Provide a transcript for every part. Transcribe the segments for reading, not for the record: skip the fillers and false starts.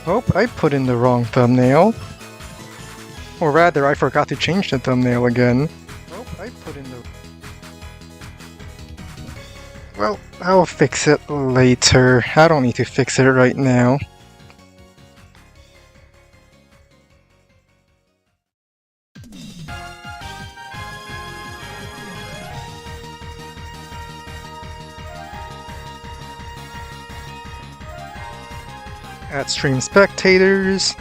Oh, I put in the wrong thumbnail. Or rather, I forgot to change the thumbnail again. Oh, I put in the... Well, I'll fix it later. I don't need to fix it right now. Add stream spectators.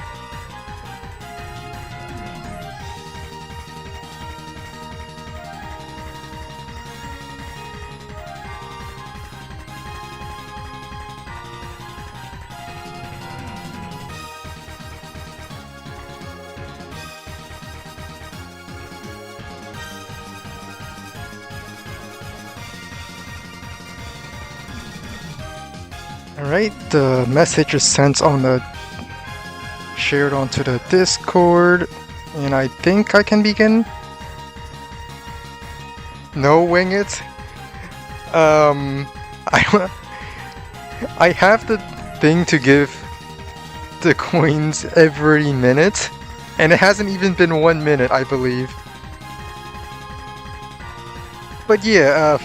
Alright, the message is sent on the... shared onto the Discord, and I think I can begin? No, wing it? I have the thing to give the coins every minute, and it hasn't even been 1 minute, I believe. But yeah,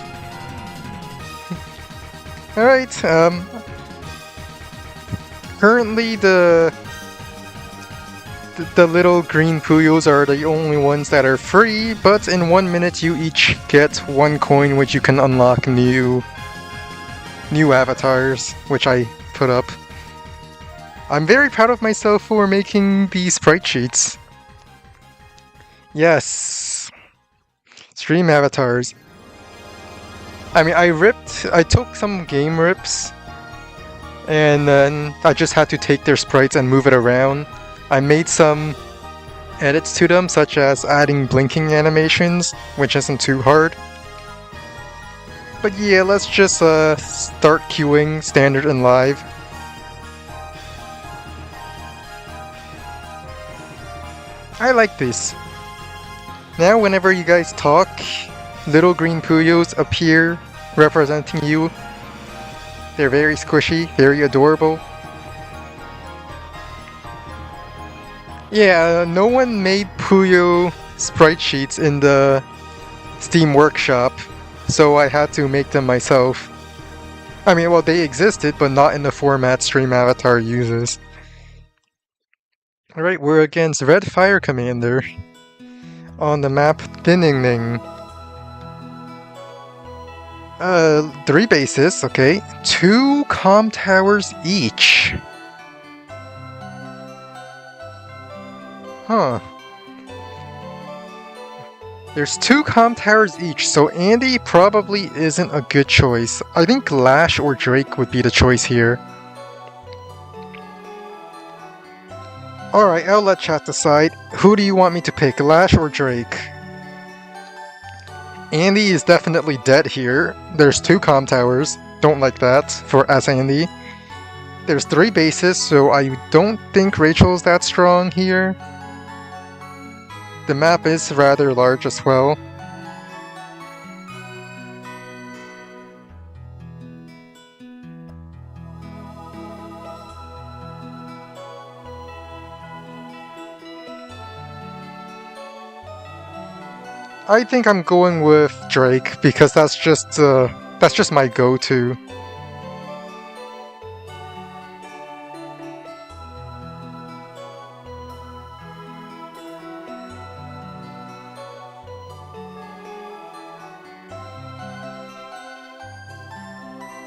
alright, currently the little green Puyos are the only ones that are free, but in 1 minute you each get 1 coin which you can unlock new avatars, which I put up. I'm very proud of myself for making these sprite sheets. Yes. Stream avatars. I mean, I took some game rips, and then I just had to take their sprites and move it around. I made some edits to them, such as adding blinking animations, which isn't too hard. But yeah, let's just start queuing standard and live. I like this. Now whenever you guys talk, little green Puyos appear representing you. They're very squishy, very adorable. Yeah, no one made Puyo sprite sheets in the Steam Workshop, so I had to make them myself. I mean, well, they existed, but not in the format Stream Avatar uses. Alright, we're against Red Fire Commander on the map Ding. 3 bases, okay. 2 comm towers each. Huh. There's 2 comm towers each, so Andy probably isn't a good choice. I think Lash or Drake would be the choice here. Alright, I'll let chat decide. Who do you want me to pick, Lash or Drake? Andy is definitely dead here. There's 2 comm towers. Don't like that for as Andy. There's 3 bases, so I don't think Rachel's that strong here. The map is rather large as well. I think I'm going with Drake because that's just my go-to.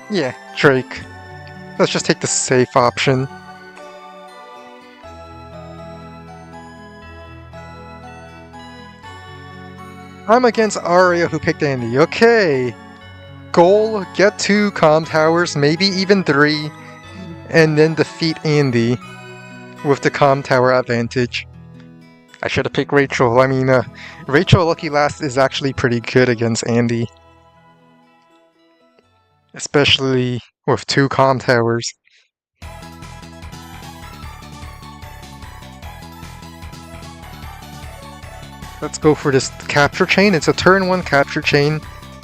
Yeah, Drake. Let's just take the safe option. I'm against Arya, who picked Andy. Okay! Goal, get 2 comm towers, maybe even 3, and then defeat Andy with the comm tower advantage. I should have picked Rachel. I mean, Rachel Lucky Last is actually pretty good against Andy. Especially with 2 comm towers. Let's go for this capture chain. It's a turn 1 capture chain.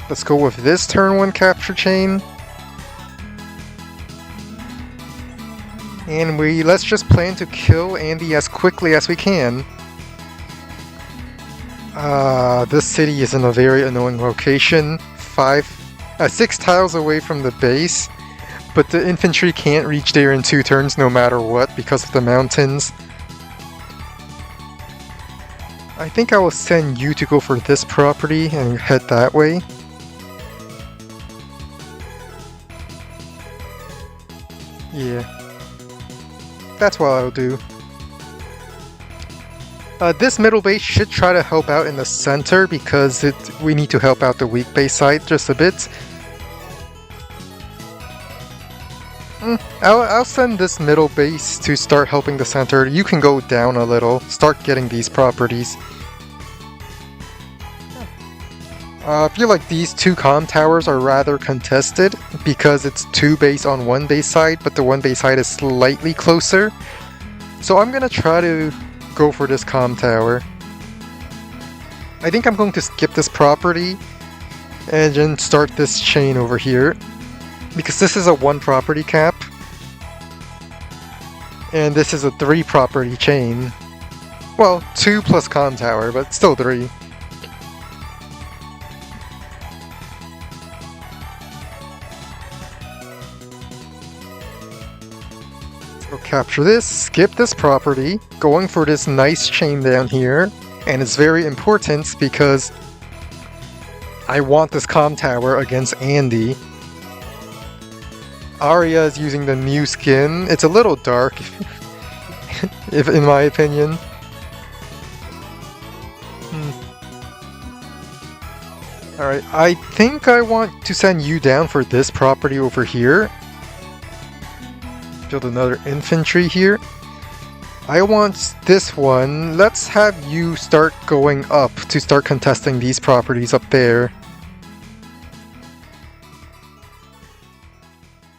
Let's go with this turn 1 capture chain. And let's just plan to kill Andy as quickly as we can. This city is in a very annoying location. 6 tiles away from the base. But the infantry can't reach there in 2 turns no matter what because of the mountains. I think I will send you to go for this property and head that way. Yeah. That's what I'll do. This middle base should try to help out in the center because we need to help out the weak base side just a bit. I'll send this middle base to start helping the center. You can go down a little, start getting these properties. I feel like these 2 comm towers are rather contested because it's 2 base on 1 base side, but the 1 base side is slightly closer. So I'm gonna try to go for this comm tower. I think I'm going to skip this property and then start this chain over here. Because this is a 1 property cap. And this is a 3 property chain. Well, 2 plus comm tower, but still 3. So capture this, skip this property, going for this nice chain down here. And it's very important because I want this comm tower against Andy. Arya is using the new skin. It's a little dark, if in my opinion. Alright, I think I want to send you down for this property over here. Build another infantry here. I want this one. Let's have you start going up to start contesting these properties up there.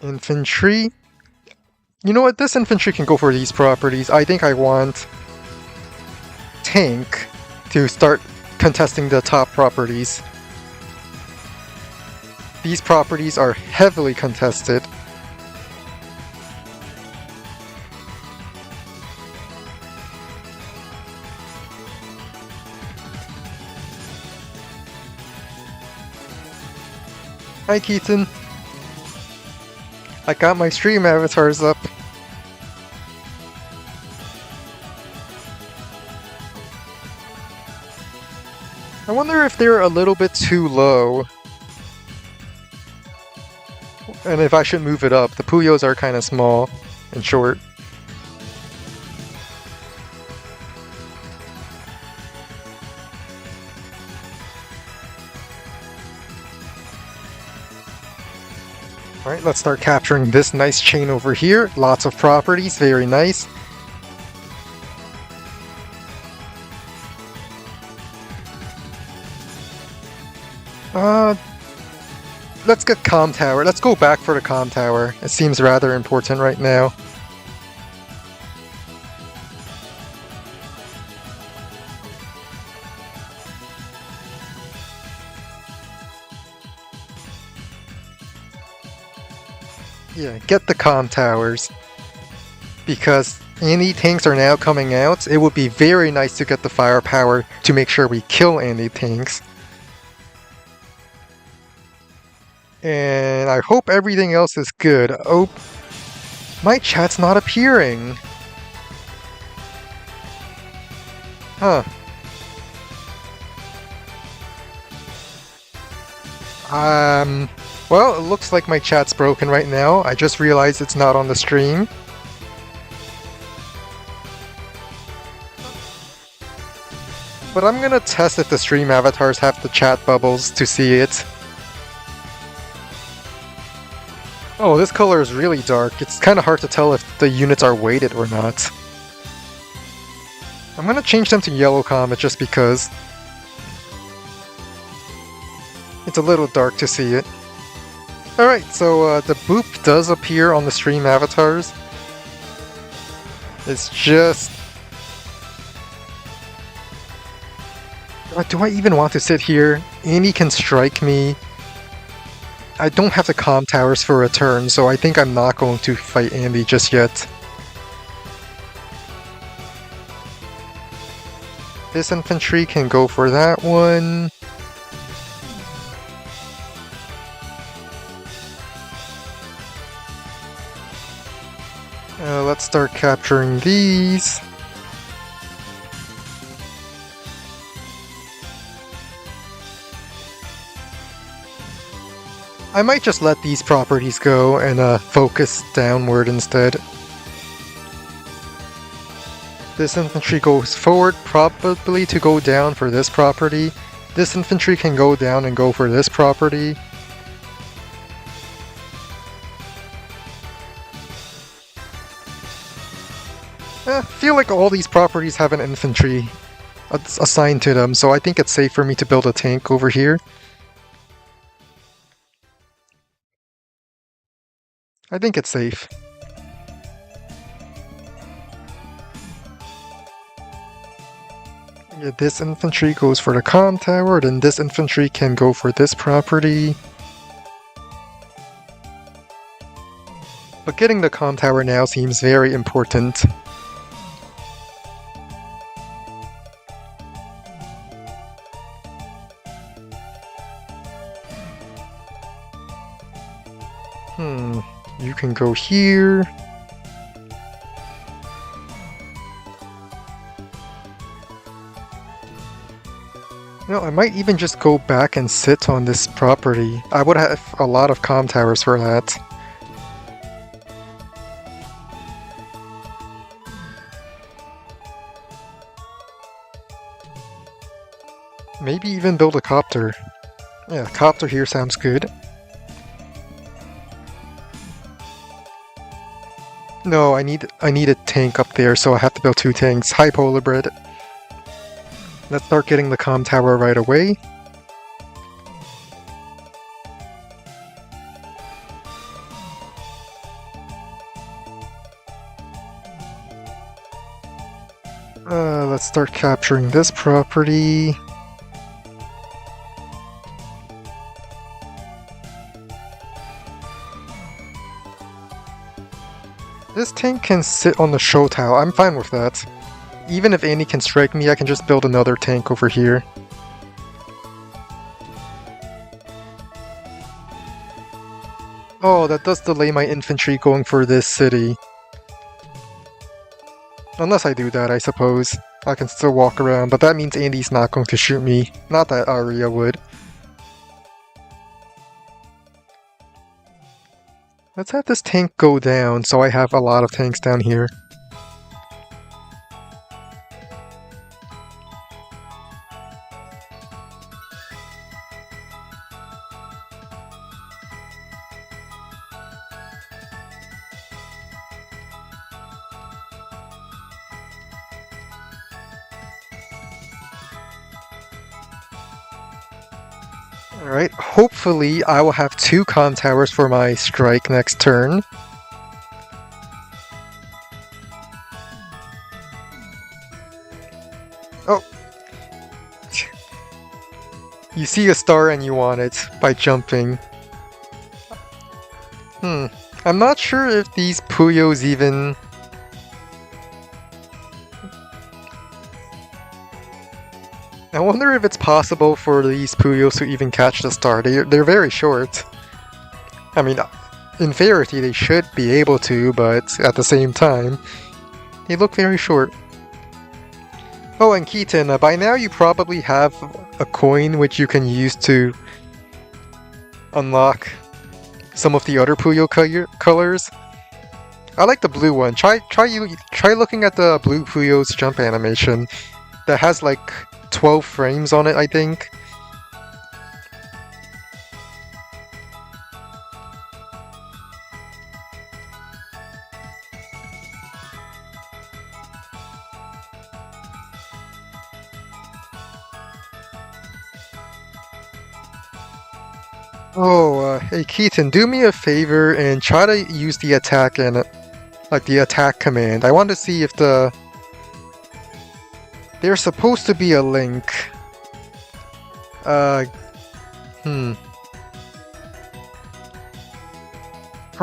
Infantry. You know what? This infantry can go for these properties. I think I want tank to start contesting the top properties. These properties are heavily contested. Hi, Keaton. I got my stream avatars up. I wonder if they're a little bit too low. And if I should move it up. The Puyos are kind of small and short. Alright, let's start capturing this nice chain over here. Lots of properties, very nice. Let's get comm tower. Let's go back for the comm tower. It seems rather important right now. Yeah, get the comm towers. Because any tanks are now coming out, it would be very nice to get the firepower to make sure we kill any tanks. And I hope everything else is good. Oh, my chat's not appearing. Huh. Well, it looks like my chat's broken right now. I just realized it's not on the stream. But I'm gonna test if the stream avatars have the chat bubbles to see it. Oh, this color is really dark. It's kind of hard to tell if the units are weighted or not. I'm gonna change them to yellow comet just because. It's a little dark to see it. Alright, so the boop does appear on the stream avatars. It's just... do I even want to sit here? Andy can strike me. I don't have the comm towers for a turn, so I think I'm not going to fight Andy just yet. This infantry can go for that one. Let's start capturing these. I might just let these properties go and focus downward instead. This infantry goes forward, probably to go down for this property. This infantry can go down and go for this property. I feel like all these properties have an infantry assigned to them, so I think it's safe for me to build a tank over here. I think it's safe. Yeah, this infantry goes for the comm tower, then this infantry can go for this property. But getting the comm tower now seems very important. You can go here. No, I might even just go back and sit on this property. I would have a lot of comm towers for that. Maybe even build a copter. Yeah, copter here sounds good. No, I need a tank up there, so I have to build 2 tanks. Hi, Polar Bread. Let's start getting the comm tower right away. Let's start capturing this property. This tank can sit on the show tile. I'm fine with that. Even if Andy can strike me, I can just build another tank over here. Oh, that does delay my infantry going for this city. Unless I do that, I suppose. I can still walk around, but that means Andy's not going to shoot me. Not that Arya would. Let's have this tank go down, so I have a lot of tanks down here. Alright, hopefully I will have 2 comm towers for my strike next turn. Oh! You see a star and you want it by jumping. I'm not sure if these Puyos even... I wonder if it's possible for these Puyos to even catch the star. They're very short. I mean, in theory they should be able to, but at the same time, they look very short. Oh, and Keaton, by now you probably have a coin which you can use to unlock some of the other Puyo colors. I like the blue one. Try looking at the blue Puyo's jump animation. That has like 12 frames on it, I think. Oh, hey Keaton, do me a favor and try to use the attack and like the attack command. I want to see if there's supposed to be a link. For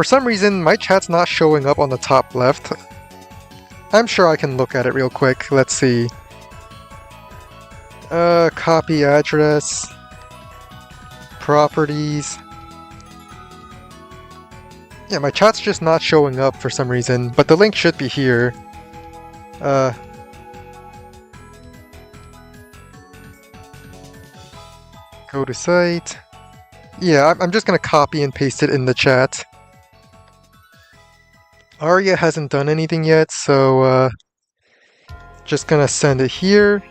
some reason, my chat's not showing up on the top left. I'm sure I can look at it real quick. Let's see. Copy address. Properties. Yeah, my chat's just not showing up for some reason, but the link should be here. Go to site. Yeah, I'm just gonna copy and paste it in the chat. Arya hasn't done anything yet, so just gonna send it here.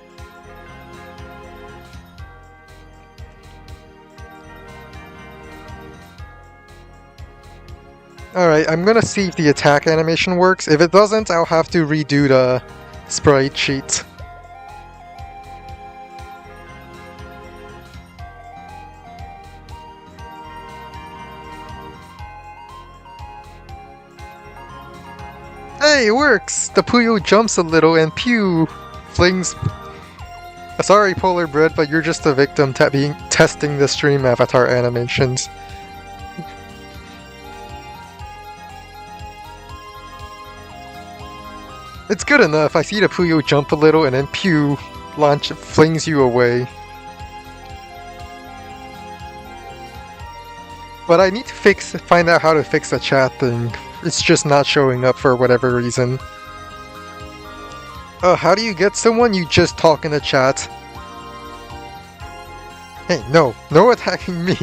Alright, I'm gonna see if the attack animation works. If it doesn't, I'll have to redo the sprite sheet. Hey, it works! The Puyo jumps a little and pew! Flings... Sorry, Polar Bread, but you're just a victim testing the stream avatar animations. It's good enough. I see the Puyo jump a little and then pew! Flings you away. But I need to find out how to fix the chat thing. It's just not showing up for whatever reason. How do you get someone? You just talk in the chat. Hey, no attacking me!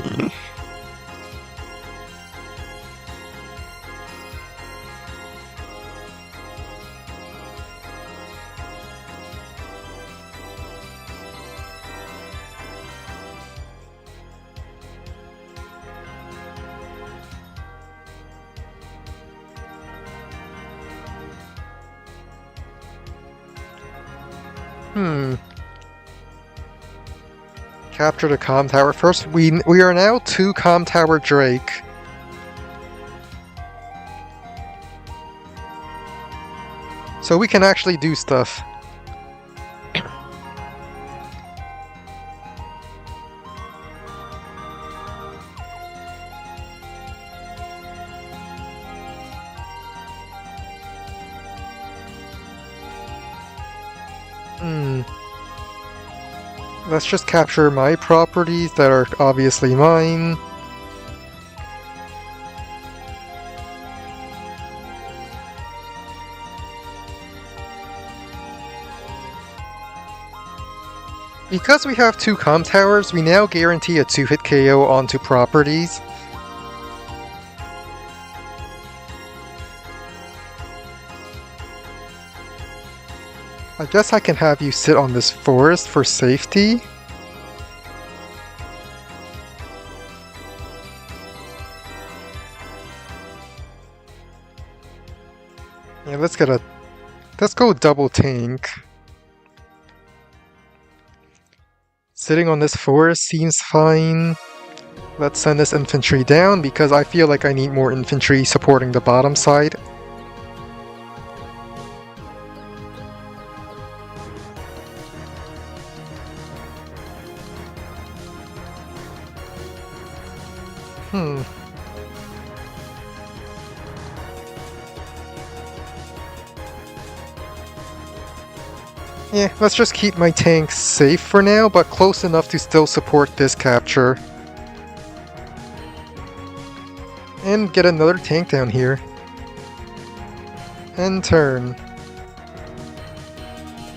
Capture the comm tower. First, we are now 2 comm tower Drake. So we can actually do stuff. Let's just capture my properties that are obviously mine. Because we have 2 comm towers, we now guarantee a 2-hit KO onto properties. I guess I can have you sit on this forest for safety. Yeah, let's go double tank. Sitting on this forest seems fine. Let's send this infantry down because I feel like I need more infantry supporting the bottom side. Yeah, let's just keep my tanks safe for now, but close enough to still support this capture. And get another tank down here. And turn.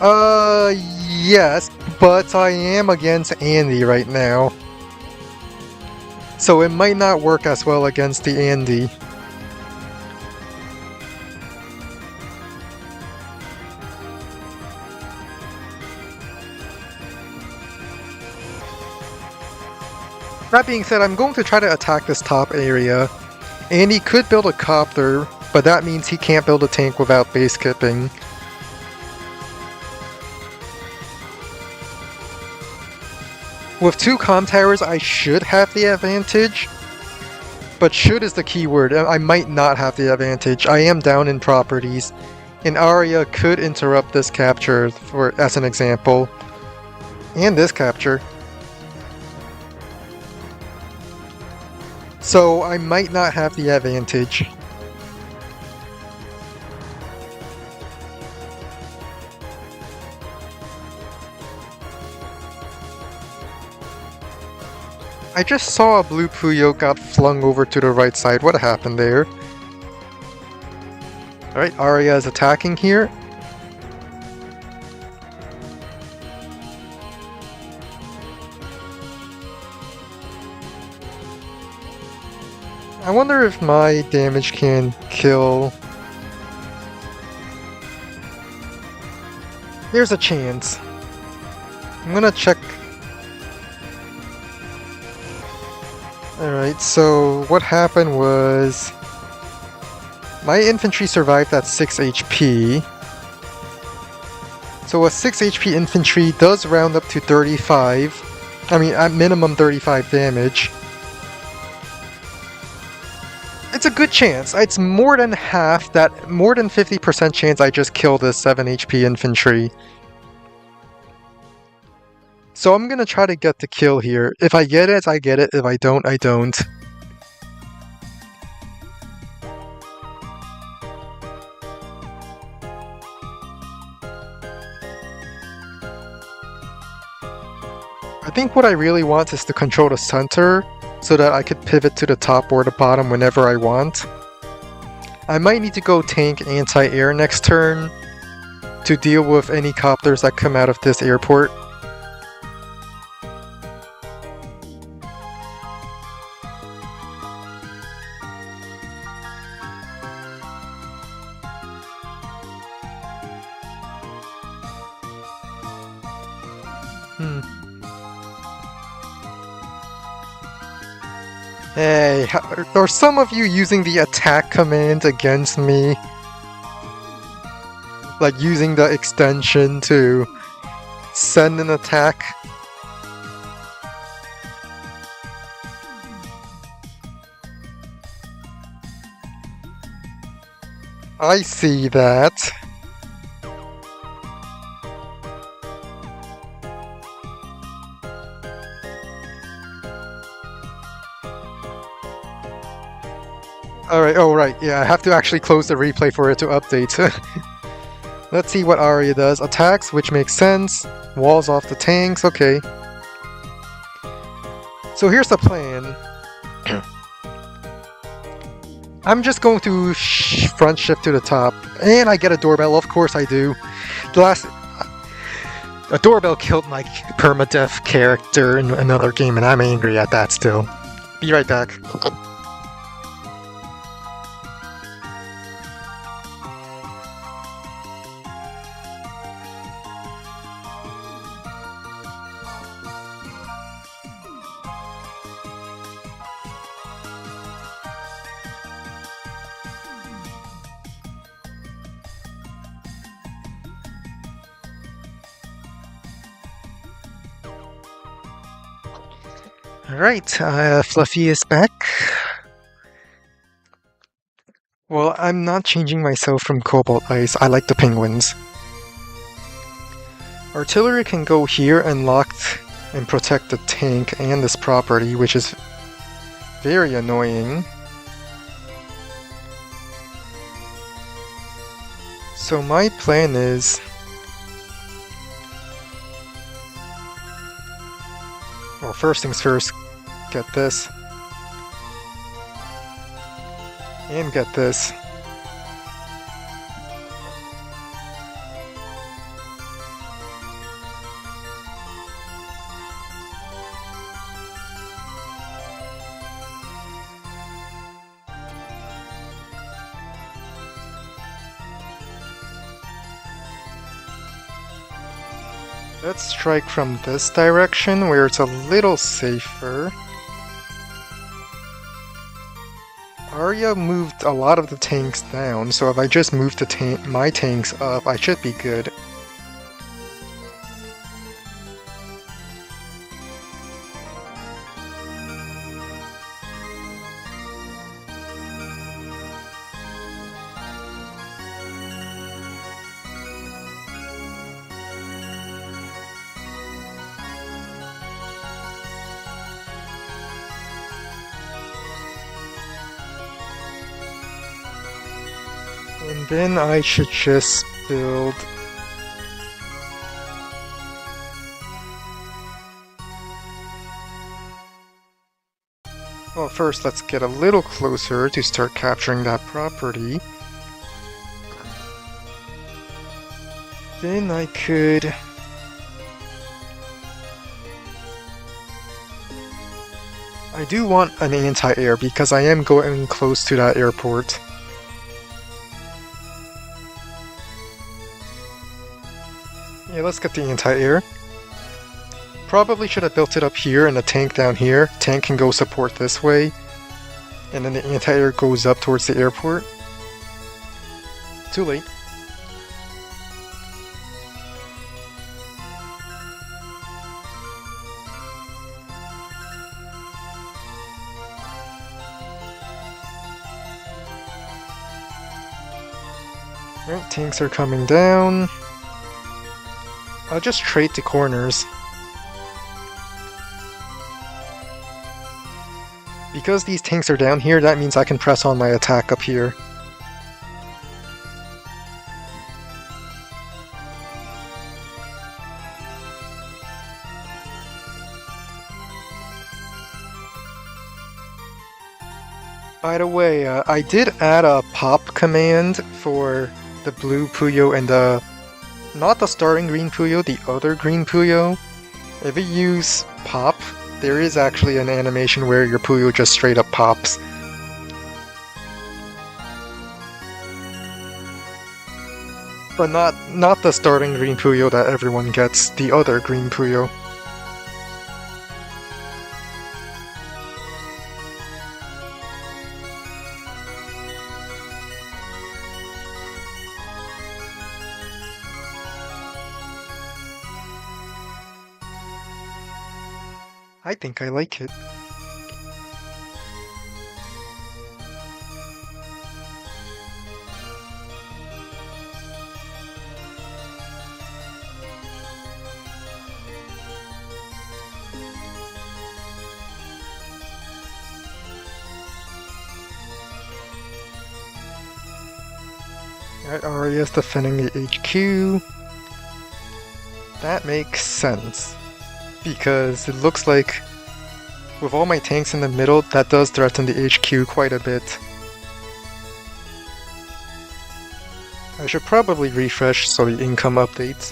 Yes, but I am against Andy right now. So it might not work as well against the Andy. That being said, I'm going to try to attack this top area. Andy could build a copter, but that means he can't build a tank without base kipping. With 2 comm towers, I should have the advantage. But should is the key word. I might not have the advantage. I am down in properties. And Arya could interrupt this capture, as an example. And this capture. So I might not have the advantage. I just saw a blue Puyo got flung over to the right side. What happened there? Alright, Arya is attacking here. I wonder if my damage can kill. There's a chance. I'm gonna check. Alright, so what happened was my infantry survived at 6 HP. So a 6 HP infantry does round up to 35. I mean, at minimum 35 damage. It's a good chance. It's more than half that, more than 50% chance I just kill this 7 HP infantry. So I'm gonna try to get the kill here. If I get it, I get it. If I don't, I don't. I think what I really want is to control the center so that I could pivot to the top or the bottom whenever I want. I might need to go tank anti-air next turn to deal with any copters that come out of this airport. Hey, are some of you using the attack command against me? Like using the extension to send an attack? I see that. Alright, oh right, yeah, I have to actually close the replay for it to update. Let's see what Arya does. Attacks, which makes sense. Walls off the tanks, okay. So here's the plan. I'm just going to front shift to the top. And I get a doorbell, of course I do. A doorbell killed my permadeath character in another game, and I'm angry at that still. Be right back. Alright, Fluffy is back. Well, I'm not changing myself from Cobalt Ice. I like the penguins. Artillery can go here and lock and protect the tank and this property, which is very annoying. So my plan is... Well, first things first, get this. And get this. Let's strike from this direction where it's a little safer. Arya moved a lot of the tanks down, so if I just move my tanks up, I should be good. And then I should just build... Well, first let's get a little closer to start capturing that property. Then I could... I do want an anti-air because I am going close to that airport. Yeah, let's get the anti-air. Probably should have built it up here and a tank down here. Tank can go support this way. And then the anti-air goes up towards the airport. Too late. Alright, tanks are coming down. I'll just trade the corners. Because these tanks are down here, that means I can press on my attack up here. By the way, I did add a pop command for the blue Puyo and the... not the starting green Puyo, the other green Puyo. If you use pop, there is actually an animation where your Puyo just straight up pops. But not the starting green Puyo that everyone gets, the other green Puyo. I think I like it. Alright, Arya's defending the HQ. That makes sense. Because it looks like, with all my tanks in the middle, that does threaten the HQ quite a bit. I should probably refresh so the income updates.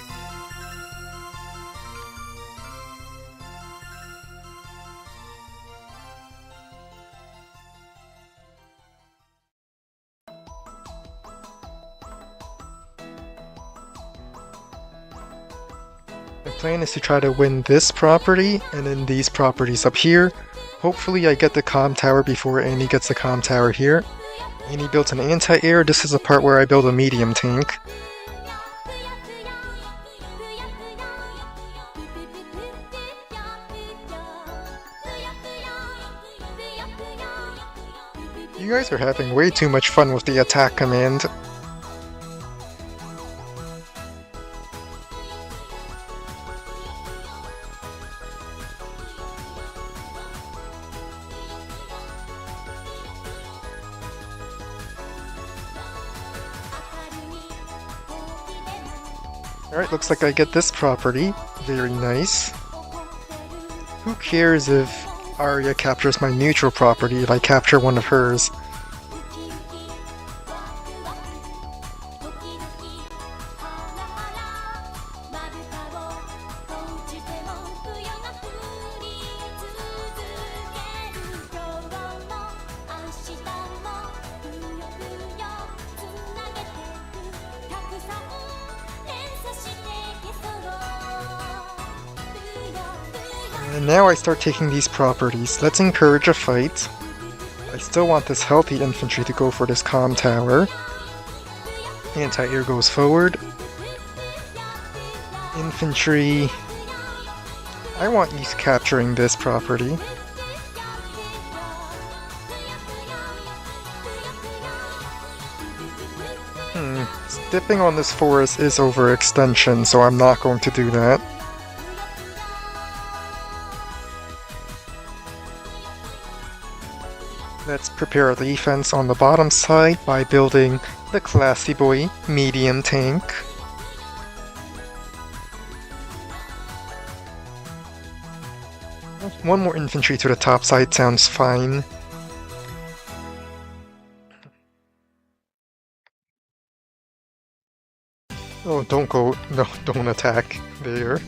My plan is to try to win this property, and then these properties up here. Hopefully I get the comm tower before Annie gets the comm tower here. Annie built an anti-air, this is the part where I build a medium tank. You guys are having way too much fun with the attack command. Alright, looks like I get this property. Very nice. Who cares if Arya captures my neutral property if I capture one of hers? And now I start taking these properties. Let's encourage a fight. I still want this healthy infantry to go for this comm tower. Anti-air goes forward. Infantry... I want you capturing this property. Stepping on this forest is overextension, so I'm not going to do that. Let's prepare a defense on the bottom side by building the classy boy medium tank. One more infantry to the top side sounds fine. Oh, don't go. No, don't attack there.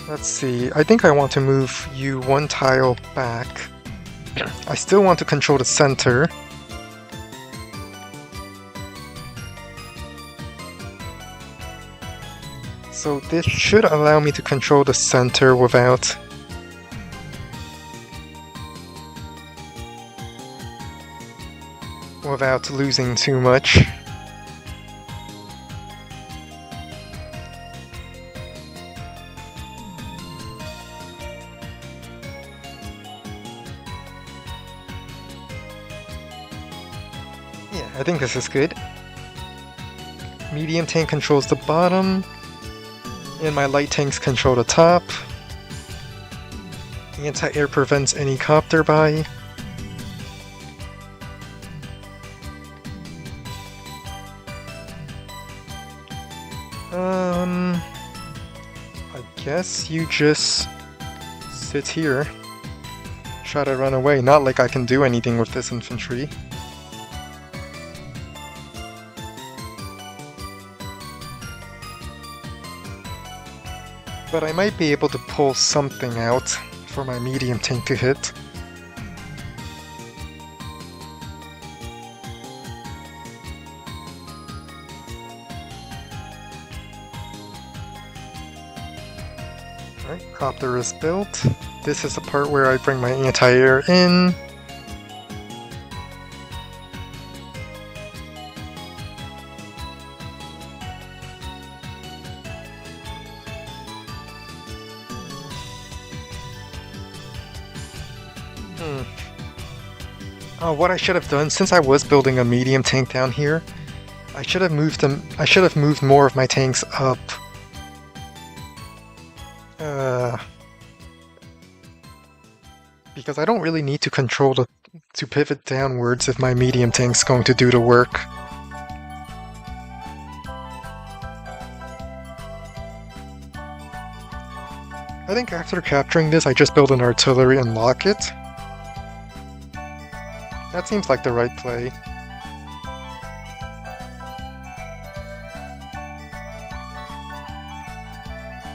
Let's see. I think I want to move you one tile back. I still want to control the center. So this should allow me to control the center without losing too much. Yeah, I think this is good. Medium tank controls the bottom, and my light tanks control the top. Anti-air prevents any copter buy. I guess you just sit here. Try to run away. Not like I can do anything with this infantry. But I might be able to pull something out for my medium tank to hit. Alright, copter is built. This is the part where I bring my anti-air in. What I should have done, since I was building a medium tank down here, I should have moved more of my tanks up. Because I don't really need to control to pivot downwards if my medium tank's going to do the work. I think after capturing this, I just build an artillery and lock it. That seems like the right play.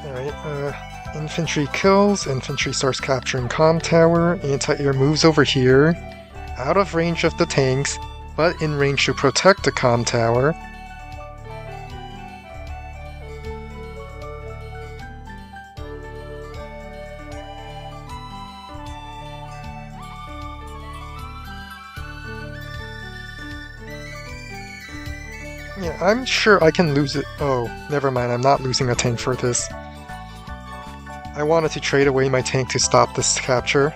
Alright, infantry kills, infantry starts capturing comm tower, anti-air moves over here, out of range of the tanks, but in range to protect the comm tower. Yeah, I'm sure I can lose it. Oh, never mind, I'm not losing a tank for this. I wanted to trade away my tank to stop this capture.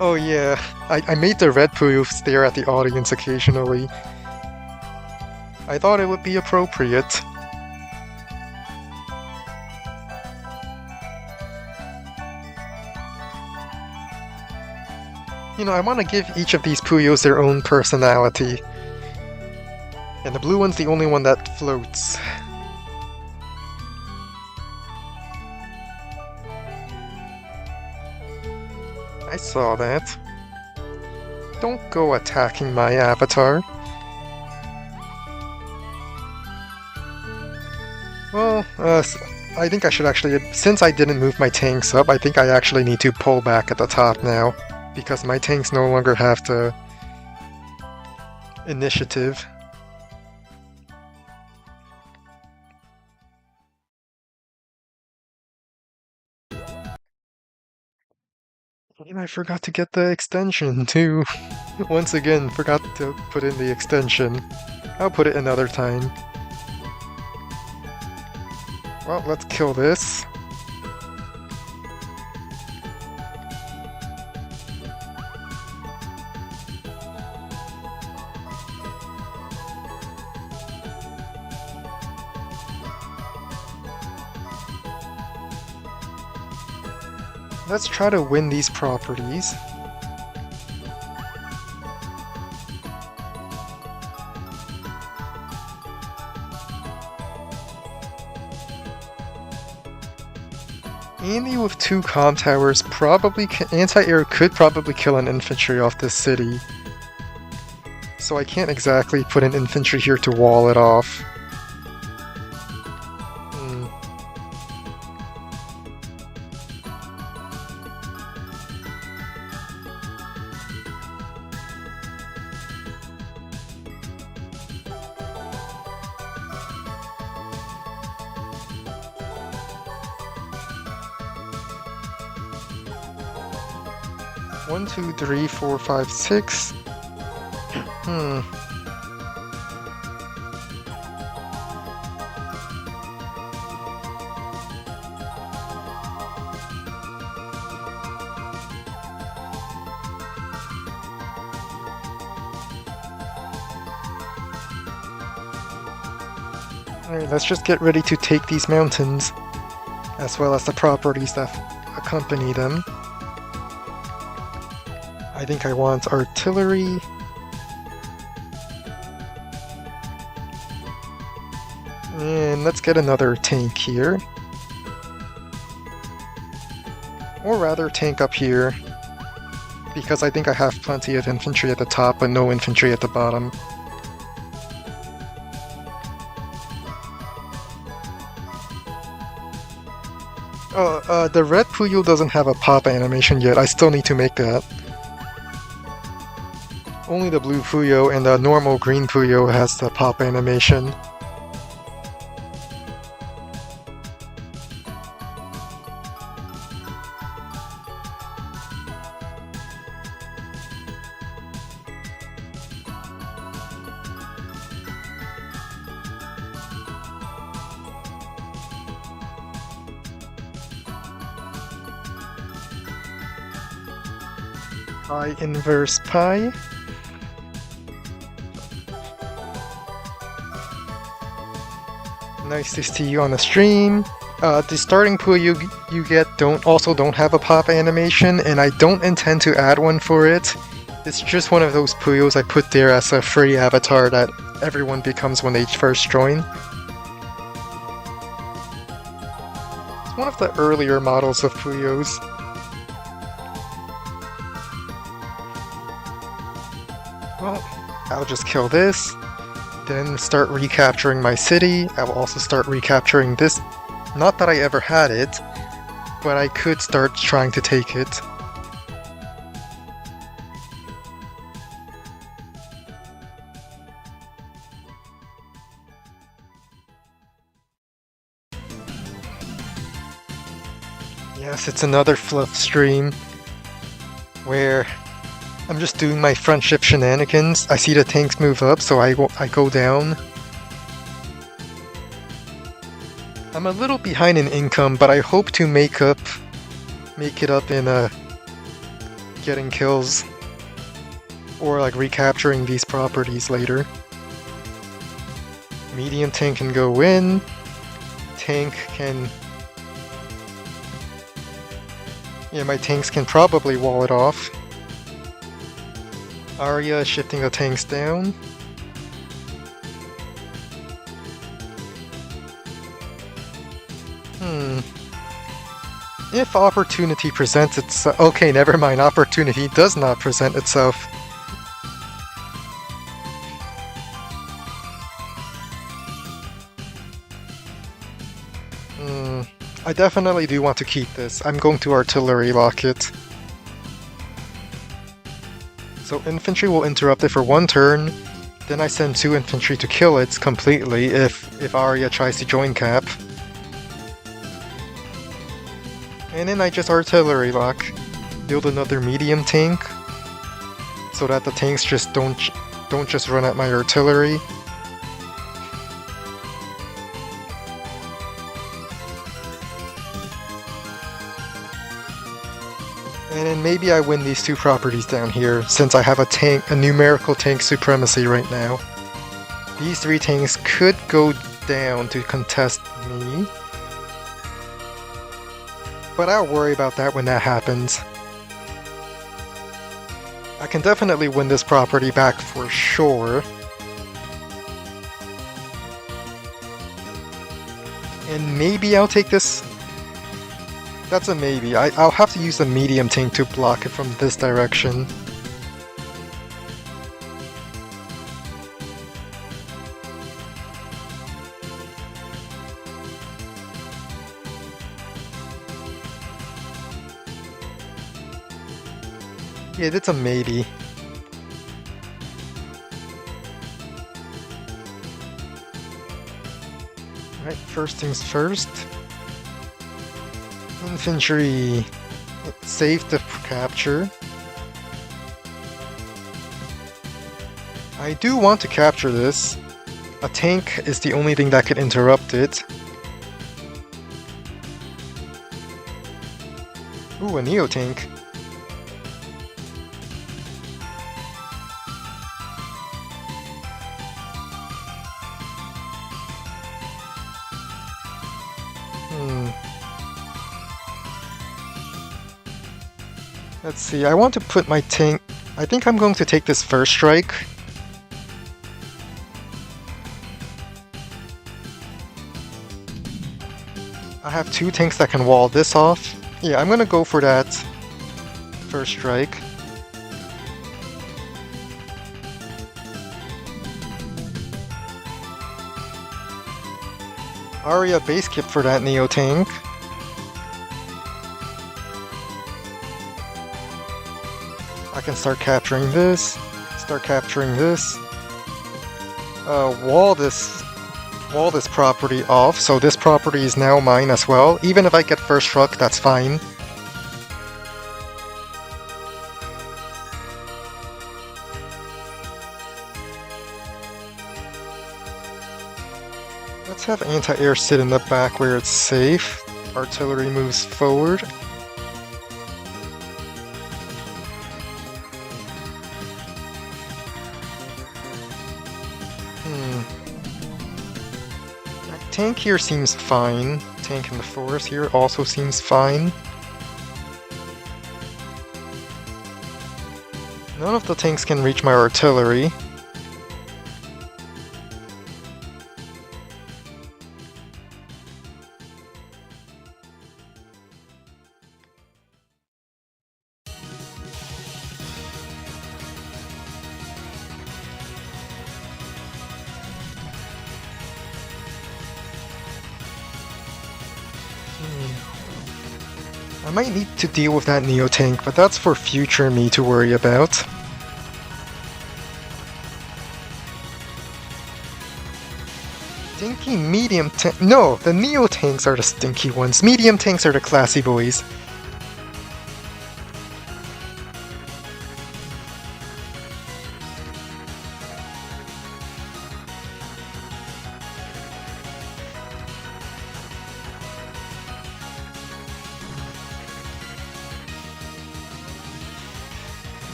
Oh yeah, I made the red Puyo stare at the audience occasionally. I thought it would be appropriate. You know, I want to give each of these Puyos their own personality. And the blue one's the only one that floats. I saw that. Don't go attacking my avatar. Well, I think I should actually, since I didn't move my tanks up, I think I actually need to pull back at the top now, because my tanks no longer have the initiative. And I forgot to get the extension, too. Once again, forgot to put in the extension. I'll put it another time. Well, let's kill this. Let's try to win these properties. mainly with 2 comm towers, probably anti-air could probably kill an infantry off this city. So I can't exactly put an infantry here to wall it off. 1, 2, 3, 4, 5, 6. Alright, let's just get ready to take these mountains, as well as the properties that accompany them. I think I want artillery. And let's get another tank here. Or rather, tank up here. Because I think I have plenty of infantry at the top, but no infantry at the bottom. The red Puyo doesn't have a pop animation yet. I still need to make that. Only the blue Puyo and the normal green Puyo has the pop animation. Pi inverse pi. Nice to see you on the stream. The starting Puyo you get don't have a pop animation, and I don't intend to add one for it. It's just one of those Puyos I put there as a free avatar that everyone becomes when they first join. It's one of the earlier models of Puyos. Well, I'll just kill this, then start recapturing my city. I will also start recapturing this. Not that I ever had it, but I could start trying to take it. Yes, it's another fluff stream where I'm just doing my front ship shenanigans. I see the tanks move up, so I go down. I'm a little behind in income, but I hope to make it up in getting kills or like recapturing these properties later. Medium tank can go in. Tank can... Yeah, my tanks can probably wall it off. Arya is shifting the tanks down. If opportunity presents itself... Okay, never mind. Opportunity does not present itself. I definitely do want to keep this. I'm going to artillery lock it. So infantry will interrupt it for 1 turn, then I send 2 infantry to kill it completely if Arya tries to join cap. And then I just artillery lock, build another medium tank, so that the tanks just don't just run at my artillery. And then maybe I win these 2 properties down here, since I have a numerical tank supremacy right now. These 3 tanks could go down to contest me, but I'll worry about that when that happens. I can definitely win this property back for sure. And maybe I'll take this... That's a maybe. I'll have to use the medium tank to block it from this direction. Yeah, that's a maybe. Alright, first things first. Infantry. Save the capture. I do want to capture this. A tank is the only thing that could interrupt it. Ooh, a Neo tank. Let's see, I want to put my tank... I think I'm going to take this first strike. I have two tanks that can wall this off. Yeah, I'm gonna go for that first strike. Aria base kit for that Neo tank. I can start capturing this, start capturing this. Wall this property off, so this property is now mine as well. Even if I get first struck, that's fine. Let's have anti-air sit in the back where it's safe. Artillery moves forward. Tank here seems fine. Tank in the forest here also seems fine. None of the tanks can reach my artillery. I might need to deal with that Neo tank, but that's for future me to worry about. Stinky medium tank. No, the Neo tanks are the stinky ones. Medium tanks are the classy boys.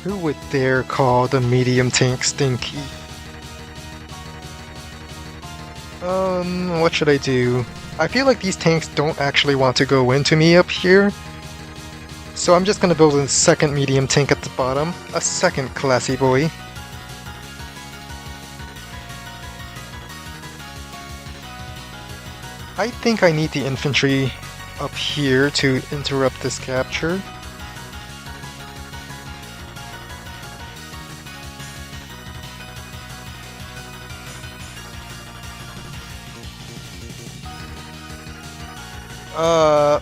Who would dare call the medium tank stinky? What should I do? I feel like these tanks don't actually want to go into me up here. So I'm just gonna build a second medium tank at the bottom. A second classy boy. I think I need the infantry up here to interrupt this capture.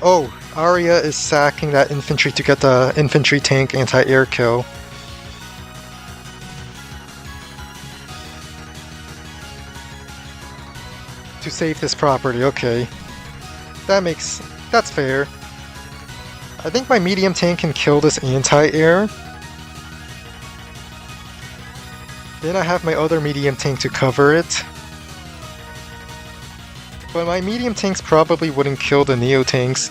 Oh, Arya is sacking that infantry to get the infantry tank anti-air kill. To save this property, okay. That's fair. I think my medium tank can kill this anti-air. Then I have my other medium tank to cover it. But my medium tanks probably wouldn't kill the Neo tanks.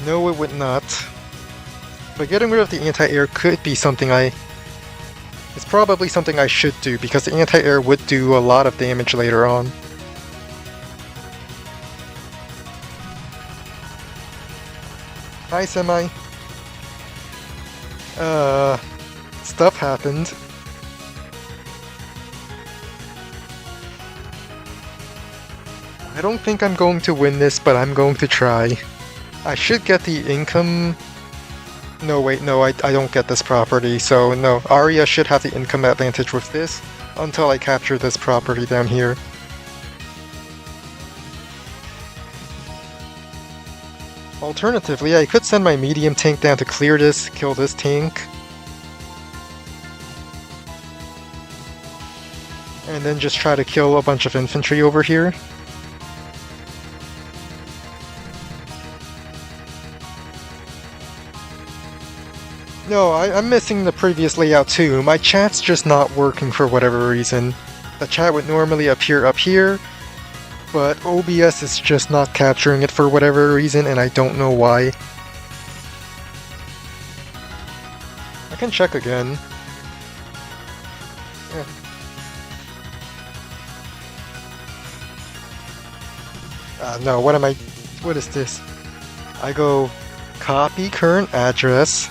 No, it would not. But getting rid of the anti-air could be something it's probably something I should do, because the anti-air would do a lot of damage later on. Hi, Semi. Stuff happened. I don't think I'm going to win this, but I'm going to try. I should get the income... No, wait, no, I don't get this property, so no, Arya should have the income advantage with this until I capture this property down here. Alternatively, I could send my medium tank down to clear this, kill this tank. And then just try to kill a bunch of infantry over here. No, I'm missing the previous layout too. My chat's just not working for whatever reason. The chat would normally appear up here, but OBS is just not capturing it for whatever reason, and I don't know why. I can check again. Yeah. No, what is this? I go copy current address,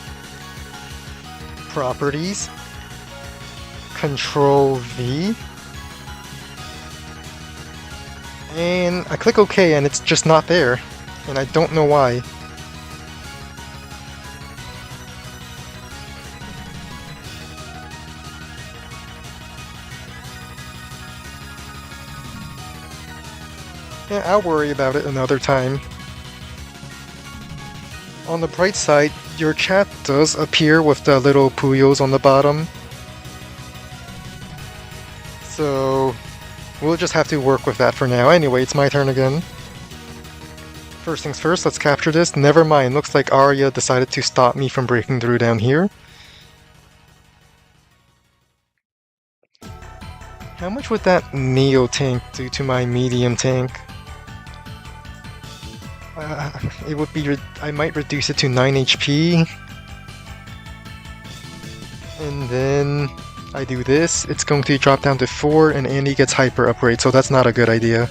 properties, Control V, and I click OK and it's just not there, and I don't know why. Yeah, I'll worry about it another time. On the bright side, your chat does appear with the little Puyos on the bottom. So we'll just have to work with that for now. Anyway, it's my turn again. First things first, let's capture this. Never mind, looks like Arya decided to stop me from breaking through down here. How much would that Neo tank do to my medium tank? It would be... I might reduce it to 9 HP. And then I do this, it's going to drop down to 4 and Andy gets hyper upgrade, so that's not a good idea.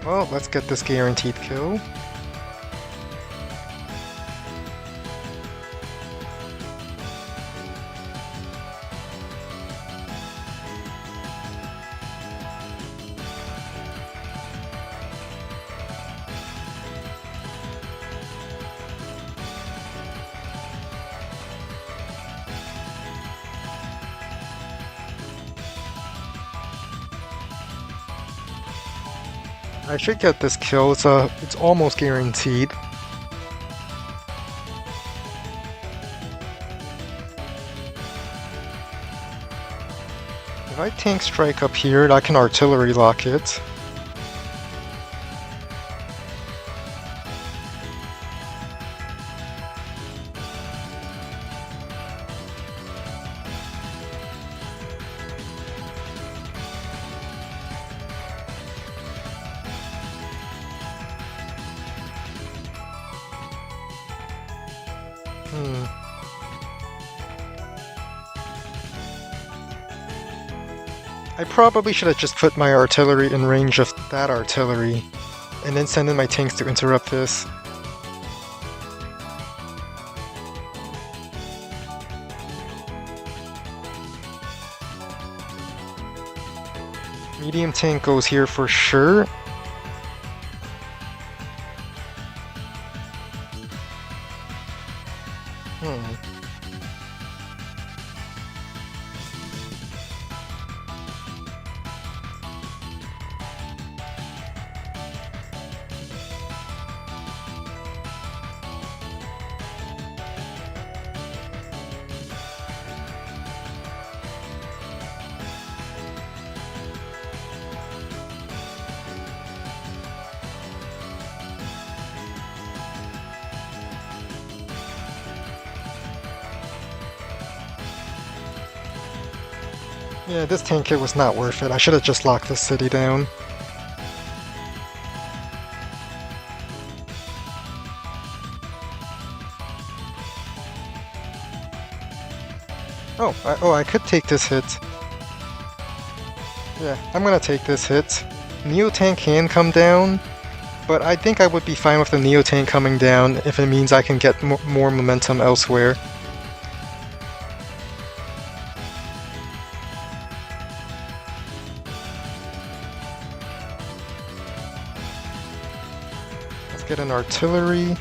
Well, let's get this guaranteed kill. I should get this kill, it's almost guaranteed. If I tank strike up here, I can artillery lock it. I probably should have just put my artillery in range of that artillery, and then send in my tanks to interrupt this. Medium tank goes here for sure. Yeah, this tank kit was not worth it. I should have just locked this city down. Oh, I could take this hit. Yeah, I'm gonna take this hit. Neo tank can come down, But I think I would be fine with the Neo tank coming down if it means I can get more momentum elsewhere. Let's get an artillery.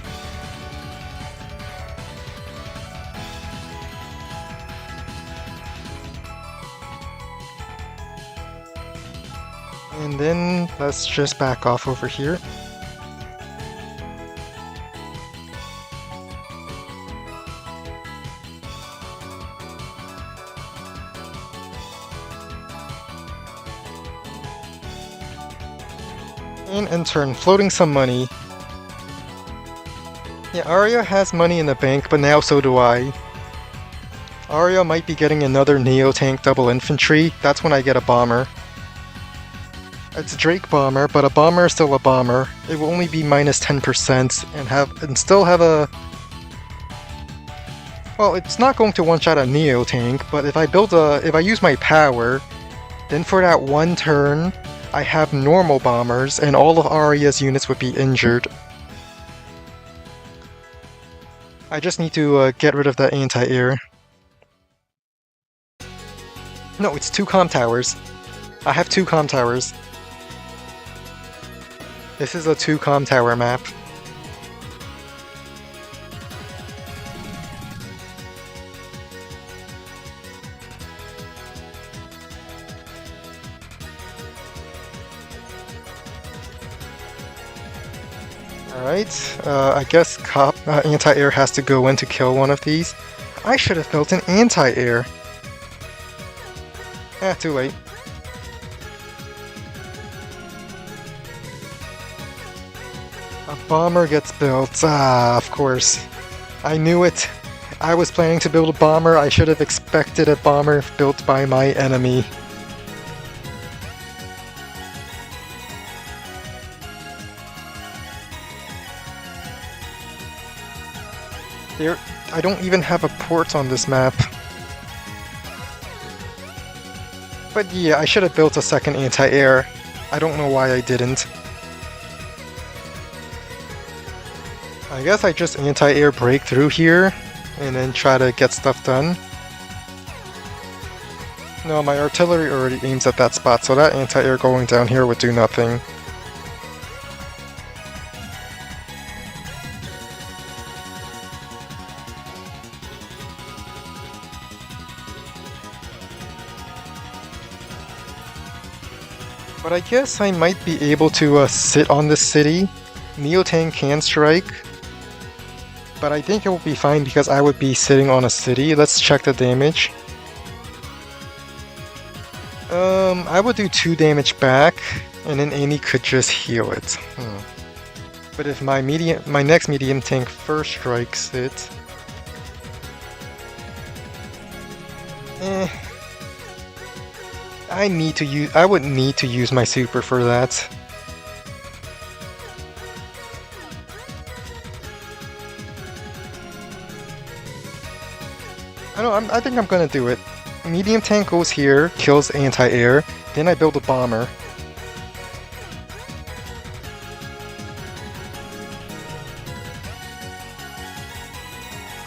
And then let's just back off over here. And in turn, floating some money. Yeah, Arya has money in the bank, but now so do I. Arya might be getting another Neo tank double infantry. That's when I get a bomber. It's a Drake bomber, but a bomber is still a bomber. It will only be minus 10% and still have a... Well, it's not going to one-shot a Neo tank, but if I use my power, then for that one turn, I have normal bombers, and all of Arya's units would be injured. I just need to get rid of that anti-air. No, it's 2 comm towers. I have 2 comm towers. This is a 2 comm tower map. Alright, I guess anti-air has to go in to kill one of these. I should have built an anti-air. Too late. A bomber gets built. Of course. I knew it. I was planning to build a bomber. I should have expected a bomber built by my enemy. I don't even have a port on this map. But yeah, I should have built a second anti-air. I don't know why I didn't. I guess I just anti-air break through here, and then try to get stuff done. No, my artillery already aims at that spot, so that anti-air going down here would do nothing. But I guess I might be able to sit on this city. Neo tank can strike. But I think it will be fine because I would be sitting on a city. Let's check the damage. I would do 2 damage back, and then Amy could just heal it. But if my next medium tank first strikes it... I would need to use my super for that. I think I'm gonna do it. Medium tank goes here, kills anti-air, then I build a bomber.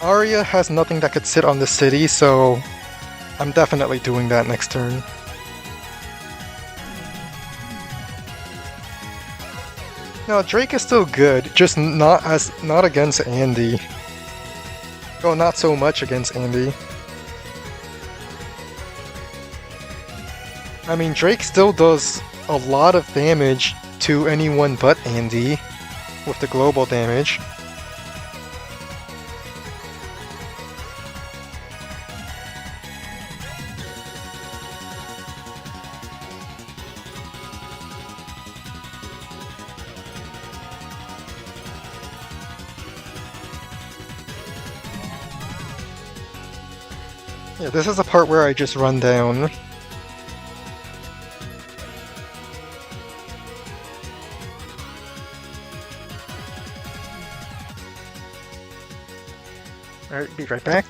Arya has nothing that could sit on the city, so I'm definitely doing that next turn. No, Drake is still good, just not against Andy. Oh, not so much against Andy. I mean, Drake still does a lot of damage to anyone but Andy with the global damage. Yeah, this is the part where I just run down. Alright, be right back.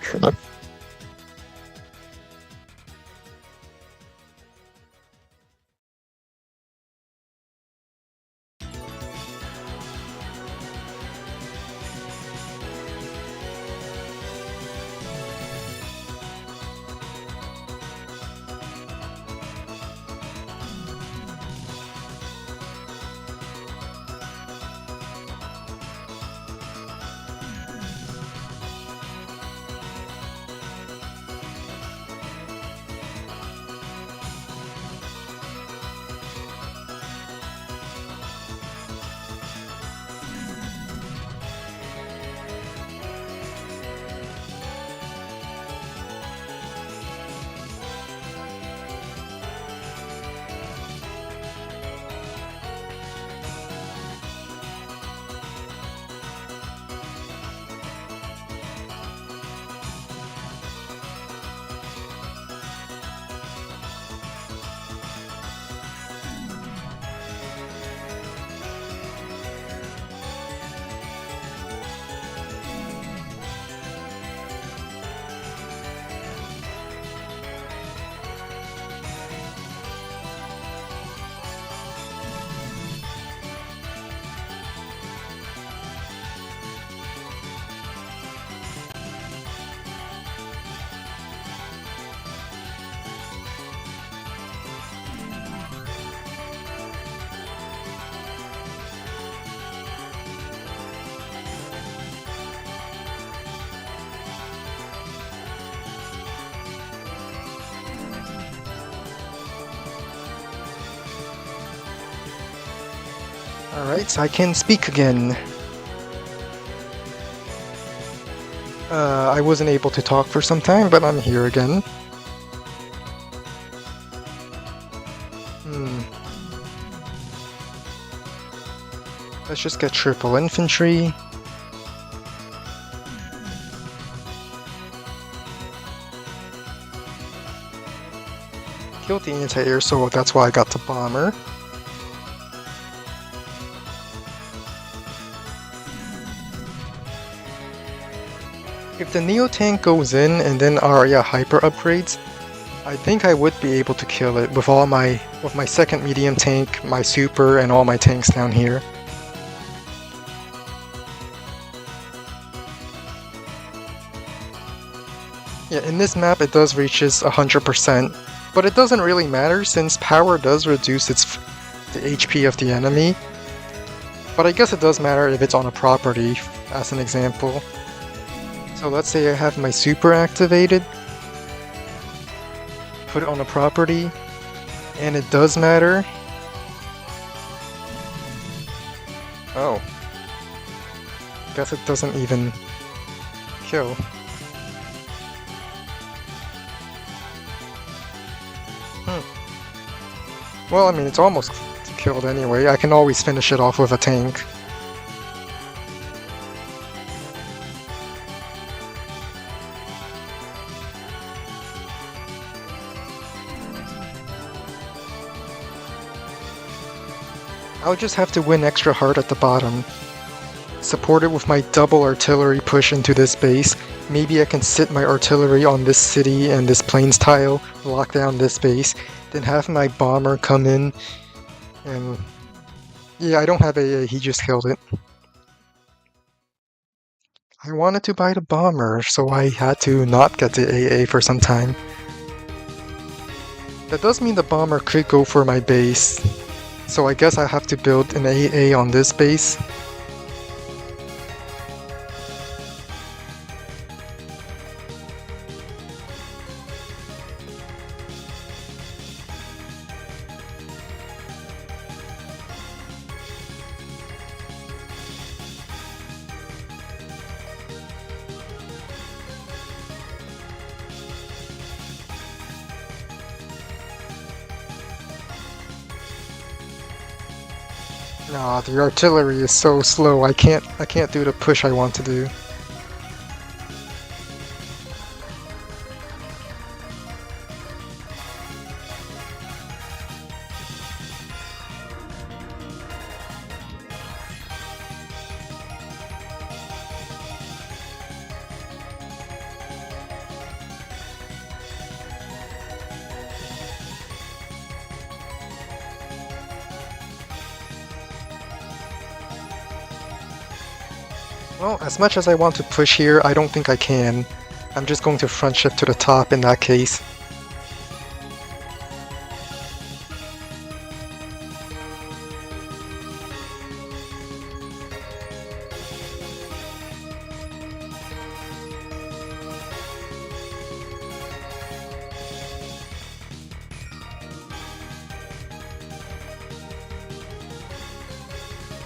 Alright, I can speak again. I wasn't able to talk for some time, but I'm here again. Let's just get triple infantry. Killed the anti-air, so that's why I got the bomber. If the Neo tank goes in and then Arya hyper upgrades, I think I would be able to kill it with my second medium tank, my super, and all my tanks down here. Yeah, in this map it does reaches 100%, but it doesn't really matter since power does reduce the HP of the enemy. But I guess it does matter if it's on a property, as an example. So let's say I have my super activated, put it on a property, and it does matter. Oh. Guess it doesn't even kill. Well, I mean, it's almost killed anyway. I can always finish it off with a tank. I'll just have to win extra hard at the bottom. Support it with my double artillery push into this base. Maybe I can sit my artillery on this city and this plains tile, lock down this base, then have my bomber come in, and yeah, I don't have AA, he just killed it. I wanted to buy the bomber, so I had to not get the AA for some time. That does mean the bomber could go for my base, so I guess I have to build an AA on this base. Nah, the artillery is so slow. I can't do the push I want to do. Well, as much as I want to push here, I don't think I can. I'm just going to front shift to the top in that case.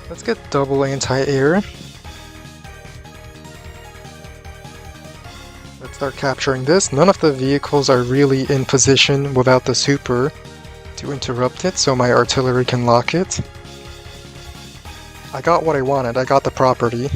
Let's get double anti-air. Let's start capturing this. None of the vehicles are really in position without the super to interrupt it, so my artillery can lock it. I got what I wanted, I got the property.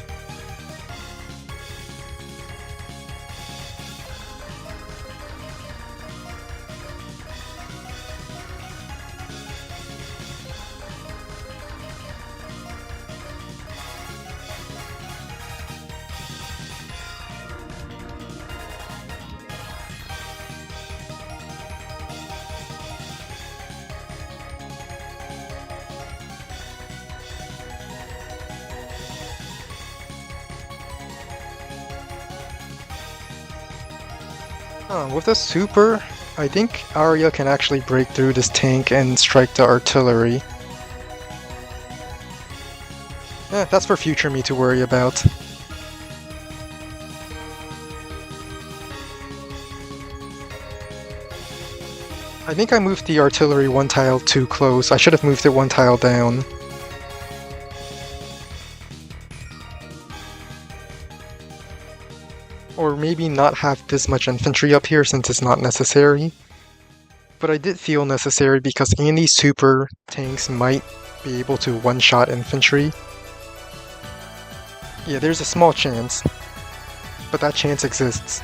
With the super, I think Arya can actually break through this tank and strike the artillery. That's for future me to worry about. I think I moved the artillery one tile too close. I should have moved it one tile down. Or maybe not have this much infantry up here since it's not necessary. But I did feel necessary because Andy's super tanks might be able to one-shot infantry. Yeah, there's a small chance, but that chance exists.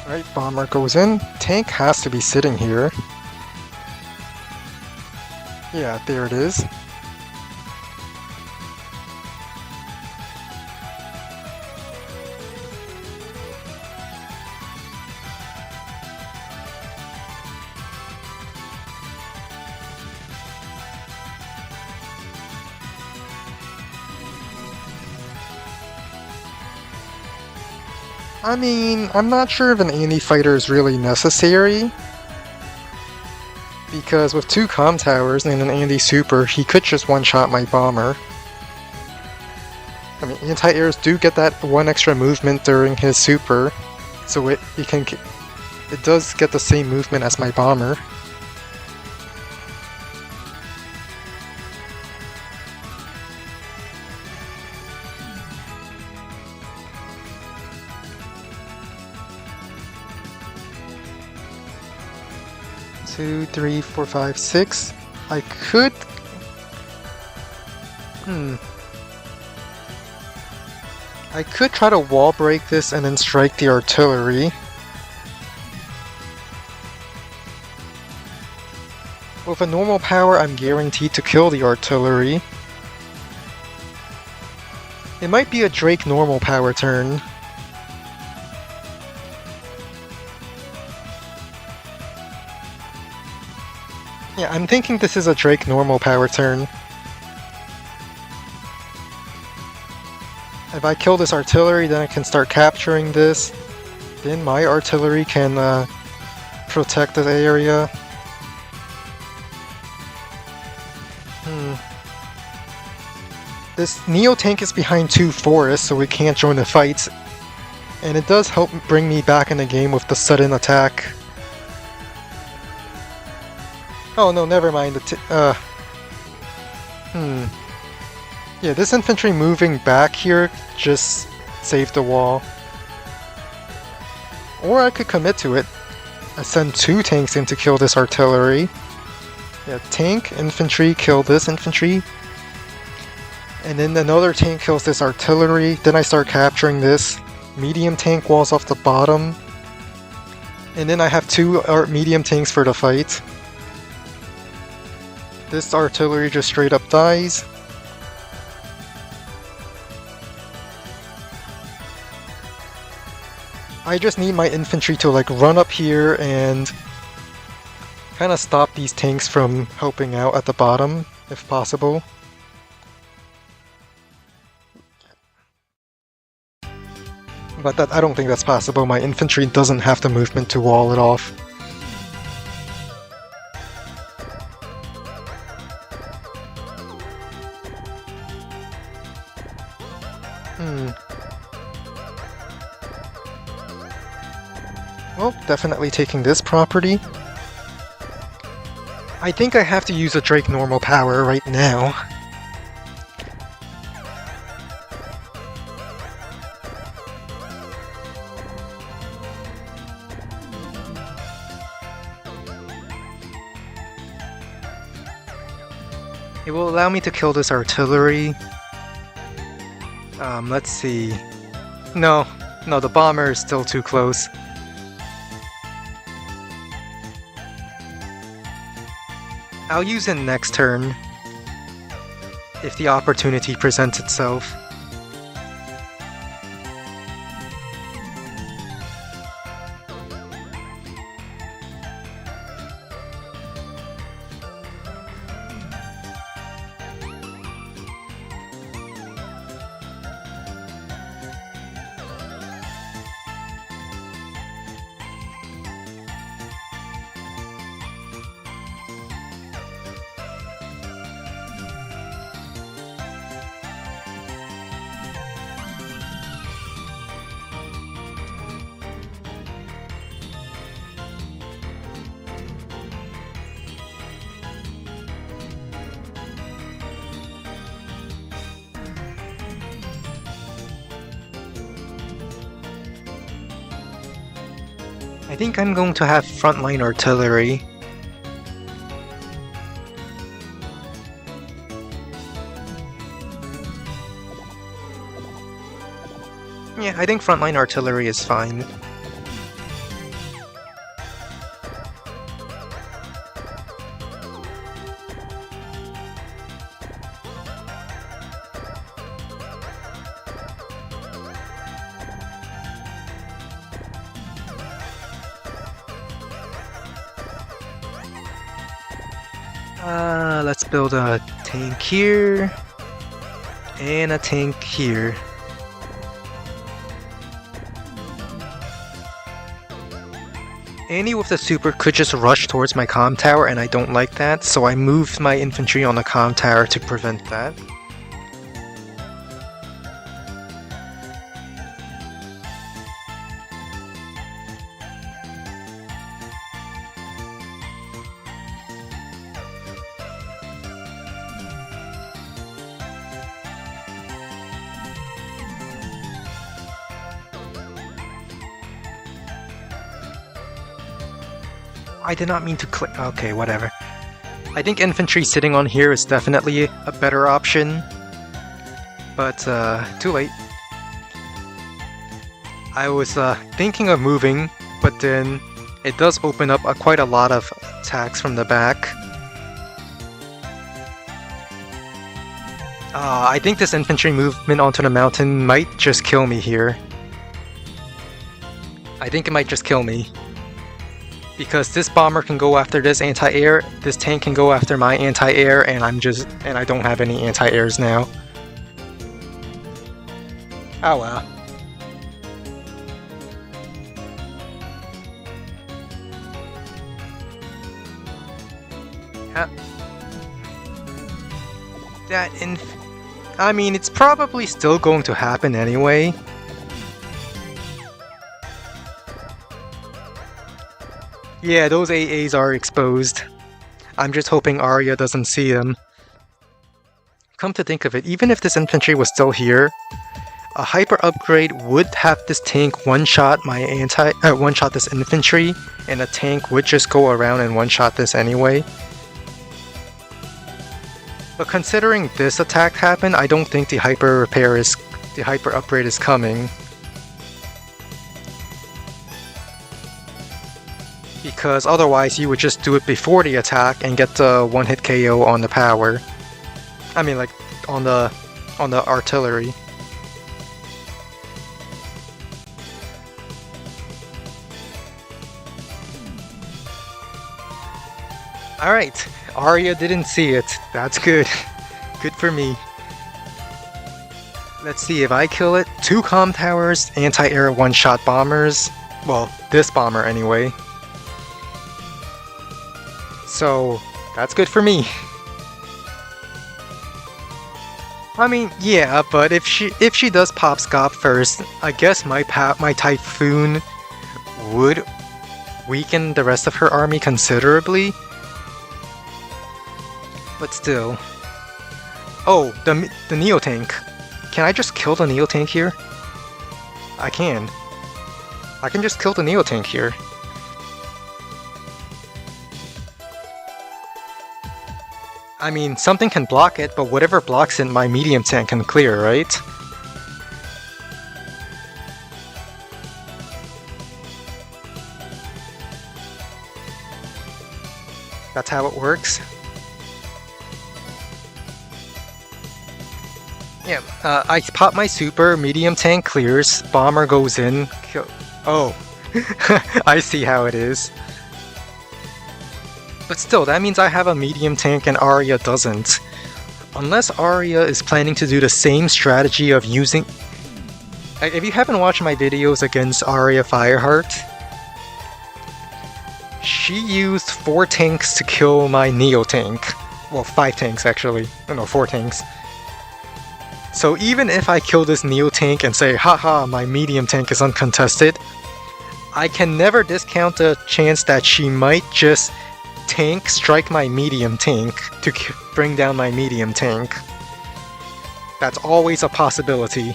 Alright, bomber goes in. Tank has to be sitting here. Yeah, there it is. I mean, I'm not sure if an Andy fighter is really necessary. Because with 2 comm towers and an Andy super, he could just one-shot my bomber. I mean, anti-airs do get that 1 extra movement during his super, so it does get the same movement as my bomber. Two, three, four, five, six. I could... I could try to wall break this and then strike the artillery. With a normal power, I'm guaranteed to kill the artillery. It might be a Drake normal power turn. Yeah, I'm thinking this is a Drake normal power turn. If I kill this artillery, then I can start capturing this. Then my artillery can protect the area. This Neo tank is behind 2 forests, so we can't join the fights. And it does help bring me back in the game with the sudden attack. Oh no, never mind. Yeah, this infantry moving back here just saved the wall. Or I could commit to it. I send 2 tanks in to kill this artillery. Yeah, tank, infantry, kill this infantry. And then another tank kills this artillery. Then I start capturing this. Medium tank walls off the bottom. And then I have 2 medium tanks for the fight. This artillery just straight up dies. I just need my infantry to like run up here and kind of stop these tanks from helping out at the bottom, if possible. But I don't think that's possible. My infantry doesn't have the movement to wall it off. Well, definitely taking this property. I think I have to use a Drake normal power right now. It will allow me to kill this artillery. Let's see. No, the bomber is still too close. I'll use it next turn, if the opportunity presents itself. I think I'm going to have frontline artillery. Yeah, I think frontline artillery is fine. Let's build a tank here, and a tank here. Annie with the super could just rush towards my comm tower, and I don't like that, so I moved my infantry on the comm tower to prevent that. I did not mean to click. Okay, whatever. I think infantry sitting on here is definitely a better option. But, too late. I was thinking of moving, but then it does open up quite a lot of attacks from the back. I think this infantry movement onto the mountain might just kill me here. I think it might just kill me. Because this bomber can go after this anti-air, this tank can go after my anti-air, and I don't have any anti-airs now. Oh well. I mean, it's probably still going to happen anyway. Yeah, those AAs are exposed. I'm just hoping Arya doesn't see them. Come to think of it, even if this infantry was still here, a hyper upgrade would have this tank one-shot one-shot this infantry, and a tank would just go around and one-shot this anyway. But considering this attack happened, I don't think the hyper upgrade is coming. Because otherwise you would just do it before the attack and get the one-hit KO on the power. I mean, like, on the artillery. Alright, Arya didn't see it. That's good. Good for me. Let's see, if I kill it, 2 comm towers, anti-air one-shot bombers. Well, this bomber anyway. So, that's good for me. I mean, yeah, but if she does pop Scop first, I guess my Typhoon would weaken the rest of her army considerably. But still. Oh, the Neo Tank. Can I just kill the Neo Tank here? I can. I can just kill the Neo Tank here. I mean, something can block it, but whatever blocks it, my medium tank can clear, right? That's how it works. Yeah, I pop my super, medium tank clears, bomber goes in, kill. Oh, I see how it is. But still, that means I have a medium tank and Arya doesn't. Unless Arya is planning to do the same strategy of using... If you haven't watched my videos against Arya Fireheart, she used 4 tanks to kill my Neo tank. Well, 5 tanks actually. No, 4 tanks. So even if I kill this Neo tank and say, haha, my medium tank is uncontested, I can never discount the chance that she might just strike my medium tank to bring down my medium tank. That's always a possibility.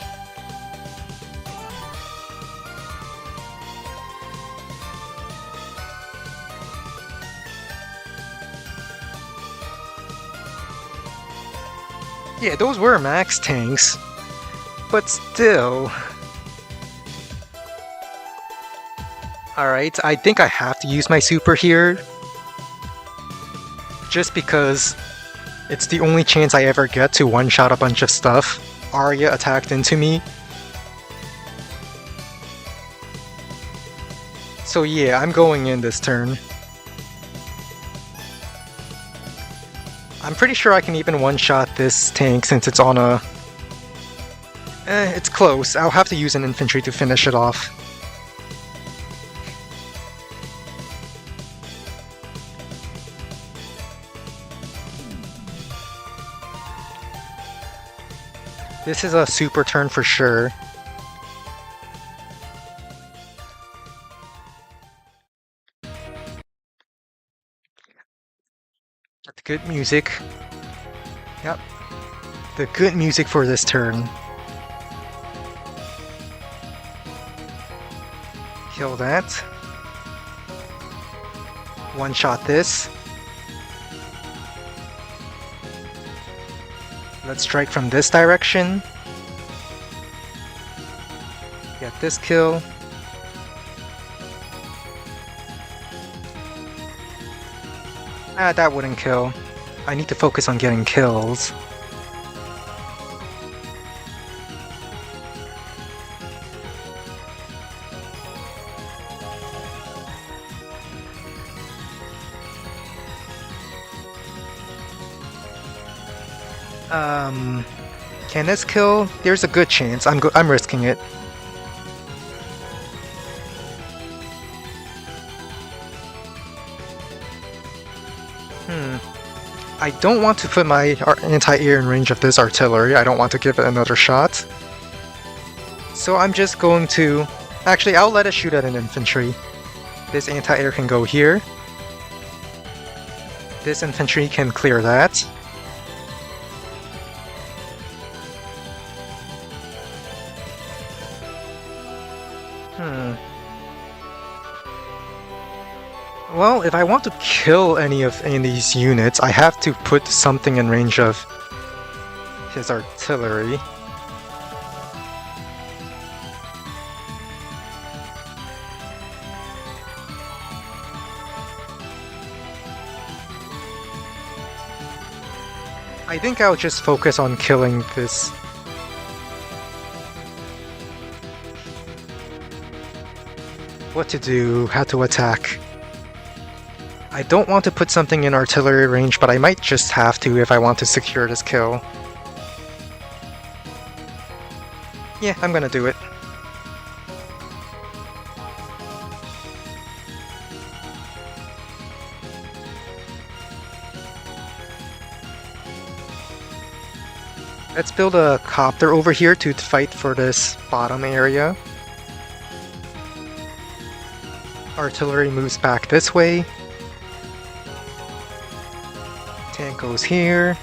Yeah, those were max tanks, but still. Alright, I think I have to use my super here. Just because it's the only chance I ever get to one-shot a bunch of stuff. Arya attacked into me. So yeah, I'm going in this turn. I'm pretty sure I can even one-shot this tank since it's on a... it's close. I'll have to use an infantry to finish it off. This is a super turn for sure. That's good music. Yep. The good music for this turn. Kill that. One shot this. Let's strike from this direction. Get this kill. Ah, that wouldn't kill. I need to focus on getting kills. Can this kill? There's a good chance. I'm risking it. I don't want to put my anti-air in range of this artillery. I don't want to give it another shot. So I'm just going to... Actually, I'll let it shoot at an infantry. This anti-air can go here. This infantry can clear that. Well, if I want to kill any of these units, I have to put something in range of his artillery. I think I'll just focus on killing this. What to do, how to attack. I don't want to put something in artillery range, but I might just have to if I want to secure this kill. Yeah, I'm gonna do it. Let's build a copter over here to fight for this bottom area. Artillery moves back this way. Tank goes here.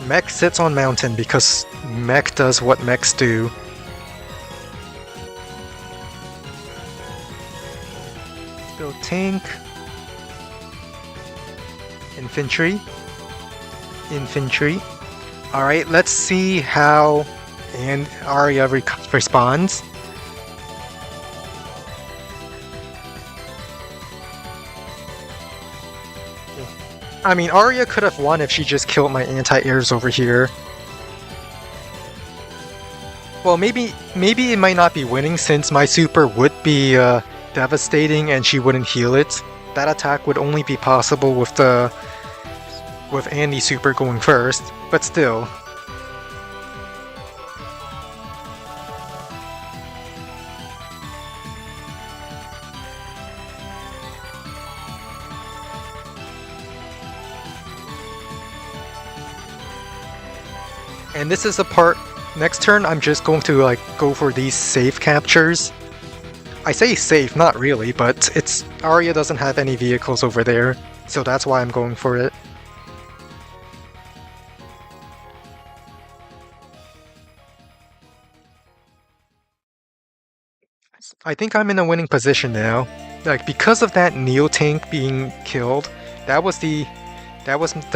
Mech sits on mountain because mech does what mechs do. Build tank. Infantry. Infantry. Alright, let's see how Arya responds. I mean, Arya could have won if she just killed my anti-airs over here. Well, maybe it might not be winning since my super would be devastating and she wouldn't heal it. That attack would only be possible with Andy's super going first, but still. And this is the part, next turn I'm just going to go for these safe captures. I say safe, not really, but Arya doesn't have any vehicles over there, so that's why I'm going for it. I think I'm in a winning position now. Like, because of that Neo tank being killed, that was the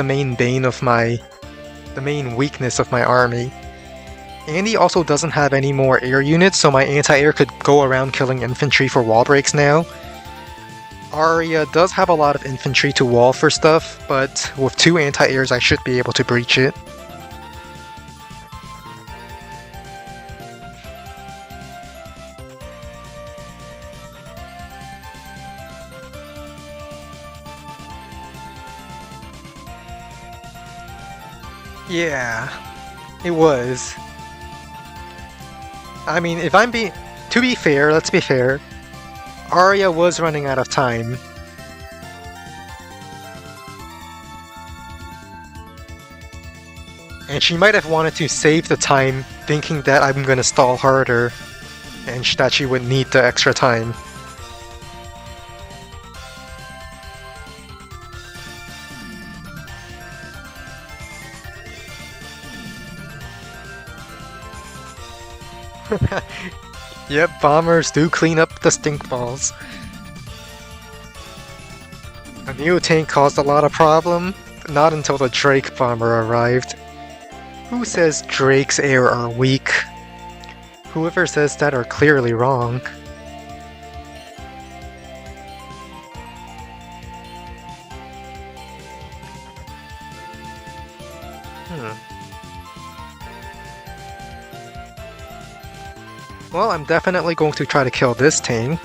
main bane of the main weakness of my army. Andy also doesn't have any more air units, so my anti-air could go around killing infantry for wall breaks now. Arya does have a lot of infantry to wall for stuff, but with 2 anti-airs I should be able to breach it. Yeah, it was. I mean, to be fair, let's be fair, Arya was running out of time. And she might have wanted to save the time, thinking that I'm gonna stall harder, and that she would need the extra time. Yep, bombers do clean up the stink balls. A new tank caused a lot of problem, but not until the Drake bomber arrived. Who says Drake's air are weak? Whoever says that are clearly wrong. Well, I'm definitely going to try to kill this tank.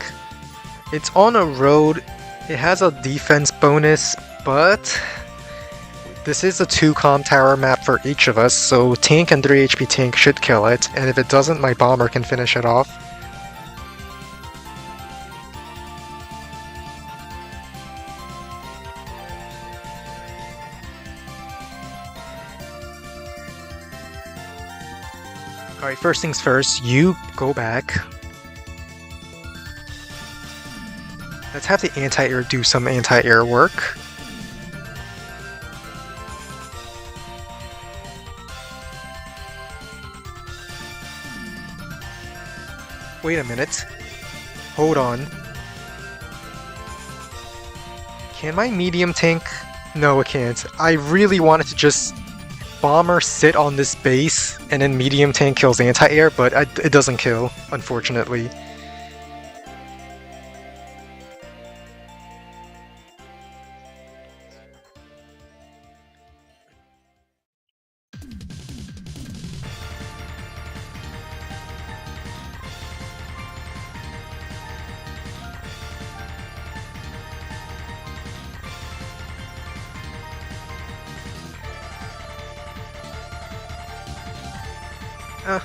It's on a road, it has a defense bonus, but this is a 2 comm tower map for each of us, so tank and 3 HP tank should kill it, and if it doesn't, my bomber can finish it off. Alright, first things first, you go back. Let's have the anti-air do some anti-air work. Wait a minute. Hold on. Can my medium tank? No, it can't. I really wanted to just bomber sit on this base and then medium tank kills anti-air, but it doesn't kill, unfortunately.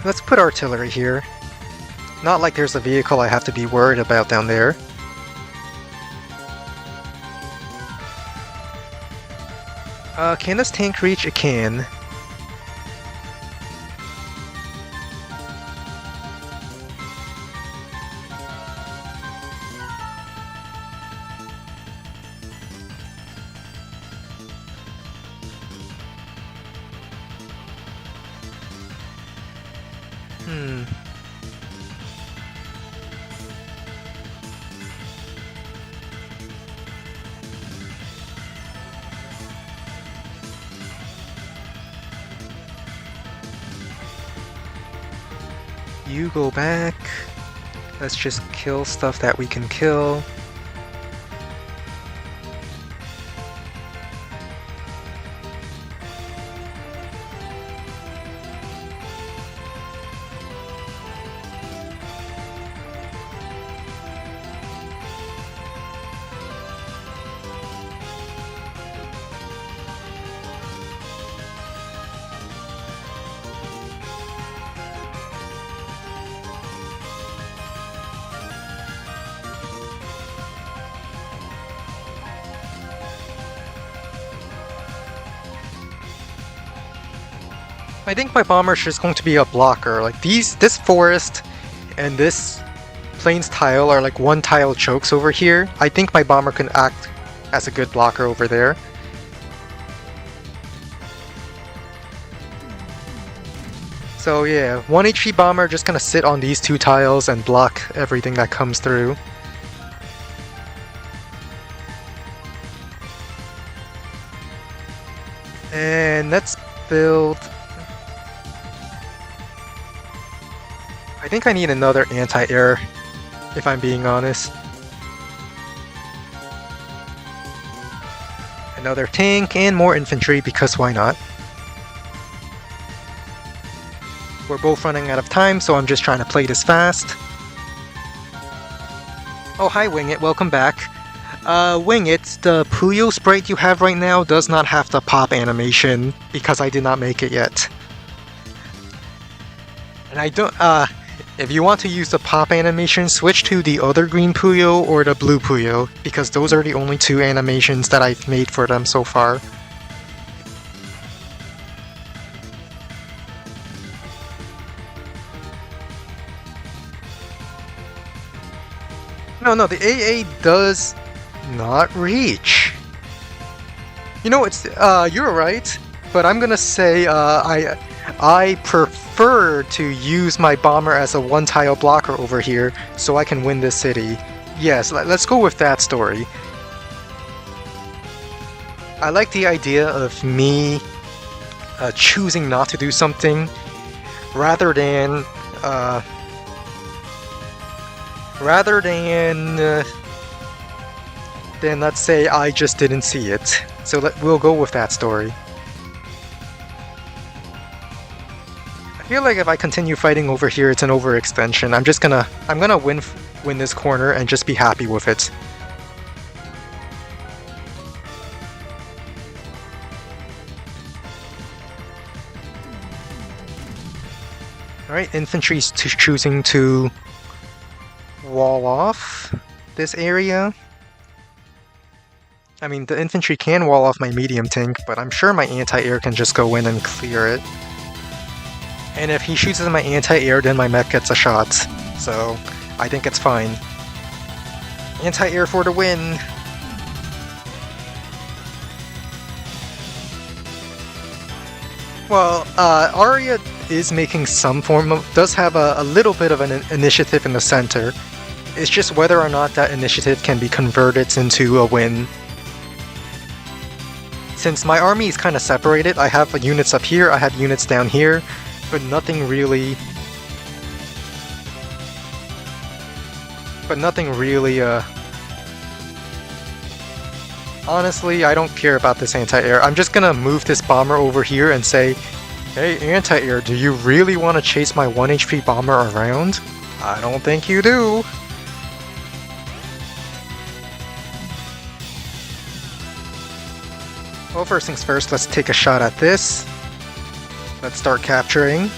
Let's put artillery here. Not like there's a vehicle I have to be worried about down there. Can this tank reach? It can. You go back. Let's just kill stuff that we can kill. I think my bomber is just going to be a blocker. Like this forest and this plains tile are like 1 tile chokes over here. I think my bomber can act as a good blocker over there. So yeah, 1 HP bomber just gonna sit on these 2 tiles and block everything that comes through. And let's build... I think I need another anti-air, if I'm being honest. Another tank and more infantry, because why not? We're both running out of time, so I'm just trying to play this fast. Oh, hi Wing It, welcome back. Wing It, the Puyo sprite you have right now does not have the pop animation, because I did not make it yet. And I don't, if you want to use the pop animation, switch to the other green Puyo or the blue Puyo, because those are the only 2 animations that I've made for them so far. No, the AA does not reach. You know, it's you're right, but I'm gonna say I prefer to use my bomber as a 1-tile blocker over here, so I can win this city. Yes, let's go with that story. I like the idea of me choosing not to do something rather than then let's say I just didn't see it. So we'll go with that story. I feel like if I continue fighting over here, it's an overextension. I'm gonna win this corner and just be happy with it. Alright, infantry's choosing to wall off this area. I mean, the infantry can wall off my medium tank, but I'm sure my anti-air can just go in and clear it. And if he shoots at my anti-air, then my mech gets a shot. So, I think it's fine. Anti-air for the win! Well, Arya is making some form of... does have a little bit of an initiative in the center. It's just whether or not that initiative can be converted into a win. Since my army is kind of separated, I have units up here, I have units down here, but nothing really... Honestly, I don't care about this anti-air. I'm just gonna move this bomber over here and say, hey, anti-air, do you really want to chase my 1 HP bomber around? I don't think you do. Well, first things first, let's take a shot at this. Let's start capturing.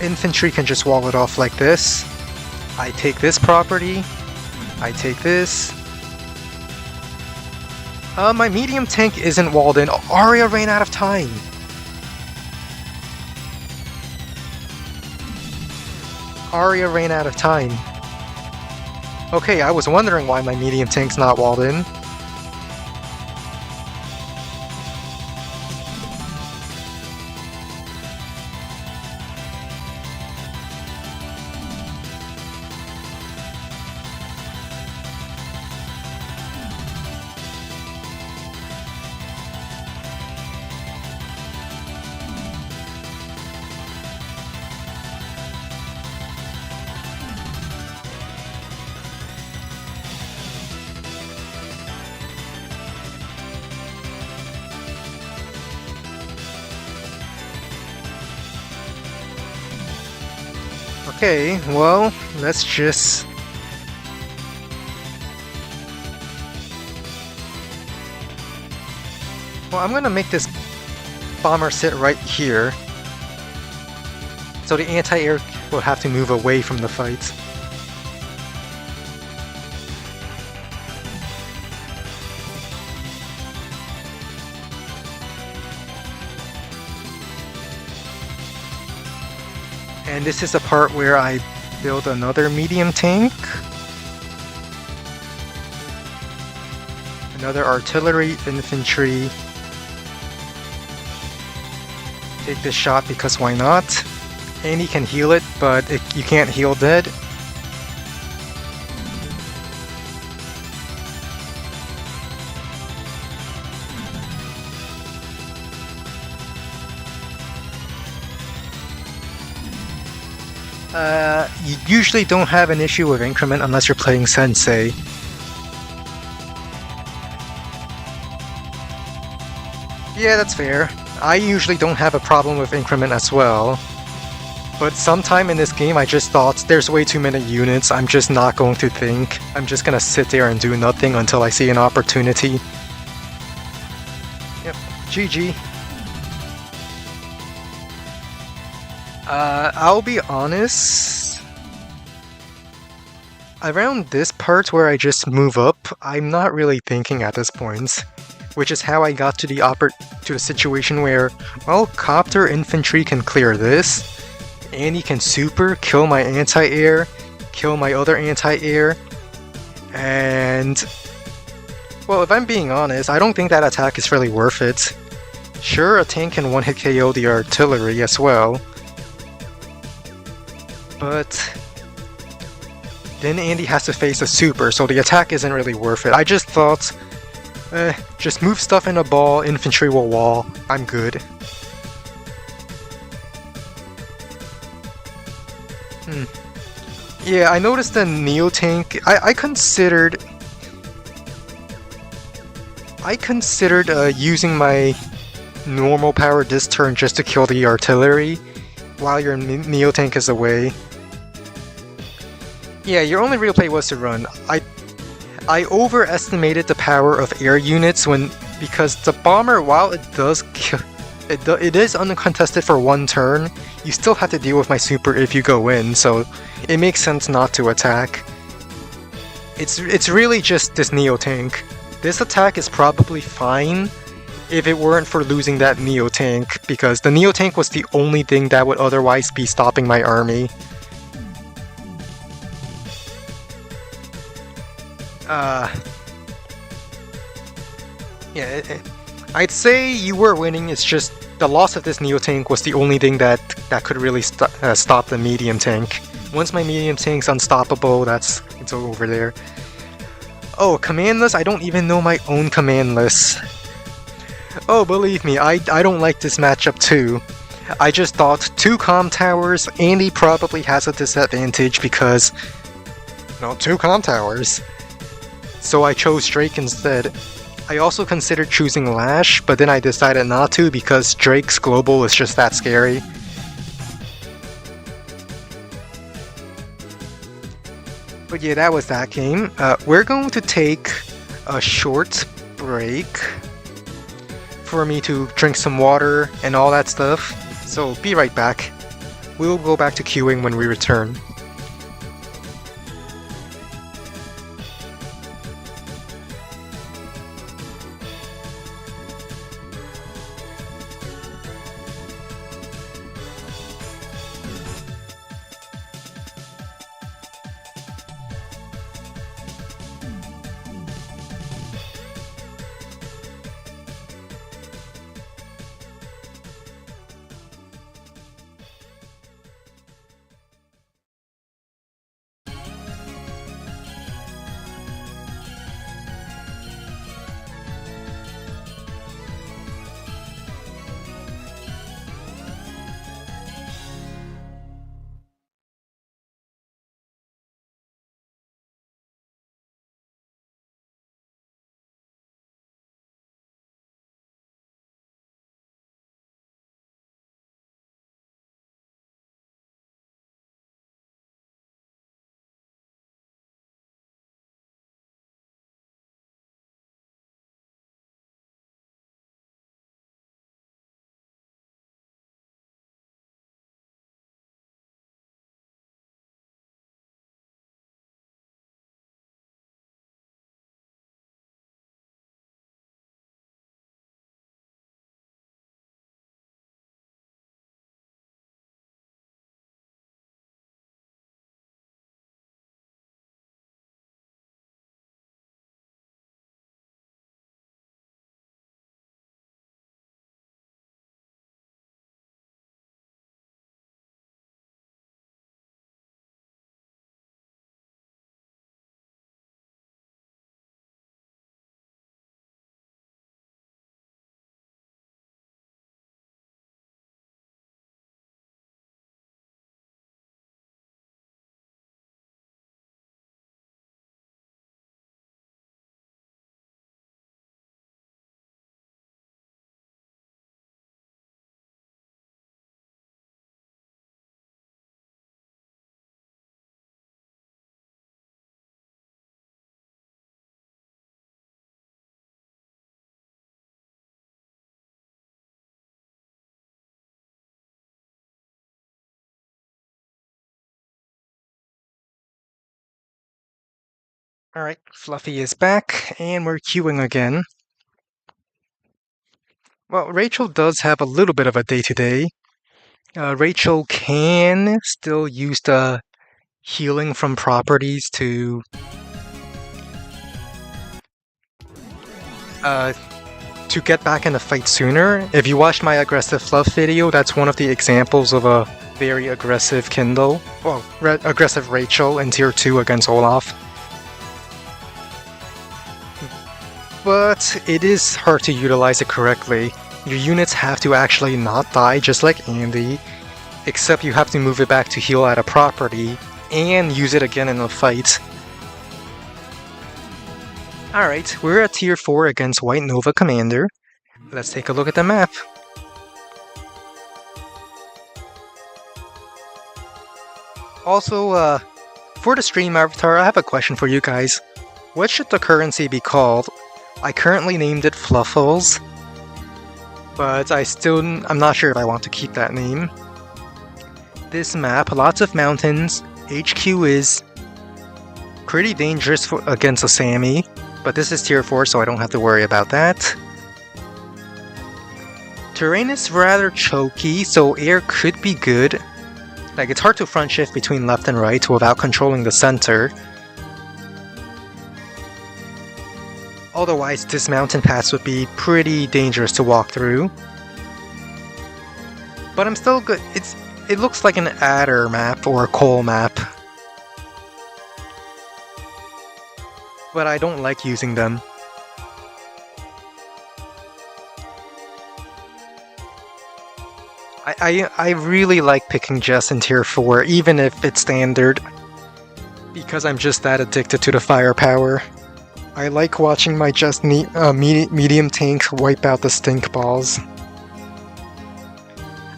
Infantry can just wall it off like this. I take this property. I take this. My medium tank isn't walled in. Arya ran out of time. Arya ran out of time. Okay, I was wondering why my medium tank's not walled in. Okay, well, let's just... Well, I'm gonna make this bomber sit right here. So the anti-air will have to move away from the fight. And this is the part where I build another medium tank. Another artillery, infantry. Take this shot because why not? Andy can heal it, but you can't heal dead. You usually don't have an issue with increment unless you're playing Sensei. Yeah, that's fair. I usually don't have a problem with increment as well. But sometime in this game I just thought, there's way too many units, I'm just not going to think. I'm just gonna sit there and do nothing until I see an opportunity. Yep, GG. I'll be honest. Around this part where I just move up, I'm not really thinking at this point. Which is how I got to the situation where, well, copter infantry can clear this. Andy can super, kill my anti-air, kill my other anti-air, and... well, if I'm being honest, I don't think that attack is really worth it. Sure, a tank can one-hit KO the artillery as well, but... then Andy has to face a super, so the attack isn't really worth it. I just thought, just move stuff in a ball, infantry will wall, I'm good. Yeah, I noticed the Neo tank. I considered using my normal power this turn just to kill the artillery while your Neo tank is away. Yeah, your only real play was to run. I overestimated the power of air units because the bomber, while it does kill, it is uncontested for one turn, you still have to deal with my super if you go in, so it makes sense not to attack. It's really just this Neo tank. This attack is probably fine if it weren't for losing that Neo tank, because the Neo tank was the only thing that would otherwise be stopping my army. Yeah, I'd say you were winning, it's just the loss of this Neo tank was the only thing that could really stop the medium tank. Once my medium tank's unstoppable, it's over there. Oh, command list? I don't even know my own command list. Oh, believe me, I don't like this matchup too. I just thought 2 comm towers, Andy probably has a disadvantage because... no, 2 comm towers. So I chose Drake instead. I also considered choosing Lash, but then I decided not to because Drake's global is just that scary. But yeah, that was that game. We're going to take a short break for me to drink some water and all that stuff. So be right back. We'll go back to queuing when we return. Alright, Fluffy is back, and we're queuing again. Well, Rachel does have a little bit of a day-to-day. Rachel can still use the healing from properties uh, to get back in the fight sooner. If you watched my aggressive Fluff video, that's one of the examples of a very aggressive Kindle. Well, aggressive Rachel in Tier 2 against Olaf. But it is hard to utilize it correctly. Your units have to actually not die, just like Andy, except you have to move it back to heal at a property, and use it again in a fight. Alright, we're at Tier 4 against White Nova Commander. Let's take a look at the map. Also, for the stream avatar, I have a question for you guys. What should the currency be called? I currently named it Fluffles, but I'm not sure if I want to keep that name. This map, lots of mountains. HQ is pretty dangerous against a Sammy, but this is Tier 4, so I don't have to worry about that. Terrain is rather choky, so air could be good. Like, it's hard to front shift between left and right without controlling the center. Otherwise, this mountain pass would be pretty dangerous to walk through. But I'm still good. It looks like an adder map or a coal map. But I don't like using them. I really like picking Jess in Tier 4, even if it's standard. Because I'm just that addicted to the firepower. I like watching my Jess medium tank wipe out the stink balls.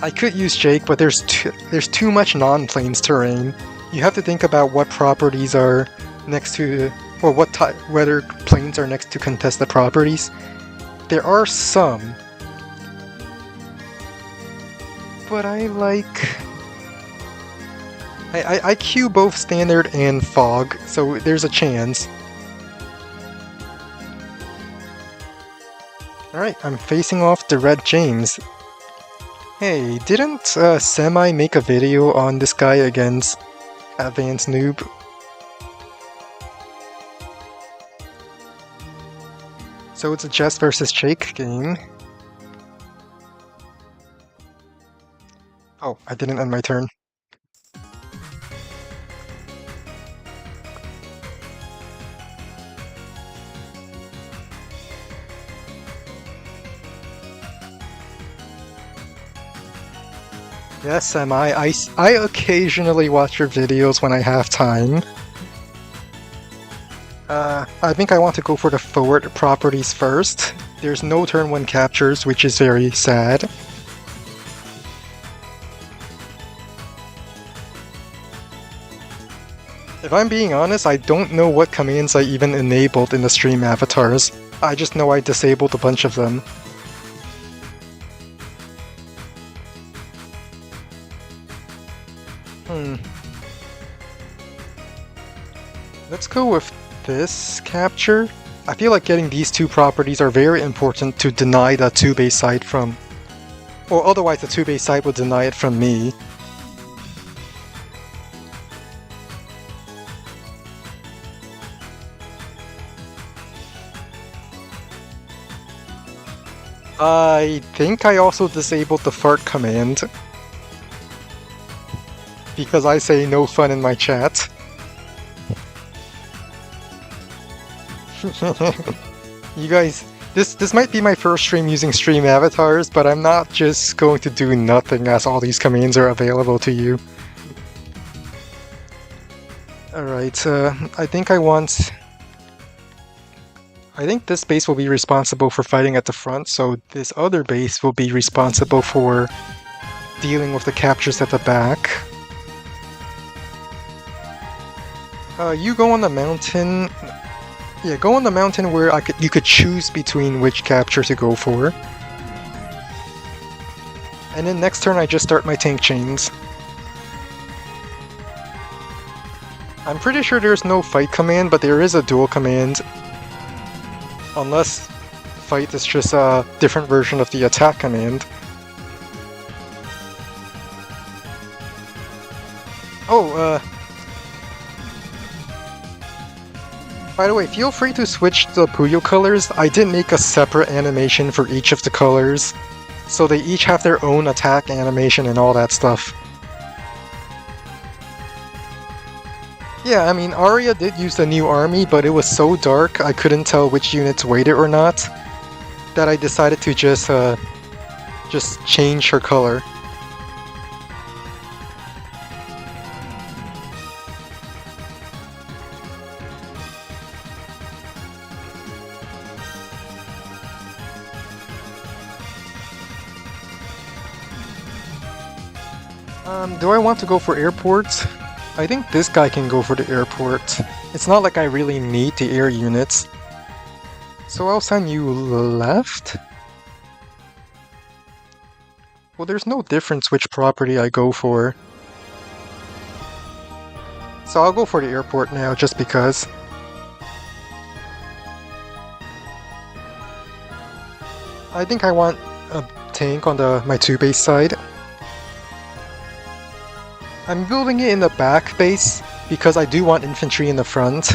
I could use Jake, but there's too much non-plains terrain. You have to think about what properties are next to, or whether plains are next to contested properties. There are some, but I like. I queue both standard and fog, so there's a chance. Alright, I'm facing off the Red James. Hey, didn't Semi make a video on this guy against Advanced Noob? So it's a Jess versus Jake game. Oh, I didn't end my turn. Yes, I occasionally watch your videos when I have time. I think I want to go for the forward properties first. There's no turn 1 captures, which is very sad. If I'm being honest, I don't know what commands I even enabled in the stream avatars. I just know I disabled a bunch of them. Let's go with this capture. I feel like getting these two properties are very important to deny the 2-base side from... or otherwise the 2-base side would deny it from me. I think I also disabled the fart command. Because I say no fun in my chat. You guys, this might be my first stream using stream avatars, but I'm not just going to do nothing as all these commands are available to you. Alright, I think this base will be responsible for fighting at the front, so this other base will be responsible for dealing with the captures at the back. You go on the mountain. Yeah, go on the mountain where you could choose between which capture to go for. And then next turn I just start my tank chains. I'm pretty sure there's no fight command, but there is a duel command. Unless fight is just a different version of the attack command. Oh, by the way, feel free to switch the Puyo colors. I did make a separate animation for each of the colors, so they each have their own attack animation and all that stuff. Yeah, I mean, Arya did use the new army, but it was so dark I couldn't tell which units waited or not, that I decided to just change her color. Do I want to go for airports? I think this guy can go for the airport. It's not like I really need the air units. So I'll send you left? Well, there's no difference which property I go for. So I'll go for the airport now, just because. I think I want a tank on my 2 base side. I'm building it in the back base because I do want infantry in the front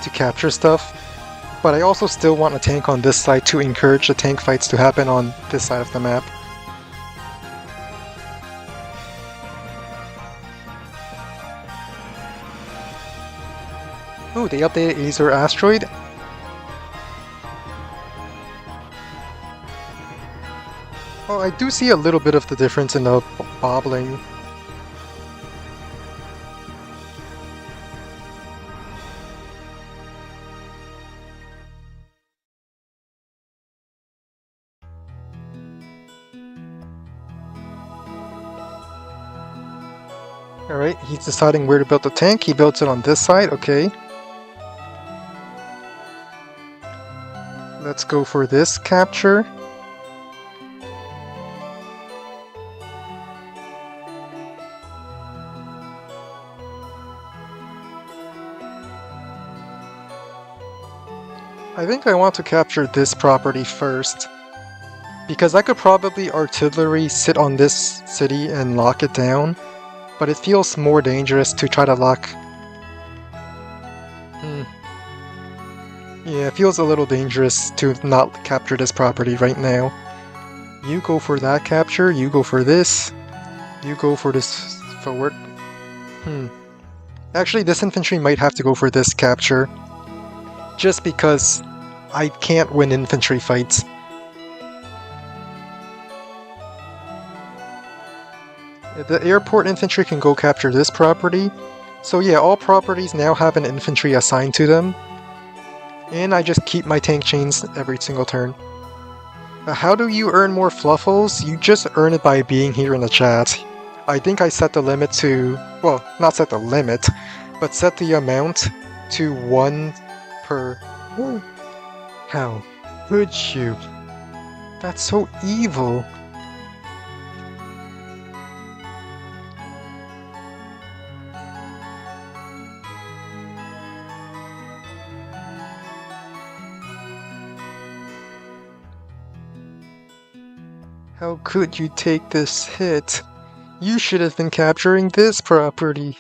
to capture stuff, but I also still want a tank on this side to encourage the tank fights to happen on this side of the map. Ooh, they updated Azer Asteroid. Oh, I do see a little bit of the difference in the bobbling. Alright, he's deciding where to build the tank. He builds it on this side, okay. Let's go for this capture. I think I want to capture this property first, because I could probably artillery sit on this city and lock it down, but it feels more dangerous to try to lock... Yeah, it feels a little dangerous to not capture this property right now. You go for that capture, you go for this, you go for this forward. Actually, this infantry might have to go for this capture, just because I can't win infantry fights. The airport infantry can go capture this property. So yeah, all properties now have an infantry assigned to them. And I just keep my tank chains every single turn. How do you earn more fluffles? You just earn it by being here in the chat. I think I set the limit to... well, not set the limit, but set the amount to 1 per... How could you? That's so evil. How could you take this hit? You should have been capturing this property.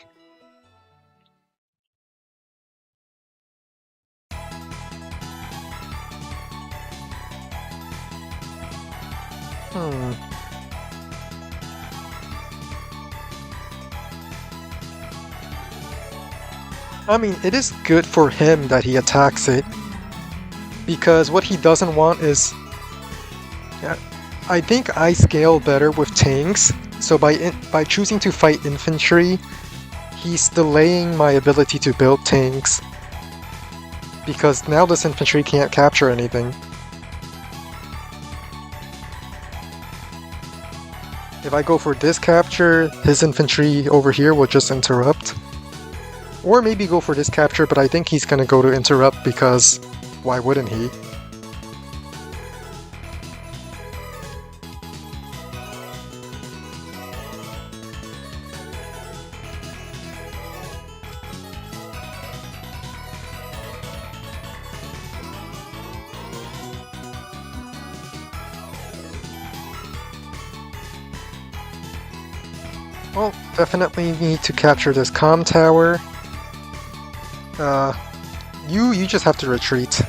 I mean, it is good for him that he attacks it, because what he doesn't want is... I think I scale better with tanks, so by choosing to fight infantry, he's delaying my ability to build tanks, because now this infantry can't capture anything. If I go for this capture, his infantry over here will just interrupt. Or maybe go for this capture, but I think he's gonna go to interrupt because why wouldn't he? Well, definitely need to capture this comm tower. You just have to retreat.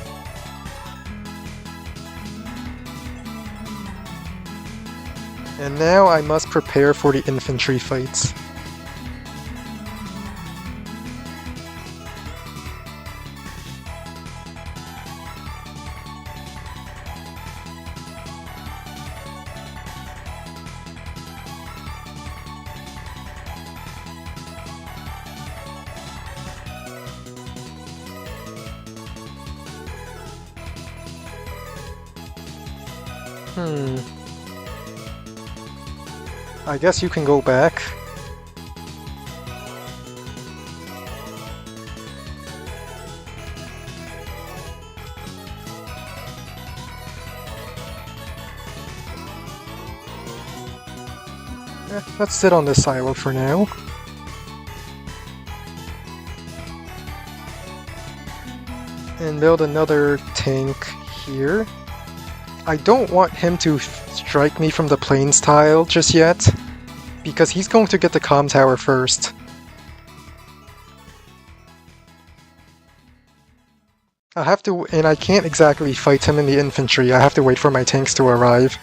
And now I must prepare for the infantry fights. I guess you can go back. Let's sit on this silo for now. And build another tank here. I don't want him to strike me from the plains tile just yet, because he's going to get the comm tower first. I have to, and I can't exactly fight him in the infantry. I have to wait for my tanks to arrive.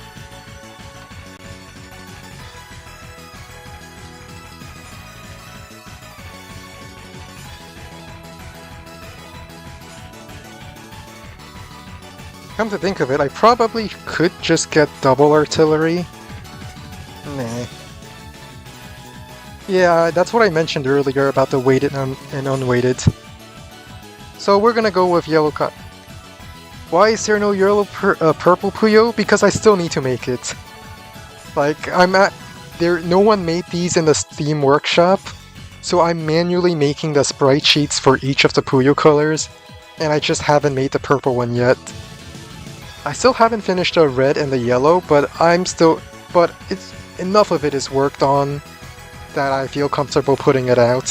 Come to think of it, I probably could just get double artillery. Nah. Yeah, that's what I mentioned earlier about the weighted and unweighted. So we're gonna go with yellow cut. Why is there no purple Puyo? Because I still need to make it. Like, no one made these in the Steam Workshop, so I'm manually making the sprite sheets for each of the Puyo colors, and I just haven't made the purple one yet. I still haven't finished the red and the yellow, but it's enough of it is worked on that I feel comfortable putting it out.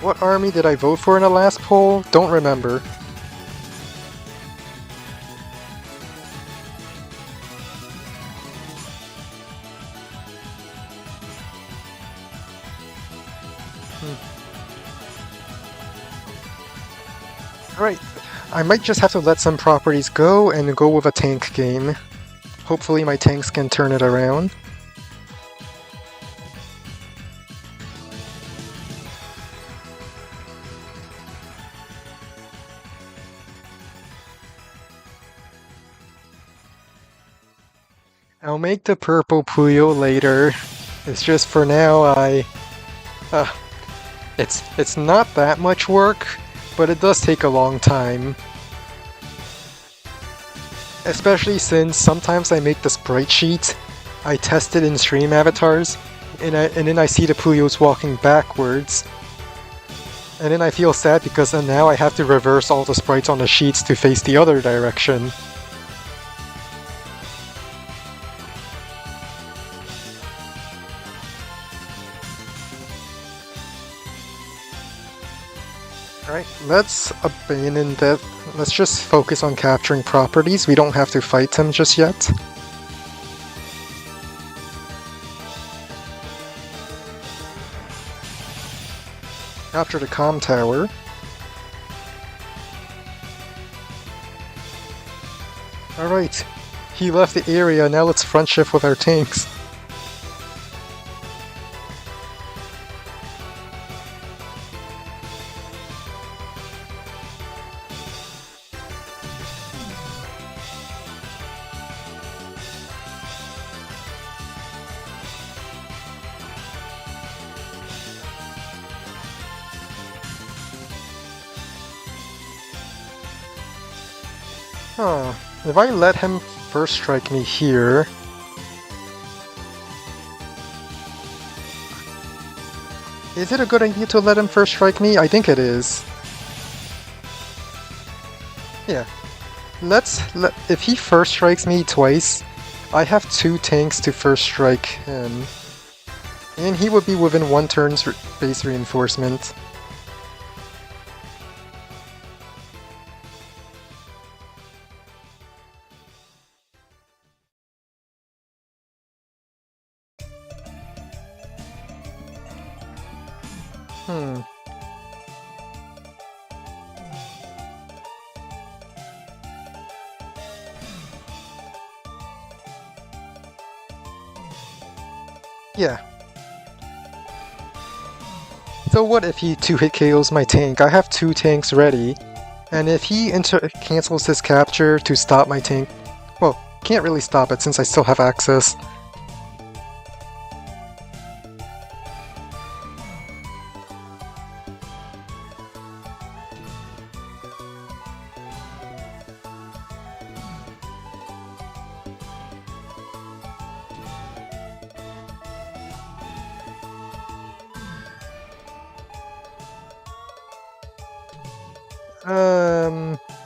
What army did I vote for in the last poll? Don't remember. Right, I might just have to let some properties go and go with a tank game. Hopefully my tanks can turn it around. I'll make the purple Puyo later. It's just for now it's not that much work, but it does take a long time. Especially since sometimes I make the sprite sheet, I test it in stream avatars, and then I see the Puyos walking backwards. And then I feel sad because then now I have to reverse all the sprites on the sheets to face the other direction. Alright, let's abandon that. Let's just focus on capturing properties. We don't have to fight them just yet. Capture the comm tower. Alright, he left the area, now let's front shift with our tanks. Huh. If I let him first strike me here... Is it a good idea to let him first strike me? I think it is. Yeah. If he first strikes me twice, I have 2 tanks to first strike him. And he would be within 1 turn's base reinforcement. Hmm. Yeah. So what if he 2-hit KOs my tank? I have 2 tanks ready, and if he cancels his capture to stop my tank, well, can't really stop it since I still have access.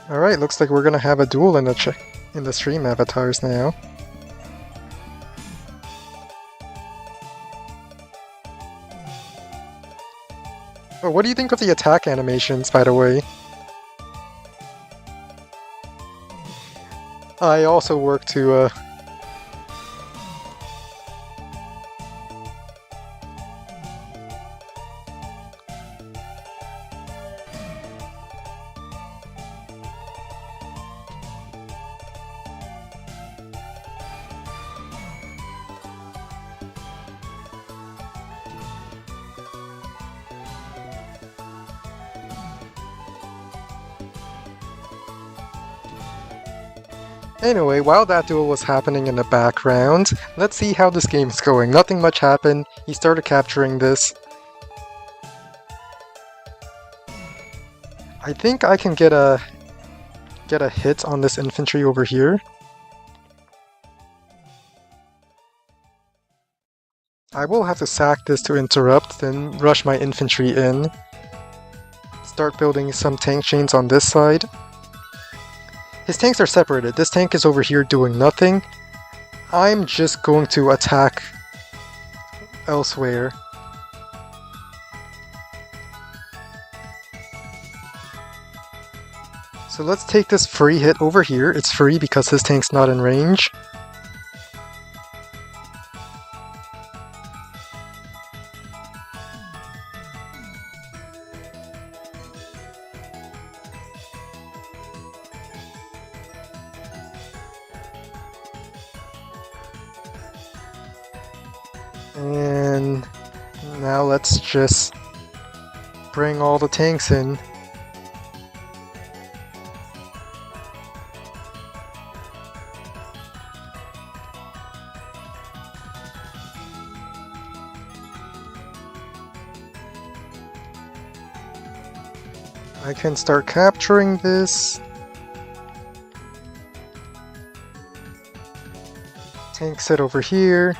Alright, looks like we're gonna have a duel in the stream avatars now. Oh, what do you think of the attack animations, by the way? I also work to, Anyway, while that duel was happening in the background, let's see how this game is going. Nothing much happened. He started capturing this. I think I can get a hit on this infantry over here. I will have to sack this to interrupt, then rush my infantry in. Start building some tank chains on this side. His tanks are separated. This tank is over here doing nothing. I'm just going to attack elsewhere. So let's take this free hit over here. It's free because his tank's not in range. And now let's just bring all the tanks in. I can start capturing this. Tanks sit over here.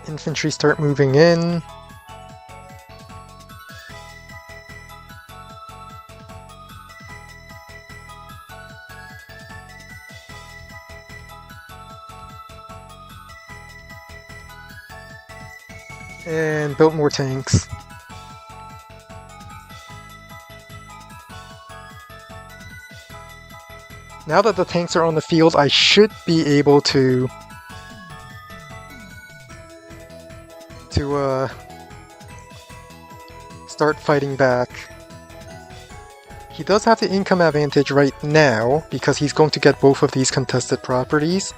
Infantry start moving in. And built more tanks. Now that the tanks are on the field, I should be able to start fighting back. He does have the income advantage right now because he's going to get both of these contested properties.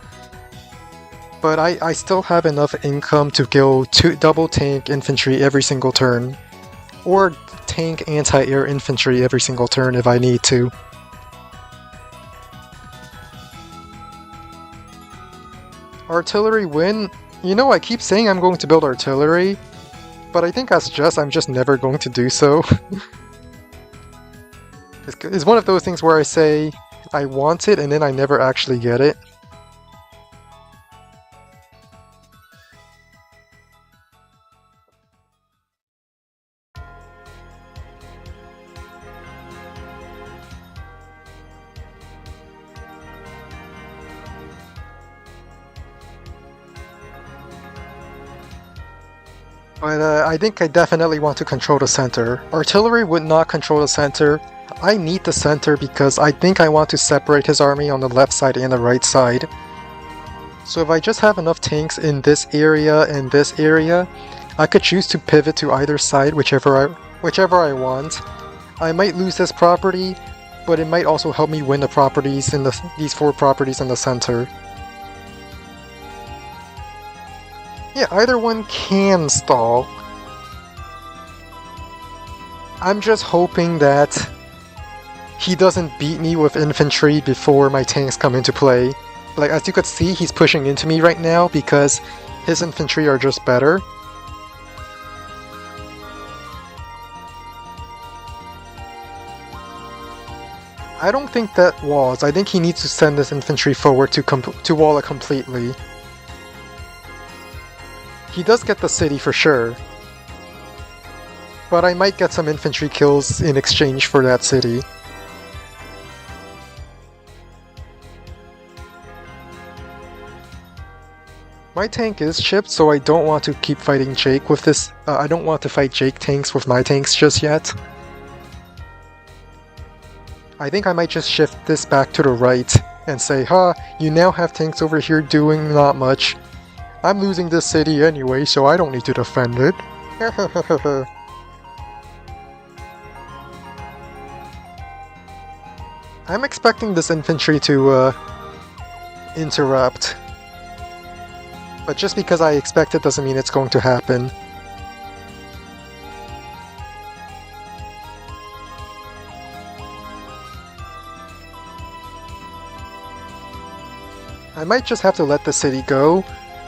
But I still have enough income to go double tank infantry every single turn. Or tank anti-air infantry every single turn if I need to. Artillery win? You know, I keep saying I'm going to build artillery, but I think I'm just never going to do so. It's one of those things where I say I want it and then I never actually get it. But I think I definitely want to control the center. Artillery would not control the center. I need the center because I think I want to separate his army on the left side and the right side. So if I just have enough tanks in this area and this area, I could choose to pivot to either side, whichever whichever I want. I might lose this property, but it might also help me win the properties in these 4 properties in the center. Yeah, either one can stall. I'm just hoping that he doesn't beat me with infantry before my tanks come into play. Like, as you could see, he's pushing into me right now because his infantry are just better. I don't think that walls. I think he needs to send this infantry forward to wall it completely. He does get the city for sure. But I might get some infantry kills in exchange for that city. My tank is chipped, so I don't want to keep fighting Jake with this. I don't want to fight Jake tanks with my tanks just yet. I think I might just shift this back to the right and say, you now have tanks over here doing not much. I'm losing this city anyway, so I don't need to defend it. I'm expecting this infantry to interrupt. But just because I expect it doesn't mean it's going to happen. I might just have to let the city go,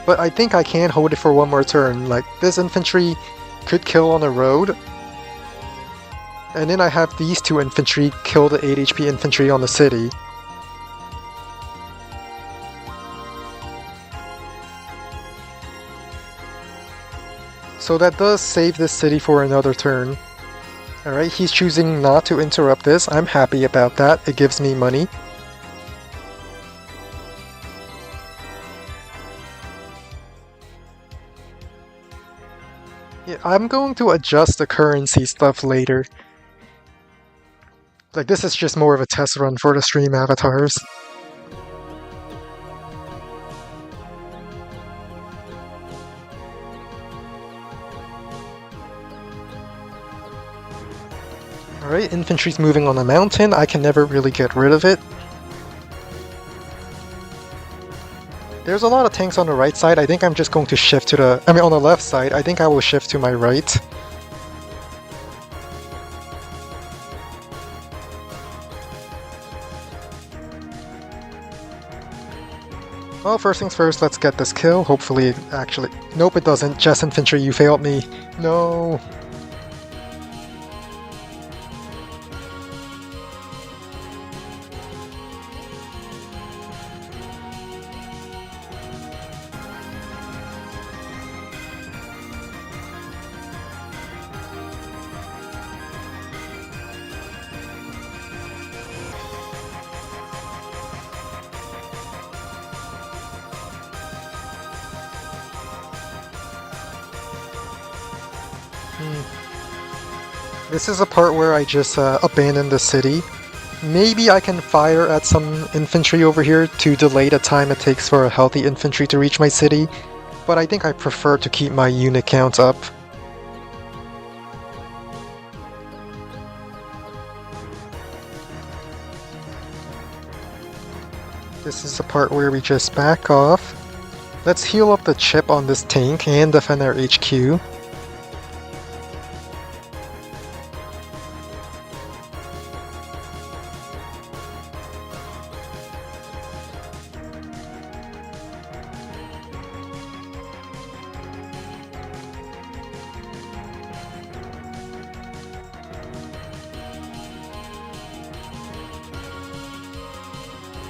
but I think I can hold it for one more turn. Like, this infantry could kill on the road, and then I have these 2 infantry kill the 8 HP infantry on the city. So that does save this city for another turn. Alright, he's choosing not to interrupt this. I'm happy about that. It gives me money. Yeah, I'm going to adjust the currency stuff later. Like, this is just more of a test run for the stream avatars. Alright, infantry's moving on the mountain. I can never really get rid of it. There's a lot of tanks on the right side. I think I'm just going to shift to the... on the left side. I think I will shift to my right. Well, first things first, let's get this kill. Hopefully it actually... Nope, it doesn't. Just infantry, you failed me. No. This is a part where I just abandon the city. Maybe I can fire at some infantry over here to delay the time it takes for a healthy infantry to reach my city, but I think I prefer to keep my unit count up. This is the part where we just back off. Let's heal up the chip on this tank and defend our HQ.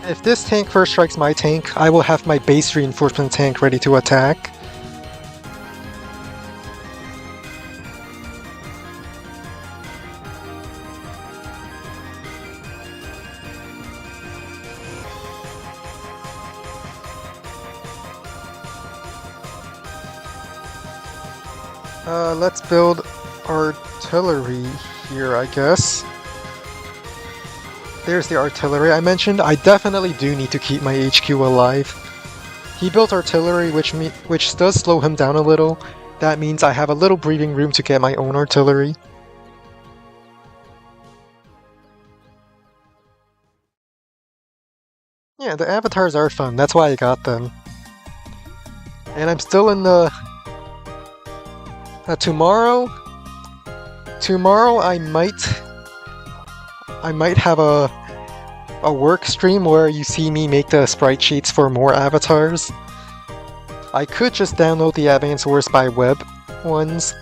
If this tank first strikes my tank, I will have my base reinforcement tank ready to attack. Let's build artillery here, I guess. There's the artillery I mentioned. I definitely do need to keep my HQ alive. He built artillery, which does slow him down a little. That means I have a little breathing room to get my own artillery. Yeah, the avatars are fun. That's why I got them. And I'm still in the... tomorrow... Tomorrow I might have a work stream where you see me make the sprite sheets for more avatars. I could just download the Advanced Wars by Web ones.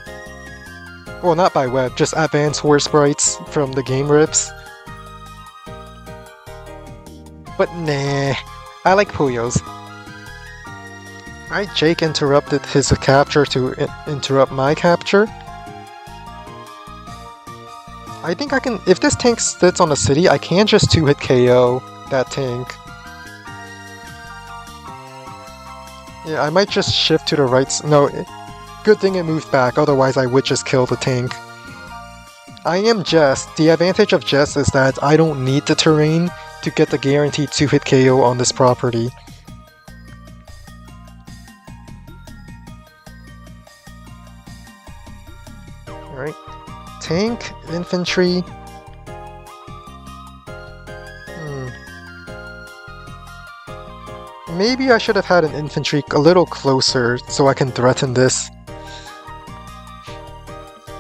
Well, not by web, just Advanced War sprites from the game rips. But nah, I like Puyo's. Right, Jake interrupted his capture to interrupt my capture. I think I can, if this tank sits on a city, I can just 2-hit KO that tank. Yeah, I might just shift to the right. No, good thing it moved back, otherwise I would just kill the tank. I am Jess. The advantage of Jess is that I don't need the terrain to get the guaranteed 2-hit KO on this property. Alright. Tank, infantry. Maybe I should have had an infantry a little closer so I can threaten this.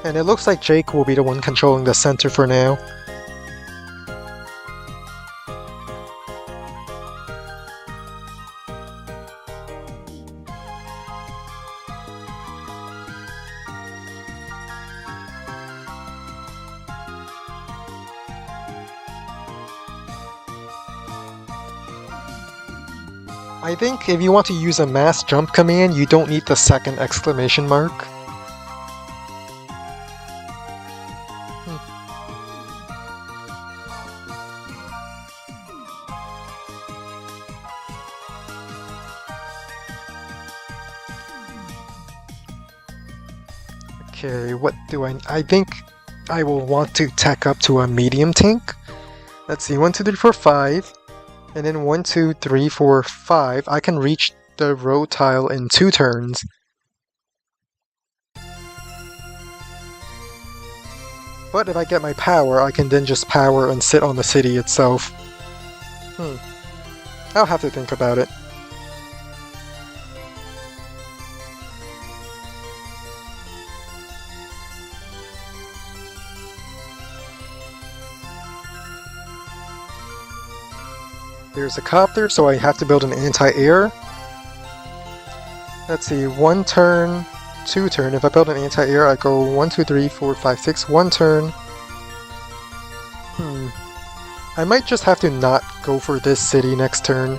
And it looks like Jake will be the one controlling the center for now. I think if you want to use a mass jump command, you don't need the second exclamation mark. Okay, what do I think I will want to tack up to a medium tank. Let's see, 1, 2, 3, 4, 5. And then 1, 2, 3, 4, 5. I can reach the road tile in 2 turns. But if I get my power, I can then just power and sit on the city itself. I'll have to think about it. There's a copter, so I have to build an anti-air. Let's see, 1 turn, 2 turn. If I build an anti-air, I go 1, 2, 3, 4, 5, 6, 1 turn. I might just have to not go for this city next turn.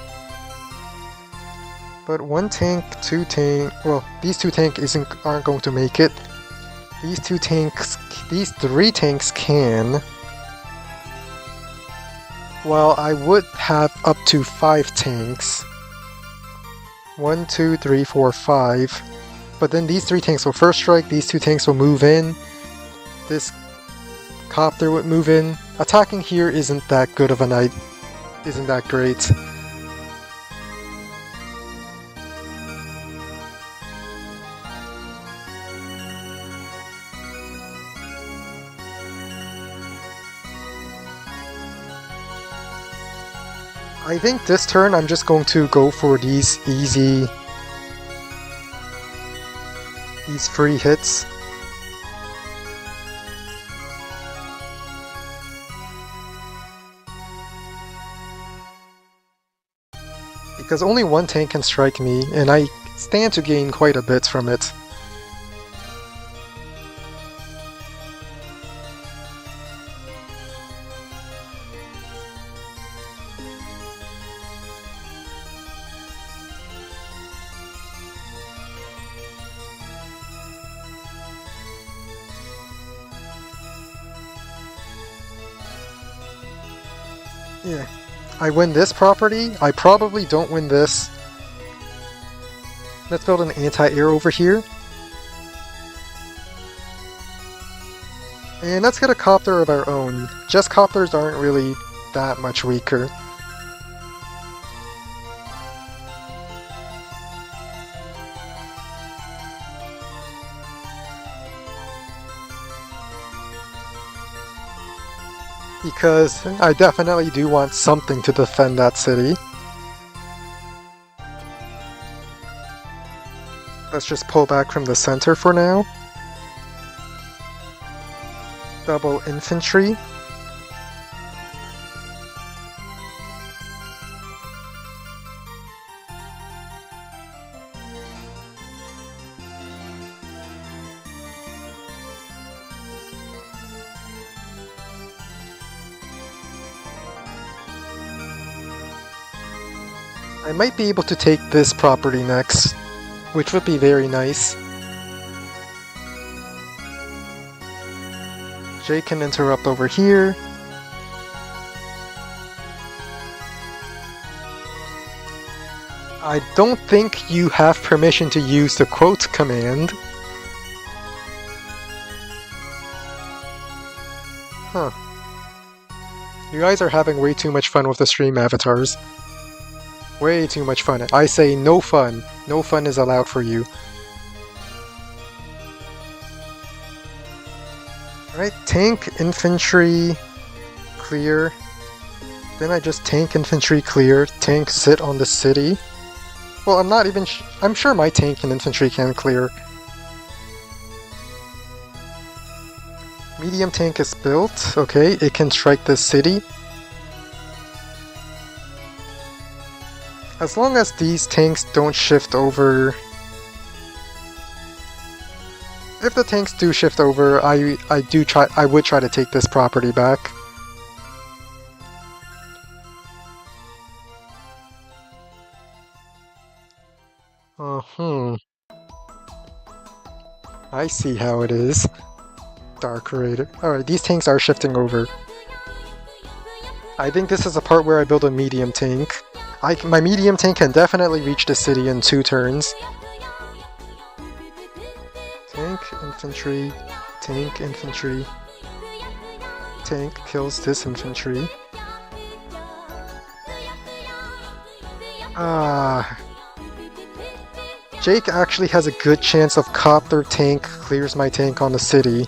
But 1 tank, 2 tank, well, these 2 tanks aren't going to make it. These 3 tanks can. Well, I would have up to 5 tanks. 1, 2, 3, 4, 5. But then these 3 tanks will first strike, these 2 tanks will move in. This copter would move in. Attacking here isn't that good of a night. Isn't that great. I think this turn I'm just going to go for these free hits. Because only 1 tank can strike me, and I stand to gain quite a bit from it. Yeah, I win this property. I probably don't win this. Let's build an anti-air over here. And let's get a copter of our own. Just copters aren't really that much weaker. Because I definitely do want something to defend that city. Let's just pull back from the center for now. Double infantry. I might be able to take this property next, which would be very nice. Jay can interrupt over here. I don't think you have permission to use the quote command. Huh. You guys are having way too much fun with the stream avatars. Way too much fun. I say no fun. No fun is allowed for you. Alright, tank, infantry, clear. Then I just tank, infantry, clear. Tank, sit on the city. Well, I'm not even I'm sure my tank and infantry can clear. Medium tank is built. Okay, it can strike the city. As long as these tanks don't shift over... If the tanks do shift over, I would try to take this property back. I see how it is. Dark Raider. Alright, these tanks are shifting over. I think this is the part where I build a medium tank. My medium tank can definitely reach the city in 2 turns. Tank, infantry, tank, infantry. Tank kills this infantry. Jake actually has a good chance of copter tank clears my tank on the city.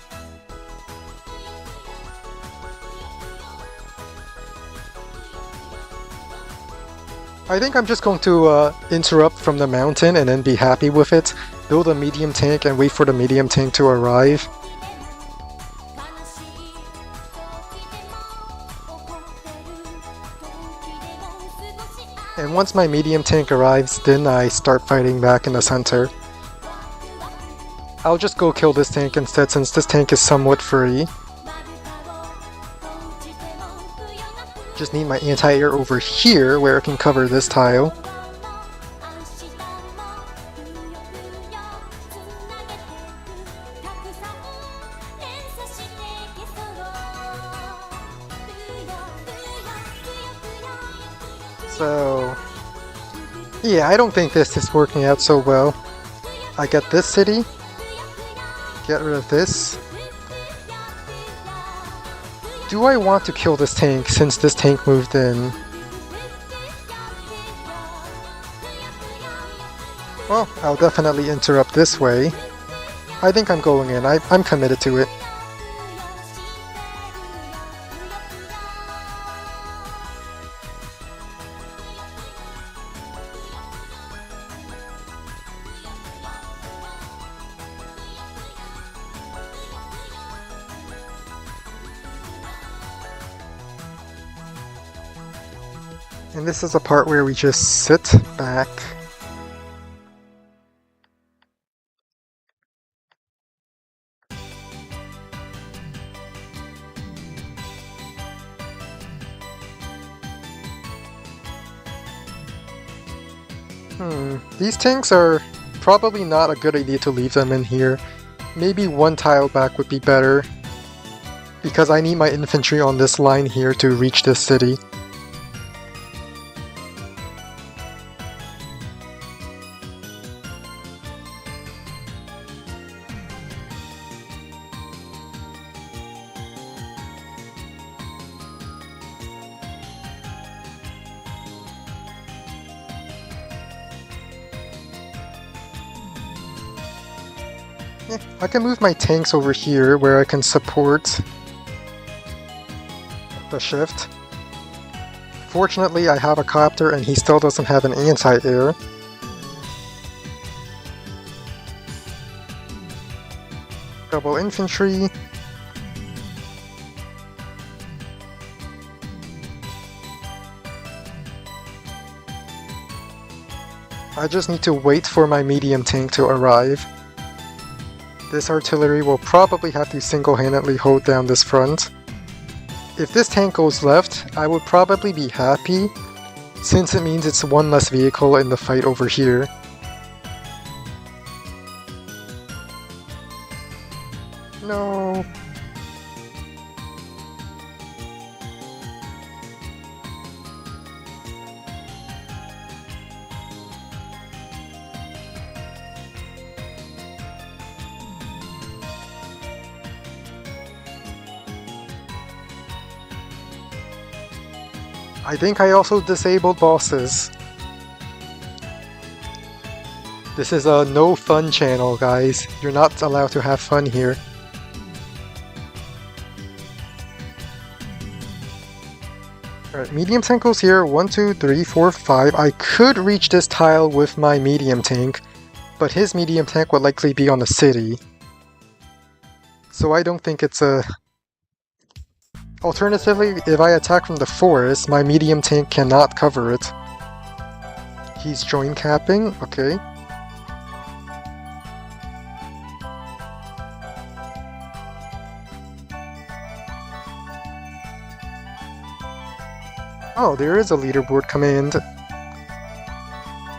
I think I'm just going to interrupt from the mountain and then be happy with it. Build a medium tank and wait for the medium tank to arrive. And once my medium tank arrives, then I start fighting back in the center. I'll just go kill this tank instead since this tank is somewhat free. Just need my anti-air over here where I can cover this tile. So, yeah, I don't think this is working out so well. I get this city, get rid of this. Do I want to kill this tank since this tank moved in? Well, I'll definitely interrupt this way. I think I'm going in. I'm committed to it. And this is the part where we just sit back. These tanks are probably not a good idea to leave them in here. Maybe 1 tile back would be better, because I need my infantry on this line here to reach this city. I can move my tanks over here where I can support the shift. Fortunately, I have a copter and he still doesn't have an anti-air. double infantry. I just need to wait for my medium tank to arrive. This artillery will probably have to single-handedly hold down this front. If this tank goes left, I would probably be happy, since it means it's one less vehicle in the fight over here. No. I think I also disabled bosses. This is a no fun channel, guys. You're not allowed to have fun here. Alright, medium tank goes here. 1, 2, 3, 4, 5. I could reach this tile with my medium tank, but his medium tank would likely be on the city. So I don't think it's a... Alternatively, if I attack from the forest, my medium tank cannot cover it. He's joint capping, okay. Oh, there is a leaderboard command.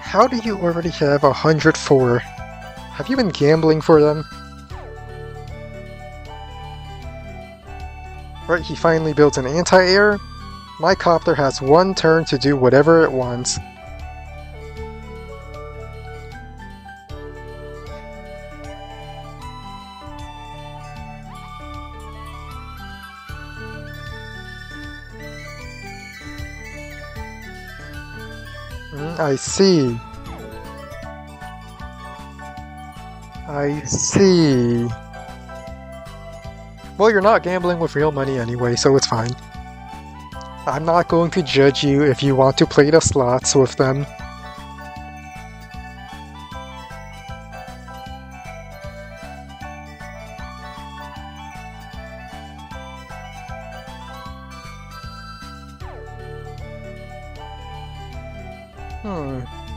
How do you already have 104? Have you been gambling for them? Right, he finally builds an anti-air. My copter has one turn to do whatever it wants. I see. I see. Well, you're not gambling with real money anyway, so it's fine. I'm not going to judge you if you want to play the slots with them.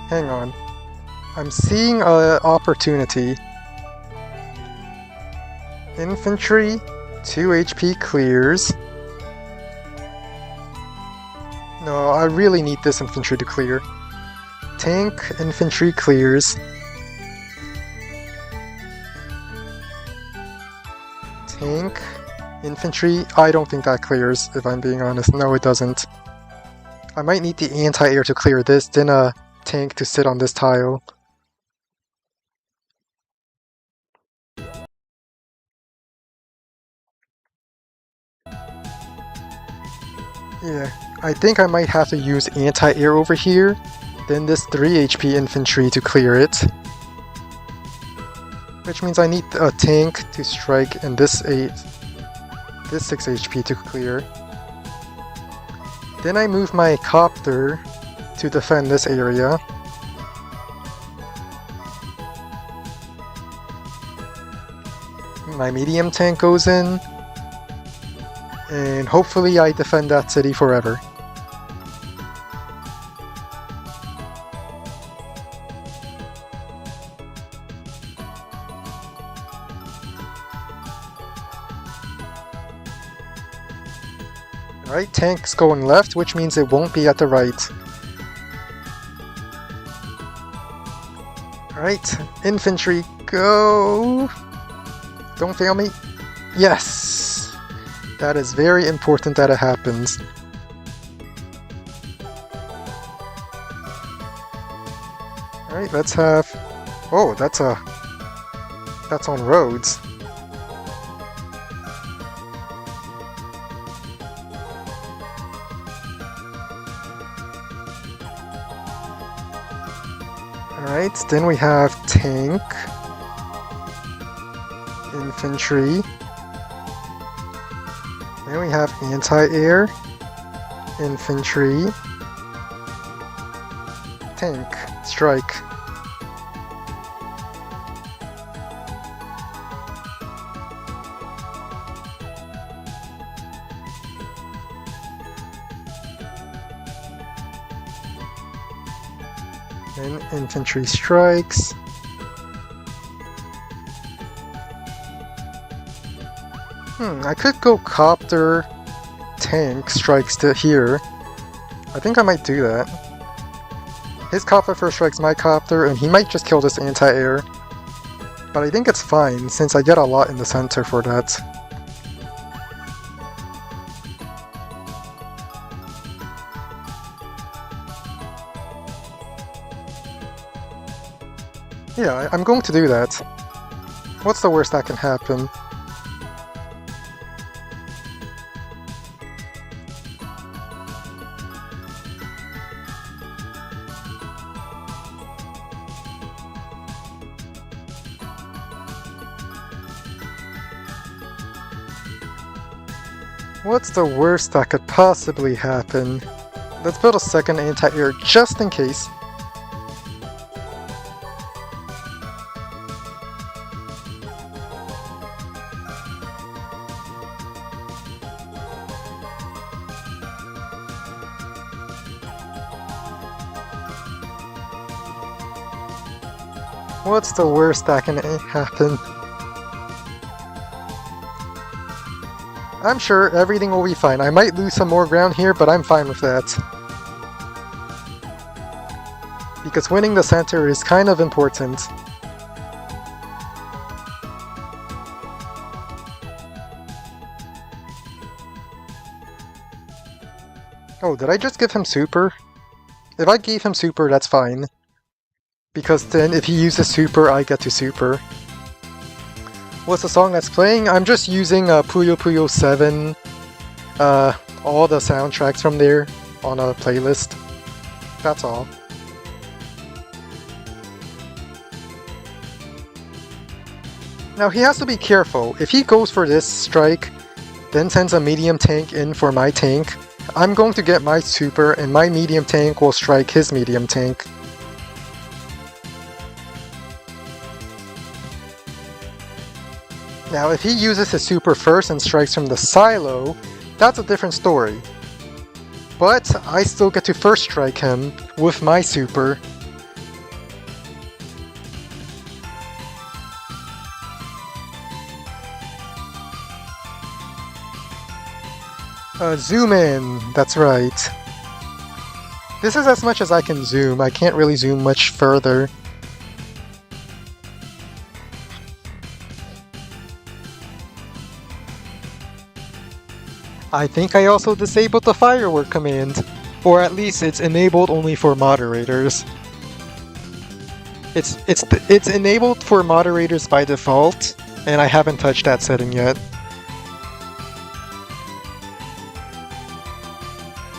Hang on. I'm seeing an opportunity. Infantry, 2 HP clears. No, I really need this infantry to clear. Tank, infantry clears. Tank, infantry, I don't think that clears, if I'm being honest. No, it doesn't. I might need the anti-air to clear this, then a tank to sit on this tile. Yeah, I think I might have to use anti-air over here, then this 3 HP infantry to clear it. Which means I need a tank to strike and this 6 HP to clear. Then I move my copter to defend this area. My medium tank goes in. And hopefully I defend that city forever. Alright, tank's going left, which means it won't be at the right. Alright, infantry, go! Don't fail me. Yes! That is very important that it happens. Alright, let's have... Oh, that's on roads. Alright, then we have tank, infantry, then we have anti-air, infantry, tank, strike. Then infantry strikes. I could go copter tank strikes to here. I think I might do that. His copter first strikes my copter, and he might just kill this anti-air. But I think it's fine, since I get a lot in the center for that. Yeah, I'm going to do that. What's the worst that can happen? What's the worst that could possibly happen? Let's build a second anti-air just in case. What's the worst that can happen? I'm sure everything will be fine. I might lose some more ground here, but I'm fine with that. Because winning the center is kind of important. Oh, did I just give him super? If I gave him super, that's fine. Because then if he uses super, I get to super. What's the song that's playing? I'm just using Puyo Puyo 7, all the soundtracks from there on a playlist. That's all. Now he has to be careful. If he goes for this strike, then sends a medium tank in for my tank, I'm going to get my super and my medium tank will strike his medium tank. Now, if he uses his super first and strikes from the silo, that's a different story. But I still get to first strike him with my super. Zoom in, that's right. This is as much as I can zoom. I can't really zoom much further. I think I also disabled the firework command, or at least it's enabled only for moderators. It's enabled for moderators by default, and I haven't touched that setting yet.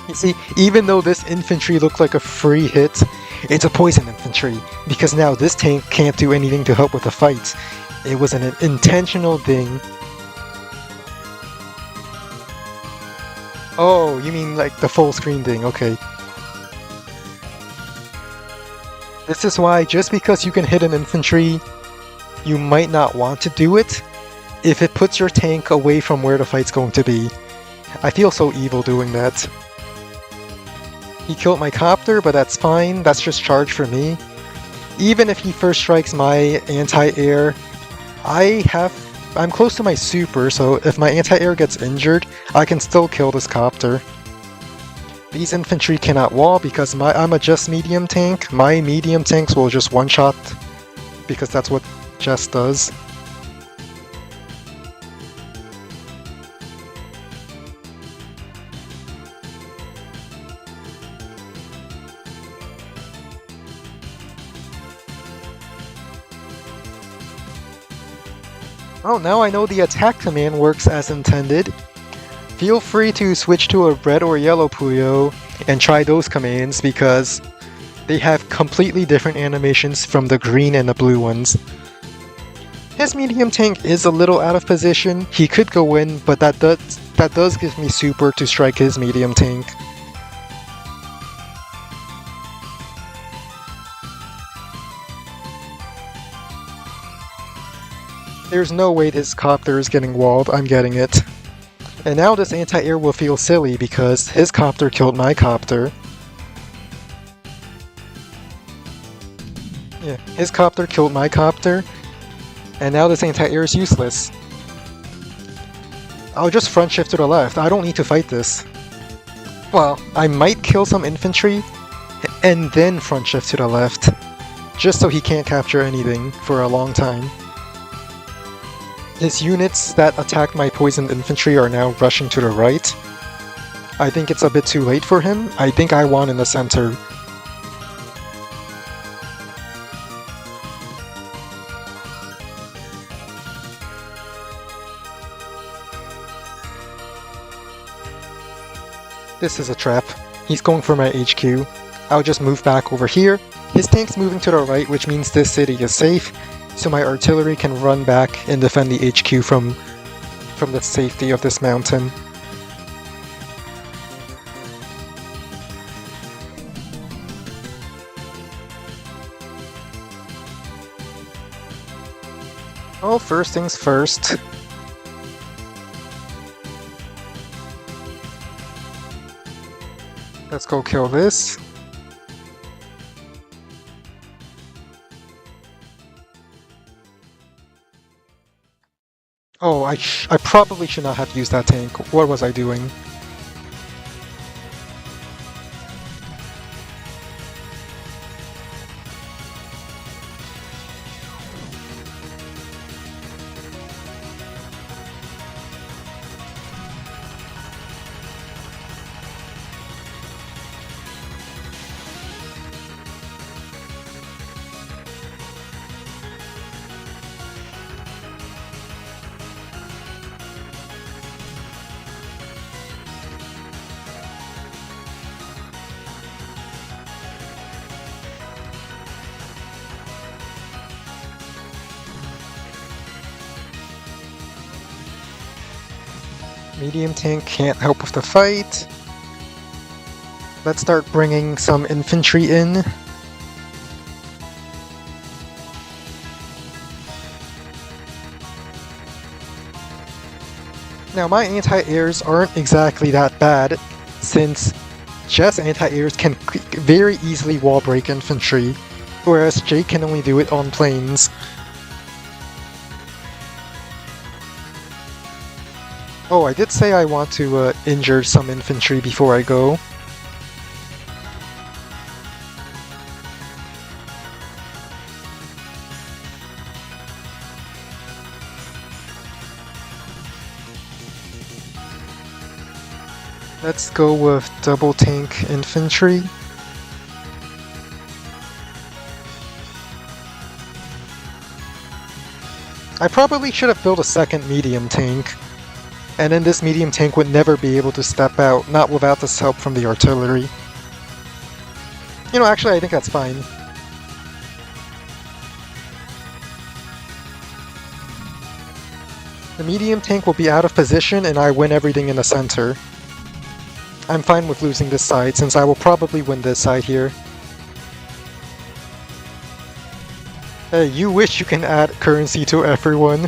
You see, even though this infantry looked like a free hit, it's a poison infantry, because now this tank can't do anything to help with the fight. It was an intentional thing. Oh, you mean like the full screen thing, okay. This is why just because you can hit an infantry, you might not want to do it if it puts your tank away from where the fight's going to be. I feel so evil doing that. He killed my copter, but that's fine, that's just charge for me. Even if he first strikes my anti-air, I'm close to my super, so if my anti-air gets injured, I can still kill this copter. These infantry cannot wall because I'm a just medium tank. My medium tanks will just one-shot, because that's what just does. Oh, now I know the attack command works as intended. Feel free to switch to a red or yellow Puyo and try those commands because they have completely different animations from the green and the blue ones. His medium tank is a little out of position. He could go in, but that does give me super to strike his medium tank. There's no way this copter is getting walled, I'm getting it. And now this anti-air will feel silly because his copter killed my copter. Yeah, his copter killed my copter, and now this anti-air is useless. I'll just front shift to the left. I don't need to fight this. Well, I might kill some infantry, and then front shift to the left, just so he can't capture anything for a long time. His units that attacked my poisoned infantry are now rushing to the right. I think it's a bit too late for him. I think I won in the center. This is a trap. He's going for my HQ. I'll just move back over here. His tank's moving to the right, which means this city is safe, so my artillery can run back and defend the HQ from the safety of this mountain. Well, first things first. Let's go kill this. Oh, I probably should not have used that tank. What was I doing? Medium tank can't help with the fight. Let's start bringing some infantry in. Now my anti-airs aren't exactly that bad, since Jess anti-airs can very easily wall break infantry, whereas Jake can only do it on planes. Oh, I did say I want to injure some infantry before I go. Let's go with double tank infantry. I probably should have built a second medium tank. And then this medium tank would never be able to step out, not without this help from the artillery. You know, actually I think that's fine. The medium tank will be out of position and I win everything in the center. I'm fine with losing this side, since I will probably win this side here. Hey, you wish you can add currency to everyone.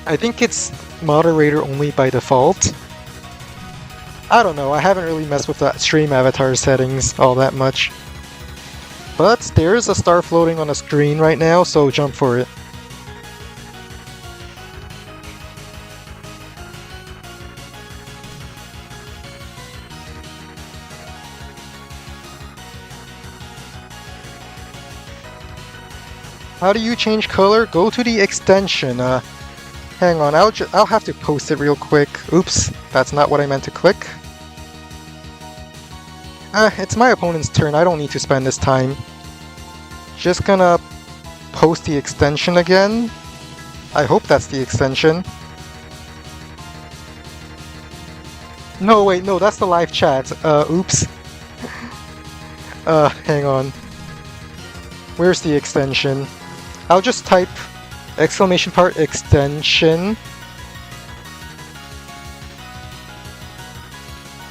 I think it's moderator only by default. I don't know, I haven't really messed with the stream avatar settings all that much. But there's a star floating on the screen right now, so jump for it. How do you change color? Go to the extension. Hang on, I'll have to post it real quick. Oops, that's not what I meant to click. It's my opponent's turn, I don't need to spend this time. Just gonna post the extension again. I hope that's the extension. No, wait, no, that's the live chat. Oops. Hang on. Where's the extension? I'll just type !extension.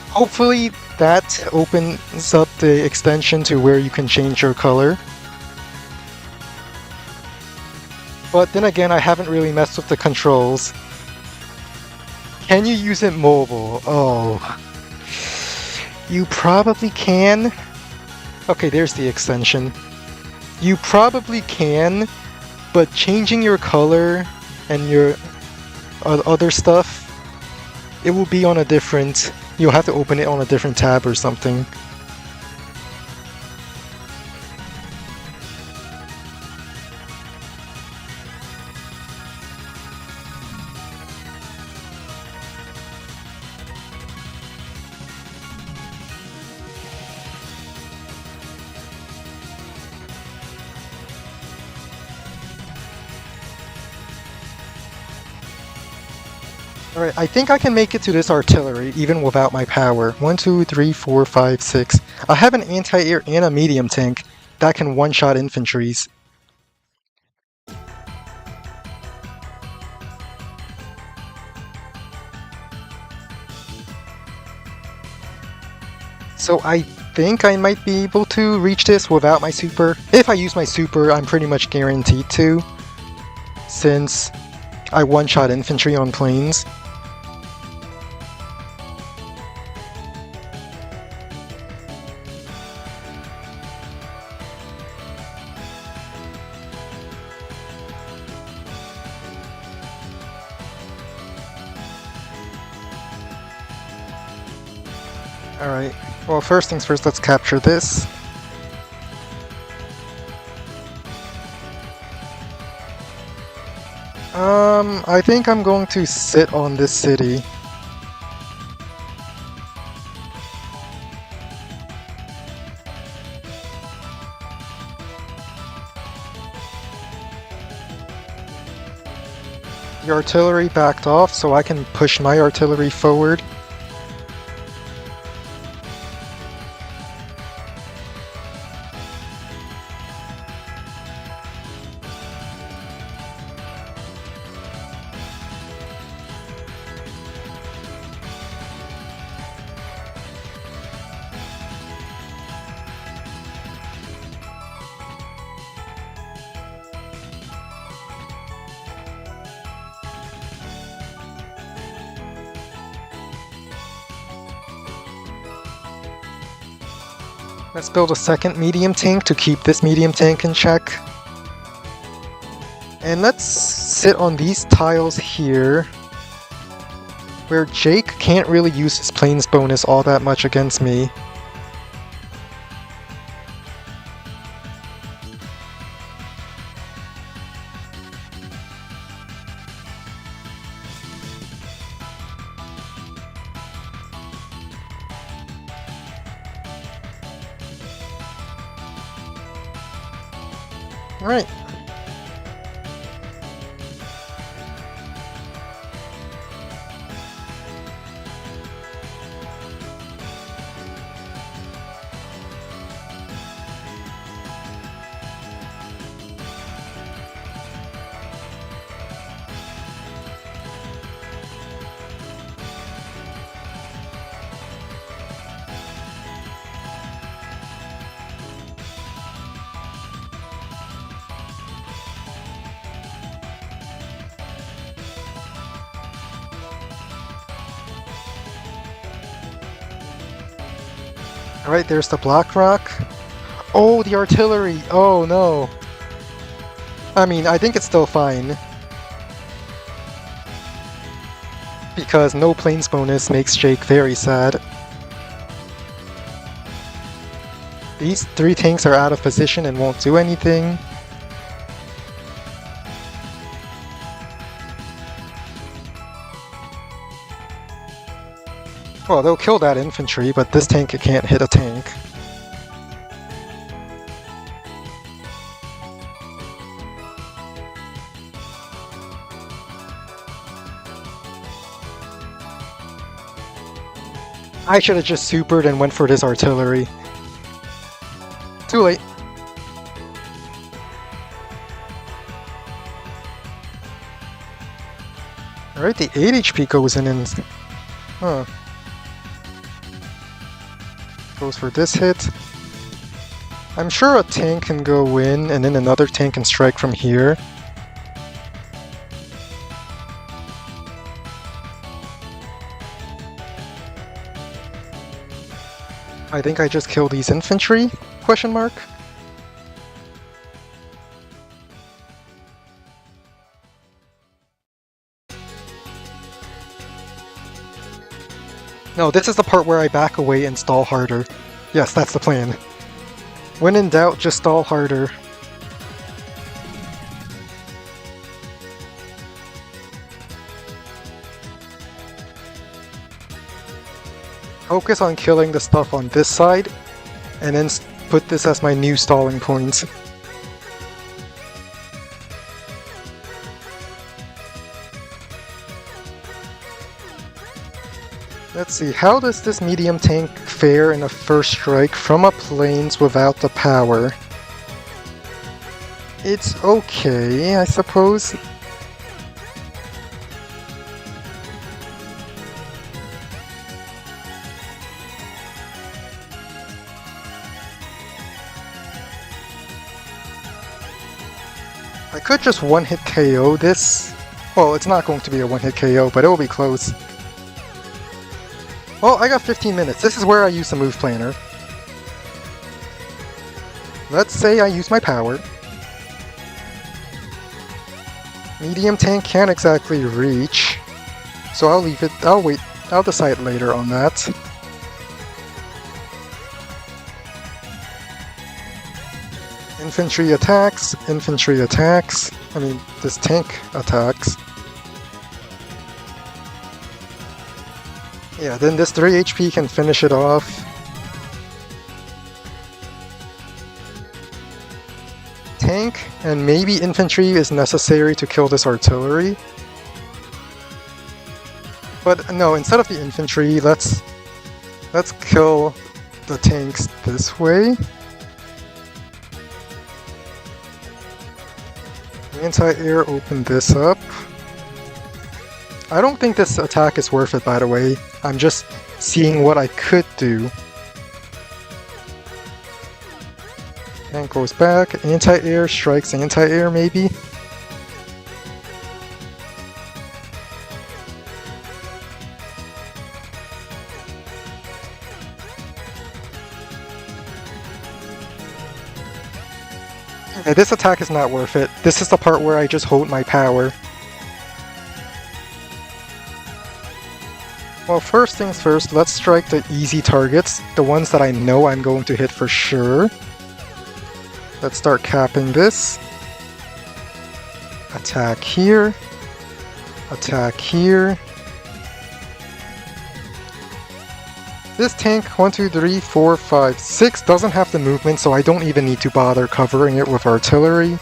Hopefully that opens up the extension to where you can change your color. But then again, I haven't really messed with the controls. Can you use it mobile? Oh. You probably can. Okay, there's the extension. You probably can, but changing your color and your other stuff, it will be on a different... You'll have to open it on a different tab or something. Alright, I think I can make it to this artillery even without my power. 1, 2, 3, 4, 5, 6. I have an anti-air and a medium tank that can one-shot infantries. So I think I might be able to reach this without my super. If I use my super, I'm pretty much guaranteed to, since I one-shot infantry on planes. Alright, well first things first, let's capture this. I think I'm going to sit on this city. The artillery backed off, so I can push my artillery forward. Let's build a second medium tank to keep this medium tank in check. And let's sit on these tiles here, where Jake can't really use his planes bonus all that much against me. Alright. Alright, there's the Black Rock. Oh, the artillery! Oh no! I mean, I think it's still fine. Because no planes bonus makes Jake very sad. These three tanks are out of position and won't do anything. Well, they'll kill that infantry, but this tank can't hit a tank. I should have just supered and went for this artillery. Too late. Alright, the 8 HP goes in and... Huh. Goes for this hit. I'm sure a tank can go in, and then another tank can strike from here. I think I just killed these infantry? Question mark? No, this is the part where I back away and stall harder. Yes, that's the plan. When in doubt, just stall harder. Focus on killing the stuff on this side, and then put this as my new stalling point. Let's see, how does this medium tank fare in a first strike from a plains without the power? It's okay, I suppose. I could just one-hit KO this. Well, it's not going to be a one-hit KO, but it will be close. Well, I got 15 minutes. This is where I use the move planner. Let's say I use my power. Medium tank can't exactly reach, so I'll leave it. I'll wait. I'll decide later on that. Infantry attacks, infantry attacks. I mean, this tank attacks. Yeah, then this 3 HP can finish it off. Tank and maybe infantry is necessary to kill this artillery. But no, instead of the infantry, let's kill the tanks this way. Anti-air, open this up. I don't think this attack is worth it, by the way. I'm just seeing what I could do. Tank goes back. Anti-air strikes anti-air, maybe? Yeah, this attack is not worth it. This is the part where I just hold my power. Well, first things first, let's strike the easy targets, the ones that I know I'm going to hit for sure. Let's start capping this. Attack here. Attack here. This tank, 1, 2, 3, 4, 5, 6, doesn't have the movement, so I don't even need to bother covering it with artillery.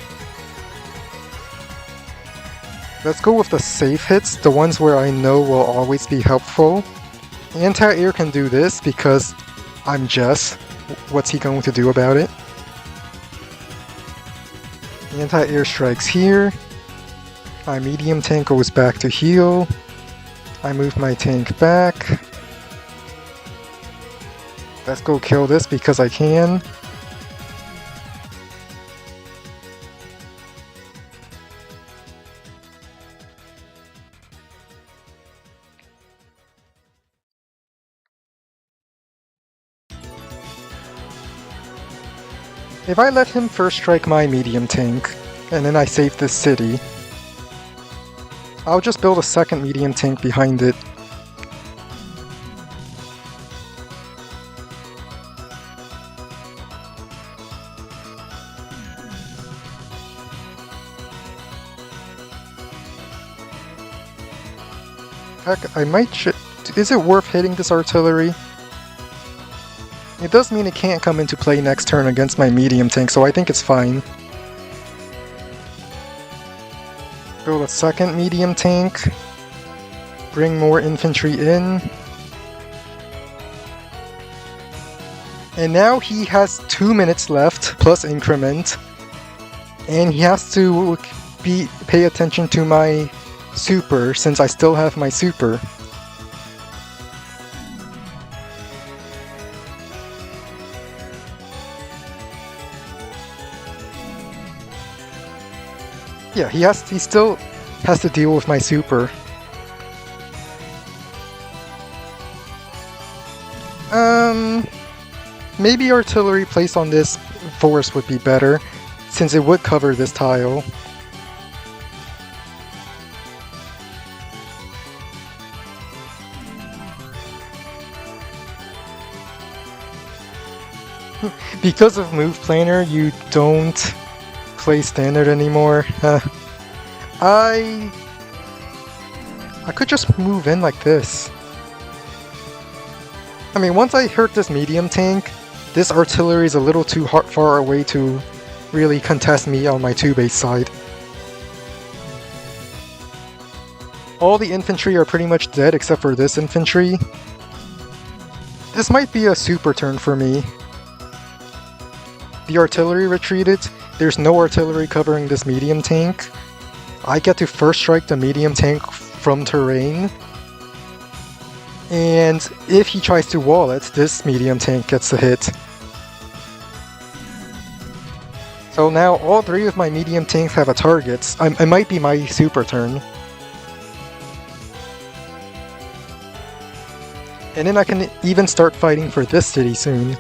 Let's go with the safe hits, the ones where I know will always be helpful. Anti-air can do this because I'm Jess. What's he going to do about it? Anti-air strikes here. My medium tank goes back to heal. I move my tank back. Let's go kill this because I can. If I let him first strike my medium tank, and then I save this city, I'll just build a second medium tank behind it. Heck, I might is it worth hitting this artillery? It does mean it can't come into play next turn against my medium tank, so I think it's fine. Build a second medium tank. Bring more infantry in. And now he has 2 minutes left, plus increment. And he has to pay attention to my super, since I still have my super. Yeah, he still has to deal with my super. maybe artillery placed on this forest would be better, since it would cover this tile. Because of Move Planner, you don't play standard anymore. I could just move in like this. I mean, once I hurt this medium tank, this artillery is a little too far away to really contest me on my 2-base side. All the infantry are pretty much dead except for this infantry. This might be a super turn for me. The artillery retreated. There's no artillery covering this medium tank. I get to first strike the medium tank from terrain. And if he tries to wall it, this medium tank gets a hit. So now all 3 of my medium tanks have a target. It might be my super turn. And then I can even start fighting for this city soon.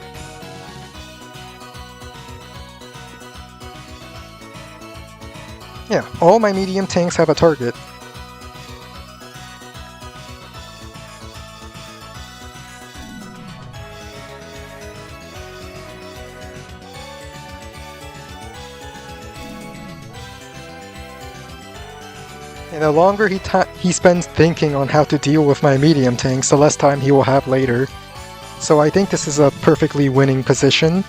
Yeah, all my medium tanks have a target. And the longer he spends thinking on how to deal with my medium tanks, the less time he will have later. So I think this is a perfectly winning position.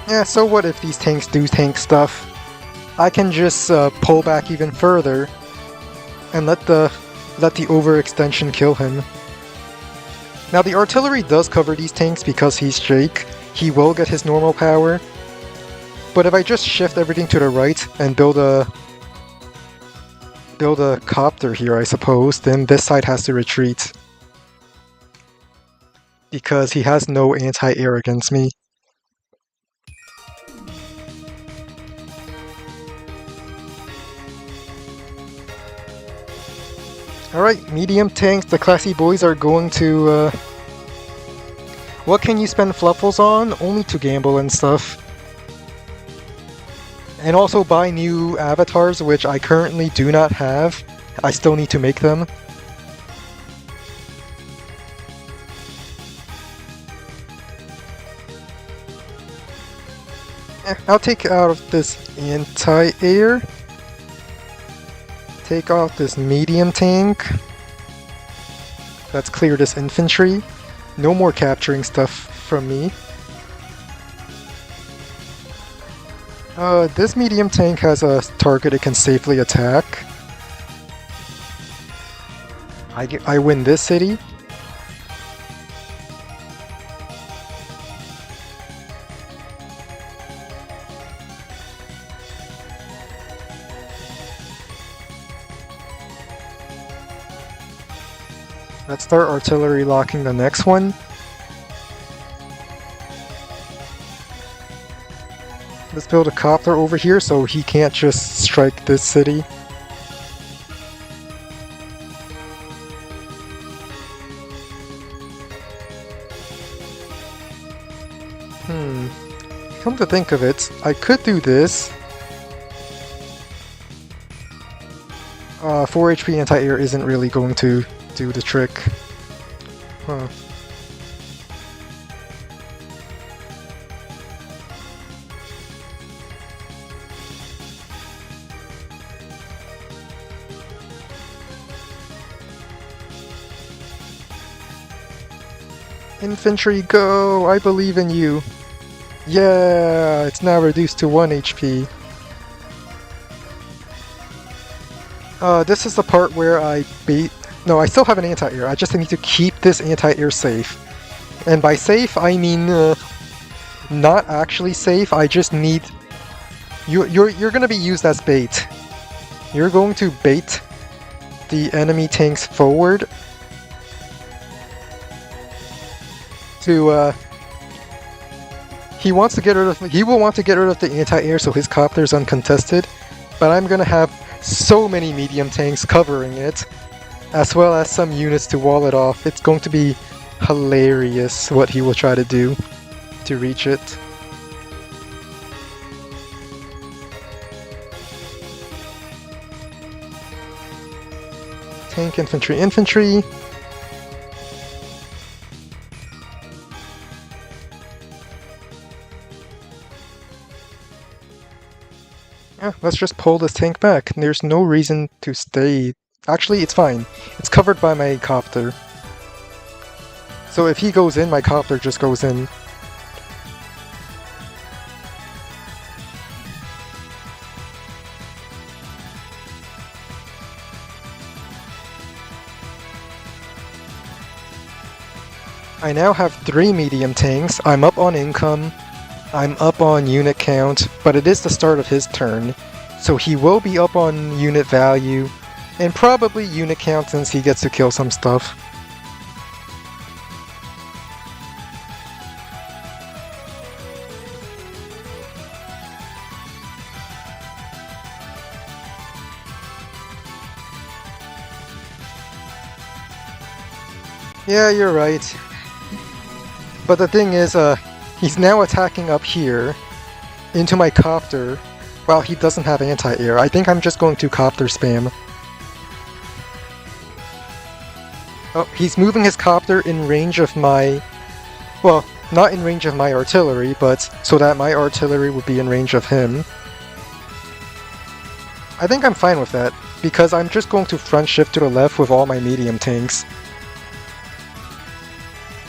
Yeah, so what if these tanks do tank stuff? I can just pull back even further and let the overextension kill him. Now the artillery does cover these tanks because he's Jake. He will get his normal power. But if I just shift everything to the right and build a copter here, I suppose, then this side has to retreat. Because he has no anti-air against me. Alright, medium tanks, the classy boys are going to, what can you spend fluffles on? Only to gamble and stuff. And also buy new avatars, which I currently do not have. I still need to make them. I'll take out this anti-air. Take out this medium tank. Let's clear this infantry. No more capturing stuff from me. This medium tank has a target it can safely attack. I win this city. Let's start artillery locking the next one. Let's build a copter over here so he can't just strike this city. Come to think of it, I could do this. 4 HP anti-air isn't really going to do the trick. Huh. Infantry, go! I believe in you. Yeah, it's now reduced to 1 HP. This is the part where I bait. No, I still have an anti-air. I just need to keep this anti-air safe. And by safe, I mean not actually safe. I just need. You're gonna be used as bait. You're going to bait the enemy tanks forward. to he will want to get rid of the anti-air so his copter's uncontested, but I'm gonna have so many medium tanks covering it, as well as some units to wall it off. It's going to be hilarious what he will try to do to reach it. Tank, infantry, infantry. Yeah, let's just pull this tank back. There's no reason to stay. Actually, it's fine. It's covered by my copter. So if he goes in, my copter just goes in. I now have 3 medium tanks. I'm up on income. I'm up on unit count, but it is the start of his turn, so he will be up on unit value, and probably unit count since he gets to kill some stuff. Yeah, you're right. But the thing is, he's now attacking up here into my copter while he doesn't have anti-air. I think I'm just going to copter spam. Oh, he's moving his copter in range of my... Well, not in range of my artillery, but so that my artillery would be in range of him. I think I'm fine with that, because I'm just going to front shift to the left with all my medium tanks.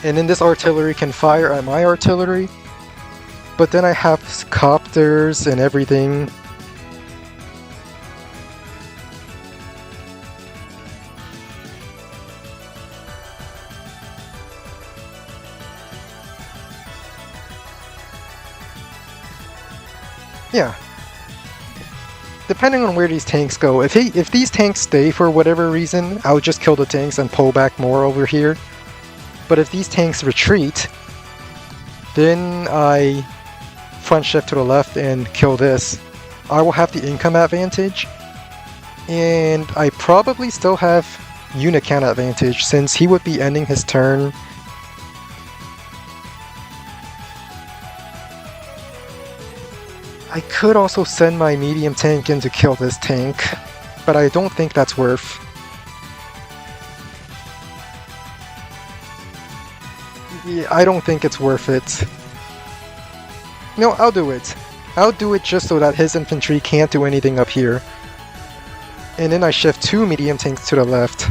And then this artillery can fire at my artillery, but then I have copters and everything. Yeah. Depending on where these tanks go, if these tanks stay for whatever reason, I'll just kill the tanks and pull back more over here. But if these tanks retreat, then I front shift to the left and kill this. I will have the income advantage, and I probably still have unit count advantage since he would be ending his turn. I could also send my medium tank in to kill this tank, but I don't think that's worth. Yeah, I don't think it's worth it. No, I'll do it. I'll do it just so that his infantry can't do anything up here. And then I shift 2 medium tanks to the left.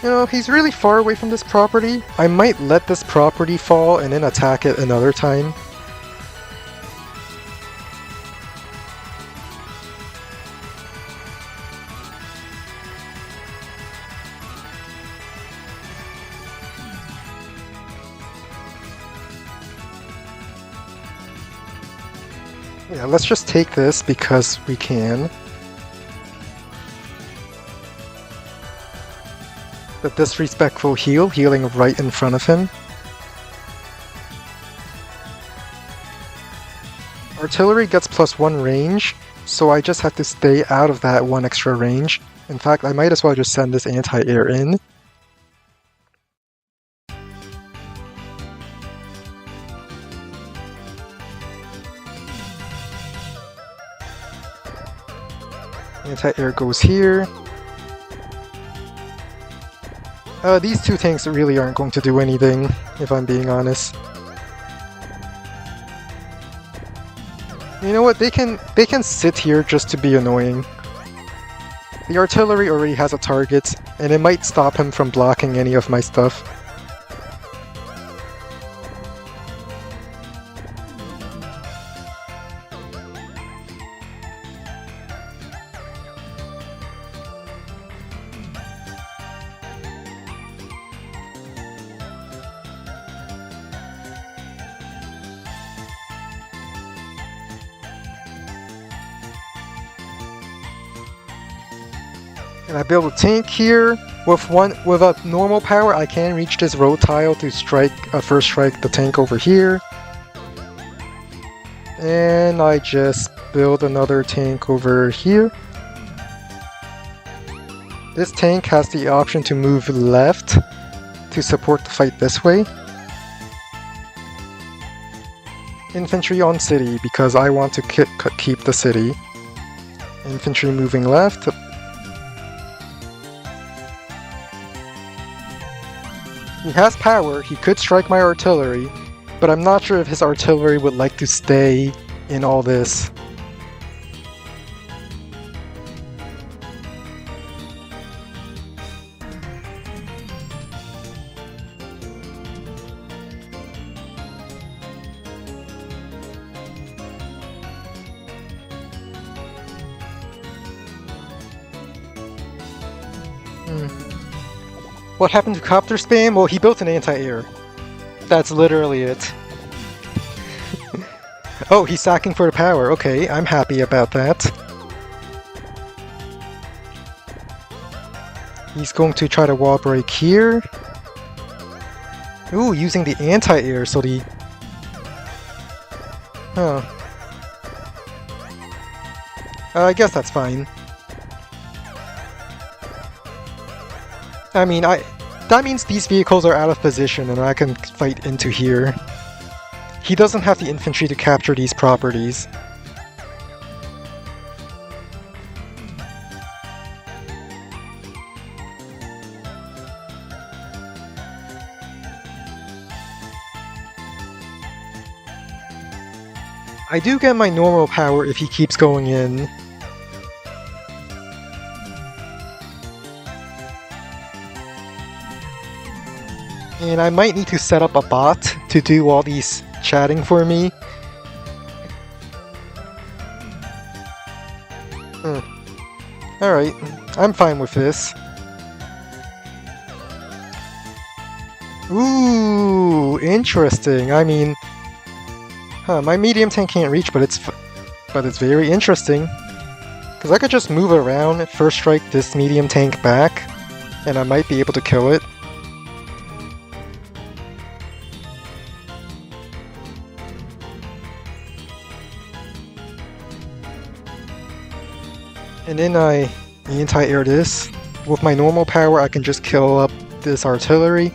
You know, he's really far away from this property. I might let this property fall and then attack it another time. Yeah, let's just take this because we can. The disrespectful heal, healing right in front of him. Artillery gets +1 range, so I just have to stay out of that 1 extra range. In fact, I might as well just send this anti-air in. Anti-air goes here. These 2 tanks really aren't going to do anything, if I'm being honest. You know what, they can sit here just to be annoying. The artillery already has a target, and it might stop him from blocking any of my stuff. And I build a tank here. With a normal power, I can reach this road tile to first strike the tank over here. And I just build another tank over here. This tank has the option to move left to support the fight this way. Infantry on city because I want to keep the city. Infantry moving left. He has power, he could strike my artillery, but I'm not sure if his artillery would like to stay in all this. What happened to copter spam? Well, he built an anti-air. That's literally it. Oh, he's sacking for the power. Okay, I'm happy about that. He's going to try to wall break here. Ooh, using the anti-air, so the... Huh. I guess that's fine. I mean, that means these vehicles are out of position and I can fight into here. He doesn't have the infantry to capture these properties. I do get my normal power if he keeps going in. And I might need to set up a bot to do all these chatting for me. Alright, I'm fine with this. Ooh, interesting. I mean, my medium tank can't reach, but it's very interesting. Because I could just move around, first strike this medium tank back, and I might be able to kill it. And then I anti-air this. With my normal power, I can just kill up this artillery.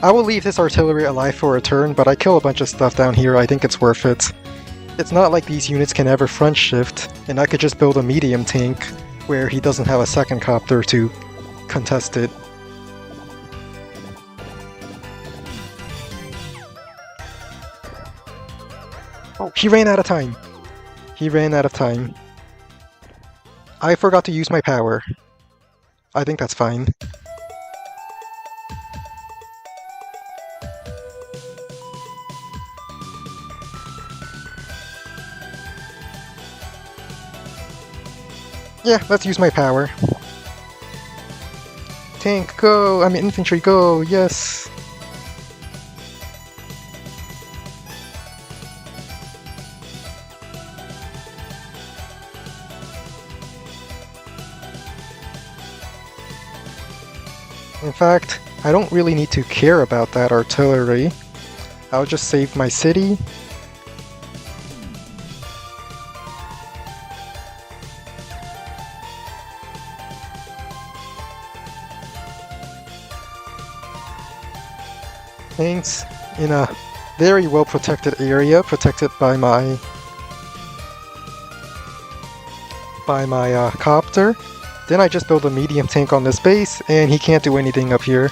I will leave this artillery alive for a turn, but I kill a bunch of stuff down here. I think it's worth it. It's not like these units can ever front shift, and I could just build a medium tank where he doesn't have a second copter to contest it. Oh, he ran out of time. He ran out of time. I forgot to use my power. I think that's fine. Yeah, let's use my power. Tank, go! I mean, infantry, go! Yes! In fact, I don't really need to care about that artillery. I'll just save my city. Tanks in a very well protected area, protected by my copter. Then I just build a medium tank on this base, and he can't do anything up here.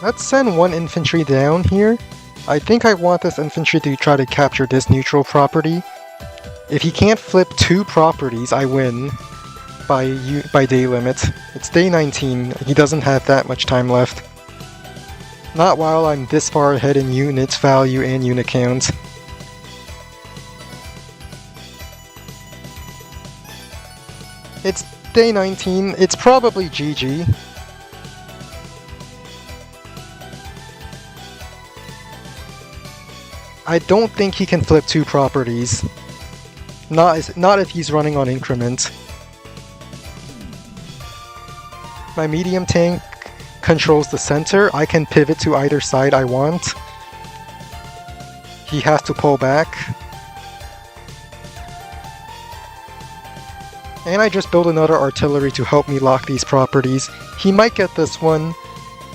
Let's send one infantry down here. I think I want this infantry to try to capture this neutral property. If he can't flip two properties, I win by day limit. It's day 19. He doesn't have that much time left. Not while I'm this far ahead in units value and unit count. It's day 19. It's probably GG. I don't think he can flip 2 properties. Not if he's running on increment. My medium tank controls the center. I can pivot to either side I want. He has to pull back. And I just build another artillery to help me lock these properties. He might get this one,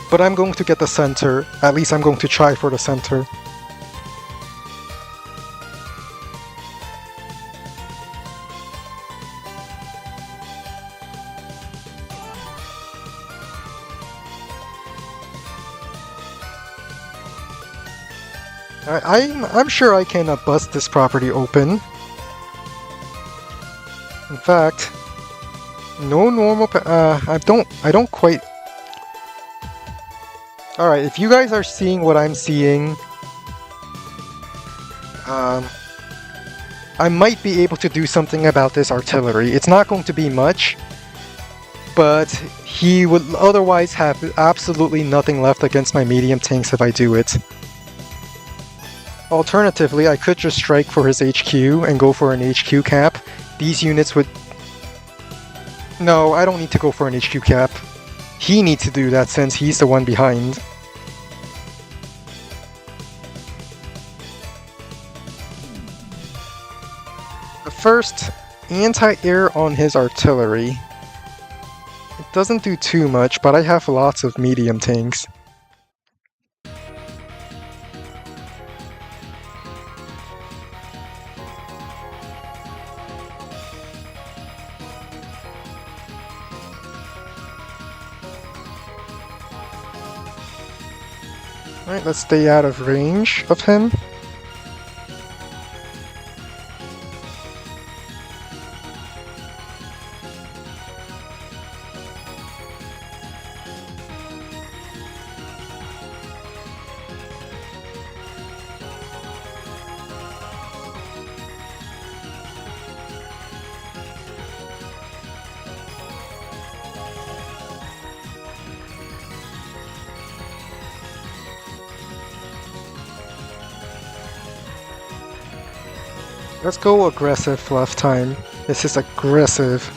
but I'm going to get the center. At least I'm going to try for the center. I'm sure I can bust this property open. In fact, no normal. I don't quite. All right, if you guys are seeing what I'm seeing, I might be able to do something about this artillery. It's not going to be much, but he would otherwise have absolutely nothing left against my medium tanks if I do it. Alternatively, I could just strike for his HQ and go for an HQ cap. These units would... No, I don't need to go for an HQ cap. He needs to do that since he's the one behind. The first, anti-air on his artillery. It doesn't do too much, but I have lots of medium tanks. Alright, let's stay out of range of him. Let's go aggressive fluff time. This is aggressive.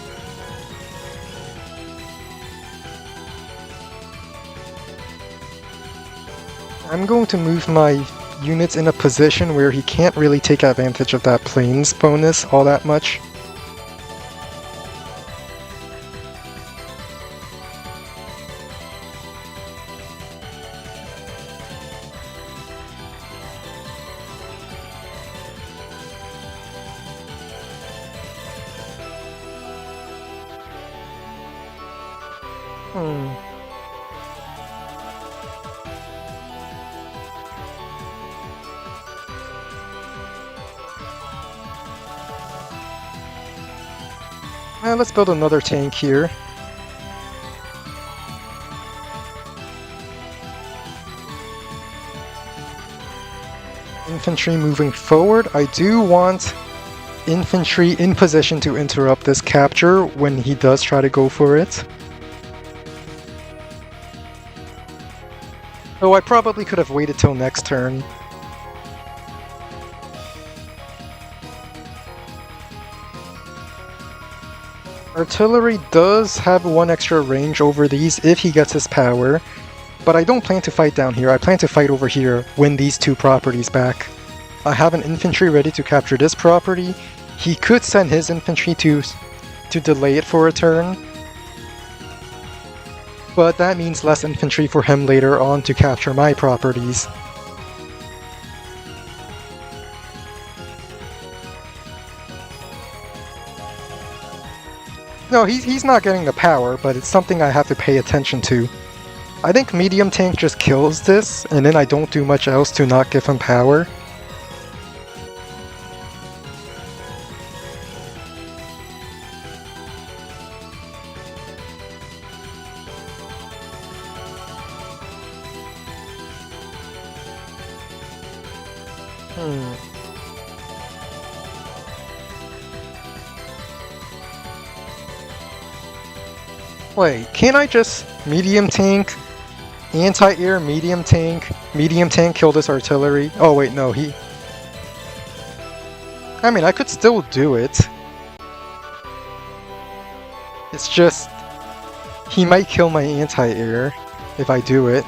I'm going to move my units in a position where he can't really take advantage of that planes bonus all that much. Let's build another tank here. Infantry moving forward. I do want infantry in position to interrupt this capture when he does try to go for it. Though I probably could have waited till next turn. Artillery does have 1 extra range over these if he gets his power, but I don't plan to fight down here. I plan to fight over here, win these 2 properties back. I have an infantry ready to capture this property. He could send his infantry to delay it for a turn, but that means less infantry for him later on to capture my properties. No, he's not getting the power, but it's something I have to pay attention to. I think medium tank just kills this, and then I don't do much else to not give him power. Wait, can't I just medium tank, anti-air, medium tank, kill this artillery? Oh wait, no, I mean, I could still do it. It's just... he might kill my anti-air if I do it.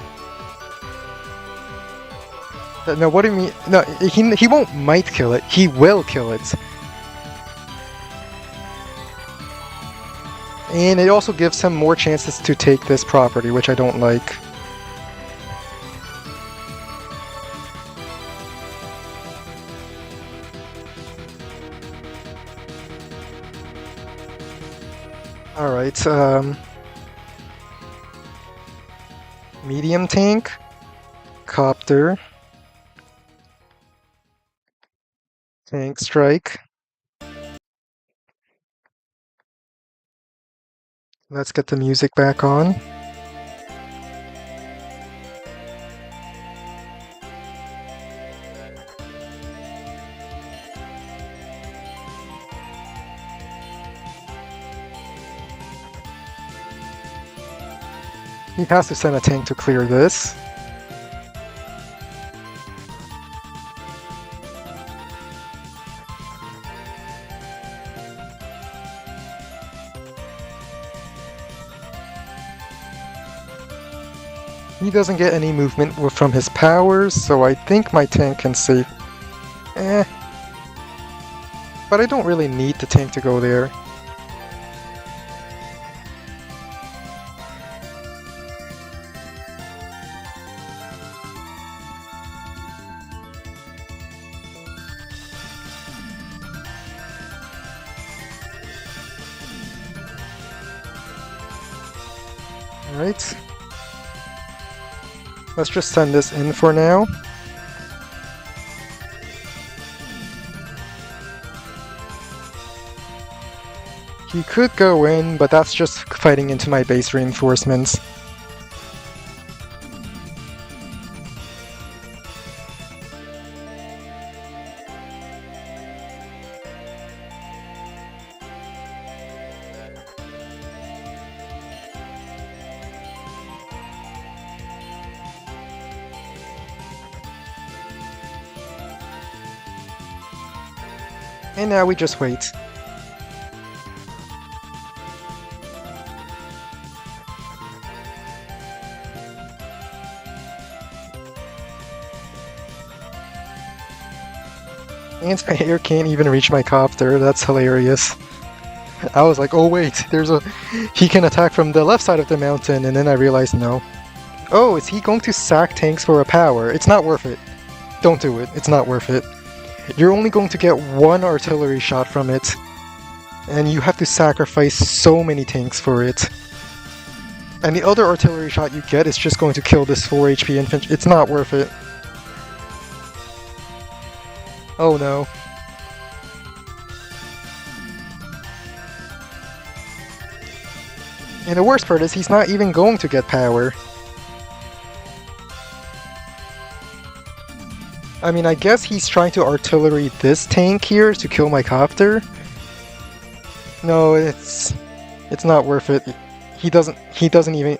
No, what do you mean? No, he won't might kill it, he will kill it. And it also gives him more chances to take this property, which I don't like. Alright, medium tank, copter, tank strike. Let's get the music back on. He has to send a tank to clear this. He doesn't get any movement from his powers, so I think my tank can save... But I don't really need the tank to go there. Alright. Let's just send this in for now. He could go in, but that's just fighting into my base reinforcements. And now we just wait. Anti-air can't even reach my copter, that's hilarious. I was like, oh wait, he can attack from the left side of the mountain, and then I realized no. Oh, is he going to sack tanks for a power? It's not worth it. Don't do it, it's not worth it. You're only going to get one artillery shot from it, and you have to sacrifice so many tanks for it. And the other artillery shot you get is just going to kill this 4 HP infantry. It's not worth it. Oh no. And the worst part is he's not even going to get power. I mean, I guess he's trying to artillery this tank here to kill my copter. No, it's not worth it. He doesn't even...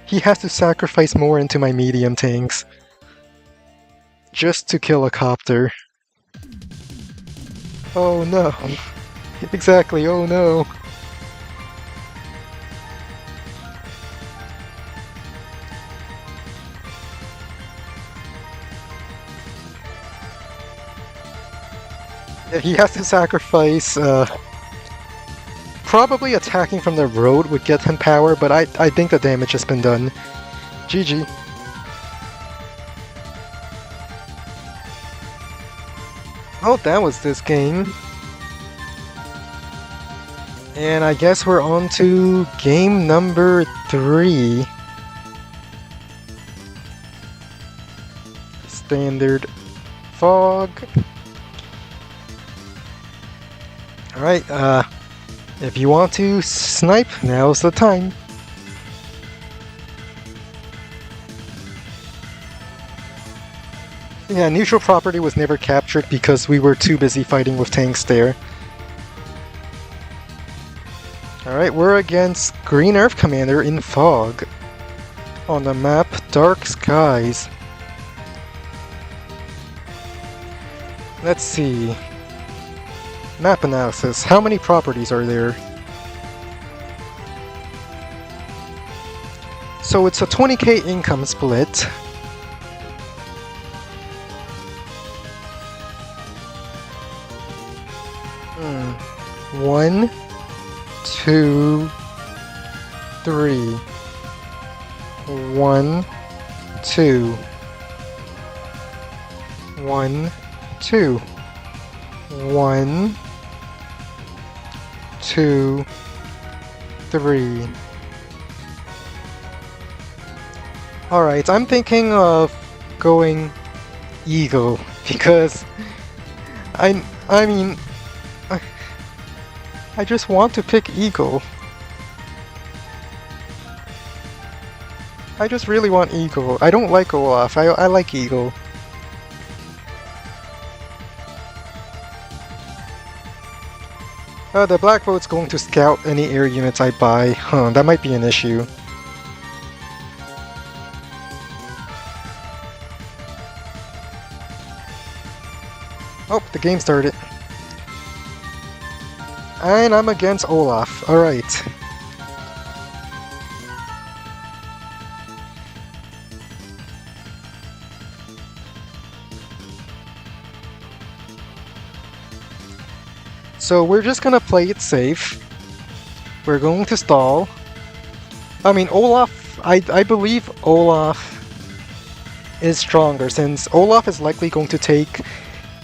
He has to sacrifice more into my medium tanks just to kill a copter. Oh no. Exactly, oh no. He has to sacrifice, probably attacking from the road would get him power, but I think the damage has been done. GG. Oh, that was this game. And I guess we're on to game number 3. Standard fog. Alright, if you want to snipe, now's the time. Yeah, neutral property was never captured because we were too busy fighting with tanks there. Alright, we're against Green Earth Commander in Fog. On the map, Dark Skies. Let's see. Map analysis. How many properties are there? So it's a 20k income split. One, two, three. 1, 2. 1, 2. 1, 2, 3. Alright, I'm thinking of going Eagle because I mean I just want to pick Eagle. I just really want Eagle. I don't like Olaf. I like Eagle. The black vote's going to scout any air units I buy. Huh, that might be an issue. Oh, the game started. And I'm against Olaf. Alright. So we're just gonna play it safe. We're going to stall. I mean, Olaf, I believe Olaf is stronger since Olaf is likely going to take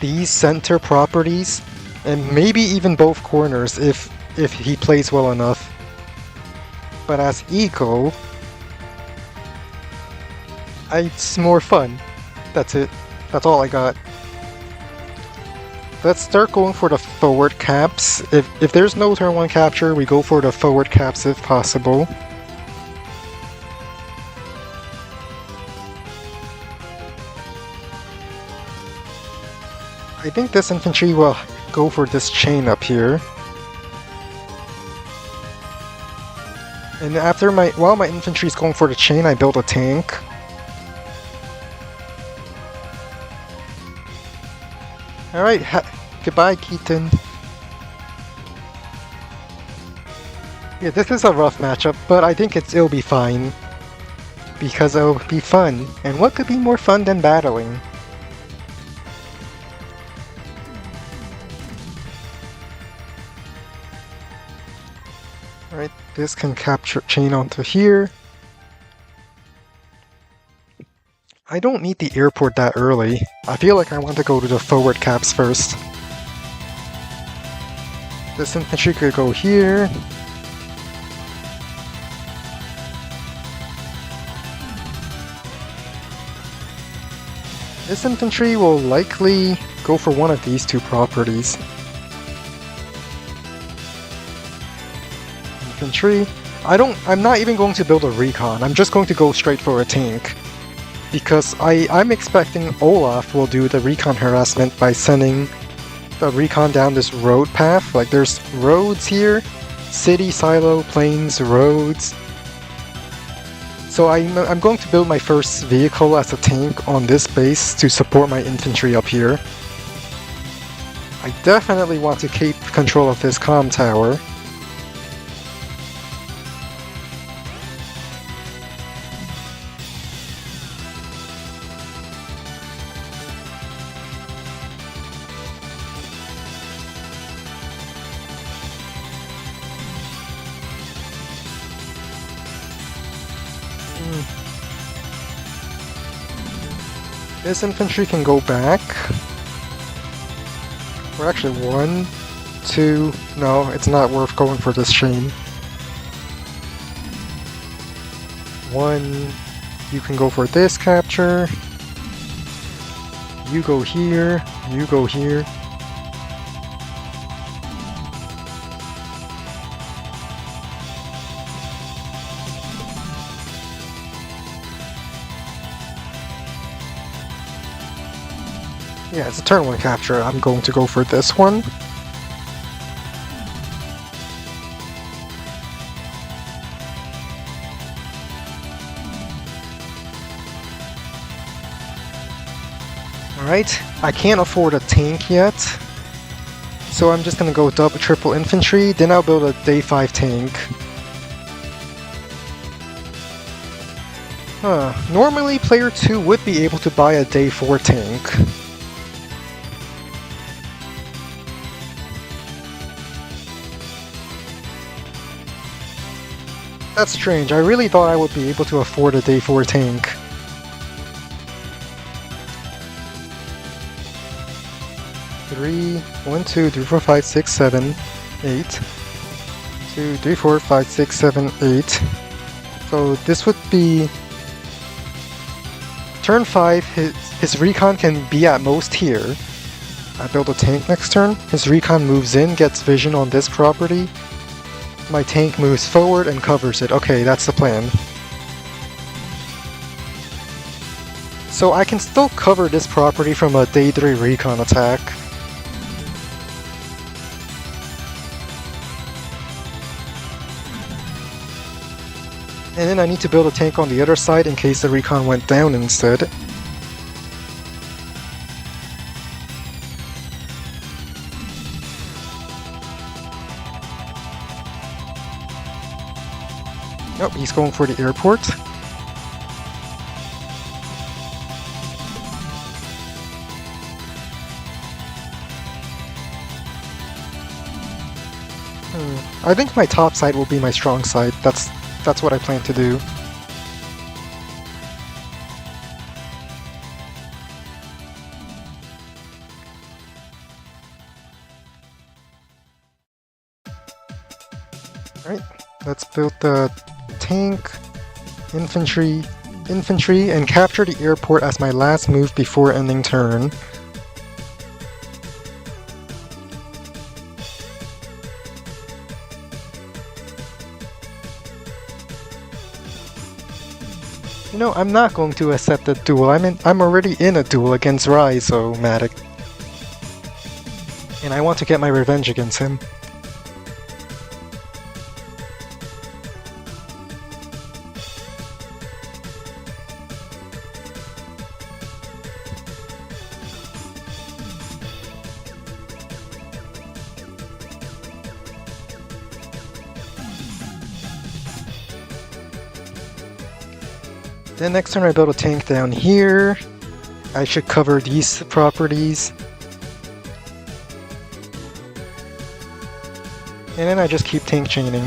these center properties and maybe even both corners if he plays well enough. But as Eagle, it's more fun. That's it. That's all I got. Let's start going for the forward caps. If there's no turn 1 capture, we go for the forward caps if possible. I think this infantry will go for this chain up here. And after while my infantry is going for the chain, I build a tank. Alright, goodbye, Keaton. Yeah, this is a rough matchup, but I think it'll be fine. Because it'll be fun. And what could be more fun than battling? Alright, this can capture chain onto here. I don't need the airport that early. I feel like I want to go to the forward caps first. This infantry could go here. This infantry will likely go for one of these two properties. Infantry. I'm not even going to build a recon. I'm just going to go straight for a tank. Because I'm expecting Olaf will do the recon harassment by sending the recon down this road path. Like there's roads here, city, silo, plains, roads. So I'm going to build my first vehicle as a tank on this base to support my infantry up here. I definitely want to keep control of this comm tower. This infantry can go back. We're actually 1, 2... No, it's not worth going for this chain. 1, you can go for this capture. You go here, you go here. Yeah, it's a turn 1 capture. I'm going to go for this one. Alright, I can't afford a tank yet, so I'm just gonna go double triple infantry, then I'll build a day 5 tank. Normally player 2 would be able to buy a day 4 tank. That's strange, I really thought I would be able to afford a day 4 tank. One, two, 3, 4, 5, 6, 7, 8. 2, 3, 4, 5, 6, 7, 8. So this would be turn 5. His recon can be at most here. I build a tank next turn. His recon moves in, gets vision on this property. My tank moves forward and covers it. Okay, that's the plan. So I can still cover this property from a day 3 recon attack. And then I need to build a tank on the other side in case the recon went down instead. Nope, he's going for the airport. I think my top side will be my strong side. That's what I plan to do. Alright, let's build the tank, infantry, and capture the airport as my last move before ending turn. You know, I'm not going to accept a duel. I'm already in a duel against Rhizomatic. And I want to get my revenge against him. Then next turn I build a tank down here. I should cover these properties. And then I just keep tank chaining.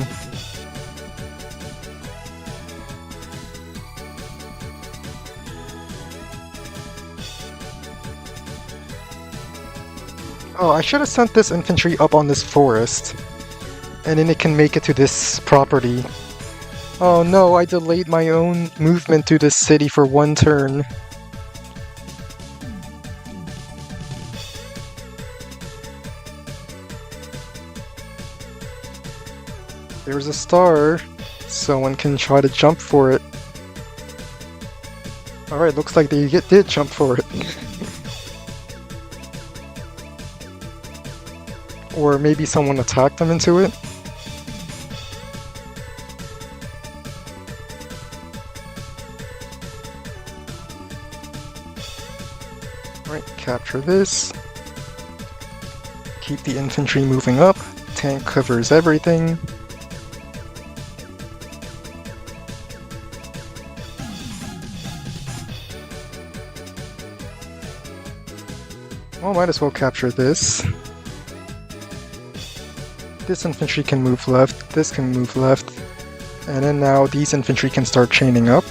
Oh, I should have sent this infantry up on this forest. And then it can make it to this property. Oh no, I delayed my own movement to this city for 1 turn. There's a star. Someone can try to jump for it. Alright, looks like they did jump for it. Or maybe someone attacked them into it. Alright, capture this. Keep the infantry moving up. Tank covers everything. Well, might as well capture this. This infantry can move left, this can move left, and then now these infantry can start chaining up.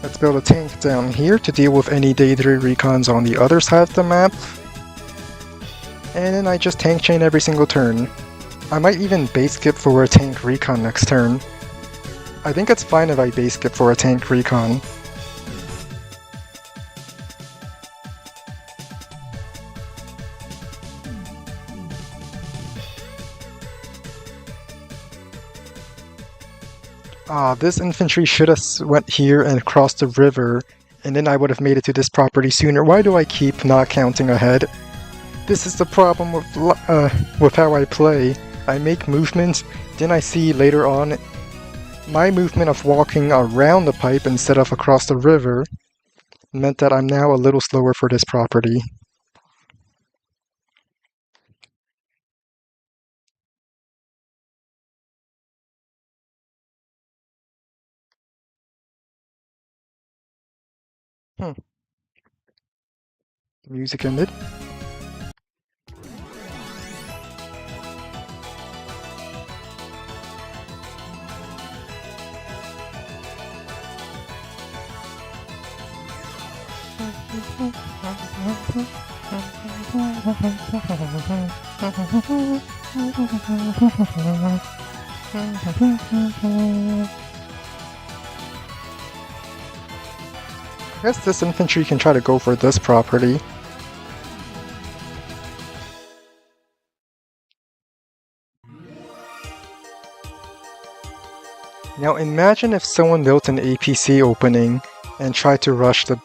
Let's build a tank down here to deal with any day 3 recons on the other side of the map. And then I just tank chain every single turn. I might even base skip for a tank recon next turn. I think it's fine if I base skip for a tank recon. This infantry should have went here and crossed the river, and then I would have made it to this property sooner. Why do I keep not counting ahead? This is the problem with how I play. I make movements, then I see later on my movement of walking around the pipe instead of across the river. meant that I'm now a little slower for this property. The music ended. I guess this infantry can try to go for this property. Now imagine if someone built an APC opening and tried to rush the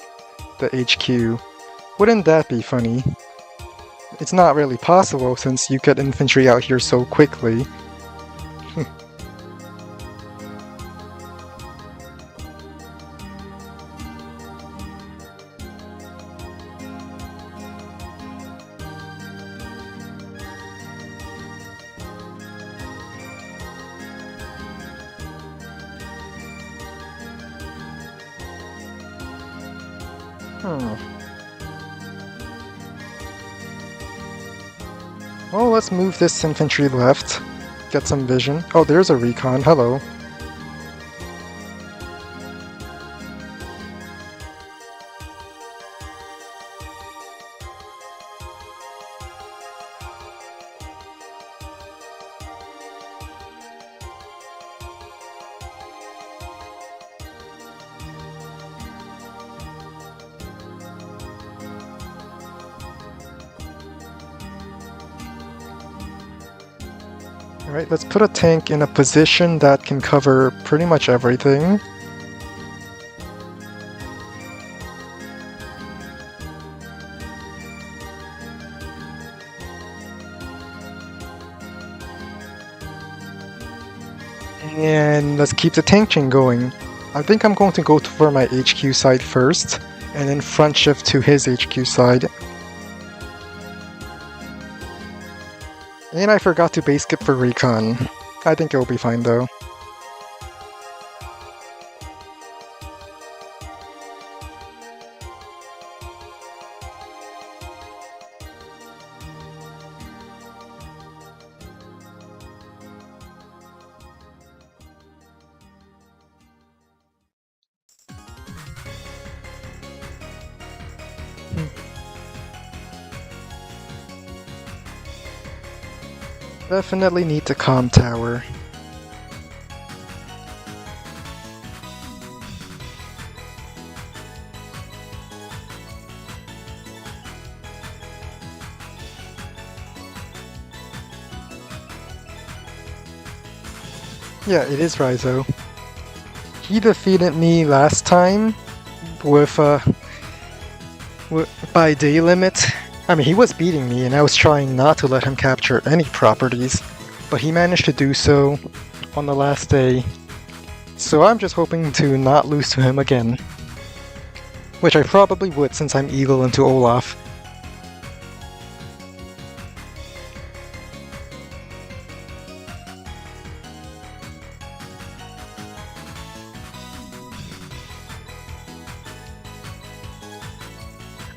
HQ. Wouldn't that be funny? It's not really possible since you get infantry out here so quickly. Well, let's move this infantry left. Get some vision. Oh, there's a recon. Hello. Alright, let's put a tank in a position that can cover pretty much everything. And let's keep the tank chain going. I think I'm going to go for my HQ side first, and then front shift to his HQ side. And I forgot to base skip for recon. I think it'll be fine though. Definitely need the comm tower. Yeah, it is Raizo. He defeated me last time with by day limit. I mean, he was beating me and I was trying not to let him capture any properties, but he managed to do so on the last day. So I'm just hoping to not lose to him again. Which I probably would since I'm evil into Olaf.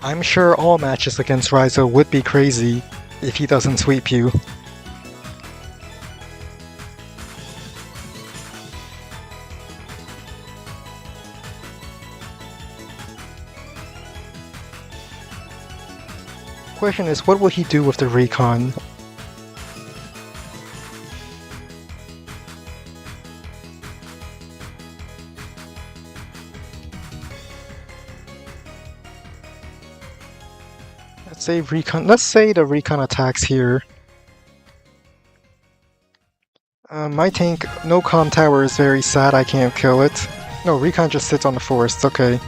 I'm sure all matches against Raizo would be crazy if he doesn't sweep you. Question is, what will he do with the recon? Let's say the recon attacks here. My tank, no comm tower, is very sad I can't kill it. No, recon just sits on the forest, okay.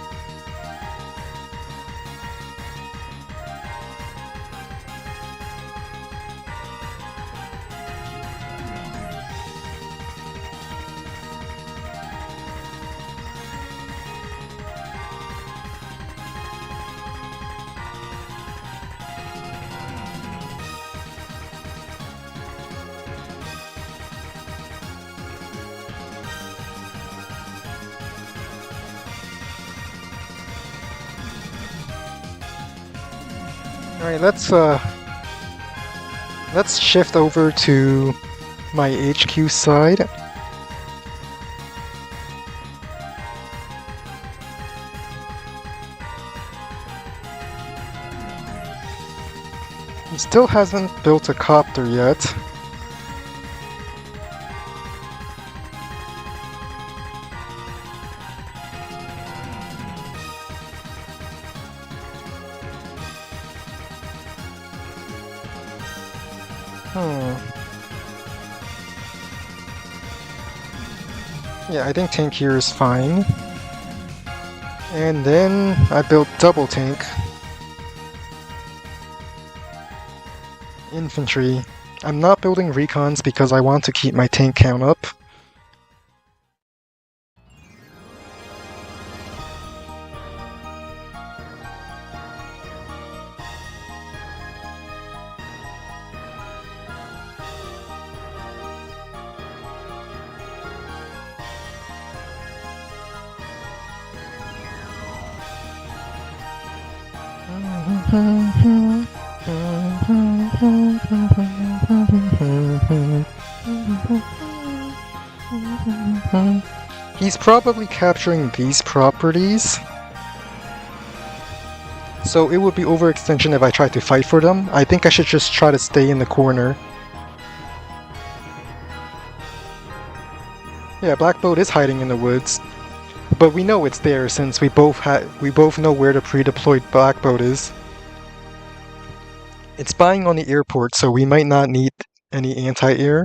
Alright, let's shift over to my HQ side. He still hasn't built a copter yet. Yeah, I think tank here is fine. And then I built double tank. Infantry. I'm not building recons because I want to keep my tank count up. He's probably capturing these properties, so it would be overextension if I tried to fight for them. I think I should just try to stay in the corner. Yeah, Black Boat is hiding in the woods, but we know it's there since we both know where the pre-deployed Black Boat is. It's spying on the airport, so we might not need any anti-air.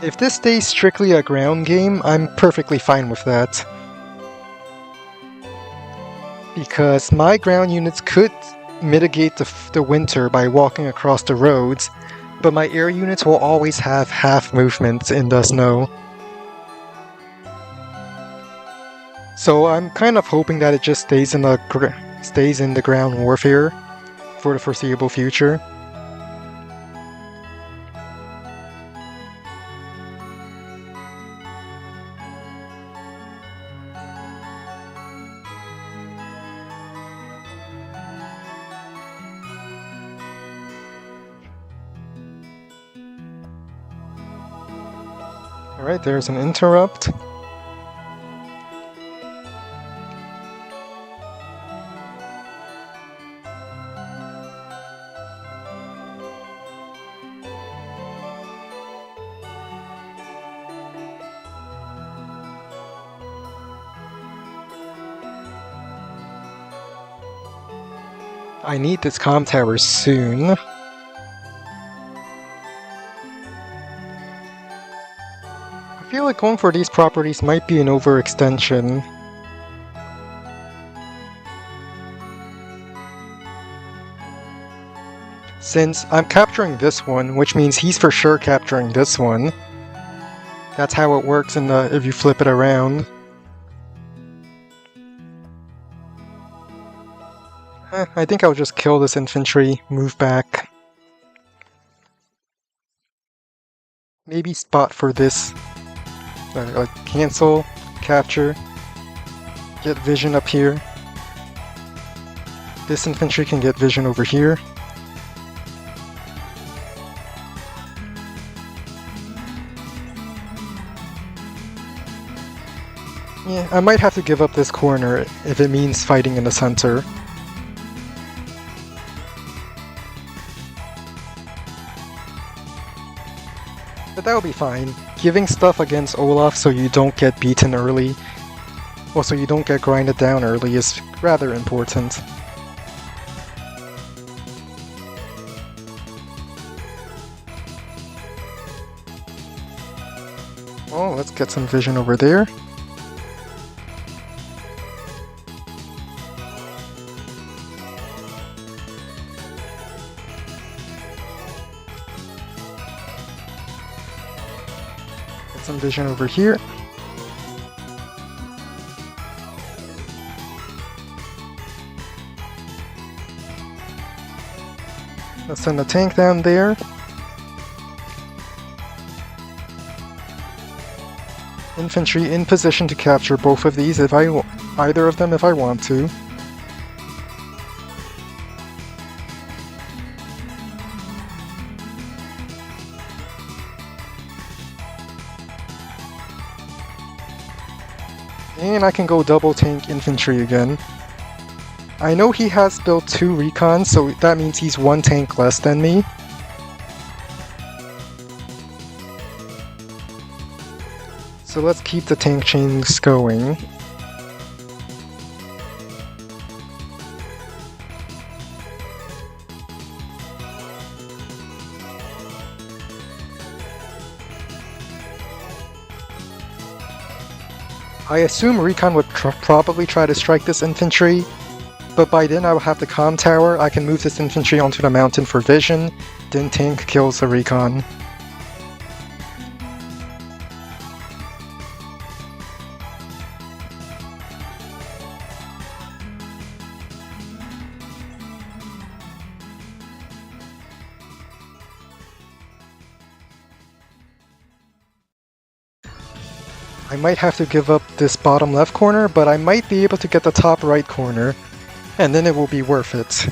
If this stays strictly a ground game, I'm perfectly fine with that. Because my ground units could mitigate the winter by walking across the roads, but my air units will always have half movement in the snow. So I'm kind of hoping that it just stays in the ground warfare for the foreseeable future. Alright, there's an interrupt. I need this comm tower soon. I feel like going for these properties might be an overextension. Since I'm capturing this one, which means he's for sure capturing this one. That's how it works if you flip it around. I think I'll just kill this infantry, move back. Maybe spot for this. Cancel, capture, get vision up here. This infantry can get vision over here. Yeah, I might have to give up this corner if it means fighting in the center. But that'll be fine. Giving stuff against Olaf so you don't get beaten early, or so you don't get grinded down early, is rather important. Oh, let's get some vision over there. Some vision over here. Let's send a tank down there. infantry in position to capture both of these either of them if I want to. And I can go double tank infantry again. I know he has built 2 recons, so that means he's 1 tank less than me. So let's keep the tank chains going. I assume Recon would probably try to strike this infantry, but by then I will have the comm tower. I can move this infantry onto the mountain for vision, then tank kills the Recon. I might have to give up this bottom left corner, but I might be able to get the top right corner, and then it will be worth it.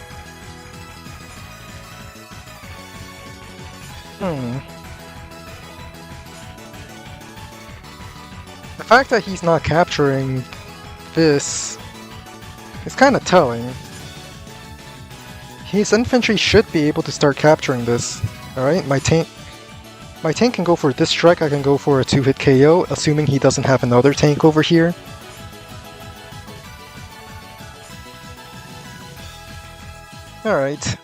The fact that he's not capturing this is kind of telling. His infantry should be able to start capturing this. Alright, my tank can go for this strike, I can go for a 2-hit KO, assuming he doesn't have another tank over here. Alright.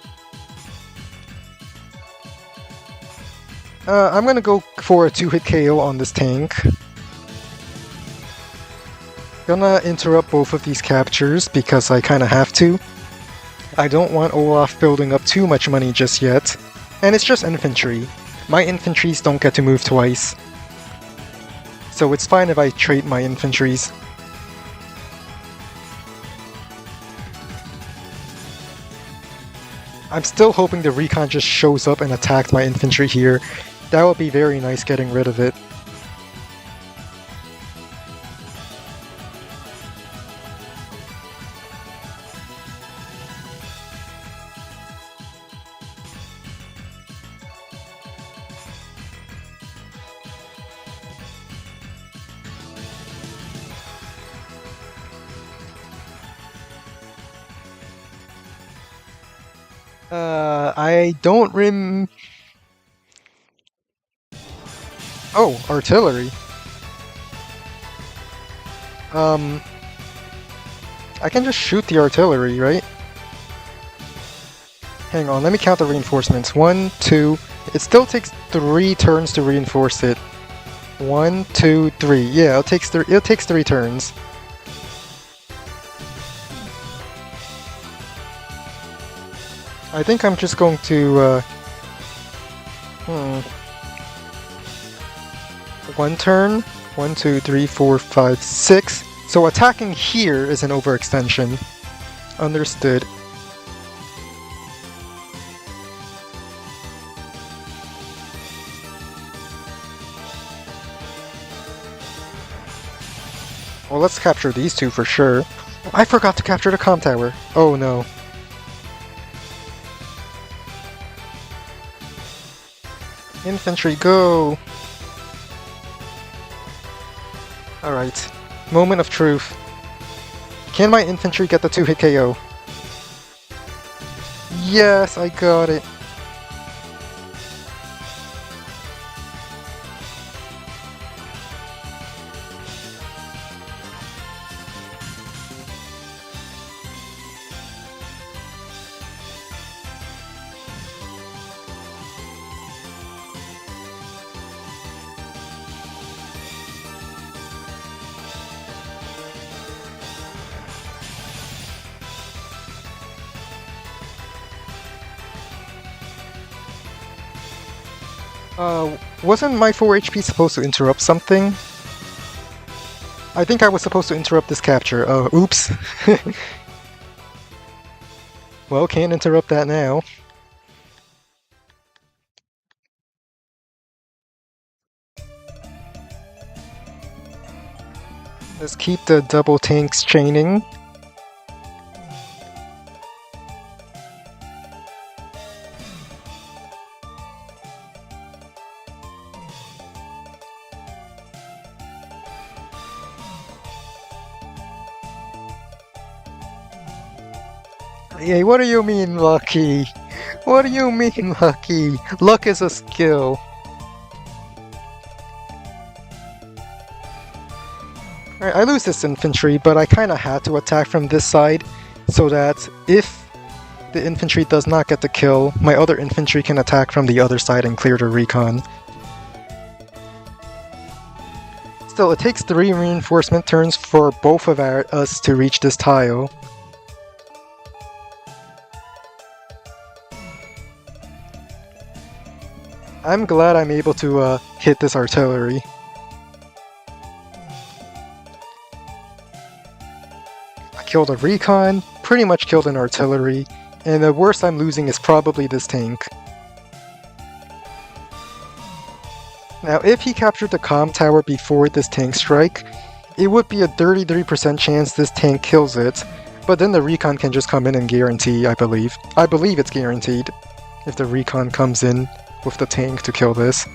I'm gonna go for a 2-hit KO on this tank. Gonna interrupt both of these captures because I kinda have to. I don't want Olaf building up too much money just yet. And it's just infantry. My infantries don't get to move twice. So it's fine if I trade my infantries. I'm still hoping the recon just shows up and attacks my infantry here. That would be very nice getting rid of it. I don't Oh, artillery. I can just shoot the artillery, right? Hang on, let me count the reinforcements. 1, 2... It still takes 3 turns to reinforce it. 1, 2, 3. Yeah, it takes 3 turns. I think I'm just going to, 1 turn. 1, 2, 3, 4, 5, 6. So attacking here is an overextension. Understood. Well, let's capture these 2 for sure. I forgot to capture the comm tower. Oh no. Infantry, go! Alright. Moment of truth. Can my infantry get the 2-hit KO? Yes, I got it. Wasn't my 4 HP supposed to interrupt something? I think I was supposed to interrupt this capture. Oops. Well, can't interrupt that now. Let's keep the double tanks chaining. Hey, what do you mean lucky? What do you mean lucky? Luck is a skill. Alright, I lose this infantry, but I kinda had to attack from this side, so that if the infantry does not get the kill, my other infantry can attack from the other side and clear the recon. Still, it takes 3 reinforcement turns for both of us to reach this tile. I'm glad I'm able to hit this artillery. I killed a recon, pretty much killed an artillery, and the worst I'm losing is probably this tank. Now, if he captured the comm tower before this tank strike, it would be a 33% chance this tank kills it, but then the recon can just come in and guarantee, I believe. I believe it's guaranteed if the recon comes in with the tank to kill this.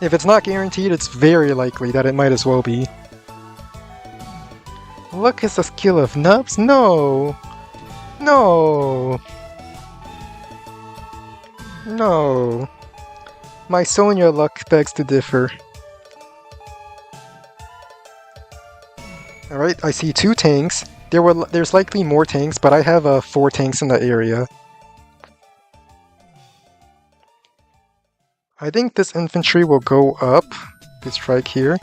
If it's not guaranteed, it's very likely that it might as well be. Luck is a skill of nubs? No! No! No! My Sonya luck begs to differ. Alright, I see 2 tanks. There's likely more tanks, but I have 4 tanks in the area. I think this infantry will go up to strike here.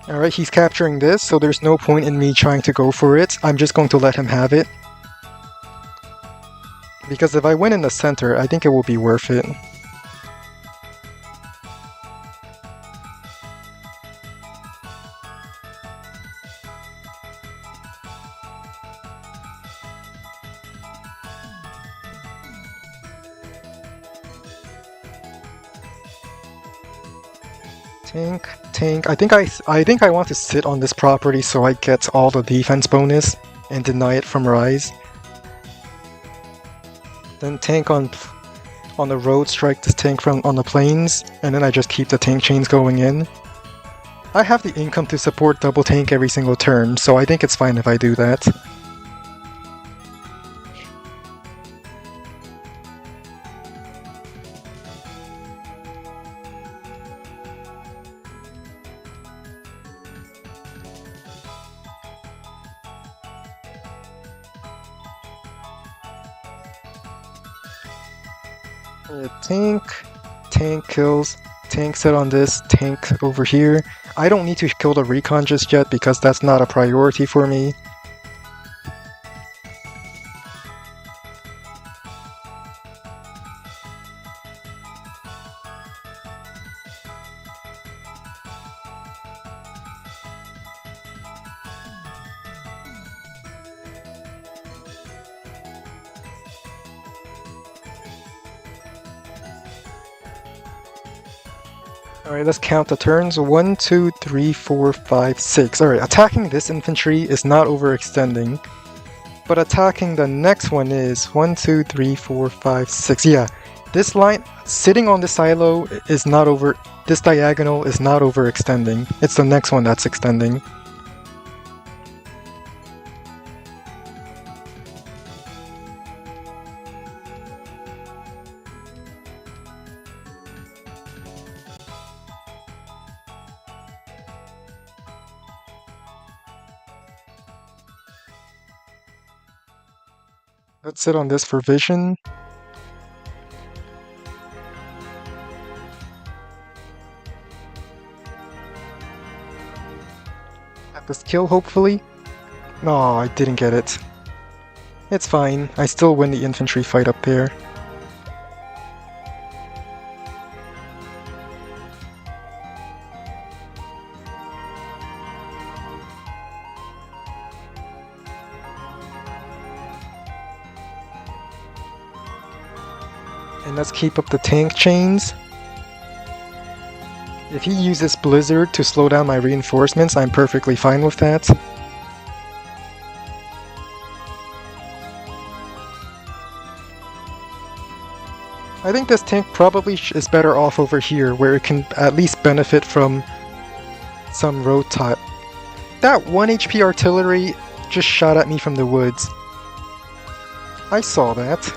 Alright, he's capturing this, so there's no point in me trying to go for it. I'm just going to let him have it. Because if I win in the center, I think it will be worth it. Tank. I think I want to sit on this property so I get all the defense bonus and deny it from Rise. Then tank on the road, strike this tank from on the plains, and then I just keep the tank chains going in. I have the income to support double tank every single turn, so I think it's fine if I do that. Tank kills, tank set on this, tank over here. I don't need to kill the recon just yet because that's not a priority for me. Alright, let's count the turns. 1, 2, 3, 4, 5, 6. Alright, attacking this infantry is not overextending. But attacking the next one is 1, 2, 3, 4, 5, 6. Yeah, this line, sitting on this silo is not over... This diagonal is not overextending. It's the next one that's extending. Let's sit on this for vision. At this kill, hopefully. No, I didn't get it. It's fine. I still win the infantry fight up there. And let's keep up the tank chains. If he uses Blizzard to slow down my reinforcements, I'm perfectly fine with that. I think this tank probably is better off over here, where it can at least benefit from some road type. That 1 HP artillery just shot at me from the woods. I saw that.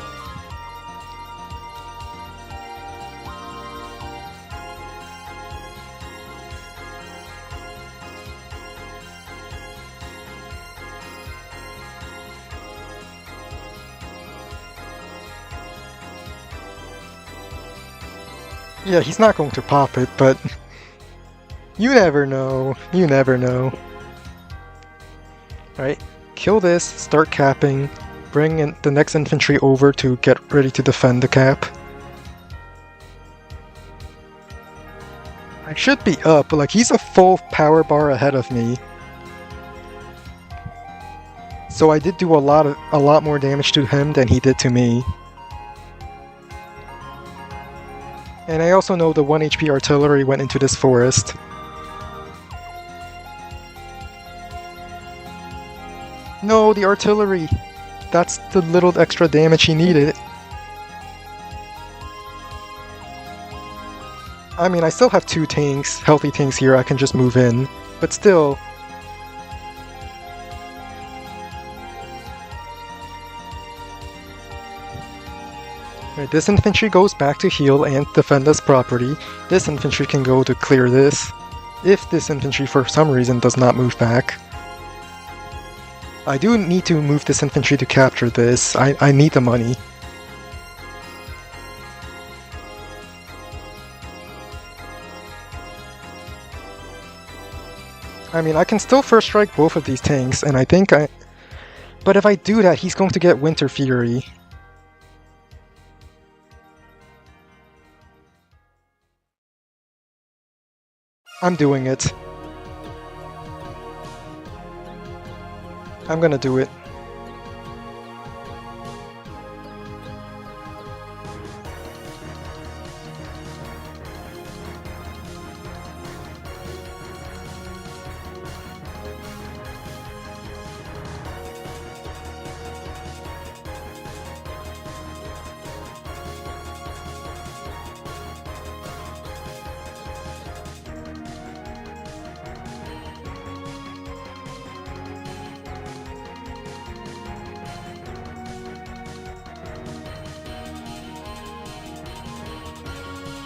Yeah, he's not going to pop it, but you never know. You never know. Alright, kill this, start capping, bring in the next infantry over to get ready to defend the cap. I should be up, but like he's a full power bar ahead of me. So I did do a lot more damage to him than he did to me. And I also know the 1 HP artillery went into this forest. No, the artillery! That's the little extra damage he needed. I mean, I still have 2 tanks, healthy tanks here, I can just move in. But still... Right, this infantry goes back to heal and defend this property. This infantry can go to clear this, if this infantry for some reason does not move back. I do need to move this infantry to capture this. I need the money. I mean, I can still first strike both of these tanks, and I think I... But if I do that, he's going to get Winter Fury. I'm doing it. I'm gonna do it.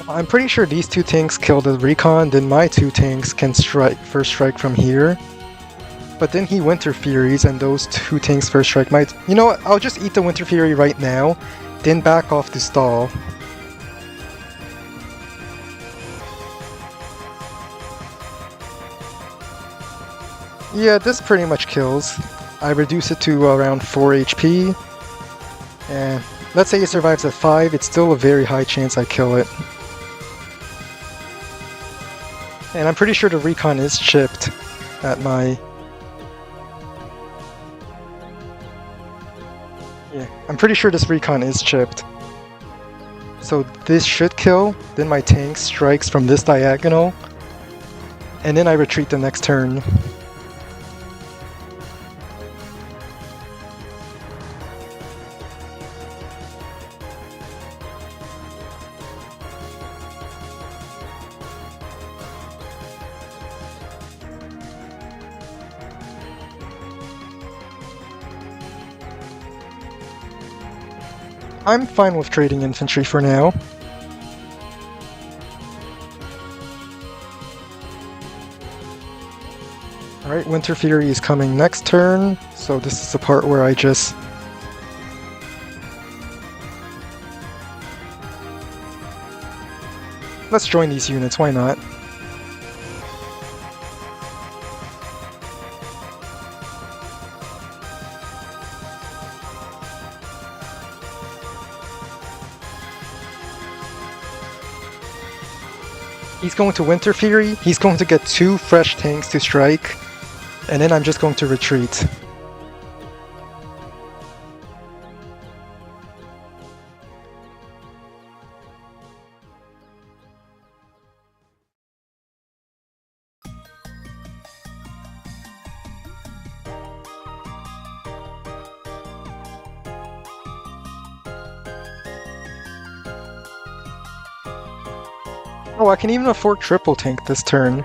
I'm pretty sure these 2 tanks kill the recon, then my 2 tanks can first strike from here. But then he Winter Furies, and those 2 tanks first strike might... You know what, I'll just eat the Winter Fury right now, then back off to stall. Yeah, this pretty much kills. I reduce it to around 4 HP. And let's say it survives at 5, it's still a very high chance I kill it. And I'm pretty sure the recon is chipped at my... Yeah, I'm pretty sure this recon is chipped. So this should kill, then my tank strikes from this diagonal, and then I retreat the next turn. I'm fine with trading infantry for now. Alright, Winter Fury is coming next turn, so this is the part where I just... Let's join these units, why not? He's going to Winter Fury, he's going to get 2 fresh tanks to strike, and then I'm just going to retreat. Oh, I can even afford triple tank this turn.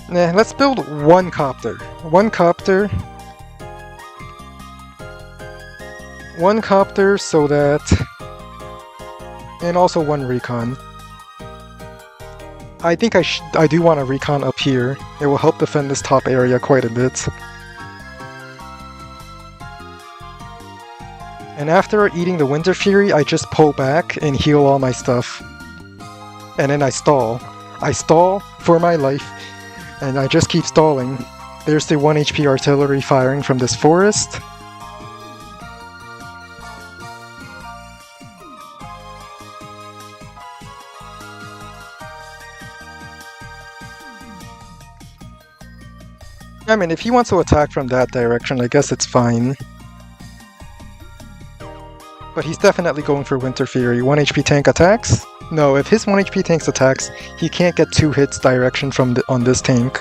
Nah, let's build one copter. One copter. One copter so that... And also one recon. I think I do want a recon up here. It will help defend this top area quite a bit. And after eating the Winter Fury, I just pull back and heal all my stuff. And then I stall. I stall for my life, and I just keep stalling. There's the 1 HP artillery firing from this forest. I mean, if he wants to attack from that direction, I guess it's fine. But he's definitely going for Winter Fury. 1 HP tank attacks? No, if his 1 HP tanks attacks, he can't get 2 hits direction from on this tank.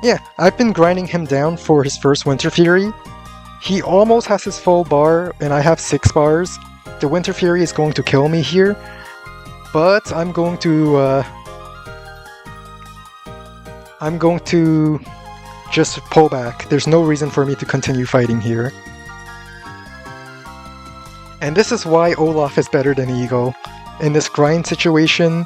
Yeah, I've been grinding him down for his first Winter Fury. He almost has his full bar, and I have 6 bars. The Winter Fury is going to kill me here, but I'm going to just pull back. There's no reason for me to continue fighting here. And this is why Olaf is better than Eagle. In this grind situation,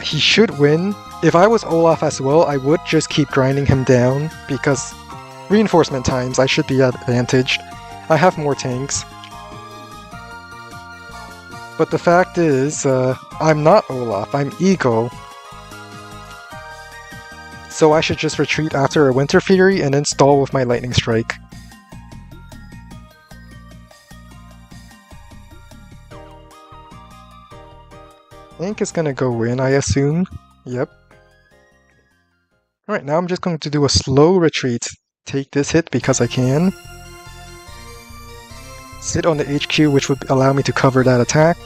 he should win. If I was Olaf as well, I would just keep grinding him down, because reinforcement times, I should be advantaged. I have more tanks. But the fact is, I'm not Olaf, I'm Eagle. So I should just retreat after a Winter Fury and then stall with my Lightning Strike. Tank is gonna go in, I assume. Yep. Alright, now I'm just going to do a slow retreat. Take this hit because I can. Sit on the HQ, which would allow me to cover that attack.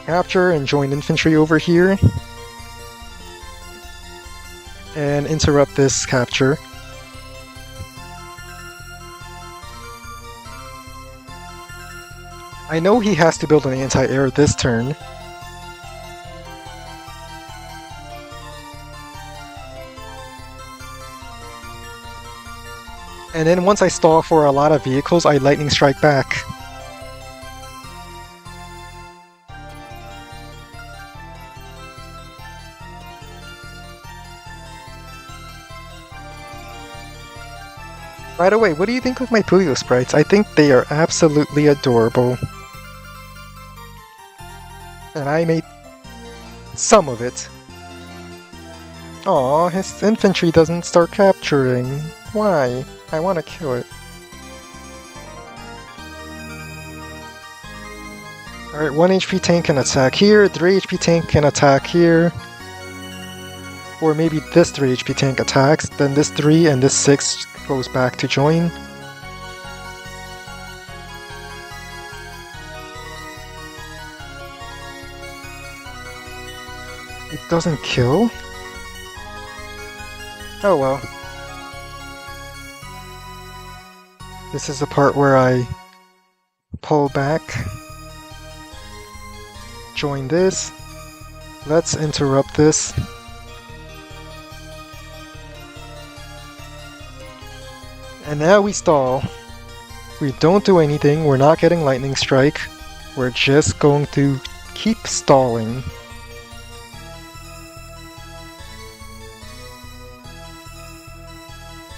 Capture and join infantry over here. And interrupt this capture. I know he has to build an anti-air this turn. And then once I stall for a lot of vehicles, I lightning strike back. By the way, what do you think of my Puyo sprites? I think they are absolutely adorable. And I made some of it. Aw, his infantry doesn't start capturing. Why? I want to kill it. Alright, 1 HP tank can attack here, 3 HP tank can attack here. Or maybe this 3 HP tank attacks, then this 3 and this 6 goes back to join. It doesn't kill? Oh well. This is the part where I pull back. Join this. Let's interrupt this. And now we stall. We don't do anything, we're not getting lightning strike. We're just going to keep stalling.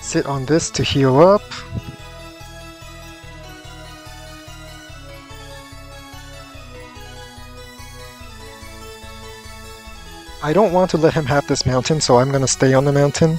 Sit on this to heal up. I don't want to let him have this mountain, so I'm gonna stay on the mountain.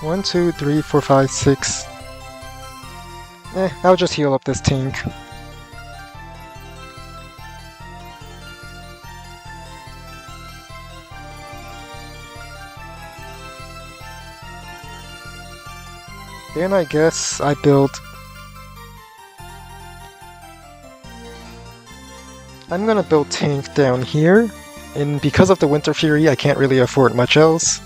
One, two, three, four, five, six. I'll just heal up this tank. Then I guess I build... I'm gonna build tank down here, and because of the Winter Fury, I can't really afford much else.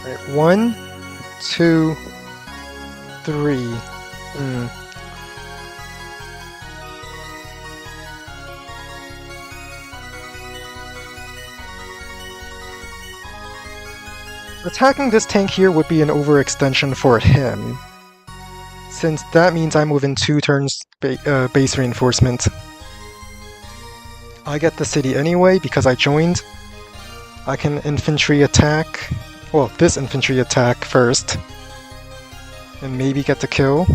Alright, 1, 2, 3. Attacking this tank here would be an overextension for him, since that means I'm within 2 turns base reinforcement. I get the city anyway because I joined. I can infantry attack, well, this infantry attack first, and maybe get the kill.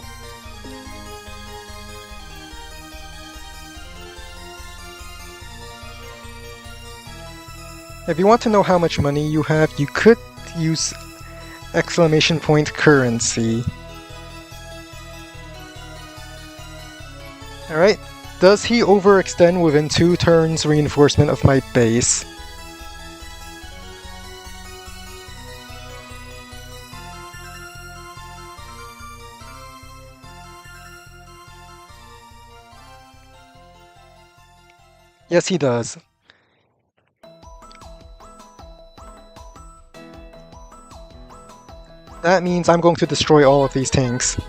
If you want to know how much money you have, you could use exclamation point currency. Alright, does he overextend within 2 turns reinforcement of my base? Yes, he does. That means I'm going to destroy all of these tanks.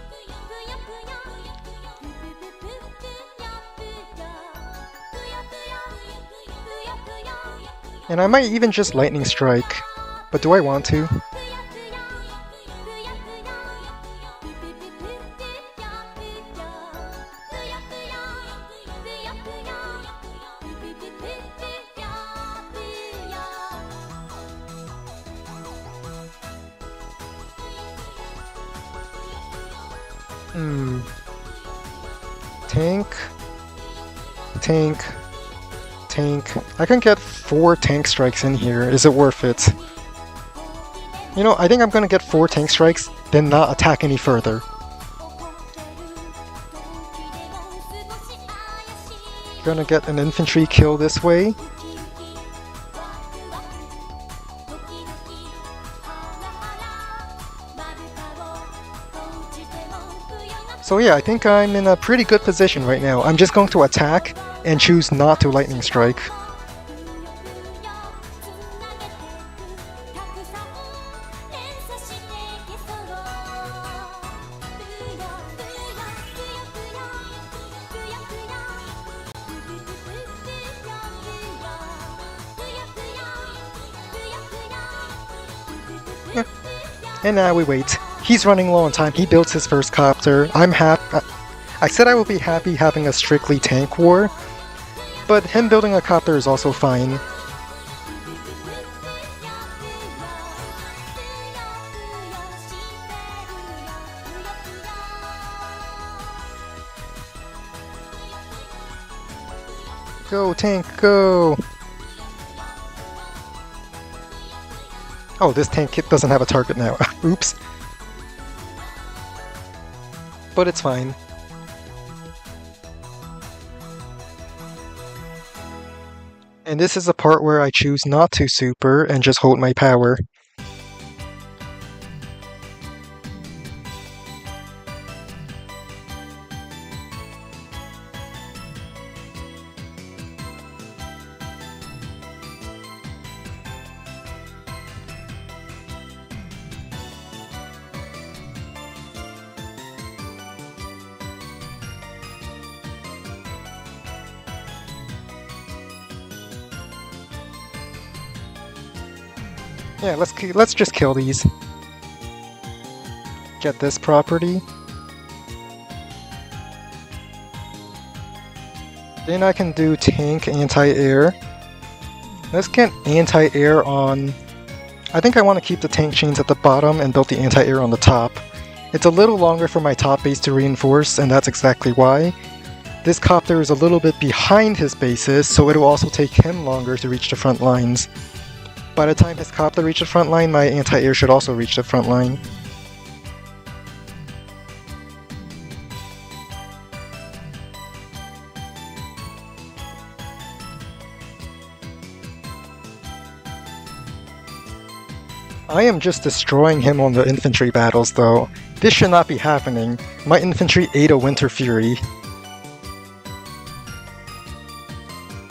And I might even just lightning strike, but do I want to? Tank, tank, tank. I can get 4 tank strikes in here. Is it worth it? You know, I think I'm gonna get 4 tank strikes, then not attack any further. Gonna get an infantry kill this way. So yeah, I think I'm in a pretty good position right now. I'm just going to attack and choose not to lightning strike. And now we wait. He's running low on time. He builds his first copter. I'm happy. I said I would be happy having a strictly tank war, but him building a copter is also fine. Go, tank, go! Oh, this tank kit doesn't have a target now. Oops. But it's fine. And this is the part where I choose not to super and just hold my power. Yeah, let's just kill these. Get this property. Then I can do tank anti-air. Let's get anti-air on... I think I want to keep the tank chains at the bottom and build the anti-air on the top. It's a little longer for my top base to reinforce, and that's exactly why. This copter is a little bit behind his bases, so it will also take him longer to reach the front lines. By the time his copter reaches the front line, my anti-air should also reach the front line. I am just destroying him on the infantry battles though. This should not be happening. My infantry ate a Winter Fury.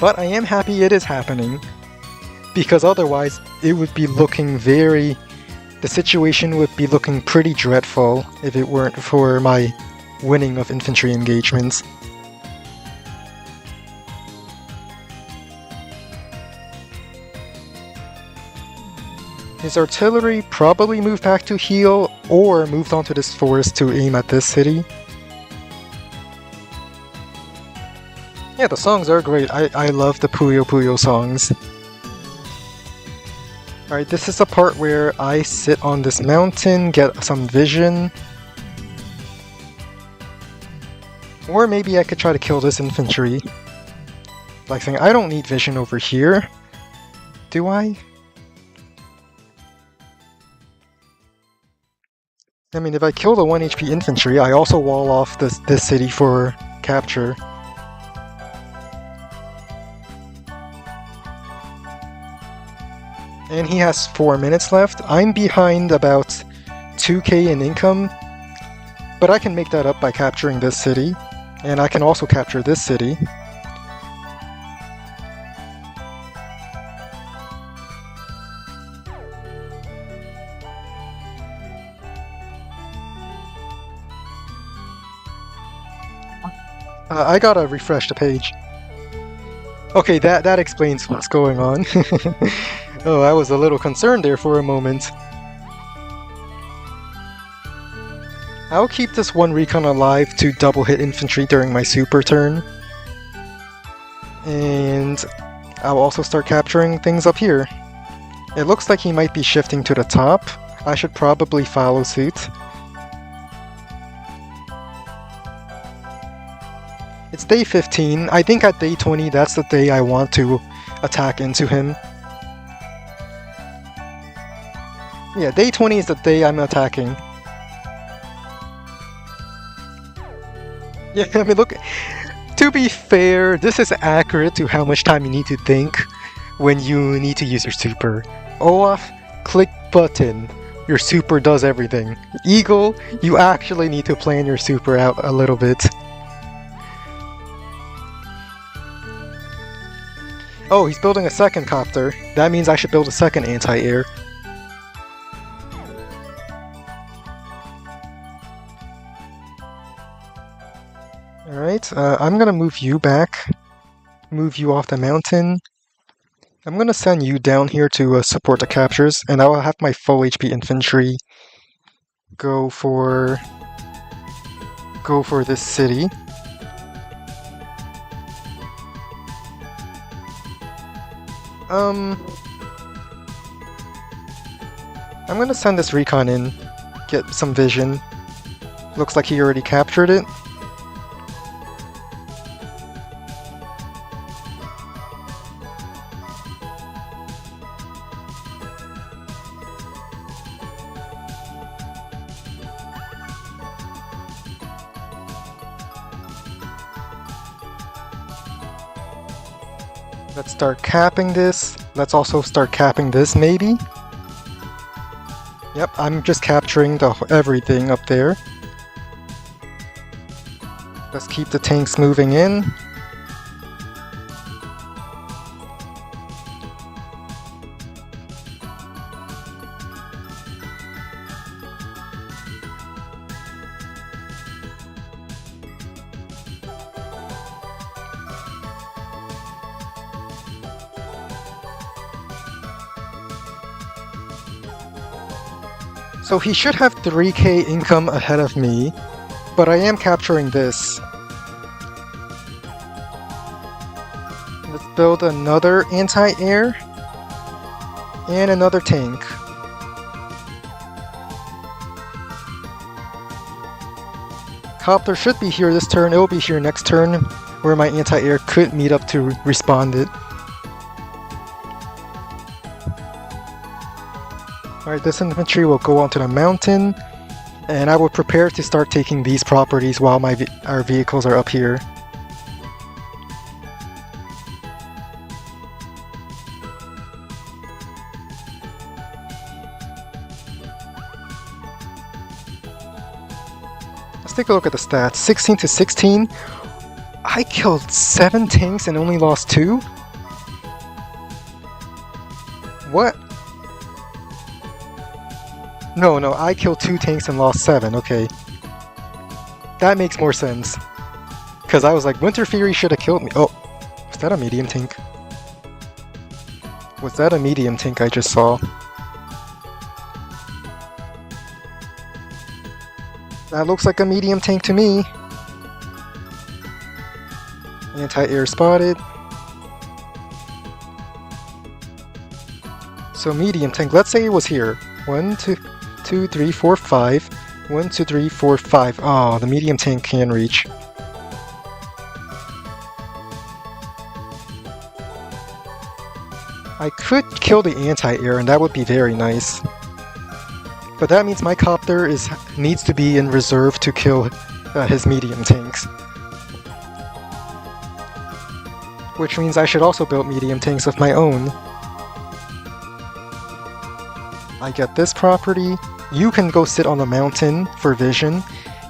But I am happy it is happening, because otherwise it would be looking the situation would be looking pretty dreadful if it weren't for my winning of infantry engagements. His artillery probably moved back to heal, or moved onto this forest to aim at this city. Yeah, the songs are great. I love the Puyo Puyo songs. Alright, this is the part where I sit on this mountain, get some vision. Or maybe I could try to kill this infantry. Like saying, I don't need vision over here. Do I? I mean, if I kill the 1 HP infantry, I also wall off this city for capture. And he has 4 minutes left. I'm behind about 2k in income, but I can make that up by capturing this city, and I can also capture this city. I gotta refresh the page. Okay, that explains what's going on. Oh, I was a little concerned there for a moment. I'll keep this one recon alive to double hit infantry during my super turn. And I'll also start capturing things up here. It looks like he might be shifting to the top. I should probably follow suit. It's day 15. I think at day 20 that's the day I want to attack into him. Yeah, day 20 is the day I'm attacking. Yeah, I mean, look, to be fair, this is accurate to how much time you need to think when you need to use your super. Olaf, click button. Your super does everything. Eagle, you actually need to plan your super out a little bit. Oh, he's building a second copter. That means I should build a second anti-air. Alright, I'm gonna move you back. Move you off the mountain. I'm gonna send you down here to support the captures, and I will have my full HP infantry go for this city. I'm gonna send this recon in, get some vision. Looks like he already captured it. Let's start capping this. Let's also start capping this, maybe. Yep, I'm just capturing everything up there. Let's keep the tanks moving in. So he should have 3k income ahead of me, but I am capturing this. Let's build another anti-air and another tank. Copter should be here this turn. It will be here next turn, where my anti-air could meet up to respond it. Alright, this infantry will go onto the mountain, and I will prepare to start taking these properties while our vehicles are up here. take a look at the stats. 16 to 16. I killed 7 tanks and only lost 2? What? No, I killed 2 tanks and lost 7, okay. That makes more sense. Because I was like, Winter Fury should have killed me. Oh, was that a medium tank? Was that a medium tank I just saw? That looks like a medium tank to me. Anti-air spotted. So medium tank, let's say it was here. 1, 2, 3, 4, 5. 1, 2, 3, 4, 5. Oh, the medium tank can reach. I could kill the anti-air and that would be very nice. But that means my copter needs to be in reserve to kill his medium tanks. Which means I should also build medium tanks of my own. I get this property. You can go sit on the mountain for vision.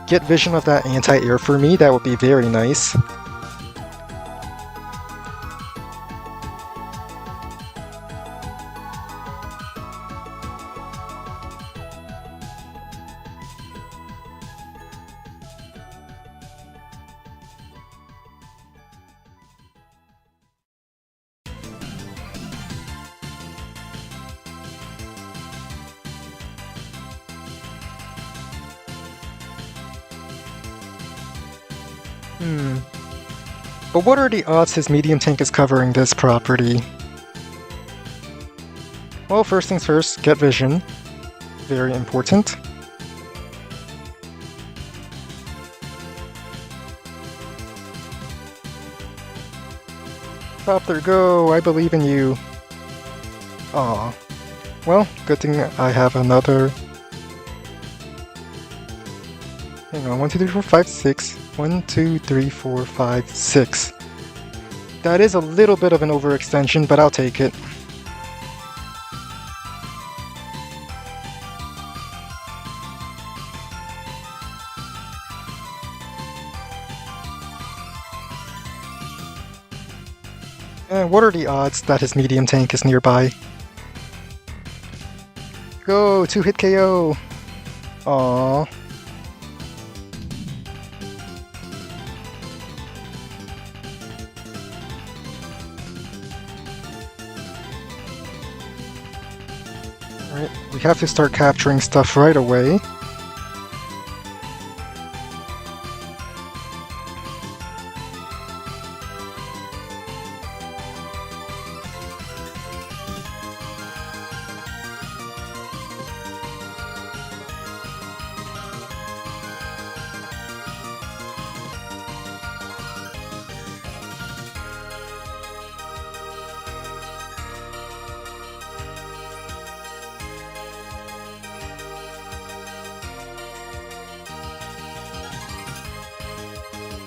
Get vision of that anti-air for me, that would be very nice. But what are the odds his medium tank is covering this property? Well, first things first, get vision. Very important. Copter, go! I believe in you. Aw. Well, good thing I have another... Hang on, 1, 2, 3, 4, 5, 6. 1, 2, 3, 4, 5, 6. That is a little bit of an overextension, but I'll take it. And what are the odds that his medium tank is nearby? Go! 2-hit KO! Aww. Alright, we have to start capturing stuff right away.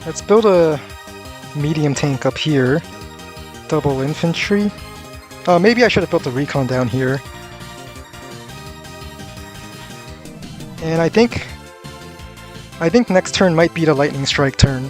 Let's build a medium tank up here. Double infantry. Maybe I should have built the recon down here. And I think next turn might be the lightning strike turn.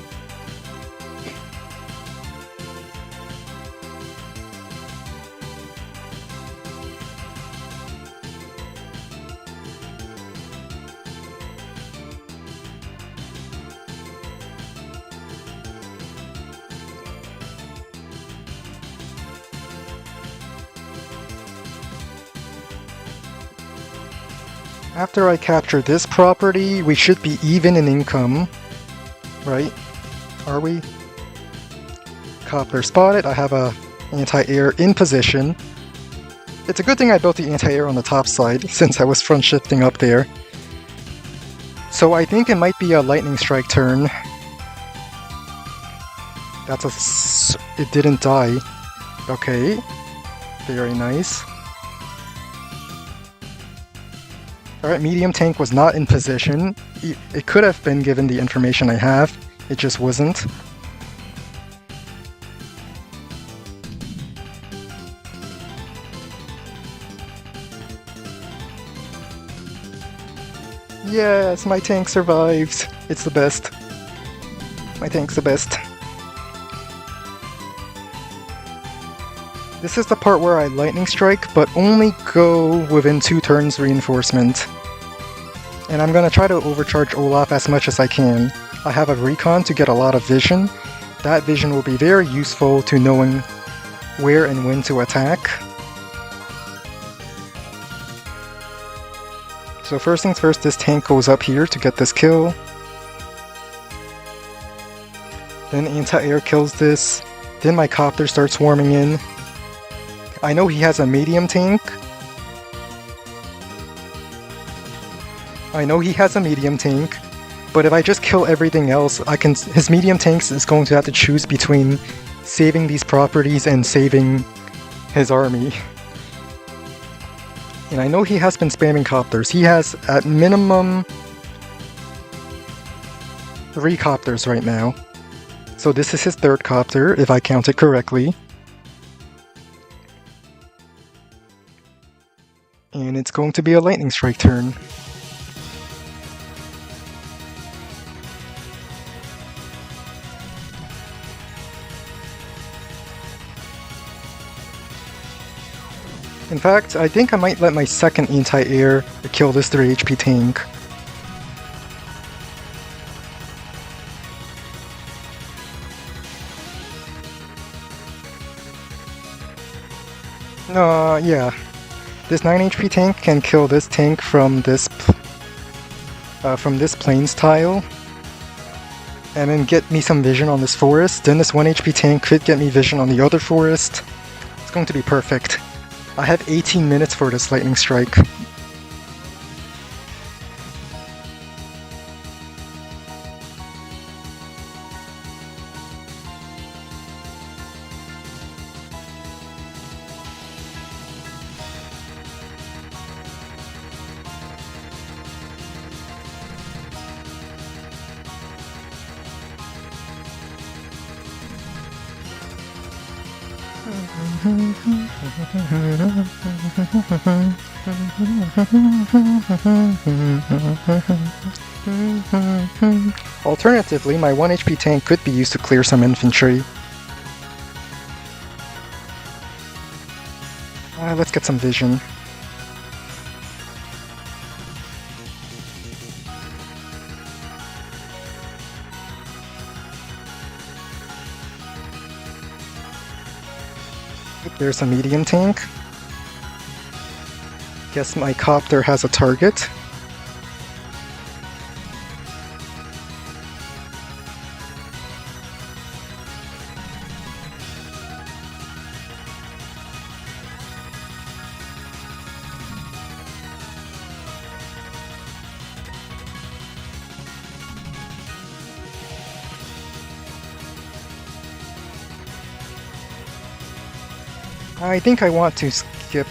After I capture this property, we should be even in income, right? Are we? Copter spotted. I have a anti-air in position. It's a good thing I built the anti-air on the top side, since I was front shifting up there. So I think it might be a lightning strike turn. It didn't die. Okay. Very nice. Alright, medium tank was not in position. It could have been given the information I have. It just wasn't. Yes, my tank survived. It's the best. My tank's the best. This is the part where I lightning strike, but only go within 2 turns reinforcement. And I'm gonna try to overcharge Olaf as much as I can. I have a recon to get a lot of vision. That vision will be very useful to knowing where and when to attack. So first things first, this tank goes up here to get this kill. Then anti-air kills this. Then my copter starts swarming in. I know he has a medium tank. But if I just kill everything else, his medium tanks is going to have to choose between saving these properties and saving his army. And I know he has been spamming copters. He has, at minimum, 3 copters right now. So this is his 3rd copter, if I count it correctly. And it's going to be a lightning strike turn. In fact, I think I might let my 2nd anti-air kill this 3 HP tank. Yeah. This 9 HP tank can kill this tank from this plains tile. And then get me some vision on this forest. Then this 1 HP tank could get me vision on the other forest. It's going to be perfect. I have 18 minutes for this lightning strike. Alternatively, my 1 HP tank could be used to clear some infantry. Let's get some vision. There's a medium tank. Guess my copter has a target. I think I want to skip.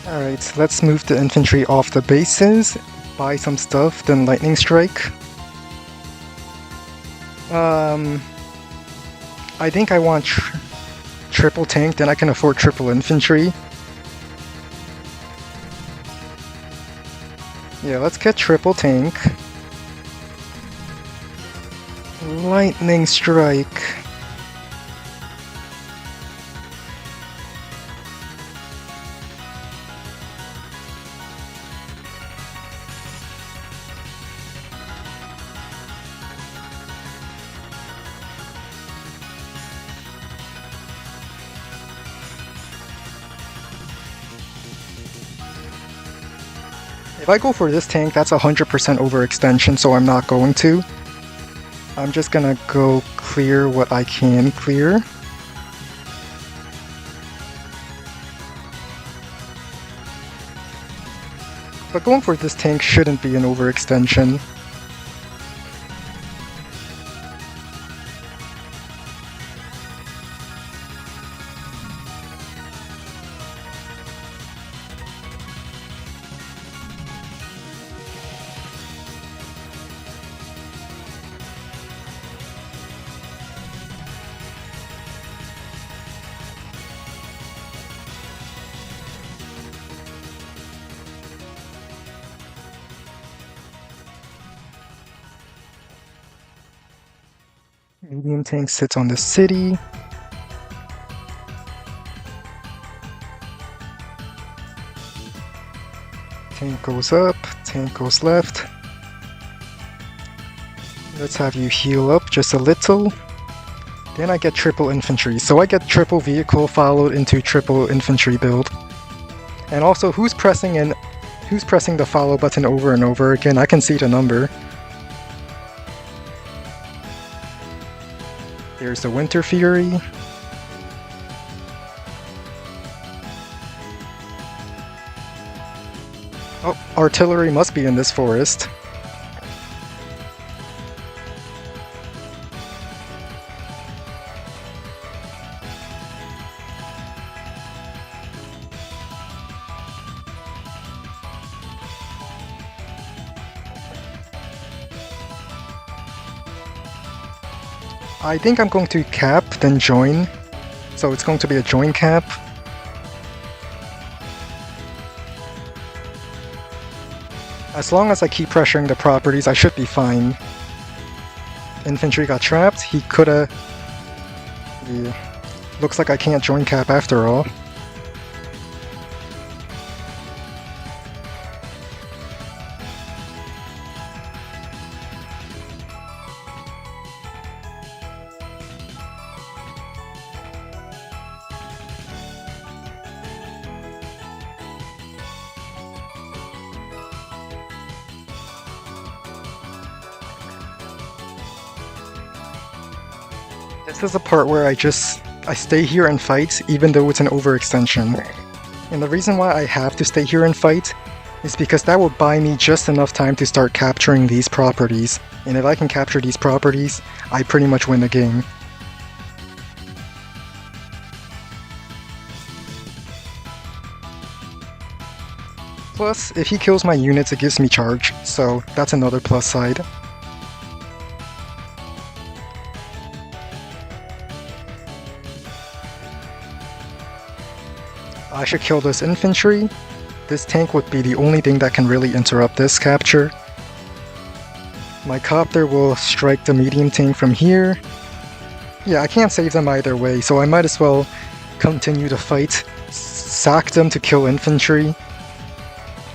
Alright, let's move the infantry off the bases, buy some stuff, then lightning strike. I think I want triple tank, then I can afford triple infantry. Yeah, let's get triple tank. Lightning strike. If I go for this tank, that's 100% overextension, so I'm not going to. I'm just gonna go clear what I can clear. But going for this tank shouldn't be an overextension. Medium tank sits on the city. Tank goes up, tank goes left. Let's have you heal up just a little. Then I get triple infantry, so I get triple vehicle followed into triple infantry build. And also, who's pressing the follow button over and over again? I can see the number. There's the Winter Fury. Oh, artillery must be in this forest. I think I'm going to cap, then join. So it's going to be a join cap. As long as I keep pressuring the properties, I should be fine. Infantry got trapped. He coulda... Yeah. Looks like I can't join cap after all. This is the part where I stay here and fight, even though it's an overextension. And the reason why I have to stay here and fight is because that will buy me just enough time to start capturing these properties. And if I can capture these properties, I pretty much win the game. Plus, if he kills my units, it gives me charge, so that's another plus side. I should kill this infantry. This tank would be the only thing that can really interrupt this capture. My copter will strike the medium tank from here. Yeah, I can't save them either way, so I might as well continue to fight, sack them to kill infantry,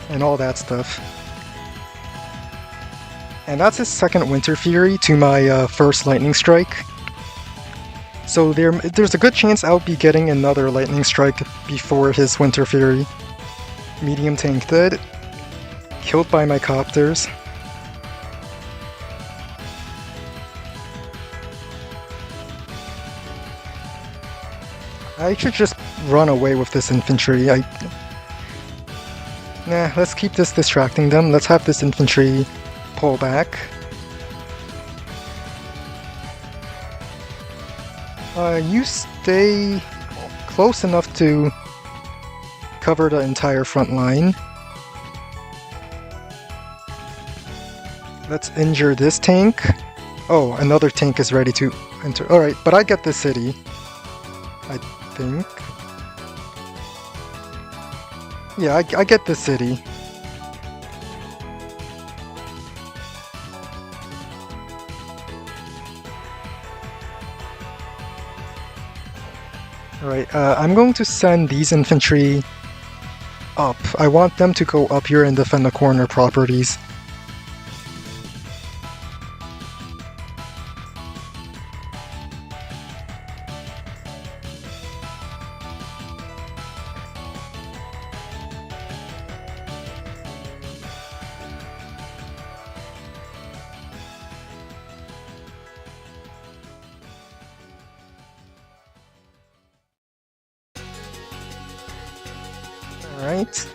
and all that stuff. And that's his second Winter Fury to my first Lightning Strike. So there's a good chance I'll be getting another Lightning Strike before his Winter Fury. Medium tank dead. Killed by my copters. I should just run away with this infantry. Nah, let's keep this distracting them. Let's have this infantry pull back. You stay close enough to cover the entire front line. Let's injure this tank. Oh, another tank is ready to enter. Alright, but I get the city, I think. Yeah, I get the city. Alright, I'm going to send these infantry up. I want them to go up here and defend the corner properties. Alright,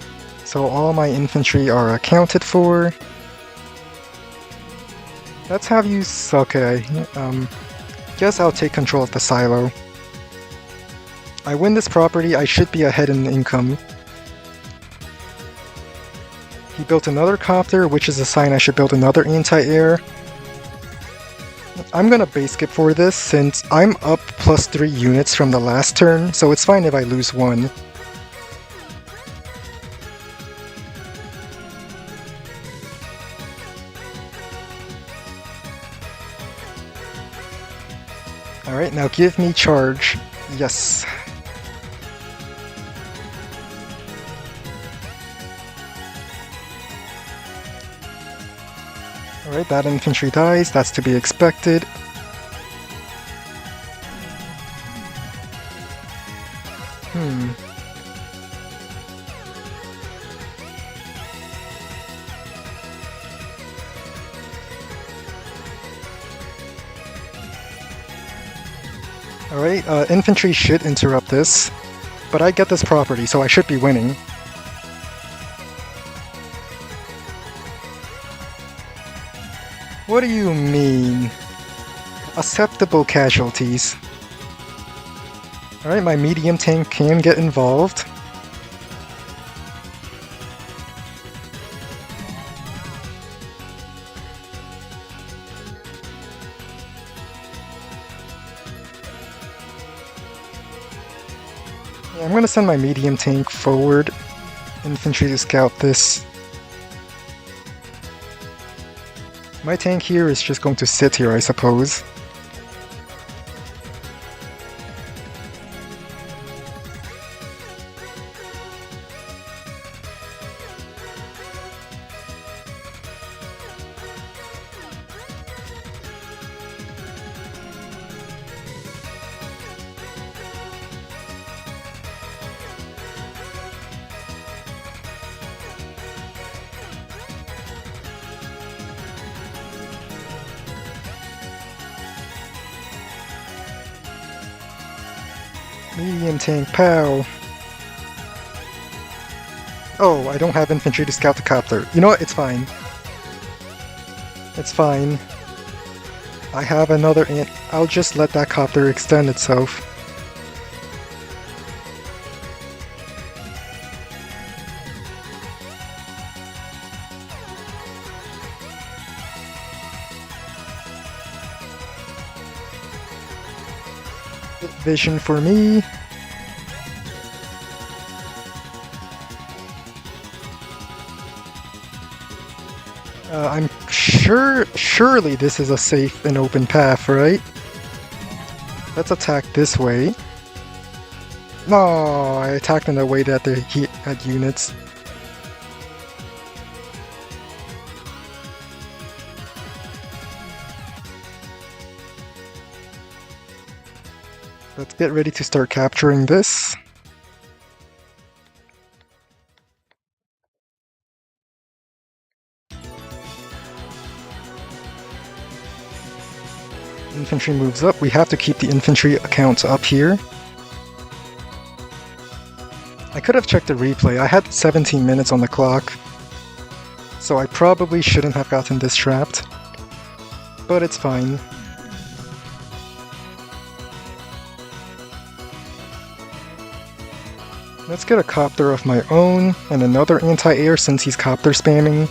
So all my infantry are accounted for. That's how you suck. Guess I'll take control of the silo. I win this property, I should be ahead in income. He built another copter, which is a sign I should build another anti-air. I'm gonna base skip for this since I'm up +3 units from the last turn, so it's fine if I lose one. Alright, now give me charge. Yes. Alright, that infantry dies, that's to be expected. Alright, infantry should interrupt this, but I get this property, so I should be winning. What do you mean? Acceptable casualties. Alright, my medium tank can get involved. Yeah, I'm gonna send my medium tank forward. Infantry to scout this. My tank here is just going to sit here, I suppose. Medium tank, pow! Oh, I don't have infantry to scout the copter. You know what? It's fine. It's fine. I have another ant. I'll just let that copter extend itself. Vision for me. I'm surely this is a safe and open path, right? Let's attack this way. No, I attacked in a way that he had units. Let's get ready to start capturing this. Infantry moves up. We have to keep the infantry accounts up here. I could have checked the replay. I had 17 minutes on the clock, so I probably shouldn't have gotten this trapped. But it's fine. Let's get a copter of my own, and another anti-air since he's copter spamming.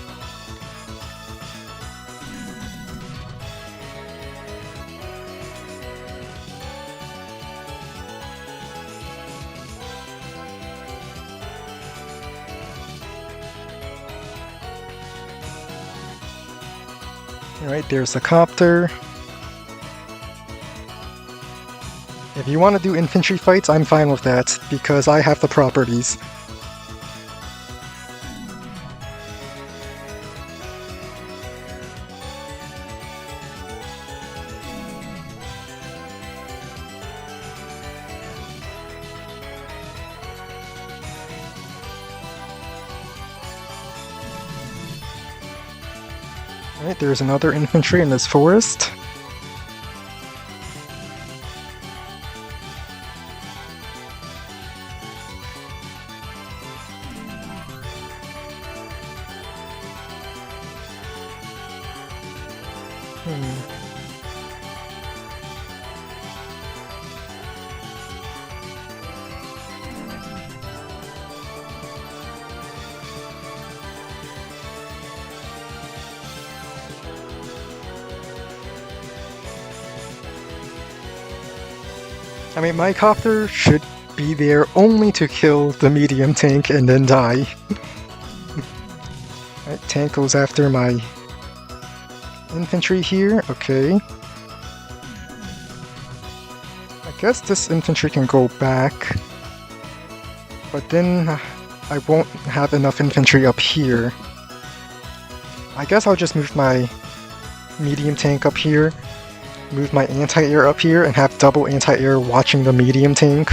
Alright, there's a copter. If you want to do infantry fights, I'm fine with that, because I have the properties. Alright, there's another infantry in this forest. I mean, my copter should be there only to kill the medium tank and then die. Right, tank goes after my infantry here, okay. I guess this infantry can go back, but then I won't have enough infantry up here. I guess I'll just move my medium tank up here, move my anti-air up here, and have double anti-air watching the medium tank,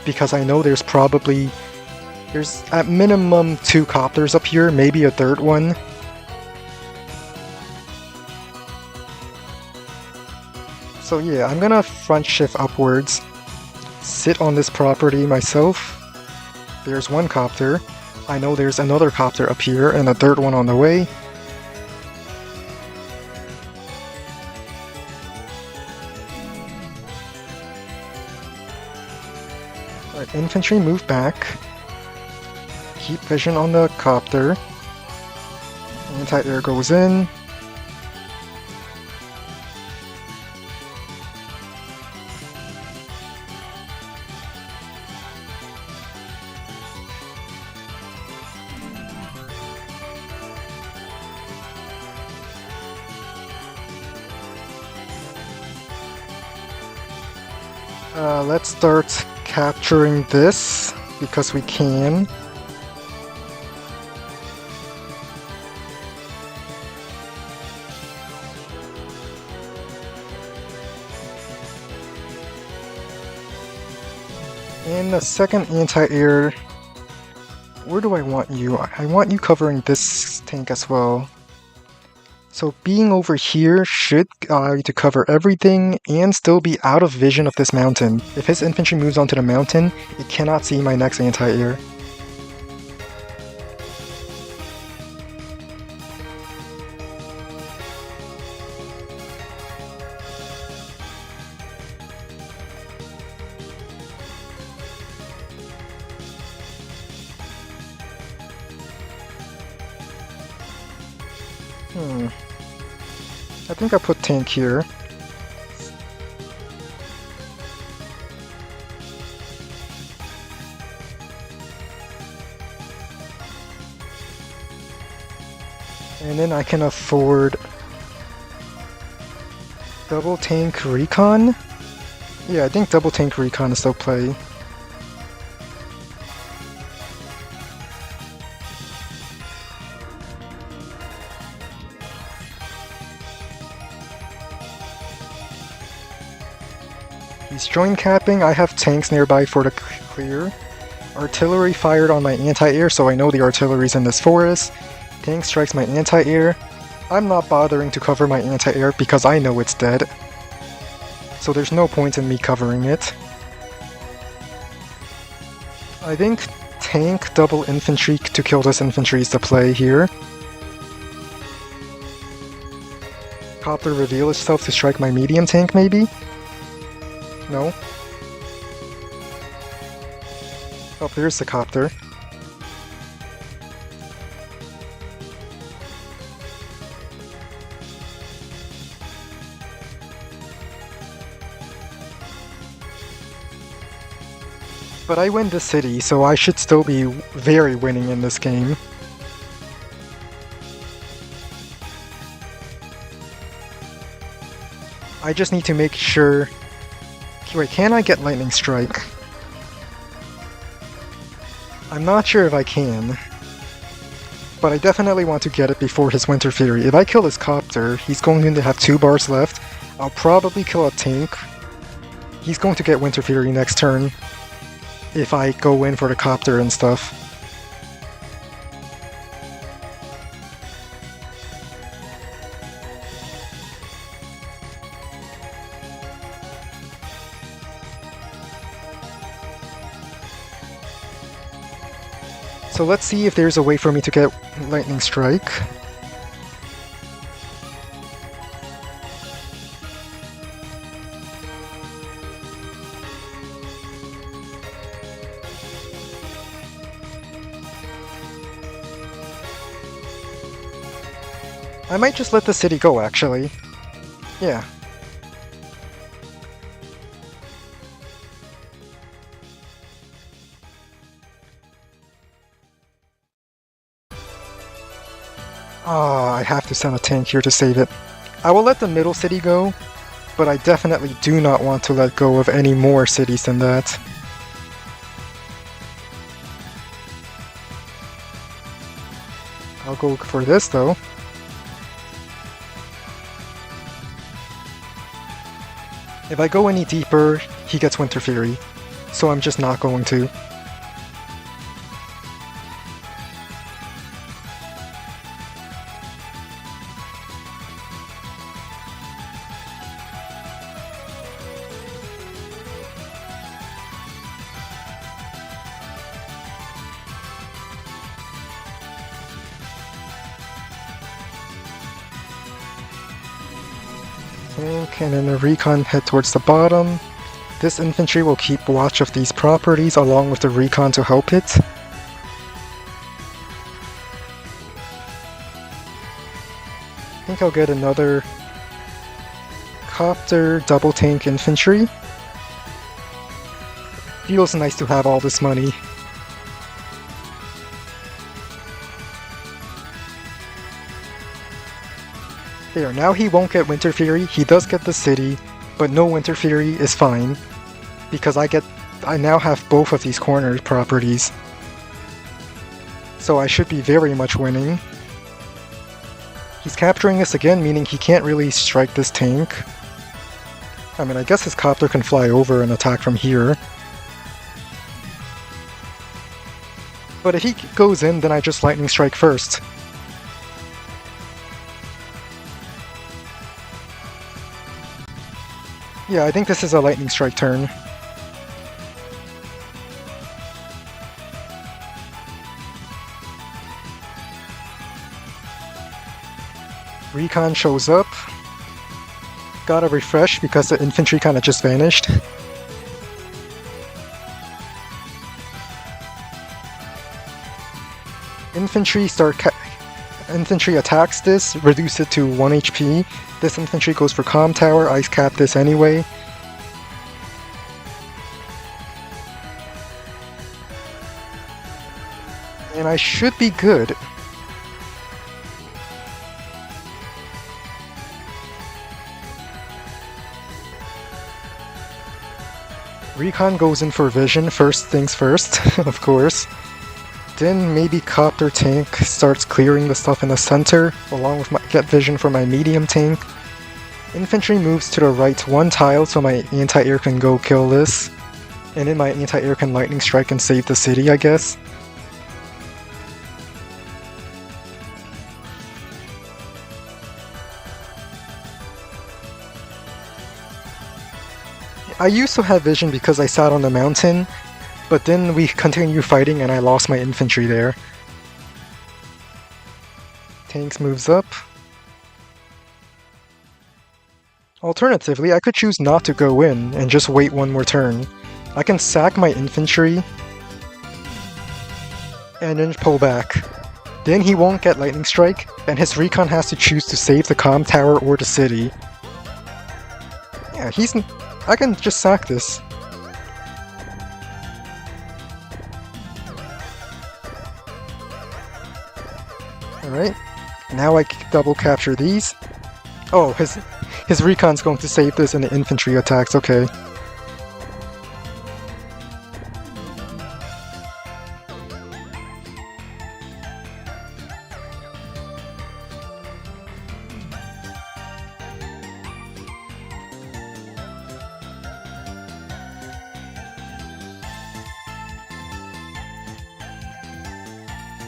because I know there's at minimum 2 copters up here, maybe a third one. So yeah, I'm gonna front shift upwards, sit on this property myself. There's 1 copter. I know there's another copter up here and a third one on the way. Alright, infantry move back. Keep vision on the copter. Anti-air goes in. Let's start capturing this, because we can. And the second anti-air, where do I want you? I want you covering this tank as well. So being over here should allow you to cover everything and still be out of vision of this mountain. If his infantry moves onto the mountain, it cannot see my next anti-air. I think I put tank here. And then I can afford double tank recon. Yeah, I think double tank recon is still play. He's joint capping. I have tanks nearby for the clear. Artillery fired on my anti-air, so I know the artillery's in this forest. Tank strikes my anti-air. I'm not bothering to cover my anti-air because I know it's dead. So there's no point in me covering it. I think tank double infantry to kill this infantry is the play here. Copter reveal itself to strike my medium tank maybe? No. Oh, there's the copter. But I win the city, so I should still be very winning in this game. I just need to make sure... Wait, can I get Lightning Strike? I'm not sure if I can. But I definitely want to get it before his Winter Fury. If I kill his copter, he's going to have 2 bars left. I'll probably kill a tank. He's going to get Winter Fury next turn. If I go in for the copter and stuff. So let's see if there's a way for me to get Lightning Strike. I might just let the city go, actually. Yeah. Ah, I have to send a tank here to save it. I will let the middle city go, but I definitely do not want to let go of any more cities than that. I'll go for this, though. If I go any deeper, he gets Winter Fury, so I'm just not going to. And then the recon head towards the bottom. This infantry will keep watch of these properties along with the recon to help it. I think I'll get another copter double tank infantry. Feels nice to have all this money. There, now he won't get Winter Fury. He does get the city, but no Winter Fury is fine because I now have both of these corner properties. So I should be very much winning. He's capturing this again, meaning he can't really strike this tank. I mean, I guess his copter can fly over and attack from here. But if he goes in, then I just lightning strike first. Yeah, I think this is a lightning strike turn. Recon shows up. Gotta refresh because the infantry kinda just vanished. Infantry attacks this, reduce it to 1 HP. This infantry goes for Comm Tower, ice cap this anyway. And I should be good. Recon goes in for vision, first things first, of course. Then maybe copter tank starts clearing the stuff in the center, along with my get vision for my medium tank. Infantry moves to the right one tile so my anti-air can go kill this. And then my anti-air can lightning strike and save the city, I guess. I used to have vision because I sat on the mountain, but then we continued fighting and I lost my infantry there. Tanks moves up. Alternatively, I could choose not to go in and just wait one more turn. I can sack my infantry and then pull back. Then he won't get lightning strike, and his recon has to choose to save the comm tower or the city. Yeah, I can just sack this. Alright, now I double capture these. Oh, his recon's going to save this in the infantry attacks, okay.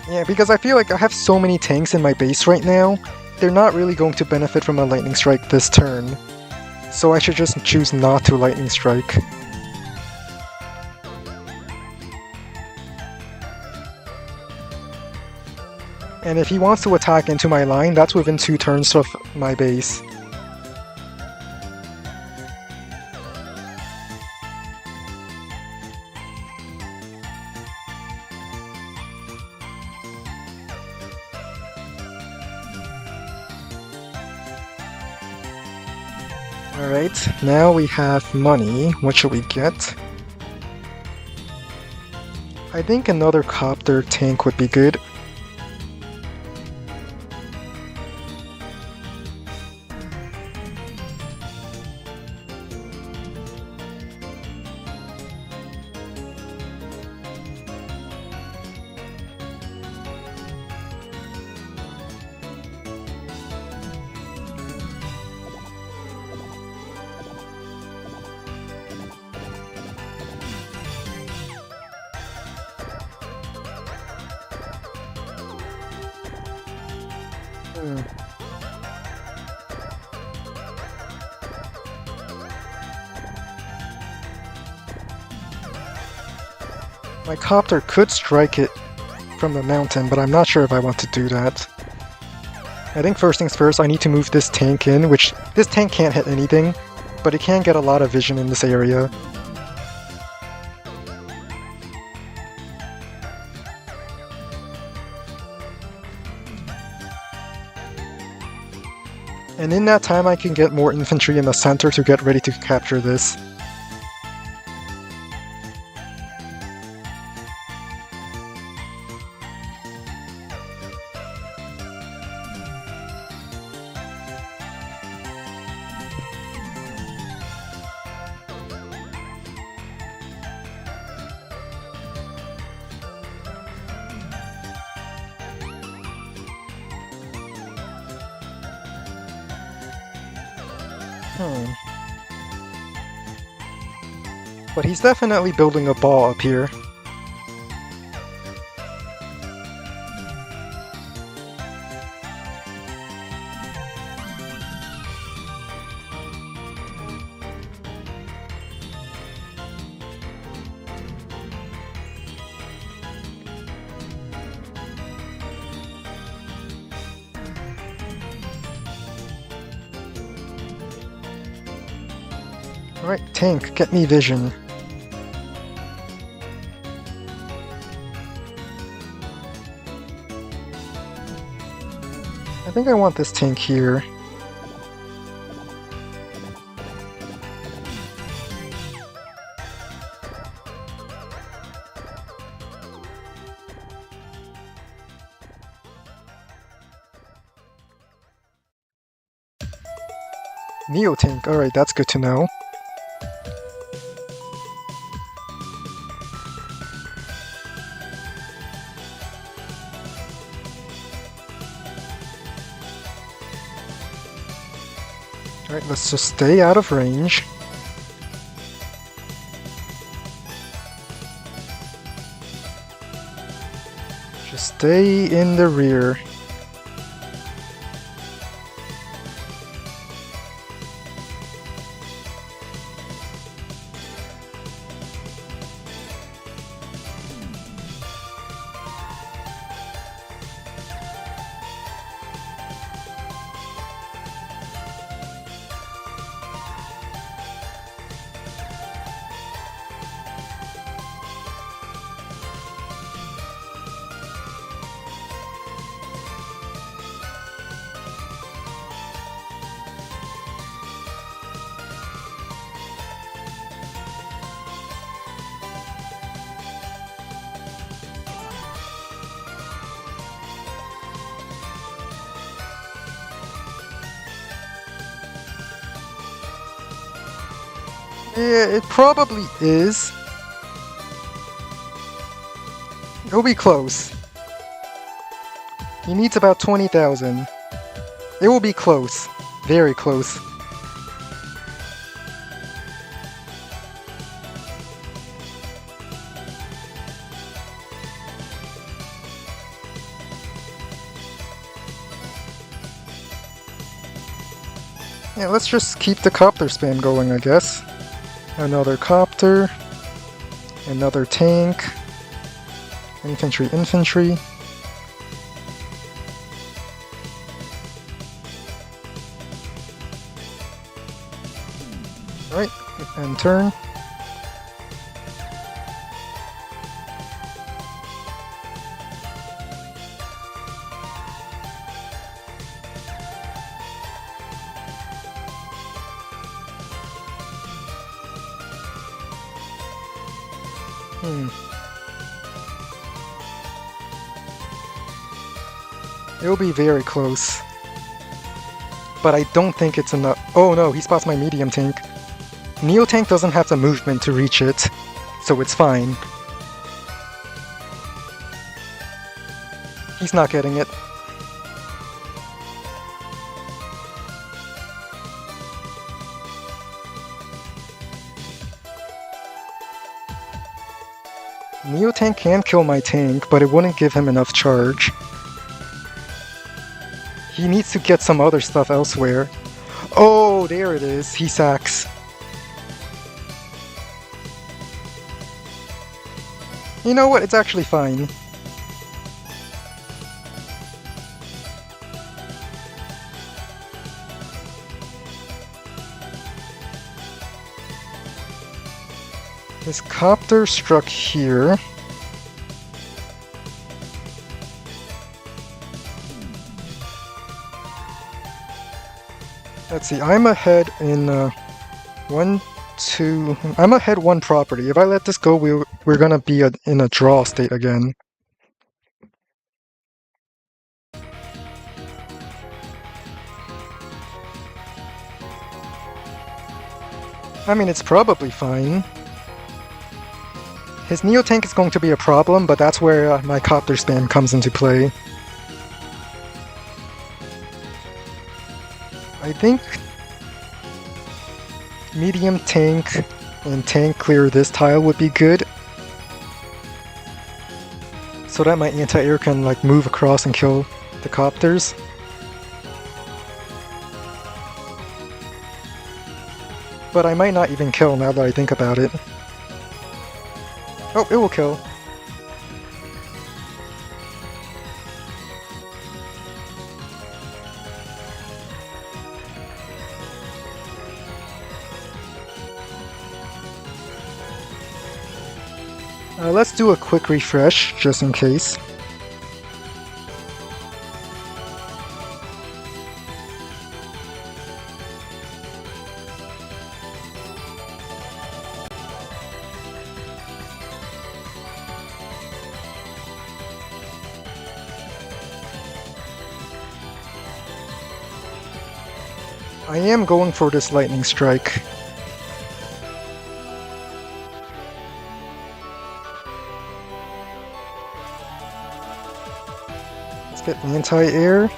Yeah, because I feel like I have so many tanks in my base right now, they're not really going to benefit from a lightning strike this turn. So I should just choose not to lightning strike. And if he wants to attack into my line, that's within 2 turns of my base. Alright, now we have money. What should we get? I think another copter tank would be good. My copter could strike it from the mountain, but I'm not sure if I want to do that. I think first things first, I need to move this tank in, which this tank can't hit anything, but it can get a lot of vision in this area. And in that time, I can get more infantry in the center to get ready to capture this. But he's definitely building a ball up here. Alright, tank, get me vision. I think I want this tank here. Neo tank, alright, that's good to know. Alright, let's just stay out of range. Just stay in the rear. Yeah, it probably is. It'll be close. He needs about 20,000. It will be close. Very close. Yeah, let's just keep the copter spam going, I guess. Another copter. Another tank. Infantry, infantry. Alright, and turn. It'll be very close. But I don't think it's enough. Oh no, he spots my medium tank. Neo tank doesn't have the movement to reach it, so it's fine. He's not getting it. Neo tank can kill my tank, but it wouldn't give him enough charge. He needs to get some other stuff elsewhere. Oh, there it is. He sacks. You know what? It's actually fine. His copter struck here. Let's see, I'm ahead in I'm ahead one property. If I let this go, we're gonna be in a draw state again. I mean, it's probably fine. His Neo tank is going to be a problem, but that's where my copter spam comes into play. I think medium tank and tank clear this tile would be good, so that my anti-air can like move across and kill the copters. But I might not even kill now that I think about it. Oh, it will kill. Let's do a quick refresh, just in case. I am going for this lightning strike. Let's get anti-air.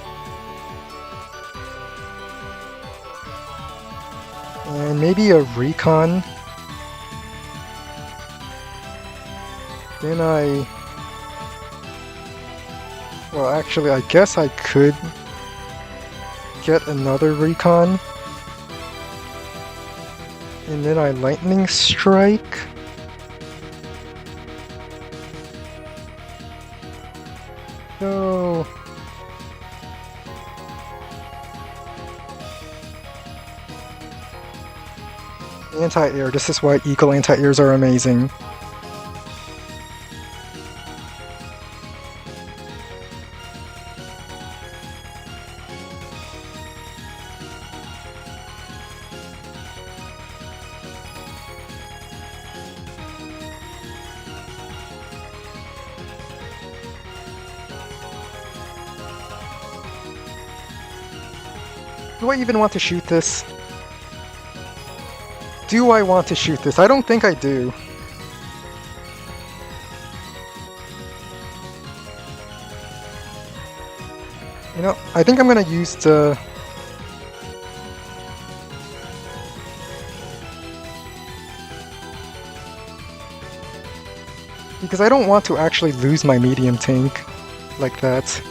And maybe a recon. Then well, actually, I guess I could get another recon. And then I lightning strike. No. Anti-air. This is why Eagle anti-airs are amazing. Do I even want to shoot this? Do I want to shoot this? I don't think I do. You know, I think I'm gonna use the... Because I don't want to actually lose my medium tank like that.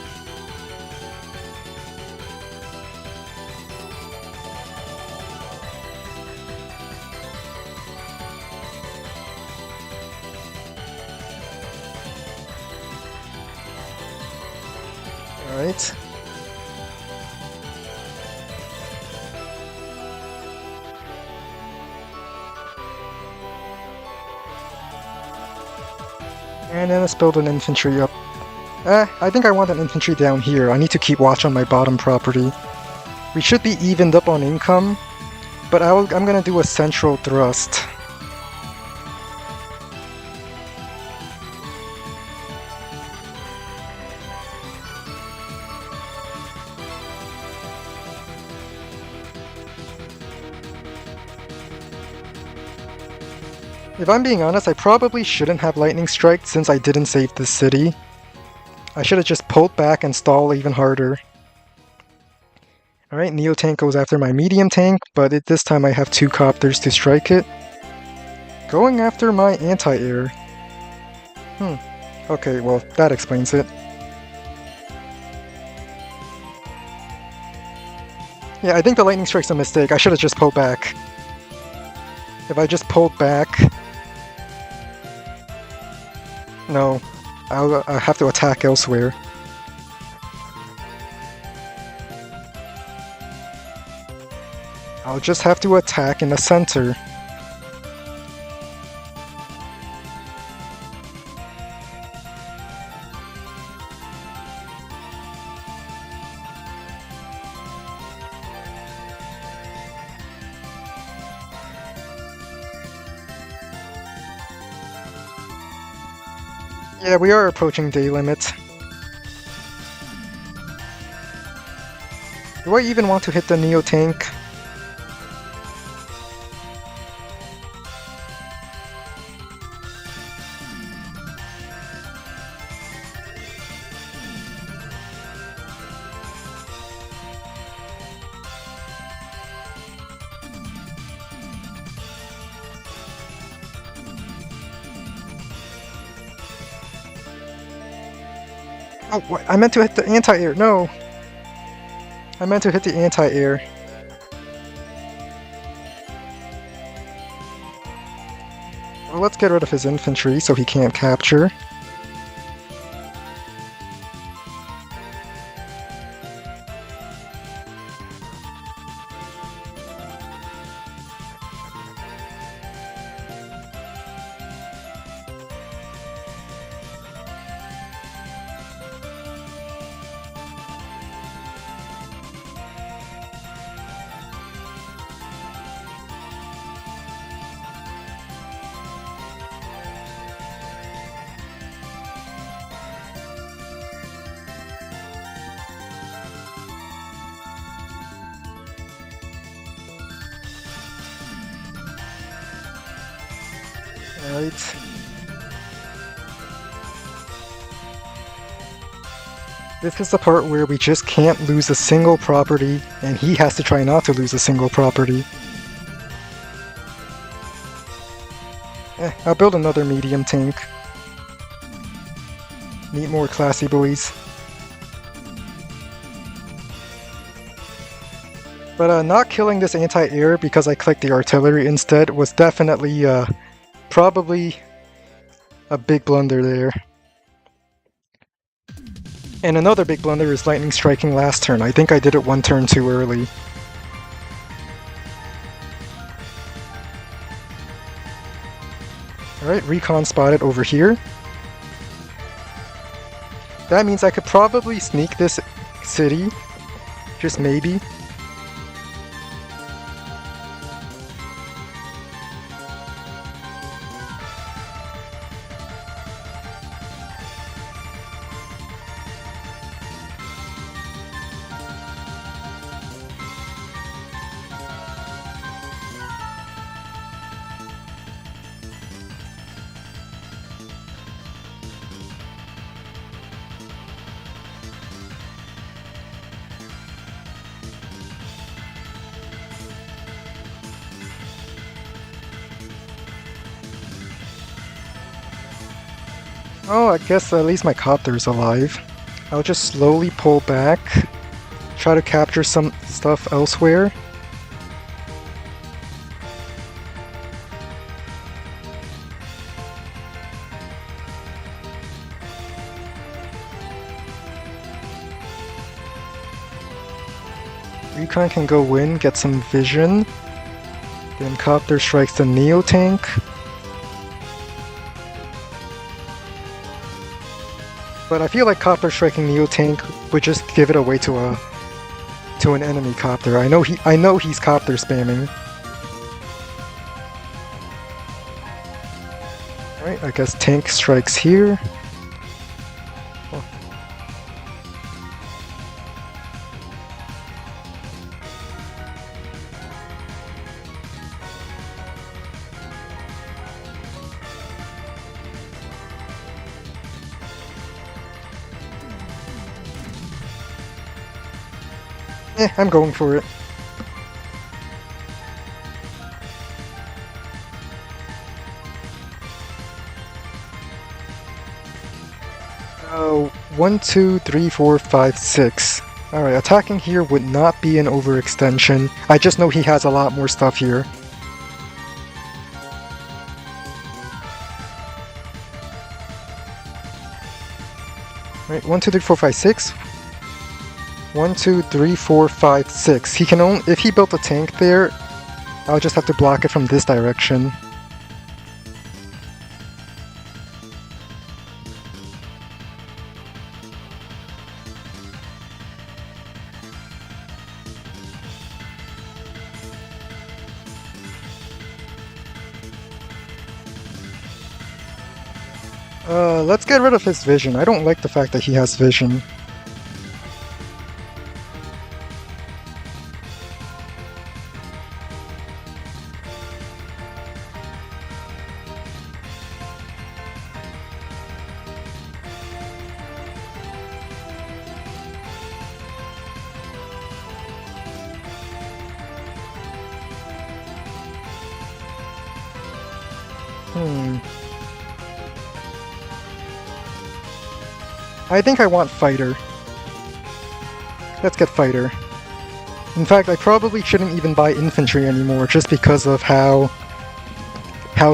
Alright. And then let's build an infantry up. I think I want an infantry down here. I need to keep watch on my bottom property. We should be evened up on income, but I'm gonna do a central thrust. If I'm being honest, I probably shouldn't have lightning strike since I didn't save this city. I should have just pulled back and stalled even harder. Alright, Neo Tank goes after my medium tank, but this time I have 2 copters to strike it. Going after my anti-air. Okay, well, that explains it. Yeah, I think the lightning strike's a mistake. I should have just pulled back. If I just pulled back... No, I'll have to attack elsewhere. I'll just have to attack in the center. Yeah, we are approaching day limit. Do I even want to hit the Neo Tank? Oh, what? I meant to hit the anti-air. No! I meant to hit the anti-air. Well, let's get rid of his infantry so he can't capture. Alright. This is the part where we just can't lose a single property, and he has to try not to lose a single property. I'll build another medium tank. Need more classy boys. But not killing this anti-air because I clicked the artillery instead was definitely probably a big blunder there. And another big blunder is lightning striking last turn. I think I did it 1 turn too early. Alright, recon spotted over here. That means I could probably sneak this city. Just maybe. Oh, I guess at least my copter's alive. I'll just slowly pull back, try to capture some stuff elsewhere. Recon can go in, get some vision. Then copter strikes the Neo Tank. But I feel like copter striking Neo Tank would just give it away to an enemy copter. I know he's copter spamming. Alright, I guess tank strikes here. Oh. I'm going for it. Oh, 1, 2, 3, 4, 5, 6. Alright, attacking here would not be an overextension. I just know he has a lot more stuff here. Right, 1, 2, 3, 4, 5, 6. 1, 2, 3, 4, 5, 6. He can only, if he built a tank there, I'll just have to block it from this direction. Let's get rid of his vision. I don't like the fact that he has vision. I think I want Fighter. Let's get Fighter. In fact, I probably shouldn't even buy Infantry anymore, just because of how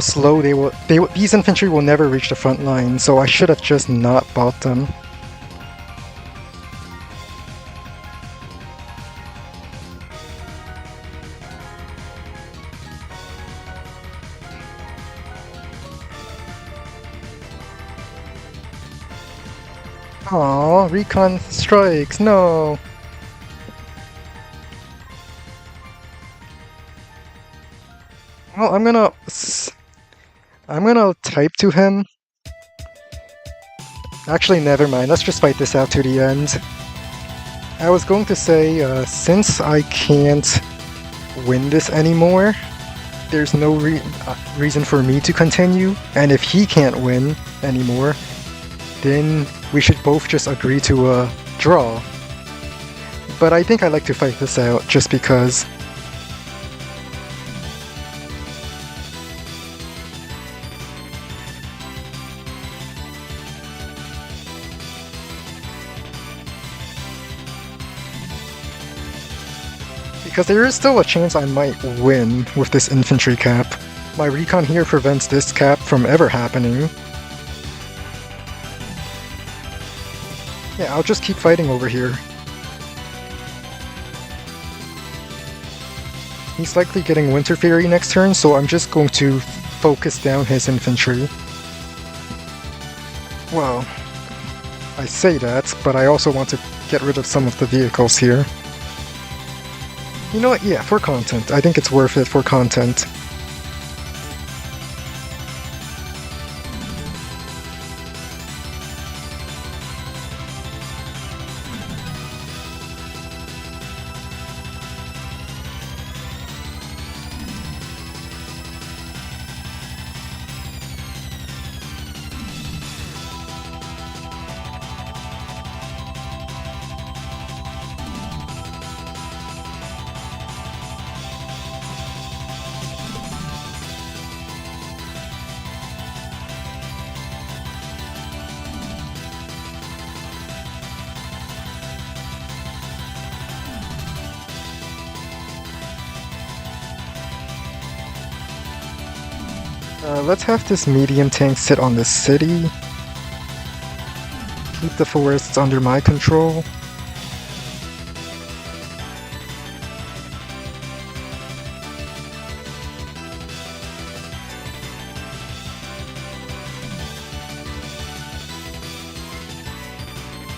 slow they will. These infantry will never reach the front line, so I should have just not bought them. Aww, recon strikes, no! Well, I'm gonna type to him. Actually, never mind, let's just fight this out to the end. I was going to say, since I can't win this anymore, there's no reason for me to continue, and if he can't win anymore, then we should both just agree to a draw. But I think I like to fight this out just because. Because there is still a chance I might win with this infantry cap. My recon here prevents this cap from ever happening. Yeah, I'll just keep fighting over here. He's likely getting Winter Fury next turn, so I'm just going to focus down his infantry. Well, I say that, but I also want to get rid of some of the vehicles here. You know what? Yeah, for content. I think it's worth it for content. Let's have this medium tank sit on the city. Keep the forests under my control.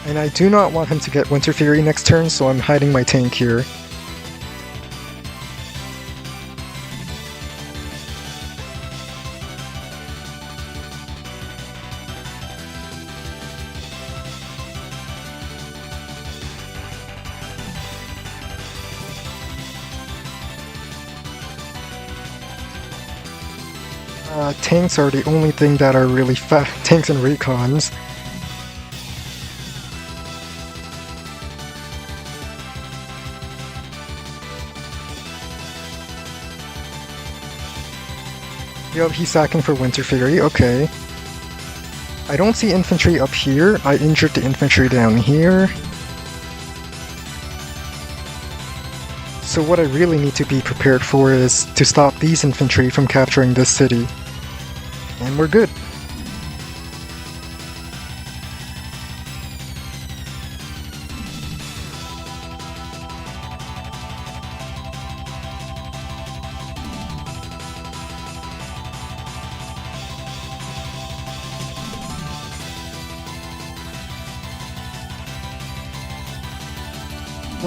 And I do not want him to get Winter Fury next turn, so I'm hiding my tank here. Tanks are the only thing that are really fast. Tanks and recons. Yup, he's sacking for Winter Fury, okay. I don't see infantry up here. I injured the infantry down here. So what I really need to be prepared for is to stop these infantry from capturing this city. And we're good.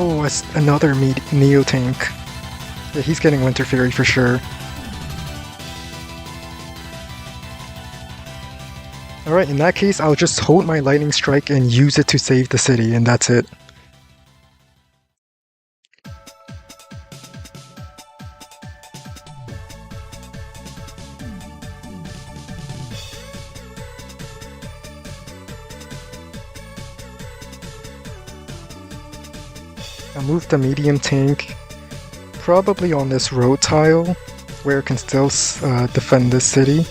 Oh, it's another Neo tank. Yeah, he's getting Winter Fury for sure. Alright, in that case, I'll just hold my Lightning Strike and use it to save the city, and that's it. I'll move the medium tank probably on this road tile where it can still defend this city.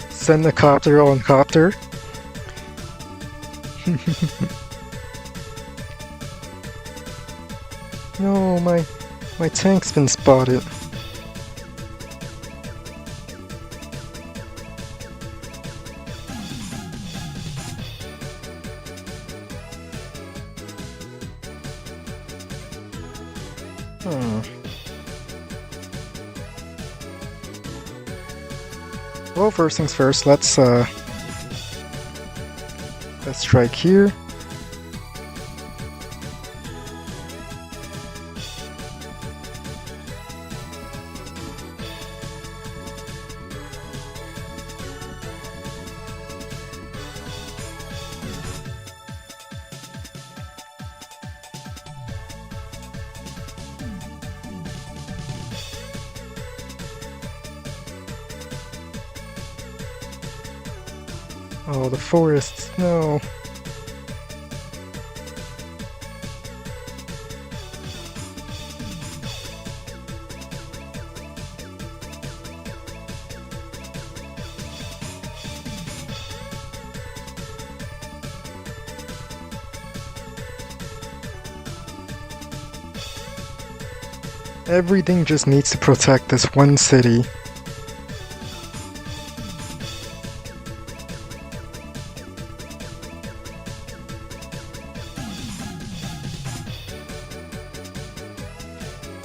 Send the copter on copter. No, my tank's been spotted. Well, first things first, let's strike here. Oh, the forests, no. Everything just needs to protect this one city.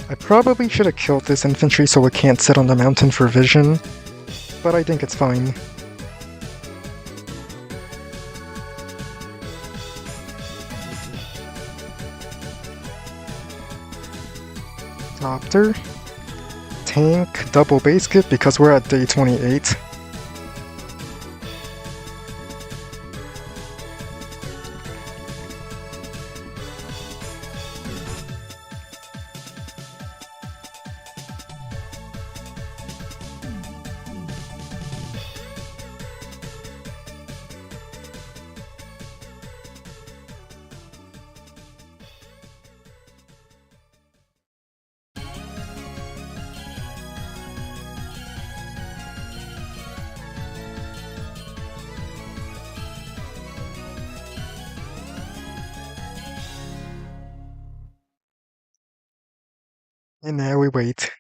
I probably should have killed this infantry so it can't sit on the mountain for vision, but I think it's fine. Copter, tank, double base kit because we're at day 28. And now we wait.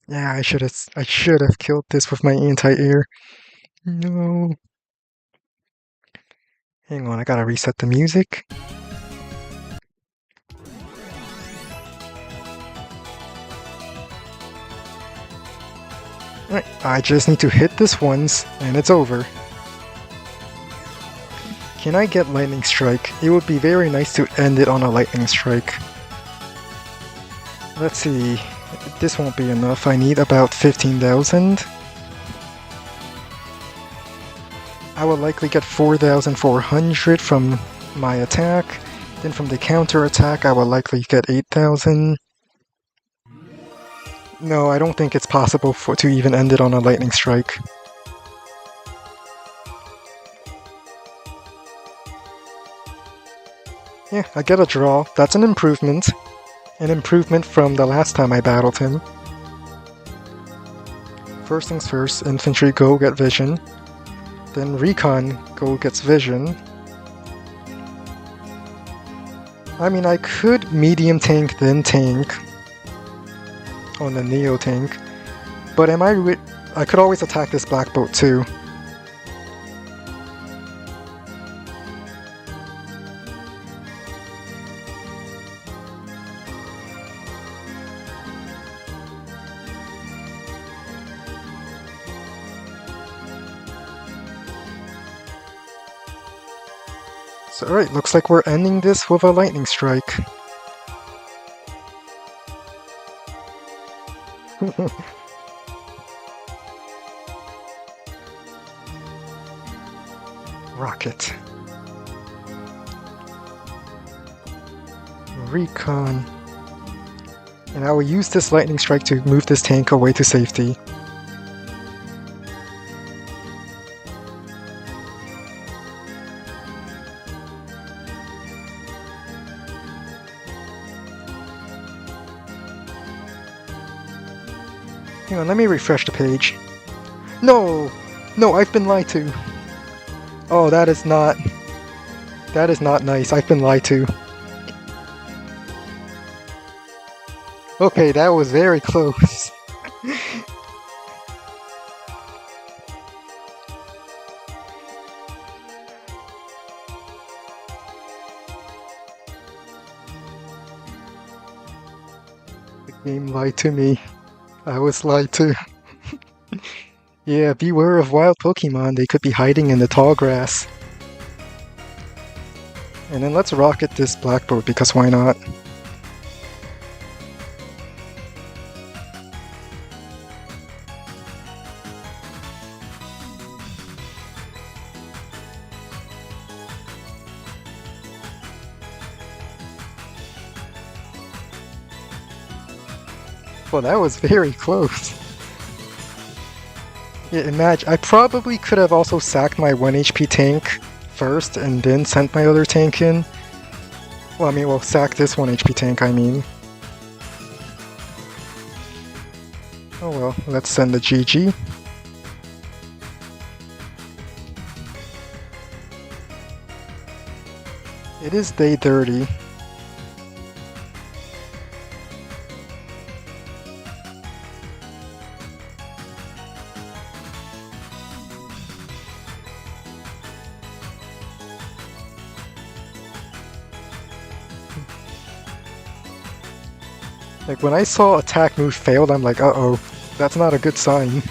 Yeah, I should have killed this with my anti-air. No. Hang on, I gotta reset the music. Alright, I just need to hit this once, and it's over. Can I get Lightning Strike? It would be very nice to end it on a Lightning Strike. Let's see, this won't be enough. I need about 15,000. I will likely get 4,400 from my attack. Then from the counter attack, I will likely get 8,000. No, I don't think it's possible to even end it on a lightning strike. Yeah, I get a draw. That's an improvement. An improvement from the last time I battled him. First things first, infantry go get vision. Then recon go gets vision. I mean, I could medium tank then tank on the Neo tank, but I could always attack this black boat too. So alright, looks like we're ending this with a lightning strike. Rocket. Recon. And I will use this lightning strike to move this tank away to safety. Hang on, let me refresh the page. No! No, I've been lied to. Oh, that is not nice. I've been lied to. Okay, that was very close. The game lied to me. I was lied to. Yeah, beware of wild Pokemon. They could be hiding in the tall grass. And then let's rocket this blackboard, because why not? Well, that was very close. Yeah, imagine, I probably could have also sacked my 1 HP tank first and then sent my other tank in. Well, sack this 1 HP tank, I mean. Oh well, let's send the GG. It is day 30. Like, when I saw attack move failed, I'm like, uh-oh, that's not a good sign.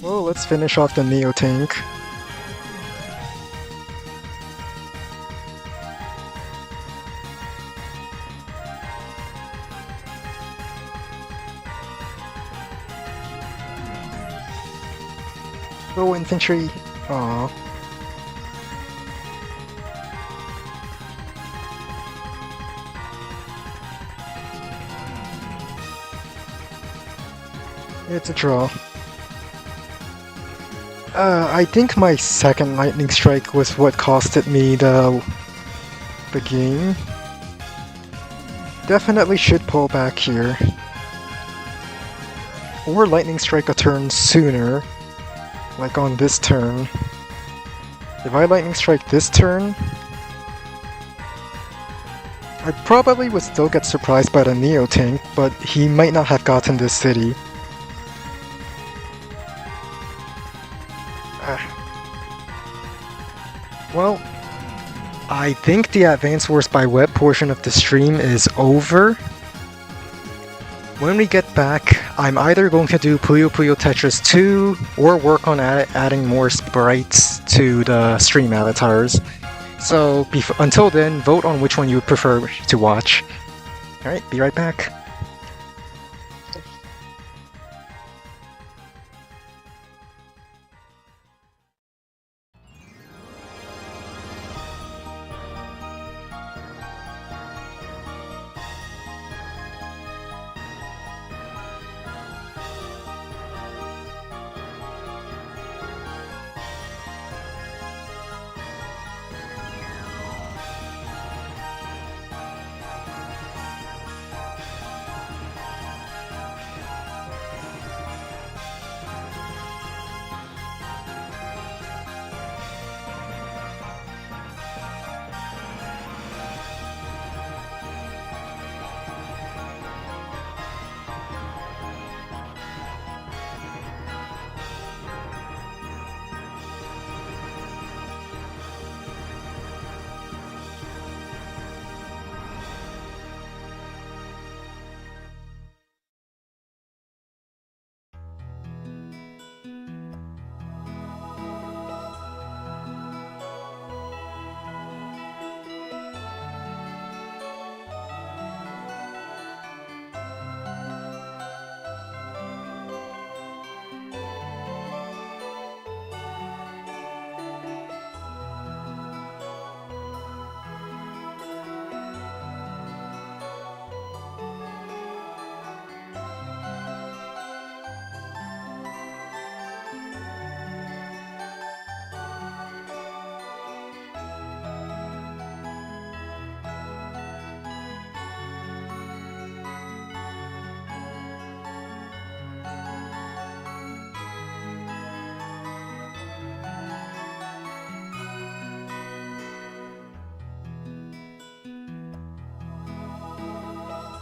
Well, let's finish off the Neo tank. Go infantry. Aww. It's a draw. I think my second lightning strike was what costed me the game. Definitely should pull back here. Or lightning strike a turn sooner, like on this turn. If I lightning strike this turn, I probably would still get surprised by the Neo tank, but he might not have gotten this city. Well, I think the Advance Wars by Web portion of the stream is over. When we get back, I'm either going to do Puyo Puyo Tetris 2 or work on adding more sprites to the stream avatars. So until then, vote on which one you would prefer to watch. Alright, be right back.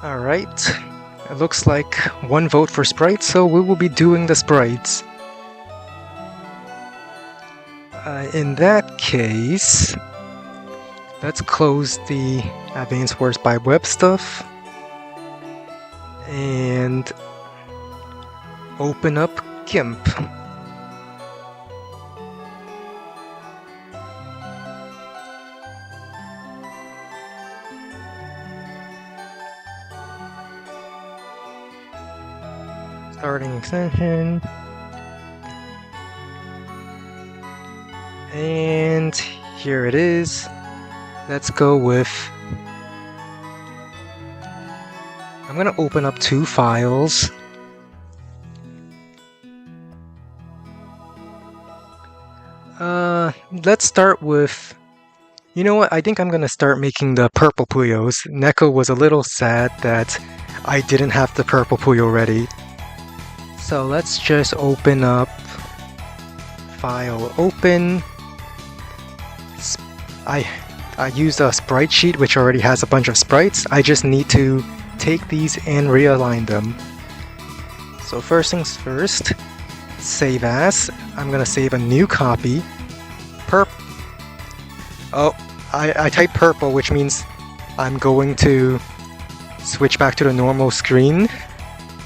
Alright, it looks like one vote for sprites, so we will be doing the sprites. In that case, let's close the Advanced Wars by Web stuff and open up GIMP. Starting extension. And here it is. Let's go with... I'm gonna open up two files. Let's start with... You know what, I think I'm gonna start making the purple Puyos. Neko was a little sad that I didn't have the purple Puyo ready. So let's just open up file open. I used a sprite sheet which already has a bunch of sprites. I just need to take these and realign them. So first things first, save as. I'm gonna save a new copy. Oh, I typed purple, which means I'm going to switch back to the normal screen,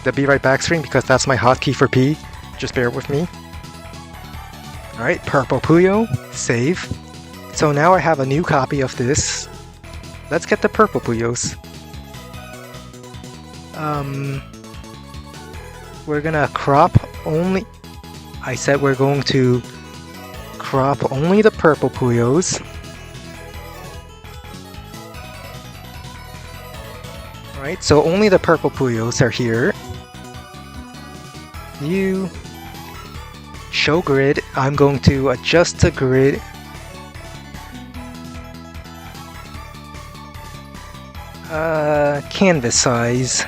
the be right back screen, because that's my hotkey for P. Just bear with me. Alright, purple Puyo, save. So now I have a new copy of this. Let's get the purple Puyos. We're gonna crop only... I said we're going to crop only the purple Puyos. Alright, so only the purple Puyos are here. View. Show grid. I'm going to adjust the grid. Canvas size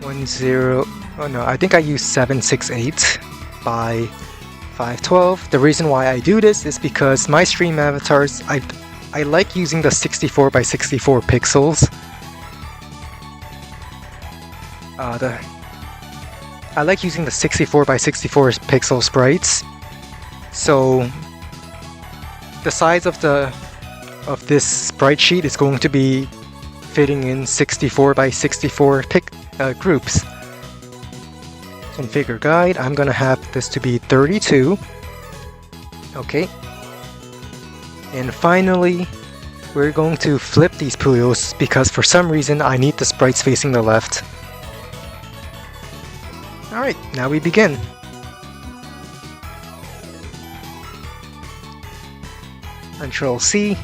10. Oh no, I think I used 768 by 512. The reason why I do this is because my stream avatars, I like using the 64 by 64 pixels. I like using the 64 by 64 pixel sprites. So the size of this sprite sheet is going to be fitting in 64 by 64 groups. Configure guide, I'm gonna have this to be 32. Okay. And finally, we're going to flip these Puyos because for some reason I need the sprites facing the left. Alright, now we begin. Control C,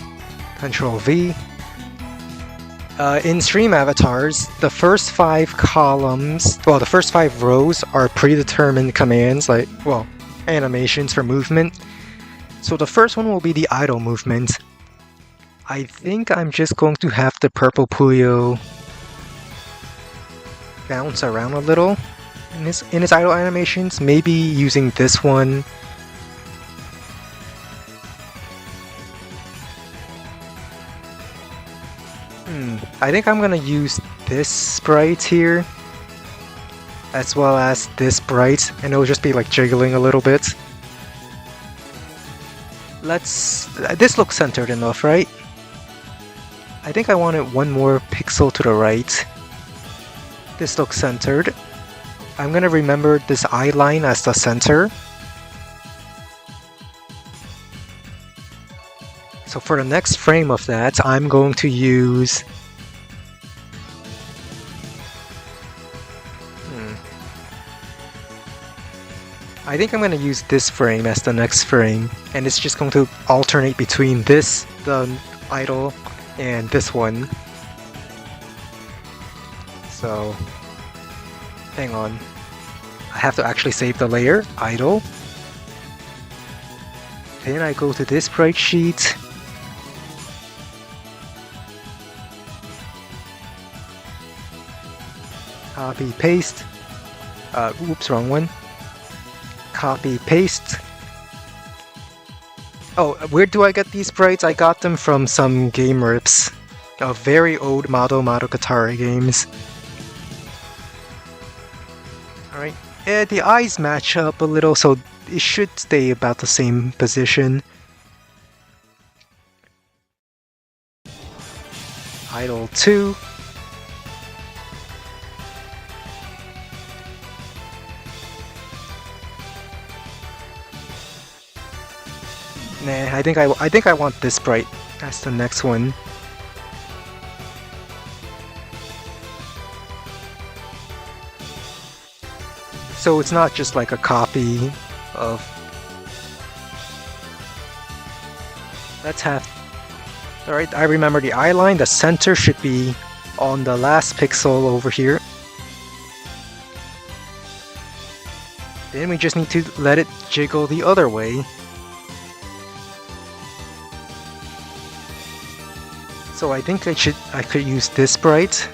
Control V. In stream avatars, the first 5 columns, well, the first 5 rows are predetermined commands, like, well, animations for movement. So the first one will be the idle movement. I think I'm just going to have the purple Puyo bounce around a little in his idle animations, maybe using this one. I think I'm gonna use this sprite here, as well as this sprite, and it'll just be like jiggling a little bit. This looks centered enough, right? I think I want it one more pixel to the right. This looks centered. I'm gonna remember this eye line as the center. So for the next frame of that, I'm going to use I think I'm going to use this frame as the next frame, and it's just going to alternate between this, the idle, and this one. So, hang on. I have to actually save the layer, idle. Then I go to this sprite sheet. Copy, paste. Oops, wrong one. Copy, paste. Oh, where do I get these sprites? I got them from some game rips of very old Modogatari games. Alright, the eyes match up a little, so it should stay about the same position. Idle 2. Nah, I think I want this sprite as the next one. So it's not just like a copy of. Let's have. Alright, I remember the eye line. The center should be on the last pixel over here. Then we just need to let it jiggle the other way. So I think I could use this sprite.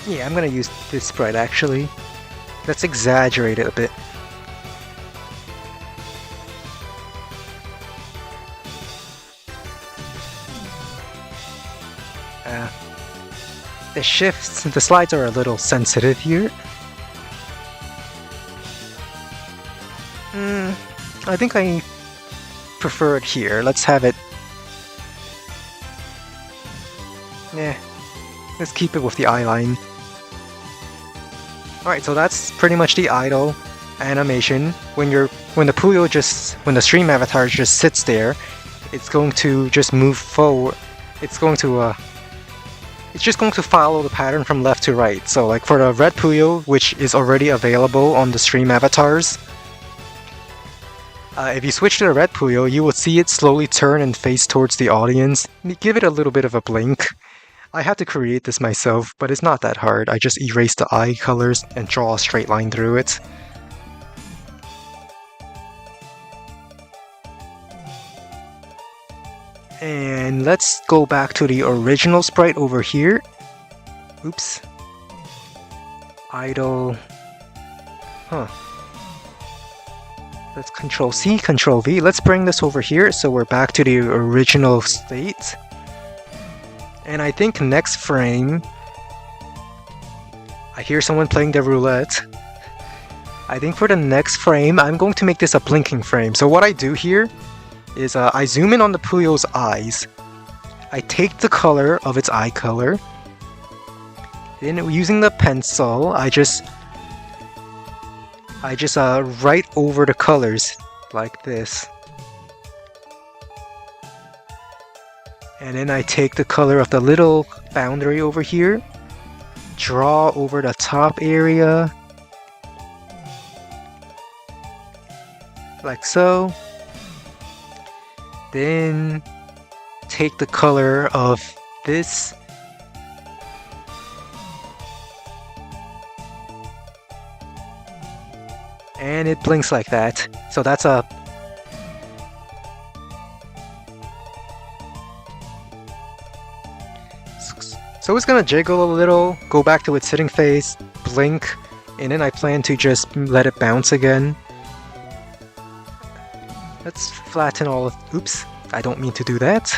Yeah, I'm gonna use this sprite actually. Let's exaggerate it a bit. The shifts, the slides are a little sensitive here. I think I prefer it here. Let's have it. Yeah, let's keep it with the eye line. Alright, so that's pretty much the idle animation. When the stream avatar just sits there, it's going to just move forward. It's just going to follow the pattern from left to right. So like for the red Puyo, which is already available on the stream avatars, if you switch to the red Puyo, you will see it slowly turn and face towards the audience. Give it a little bit of a blink. I had to create this myself, but it's not that hard. I just erase the eye colors and draw a straight line through it. And let's go back to the original sprite over here. Oops. Idle. Let's Control C, Control V. Let's bring this over here so we're back to the original state. And I think next frame, I hear someone playing the roulette. I think for the next frame, I'm going to make this a blinking frame. So what I do here is I zoom in on the Puyo's eyes. I take the color of its eye color. Then using the pencil, I just write over the colors like this. And then I take the color of the little boundary over here, draw over the top area, like so. Then take the color of this and it blinks like that. So that's a So it's gonna jiggle a little, go back to its sitting face, blink, and then I plan to just let it bounce again. Let's flatten all of... Oops, I don't mean to do that.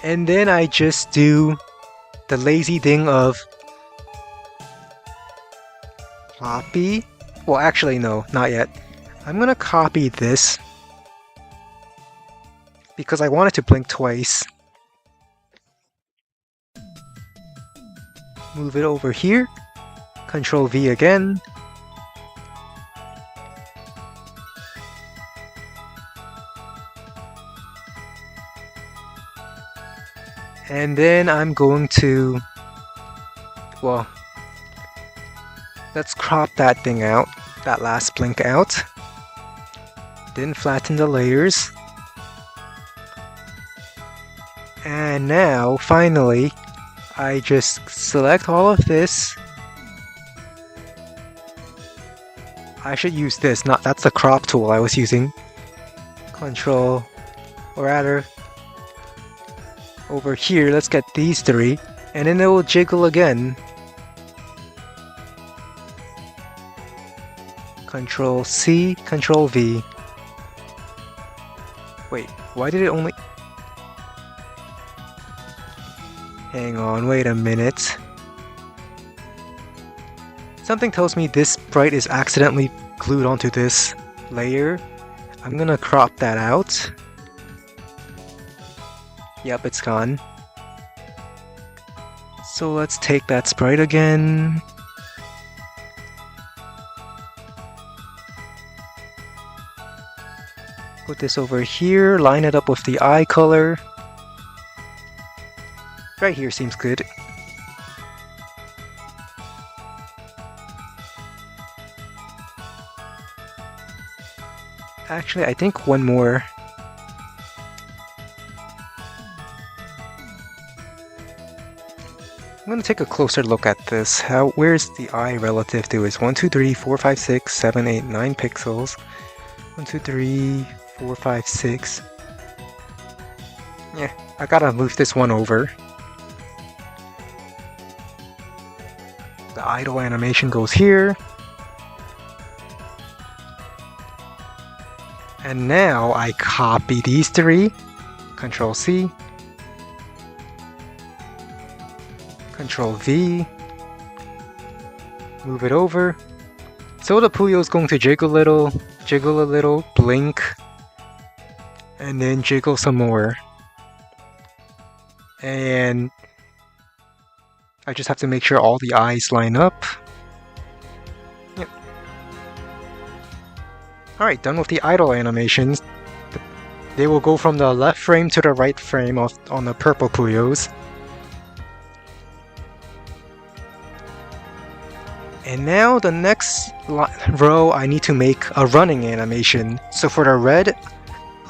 And then I just do the lazy thing of copy. Well, actually, no, not yet. I'm gonna copy this because I want it to blink twice. Move it over here. Control V again. And then I'm going to, well, let's crop that thing out, that last blink out. Then flatten the layers. And now, finally, I just select all of this. I should use this, that's the crop tool I was using. Control, or rather, over here, let's get these three, and then it will jiggle again. Control C, Control V. Wait, why did it only... Hang on, wait a minute. Something tells me this sprite is accidentally glued onto this layer. I'm gonna crop that out. Yep, it's gone. So let's take that sprite again. Put this over here, line it up with the eye color. Right here seems good. Actually, I think one more. I'm gonna take a closer look at this. Where's the eye relative to its 1, 2, 3, 4, 5, 6, 7, 8, 9 pixels? 1, 2, 3, 4, 5, 6. Yeah, I gotta move this one over. The idle animation goes here. And now I copy these three. Control C. Control V. Move it over. So the Puyo is going to jiggle a little, blink, and then jiggle some more. And I just have to make sure all the eyes line up. Yep. Alright, done with the idle animations. They will go from the left frame to the right frame on the purple Puyos. And now the next row I need to make a running animation. So for the red,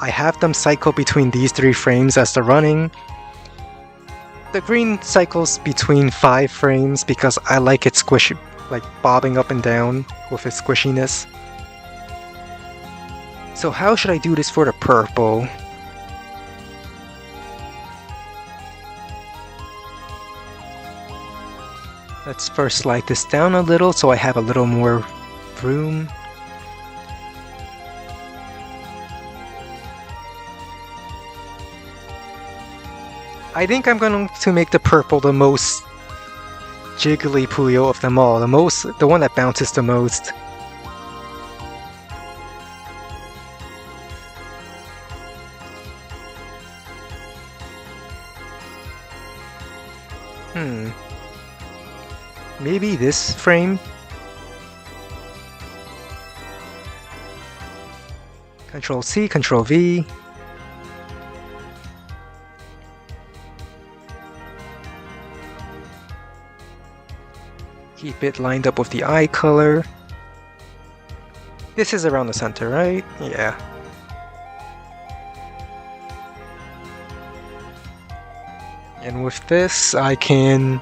I have them cycle between these 3 frames as the running. The green cycles between 5 frames because I like it squishy, like bobbing up and down with its squishiness. So how should I do this for the purple? Let's first slide this down a little so I have a little more room. I think I'm going to make the purple the most jiggly Puyo of them all. The one that bounces the most. Maybe this frame? Control C, Control V. Keep it lined up with the eye color. This is around the center, right? Yeah. And with this, I can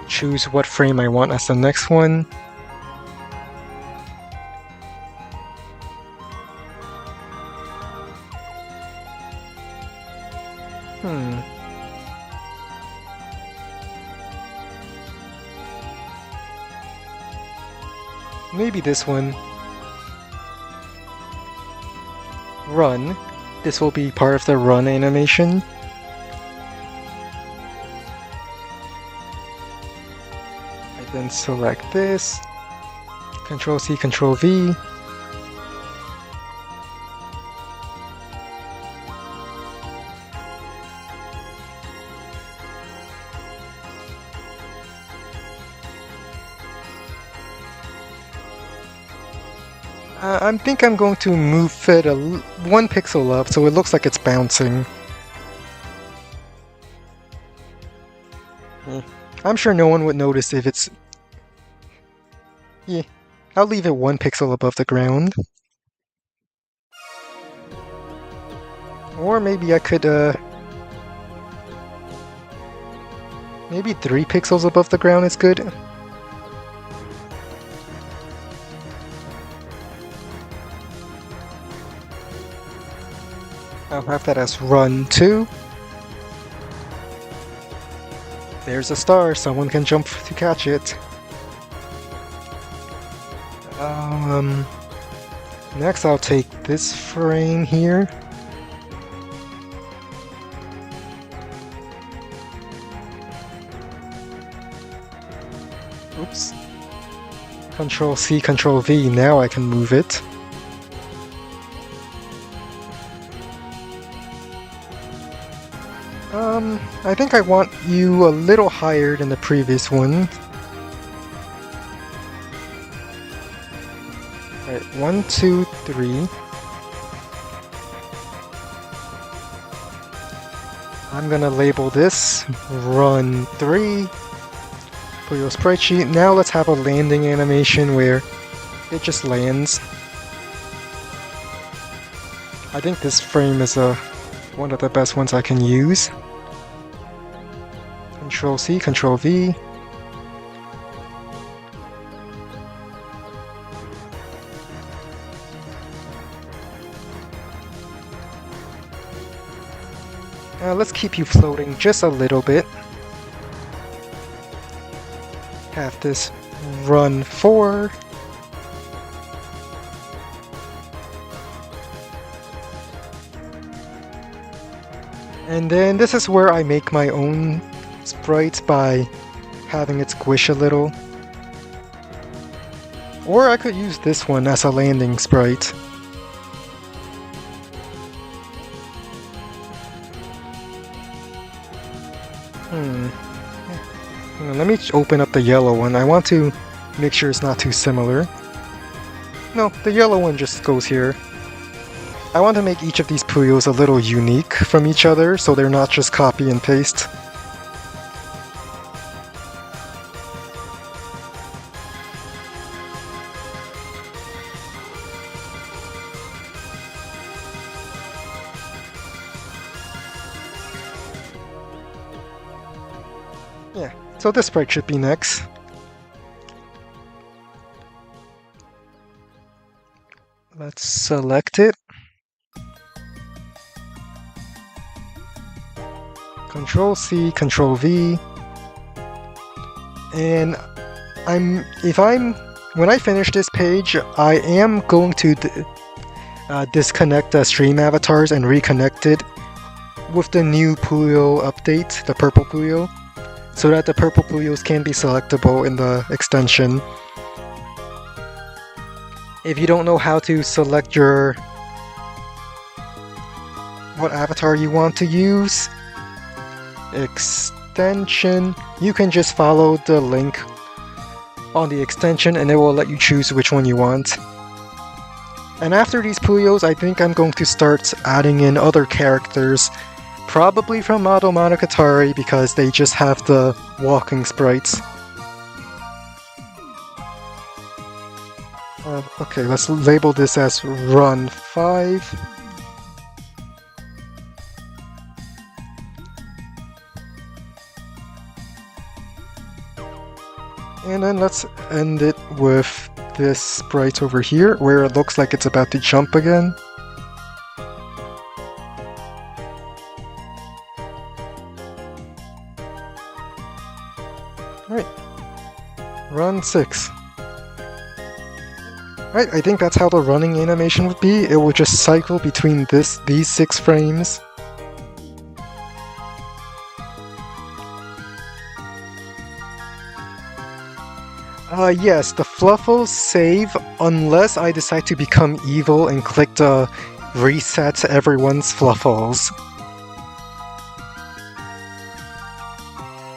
choose what frame I want as the next one. Maybe this one. Run. This will be part of the run animation. I then select this. Control C, Control V. I think I'm going to move it 1 pixel up so it looks like it's bouncing. I'm sure no one would notice if it's... Yeah, I'll leave it 1 pixel above the ground. Or maybe I could, maybe 3 pixels above the ground is good. I'll have that as run 2. There's a star, someone can jump to catch it. Next I'll take this frame here. Oops. Control C, Control V, now I can move it. I think I want you a little higher than the previous one. Right, 1, 2, 3. I'm gonna label this Run 3. Puyo sprite sheet. Now let's have a landing animation where it just lands. I think this frame is one of the best ones I can use. Control C, Control V. Let's keep you floating just a little bit. Have this run 4. And then this is where I make my own sprites by having it squish a little. Or I could use this one as a landing sprite. Let me open up the yellow one. I want to make sure it's not too similar. No, the yellow one just goes here. I want to make each of these Puyos a little unique from each other, so they're not just copy and paste. Yeah, so this sprite should be next. Let's select it. Control C, Control V. And when I finish this page, I am going to disconnect the stream avatars and reconnect it with the new Puyo update, the purple Puyo, so that the purple Puyos can be selectable in the extension. If you don't know how to select what avatar you want to use, extension, you can just follow the link on the extension and it will let you choose which one you want. And after these Puyos, I think I'm going to start adding in other characters, probably from Model Monogatari, because they just have the walking sprites. Okay, let's label this as Run 5. And then let's end it with this sprite over here, where it looks like it's about to jump again. Alright, Run 6. Right, I think that's how the running animation would be. It will just cycle between these 6 frames. Yes, the fluffles save unless I decide to become evil and click the reset everyone's fluffles.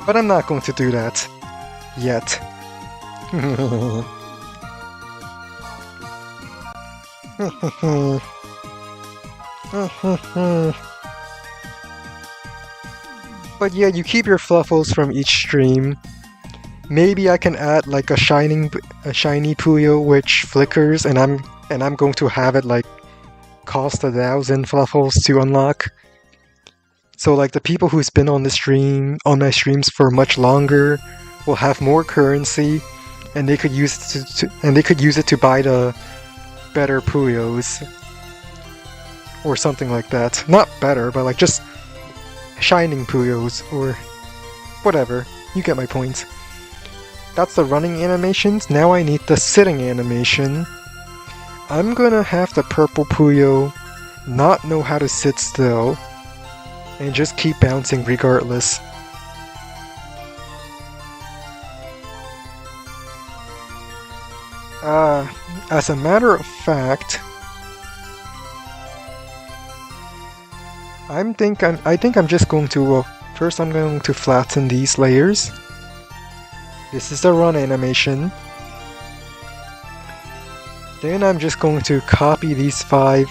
But I'm not going to do that. Yet. But yeah, you keep your fluffles from each stream. Maybe I can add like a shiny Puyo which flickers, and I'm going to have it like cost 1,000 fluffles to unlock. So like the people who's been on my streams for much longer will have more currency, and they could use it to buy the better Puyos or something like that. Not better, but like just shining Puyos or whatever. You get my point. That's the running animations. Now I need the sitting animation. I'm gonna have the purple Puyo not know how to sit still and just keep bouncing regardless. As a matter of fact, I think I'm just going to first I'm going to flatten these layers. This is the run animation. Then I'm just going to copy these 5.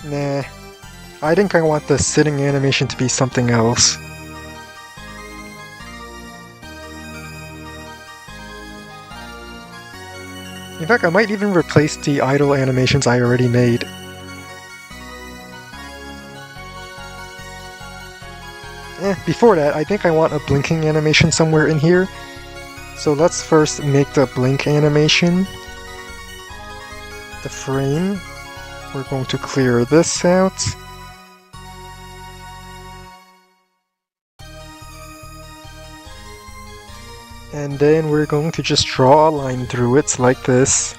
Nah, I think I want the sitting animation to be something else. In fact, I might even replace the idle animations I already made. Before that, I think I want a blinking animation somewhere in here. So let's first make the blink animation. The frame. We're going to clear this out. And then we're going to just draw a line through it like this.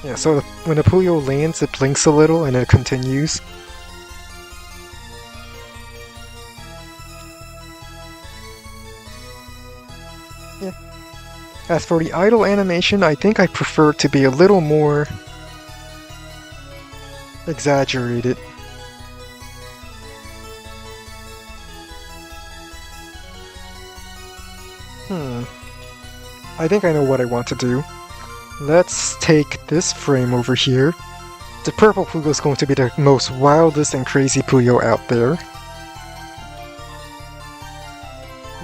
Yeah, so when a Puyo lands, it blinks a little and it continues. Yeah. As for the idle animation, I think I prefer it to be a little more exaggerated. I think I know what I want to do. Let's take this frame over here. The purple Puyo is going to be the most wildest and crazy Puyo out there.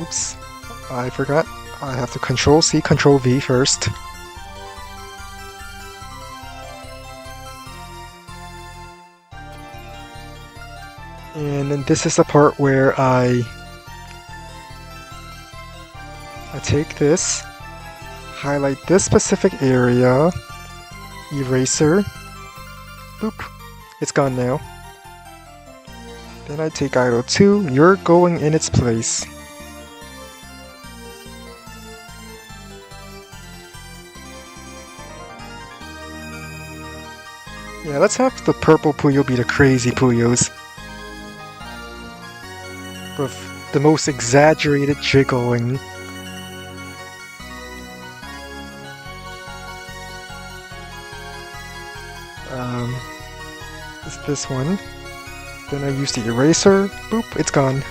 Oops, I forgot. I have to Control-C, Control-V first. And then this is the part where I take this, highlight this specific area, eraser, boop, it's gone now. Then I take idle 2, you're going in its place. Yeah, let's have the purple Puyo be the crazy Puyos. With the most exaggerated jiggling. It's this one. Then I use the eraser. Boop, it's gone.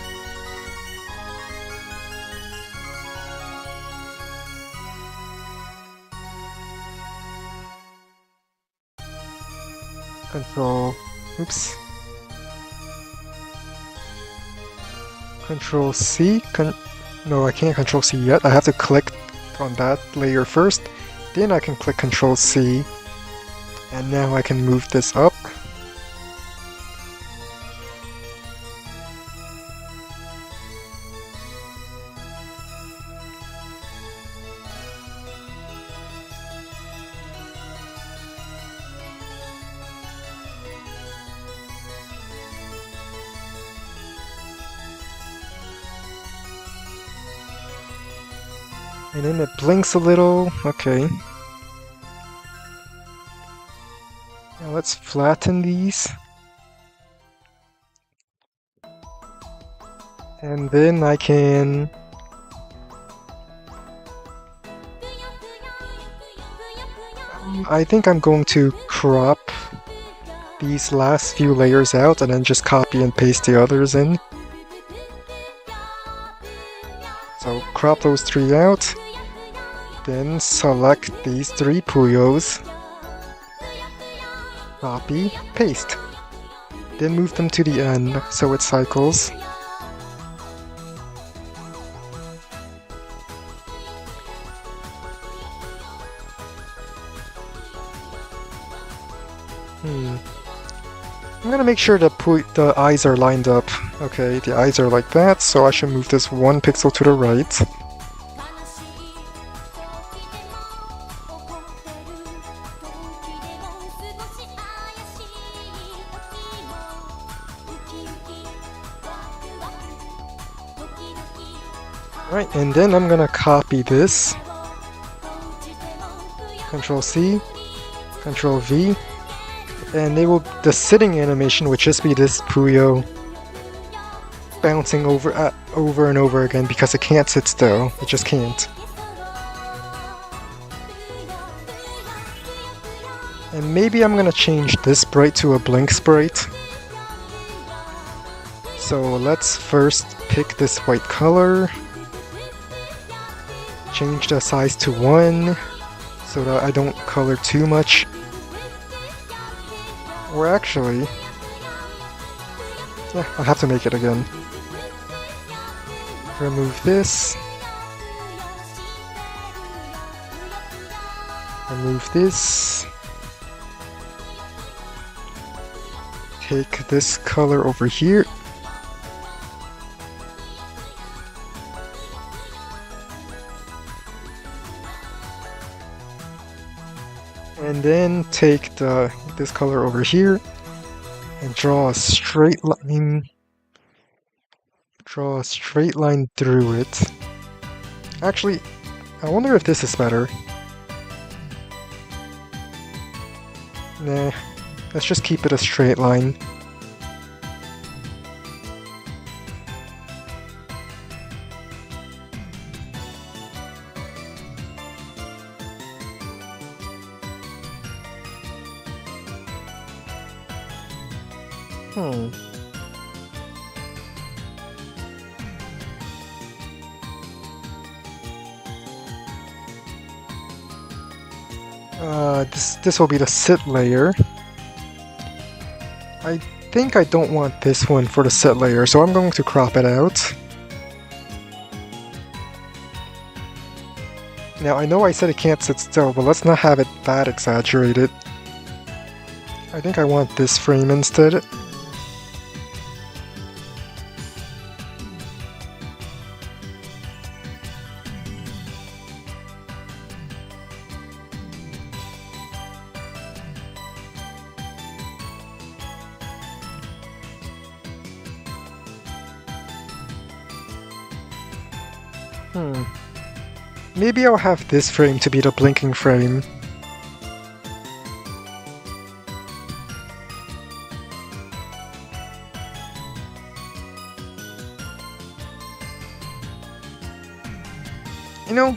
Control. Oops. Control C. No, I can't Control C yet. I have to click on that layer first. Then I can click Control C. And now I can move this up. And then it blinks a little. Okay. Now let's flatten these. And then I can... I think I'm going to crop these last few layers out and then just copy and paste the others in. So crop those 3 out. Then select these 3 Puyos. Copy, paste. Then move them to the end so it cycles. I'm gonna make sure the eyes are lined up. Okay, the eyes are like that, so I should move this 1 pixel to the right. Right, and then I'm gonna copy this. Control C, Control V, and the sitting animation would just be this Puyo bouncing over and over again because it can't sit still. It just can't. And maybe I'm gonna change this sprite to a blink sprite. So let's first pick this white color. Change the size to 1 so that I don't color too much. Or actually, yeah, I'll have to make it again. Remove this. Remove this. Take this color over here. And then take this color over here and draw a straight line. Draw a straight line through it. Actually, I wonder if this is better. Nah, let's just keep it a straight line. This will be the sit layer. I think I don't want this one for the sit layer, so I'm going to crop it out. Now I know I said it can't sit still, but let's not have it that exaggerated. I think I want this frame instead. Maybe I'll have this frame to be the blinking frame.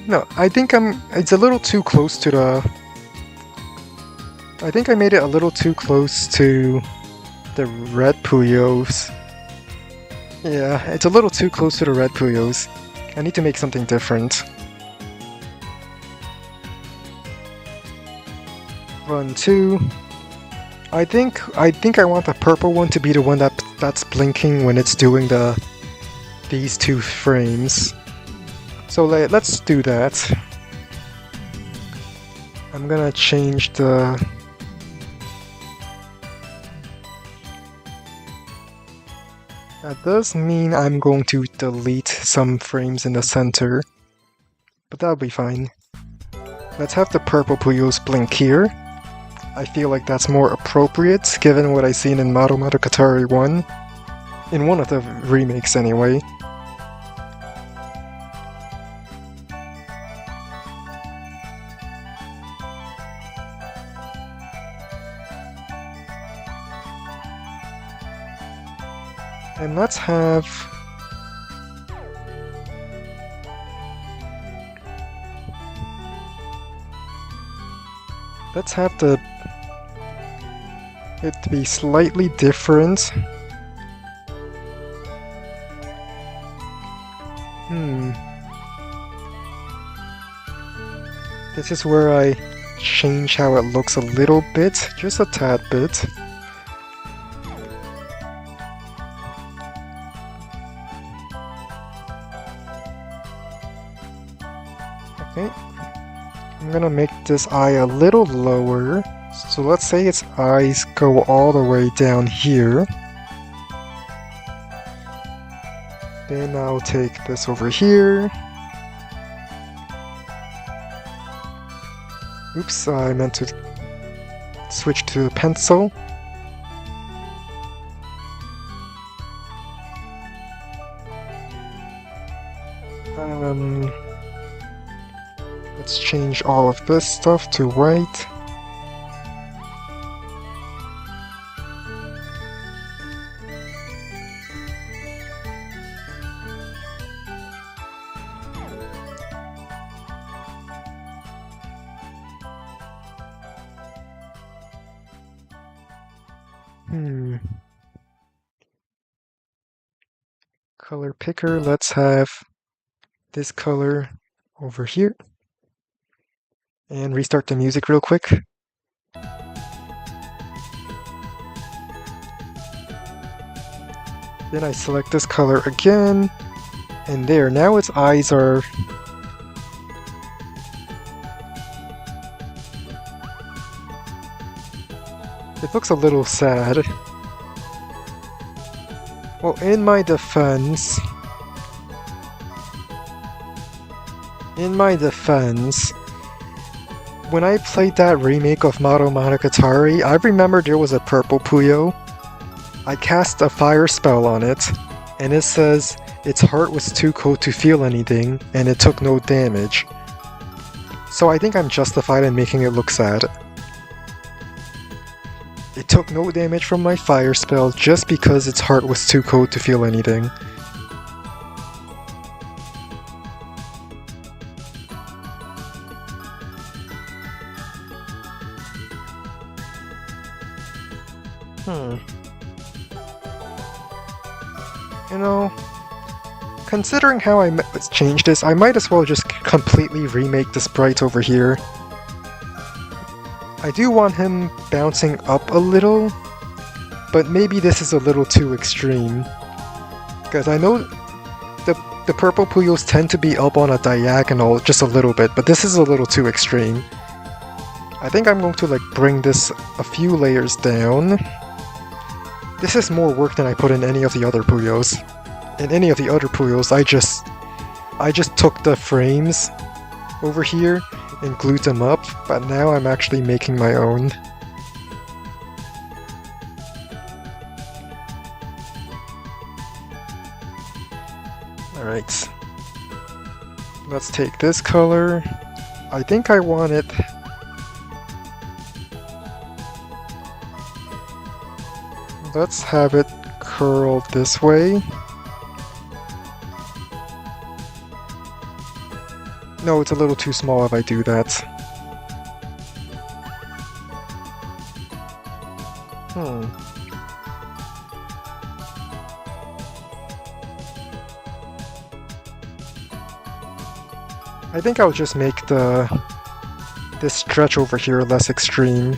No, I think it's a little too close to the... I think I made it a little too close to the red Puyos. Yeah, it's a little too close to the red Puyos. I need to make something different. 1, 2. I think I want the purple one to be the one that's blinking when it's doing these 2 frames. So let's do that. I'm gonna change the... That does mean I'm going to delete some frames in the center, but that'll be fine. Let's have the purple Puyos blink here. I feel like that's more appropriate given what I've seen in Monogatari 1. In one of the remakes anyway. And let's have... Let's have it to be slightly different. This is where I change how it looks a little bit, just a tad bit. Okay, I'm gonna make this eye a little lower. So let's say its eyes go all the way down here. Then I'll take this over here. Oops, I meant to switch to the pencil. Let's change all of this stuff to white. Color picker, let's have this color over here. And restart the music real quick. Then I select this color again. And there, now its eyes are... It looks a little sad. Well, in my defense, when I played that remake of Monogatari, I remember there was a purple Puyo. I cast a fire spell on it, and it says its heart was too cold to feel anything, and it took no damage. So I think I'm justified in making it look sad. It took no damage from my fire spell just because its heart was too cold to feel anything. You know, considering how I changed this, I might as well just completely remake the sprite over here. I do want him bouncing up a little, but maybe this is a little too extreme. Because I know the purple Puyos tend to be up on a diagonal just a little bit, but this is a little too extreme. I think I'm going to bring this a few layers down. This is more work than I put in any of the other Puyos. In any of the other Puyos, I just took the frames over here and glued them up, but now I'm actually making my own. Alright. Let's take this color. I think I want it. Let's have it curled this way. No, it's a little too small if I do that. I think I'll just make this stretch over here less extreme.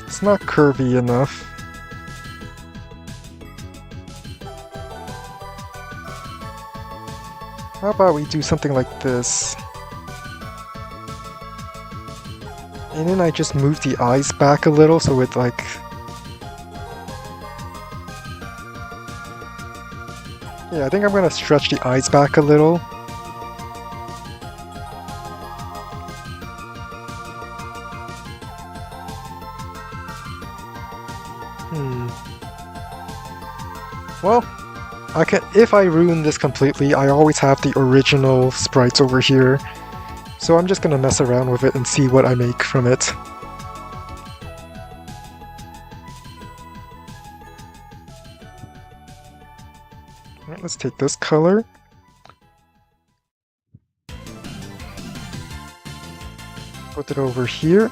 It's not curvy enough. How about we do something like this? And then I just move the eyes back a little so it like... Yeah, I think I'm gonna stretch the eyes back a little. Well, if I ruin this completely, I always have the original sprites over here. So I'm just gonna mess around with it and see what I make from it. Alright, let's take this color. Put it over here.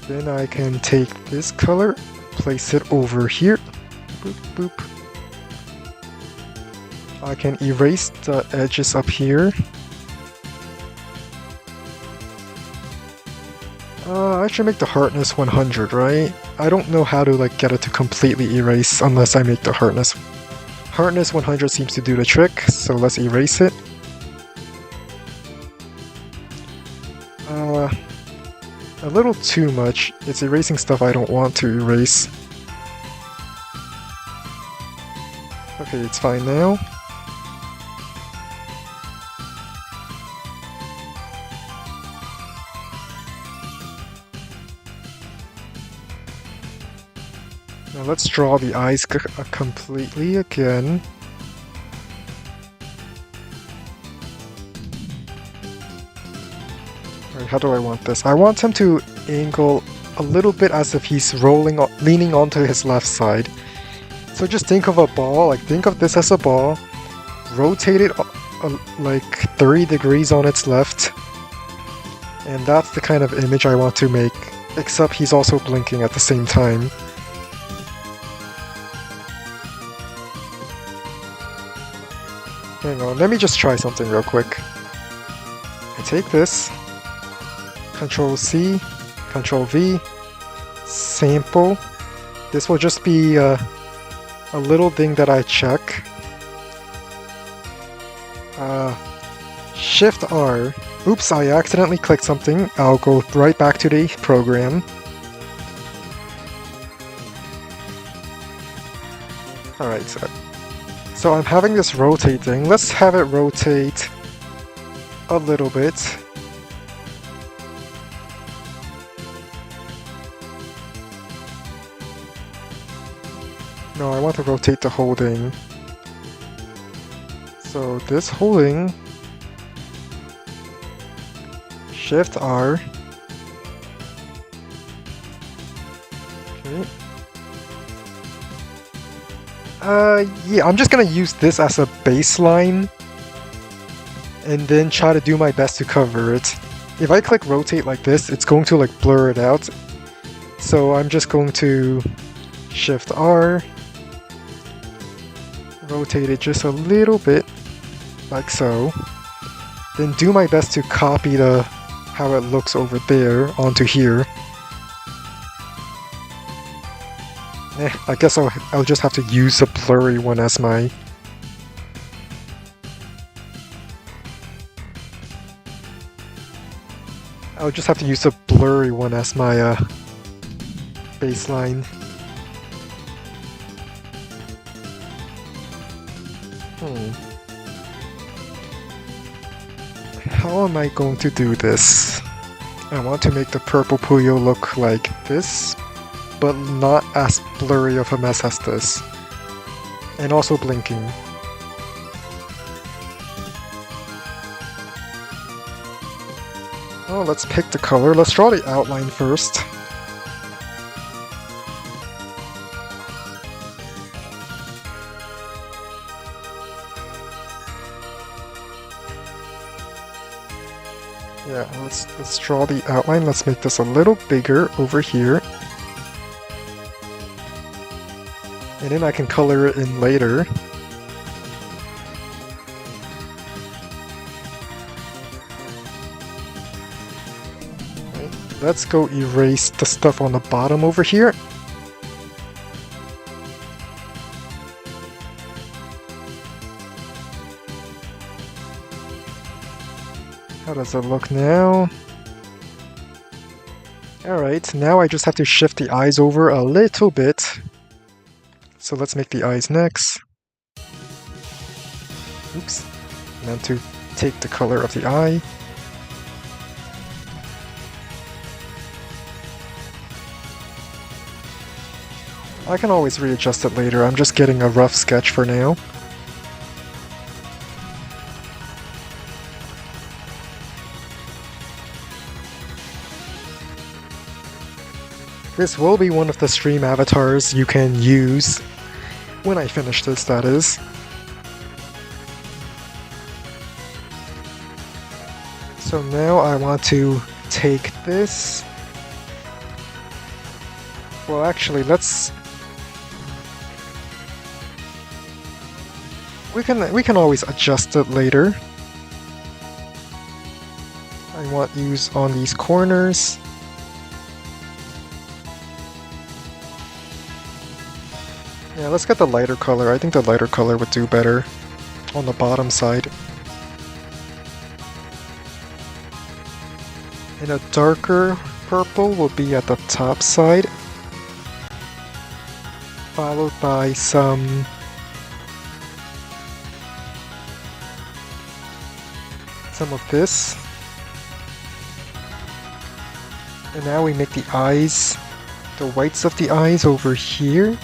Then I can take this color, place it over here. Boop, boop. I can erase the edges up here. I should make the hardness 100, right? I don't know how to like get it to completely erase unless I make the hardness. Hardness 100 seems to do the trick, so let's erase it. A little too much. It's erasing stuff I don't want to erase. Okay, it's fine now. Now let's draw the eyes completely again. Alright, how do I want this? I want him to angle a little bit as if he's leaning onto his left side. So just think of a ball, like think of this as a ball, rotate it like 30 degrees on its left, and that's the kind of image I want to make, except he's also blinking at the same time. Hang on, let me just try something real quick. I take this, Control C, Control V, sample. This will just be a little thing that I check. Shift R. Oops, I accidentally clicked something. I'll go right back to the program. Alright, so I'm having this rotate thing. Let's have it rotate a little bit. No, I want to rotate the whole thing. So this whole thing, Shift R. Okay. Yeah, I'm just gonna use this as a baseline and then try to do my best to cover it. If I click rotate like this, it's going to like blur it out. So I'm just going to Shift R, rotate it just a little bit, like so. Then do my best to copy how it looks over there onto here. I guess I'll just have to use a blurry one as my... I'll just have to use a blurry one as my baseline. How am I going to do this? I want to make the purple Puyo look like this, but not as blurry of a mess as this. And also blinking. Oh, let's pick the color. Let's draw the outline first. Yeah, let's draw the outline. Let's make this a little bigger over here. And then I can color it in later. Let's go erase the stuff on the bottom over here. How does it look now? Alright, now I just have to shift the eyes over a little bit. So let's make the eyes next. Oops. Meant to take the color of the eye. I can always readjust it later, I'm just getting a rough sketch for now. This will be one of the stream avatars you can use when I finish this, that is. So now I want to take this. Well, actually, we can always adjust it later. I want use on these corners. Yeah, let's get the lighter color. I think the lighter color would do better on the bottom side. And a darker purple will be at the top side, followed by some of this. And now we make the eyes, the whites of the eyes over here.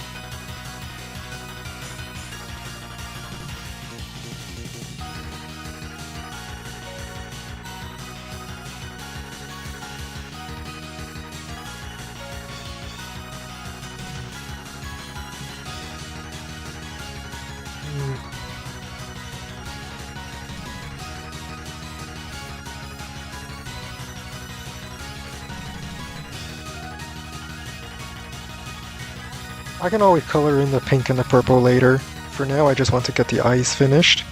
I can always color in the pink and the purple later. For now, I just want to get the eyes finished.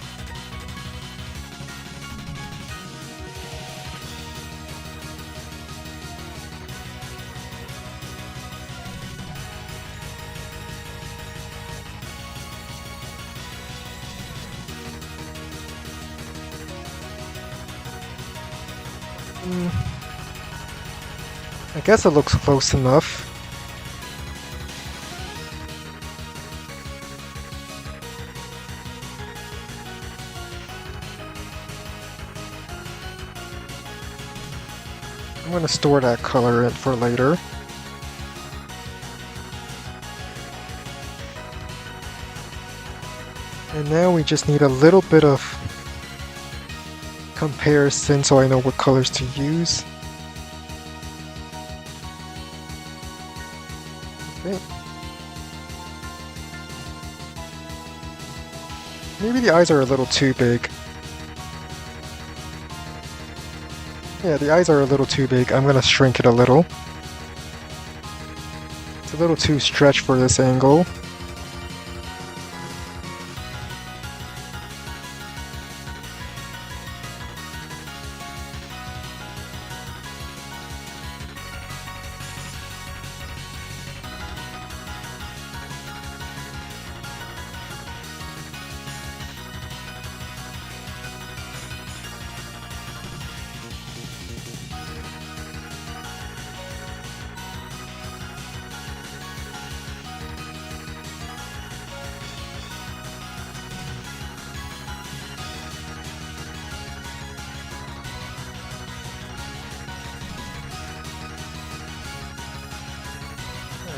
I guess it looks close enough. I'm going to store that color in for later. And now we just need a little bit of comparison so I know what colors to use. Okay. Maybe the eyes are a little too big. Yeah, the eyes are a little too big. I'm gonna shrink it a little. It's a little too stretched for this angle.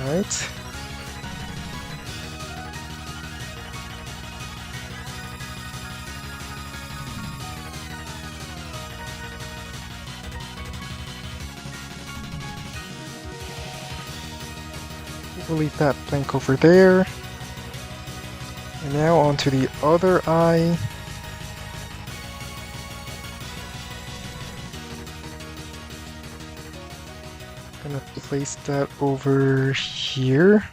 Alright. We'll leave that blank over there. And now onto the other eye. Gonna place that over here.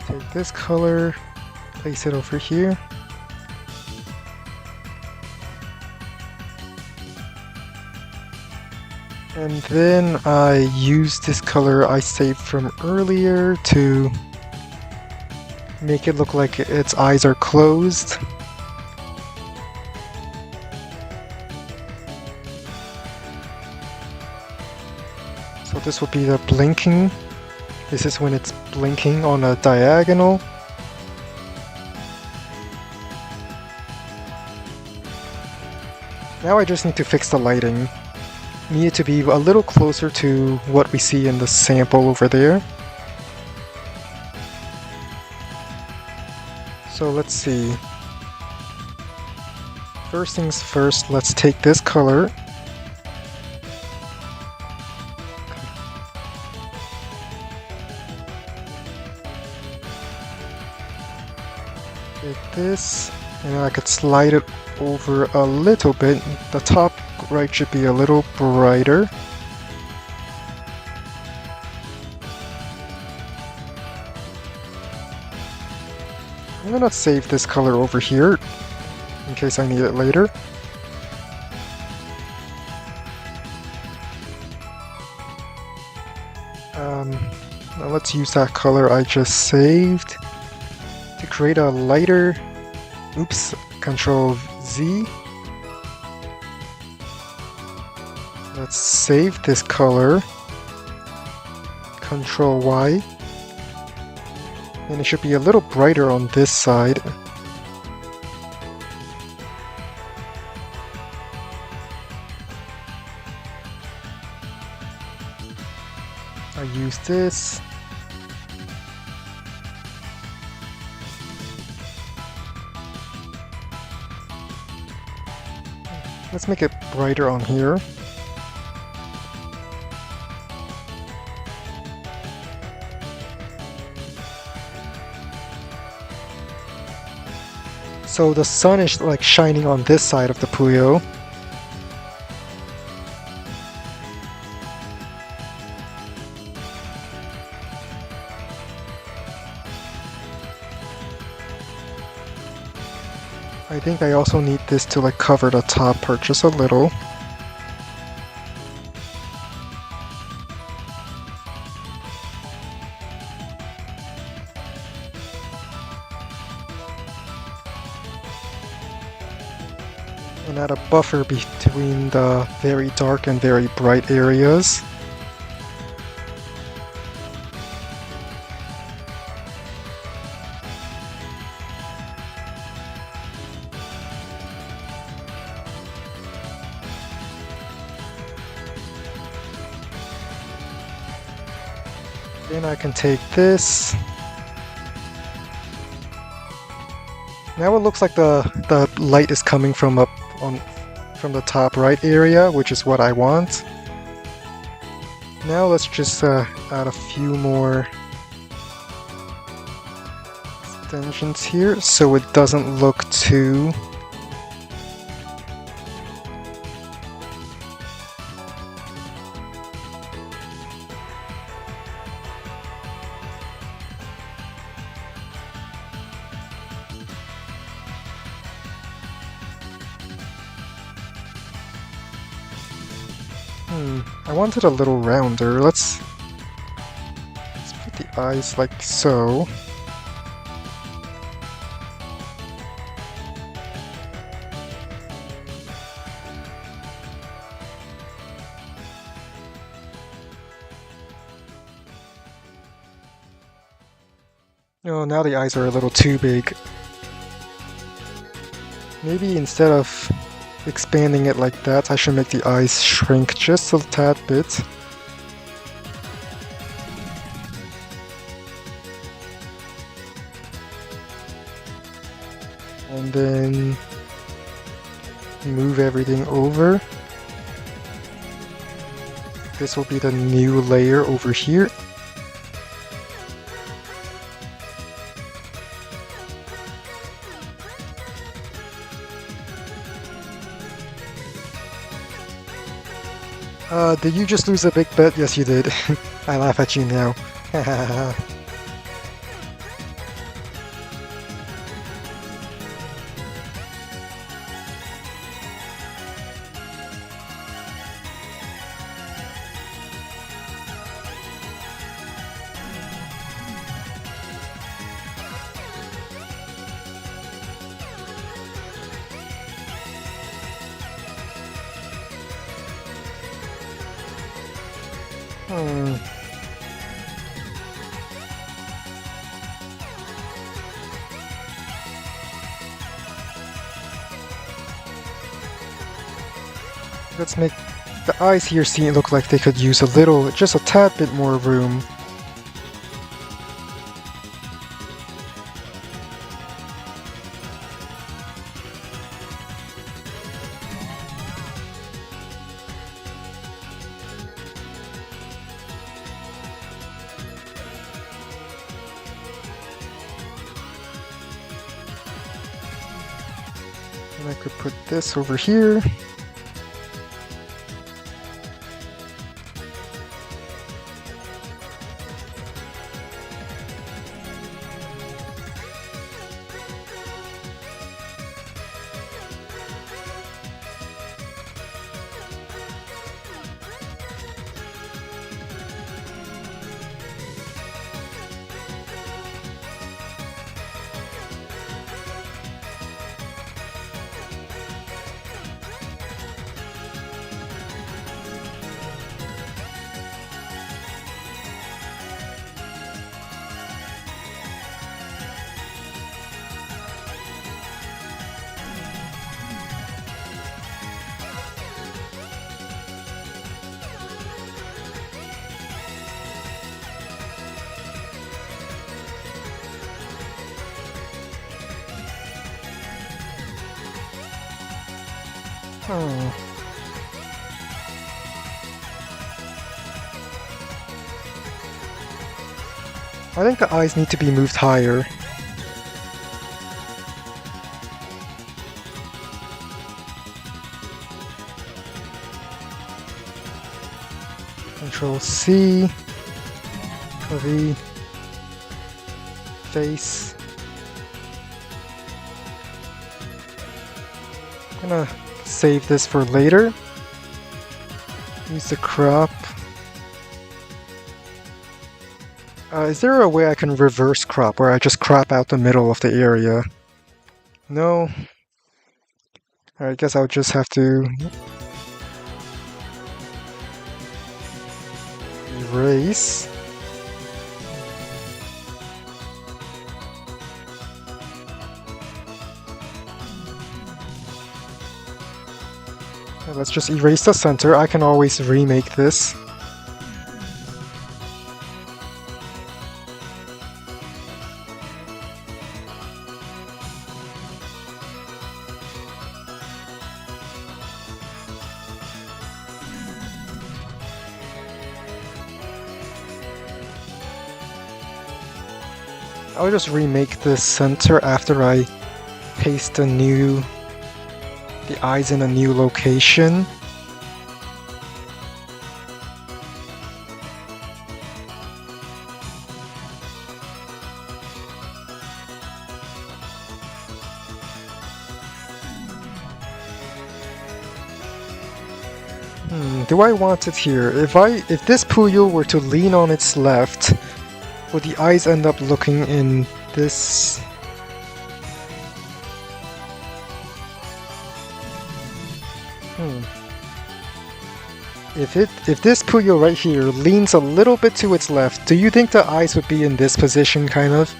Take this color, place it over here. And then I use this color I saved from earlier to make it look like its eyes are closed. So this will be the blinking. This is when it's blinking on a diagonal. Now I just need to fix the lighting. Need it to be a little closer to what we see in the sample over there. So let's see. First things first, let's take this color. Take this, and I could slide it over a little bit. The top right should be a little brighter. I'm gonna save this color over here in case I need it later. Now let's use that color I just saved to create a lighter, Control Z. Let's save this color, Control Y, and it should be a little brighter on this side. I use this. Let's make it brighter on here. So the sun is like shining on this side of the Puyo. I think I also need this to like cover the top part just a little. And add a buffer between the very dark and very bright areas. Then I can take this. Now it looks like the light is coming from up from the top right area, which is what I want. Now let's just add a few more extensions here so it doesn't look too I want it a little rounder. Let's put the eyes like so. Oh, now the eyes are a little too big. Maybe instead of expanding it like that, I should make the eyes shrink just a tad bit. And then move everything over. This will be the new layer over here. Did you just lose a big bet? Yes, you did. I laugh at you now. Let's make the eyes here look like they could use a little, just a tad bit more room. And I could put this over here. Oh. I think the eyes need to be moved higher. Control C, Control V, face. I'm gonna save this for later. Use the crop. Is there a way I can reverse crop where I just crop out the middle of the area? No. Alright, I guess I'll just have to erase. Let's just erase the center. I can always remake this. I'll just remake this center after I paste the eyes in a new location. Do I want it here? If this Puyo were to lean on its left, would the eyes end up looking in this? If this Puyo right here leans a little bit to its left, do you think the eyes would be in this position, kind of?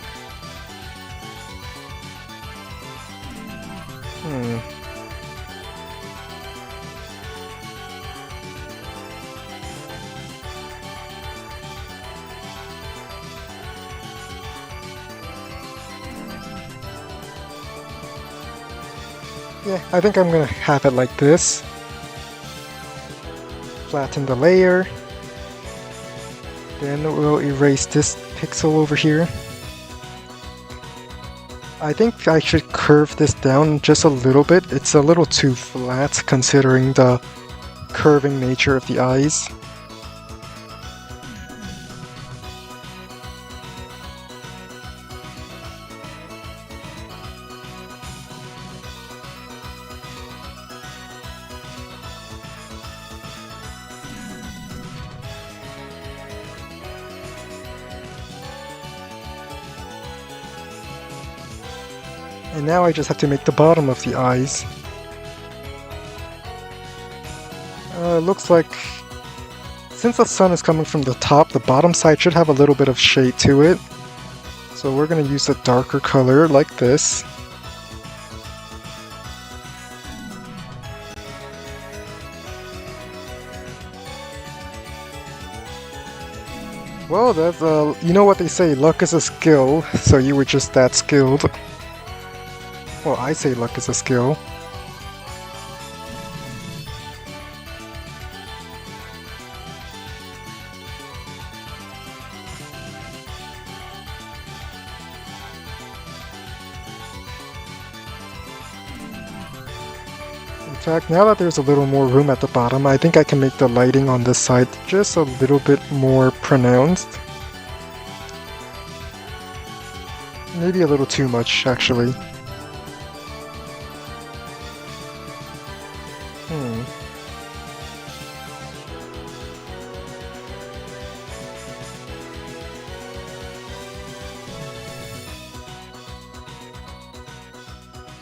Yeah, I think I'm gonna have it like this. Flatten the layer. Then we'll erase this pixel over here. I think I should curve this down just a little bit. It's a little too flat considering the curving nature of the eyes. And now I just have to make the bottom of the eyes. Looks like since the sun is coming from the top, the bottom side should have a little bit of shade to it. So we're going to use a darker color like this. Well, that's you know what they say, luck is a skill, so you were just that skilled. Well, I say luck is a skill. In fact, now that there's a little more room at the bottom, I think I can make the lighting on this side just a little bit more pronounced. Maybe a little too much, actually.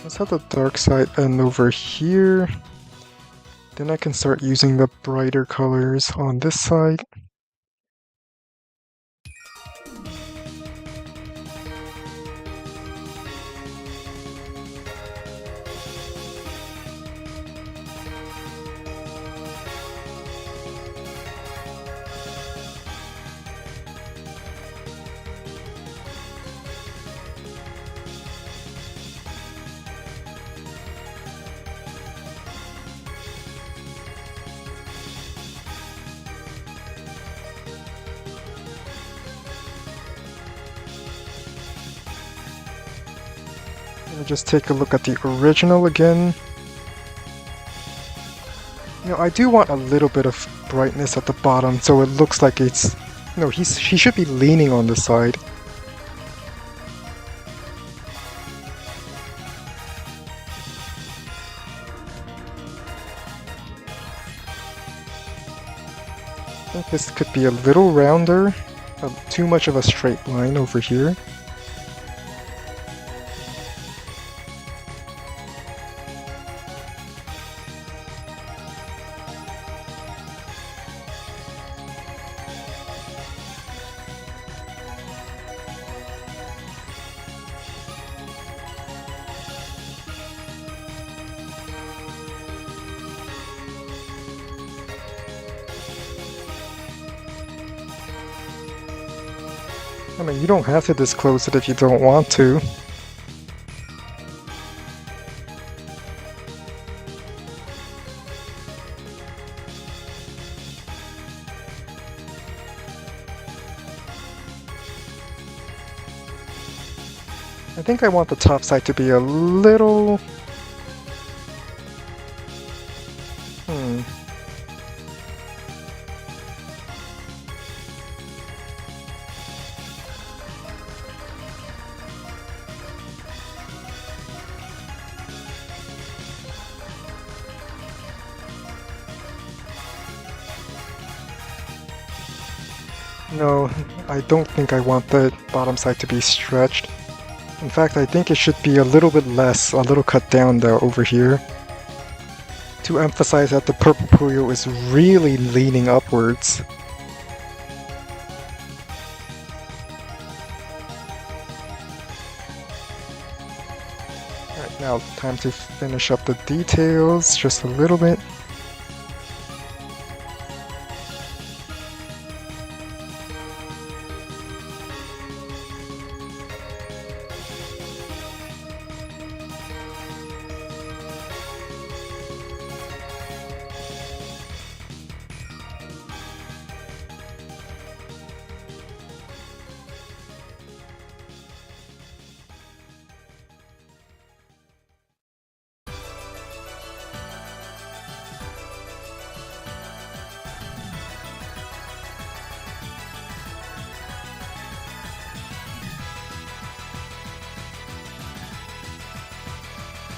Let's have the dark side end over here. Then I can start using the brighter colors on this side. Just take a look at the original again. You know, I do want a little bit of brightness at the bottom, so it looks like it's... No, he should be leaning on the side. I think this could be a little rounder. Too much of a straight line over here. I mean, you don't have to disclose it if you don't want to. I think I want the top side to be a little... No, I don't think I want the bottom side to be stretched. In fact, I think it should be a little bit less, a little cut down there over here. To emphasize that the purple Puyo is really leaning upwards. Alright, now time to finish up the details just a little bit.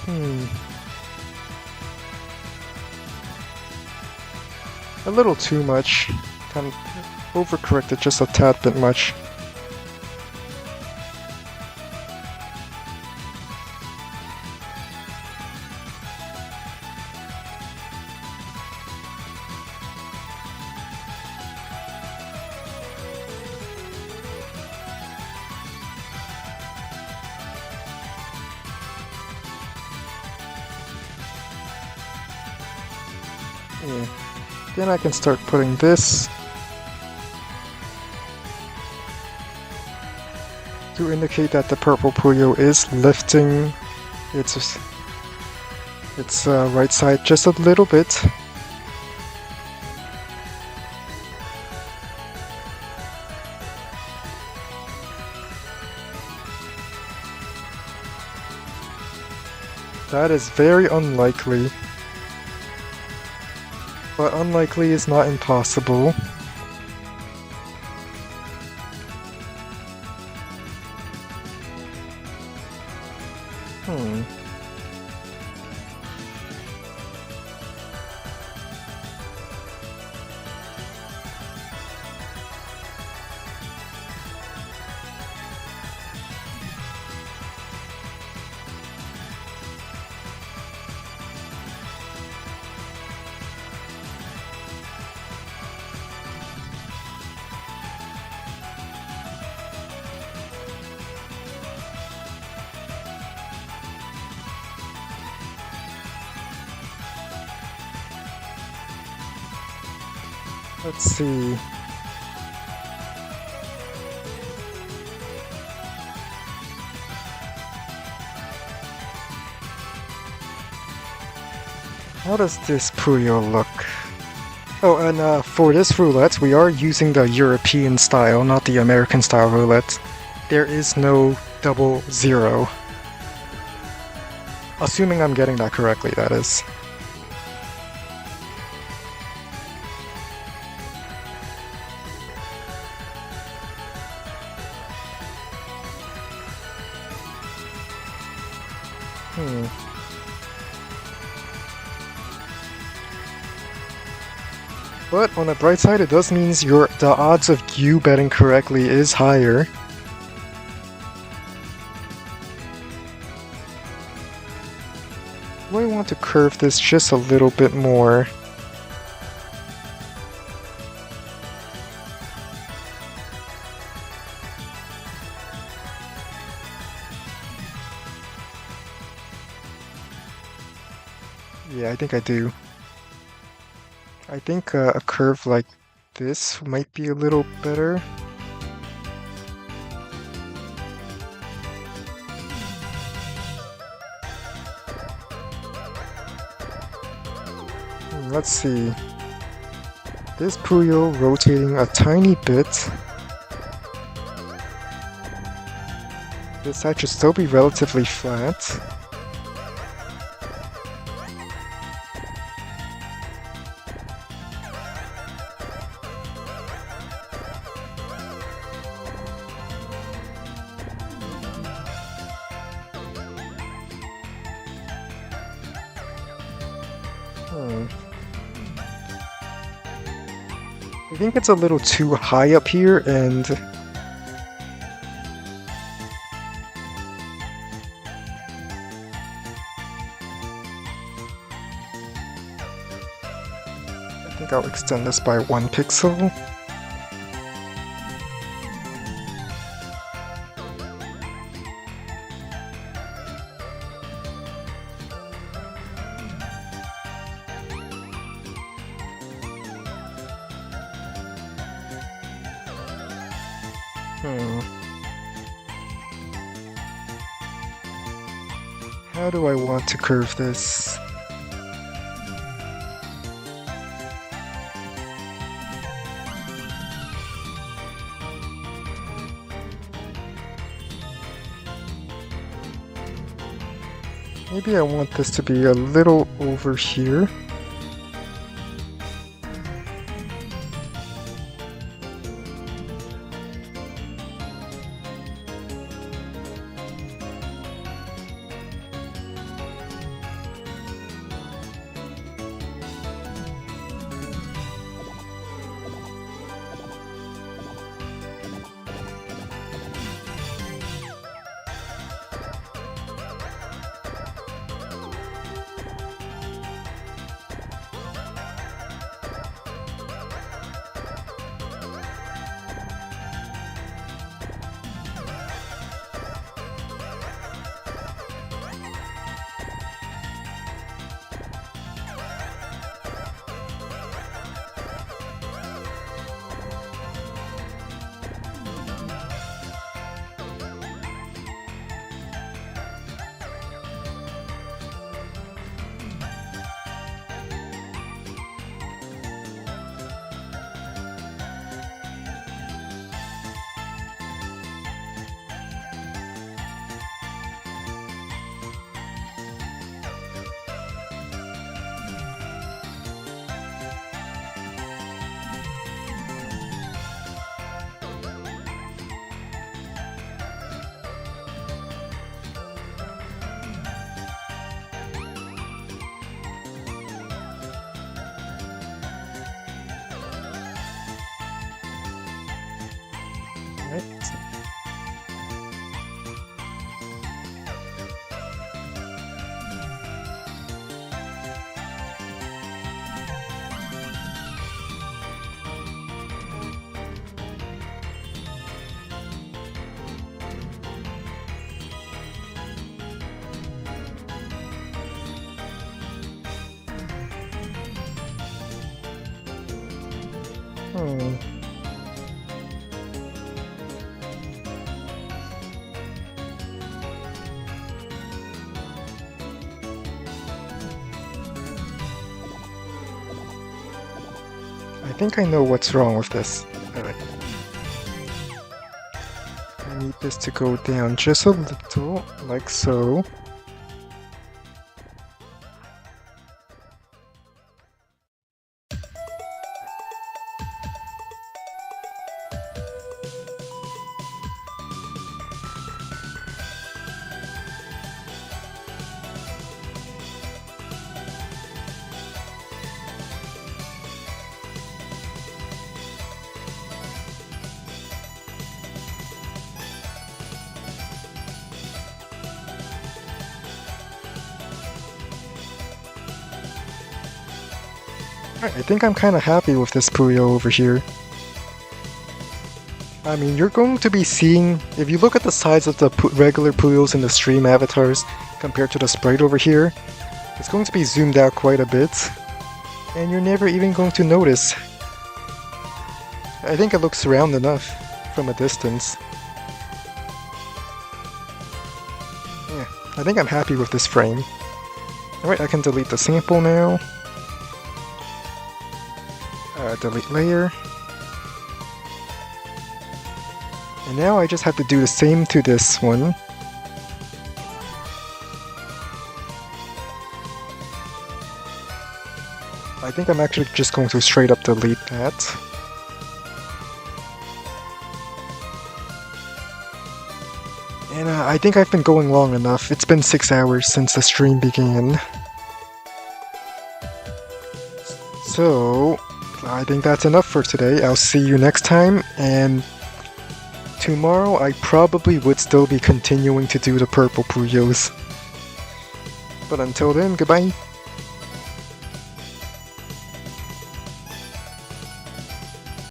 Hmm. A little too much. Kind of overcorrected just a tad bit much. Yeah. Then I can start putting this to indicate that the purple Puyo is lifting its right side just a little bit. That is very unlikely. But unlikely is not impossible. Hmm. Let's see. How does this Puyo look? Oh, and for this roulette, we are using the European style, not the American style roulette. There is no 00. Assuming I'm getting that correctly, that is. But on the bright side, it does mean the odds of you betting correctly is higher. Do I want to curve this just a little bit more? Yeah, I think I do. I think a curve like this might be a little better. Let's see. This Puyo rotating a tiny bit. This side should still be relatively flat. I think it's a little too high up here, and I think I'll extend this by 1 pixel. How do I want to curve this? Maybe I want this to be a little over here. Alright. Hmm. I think I know what's wrong with this. Alright. I need this to go down just a little, like so. Alright, I think I'm kinda happy with this Puyo over here. I mean, you're going to be seeing, if you look at the size of the regular Puyos in the stream avatars compared to the sprite over here, it's going to be zoomed out quite a bit, and you're never even going to notice. I think it looks round enough from a distance. Yeah, I think I'm happy with this frame. Alright, I can delete the sample now. Delete layer. And now I just have to do the same to this one. I think I'm actually just going to straight up delete that. And I think I've been going long enough. It's been 6 hours since the stream began. So, I think that's enough for today. I'll see you next time, and tomorrow I probably would still be continuing to do the purple Puyos. But until then, goodbye.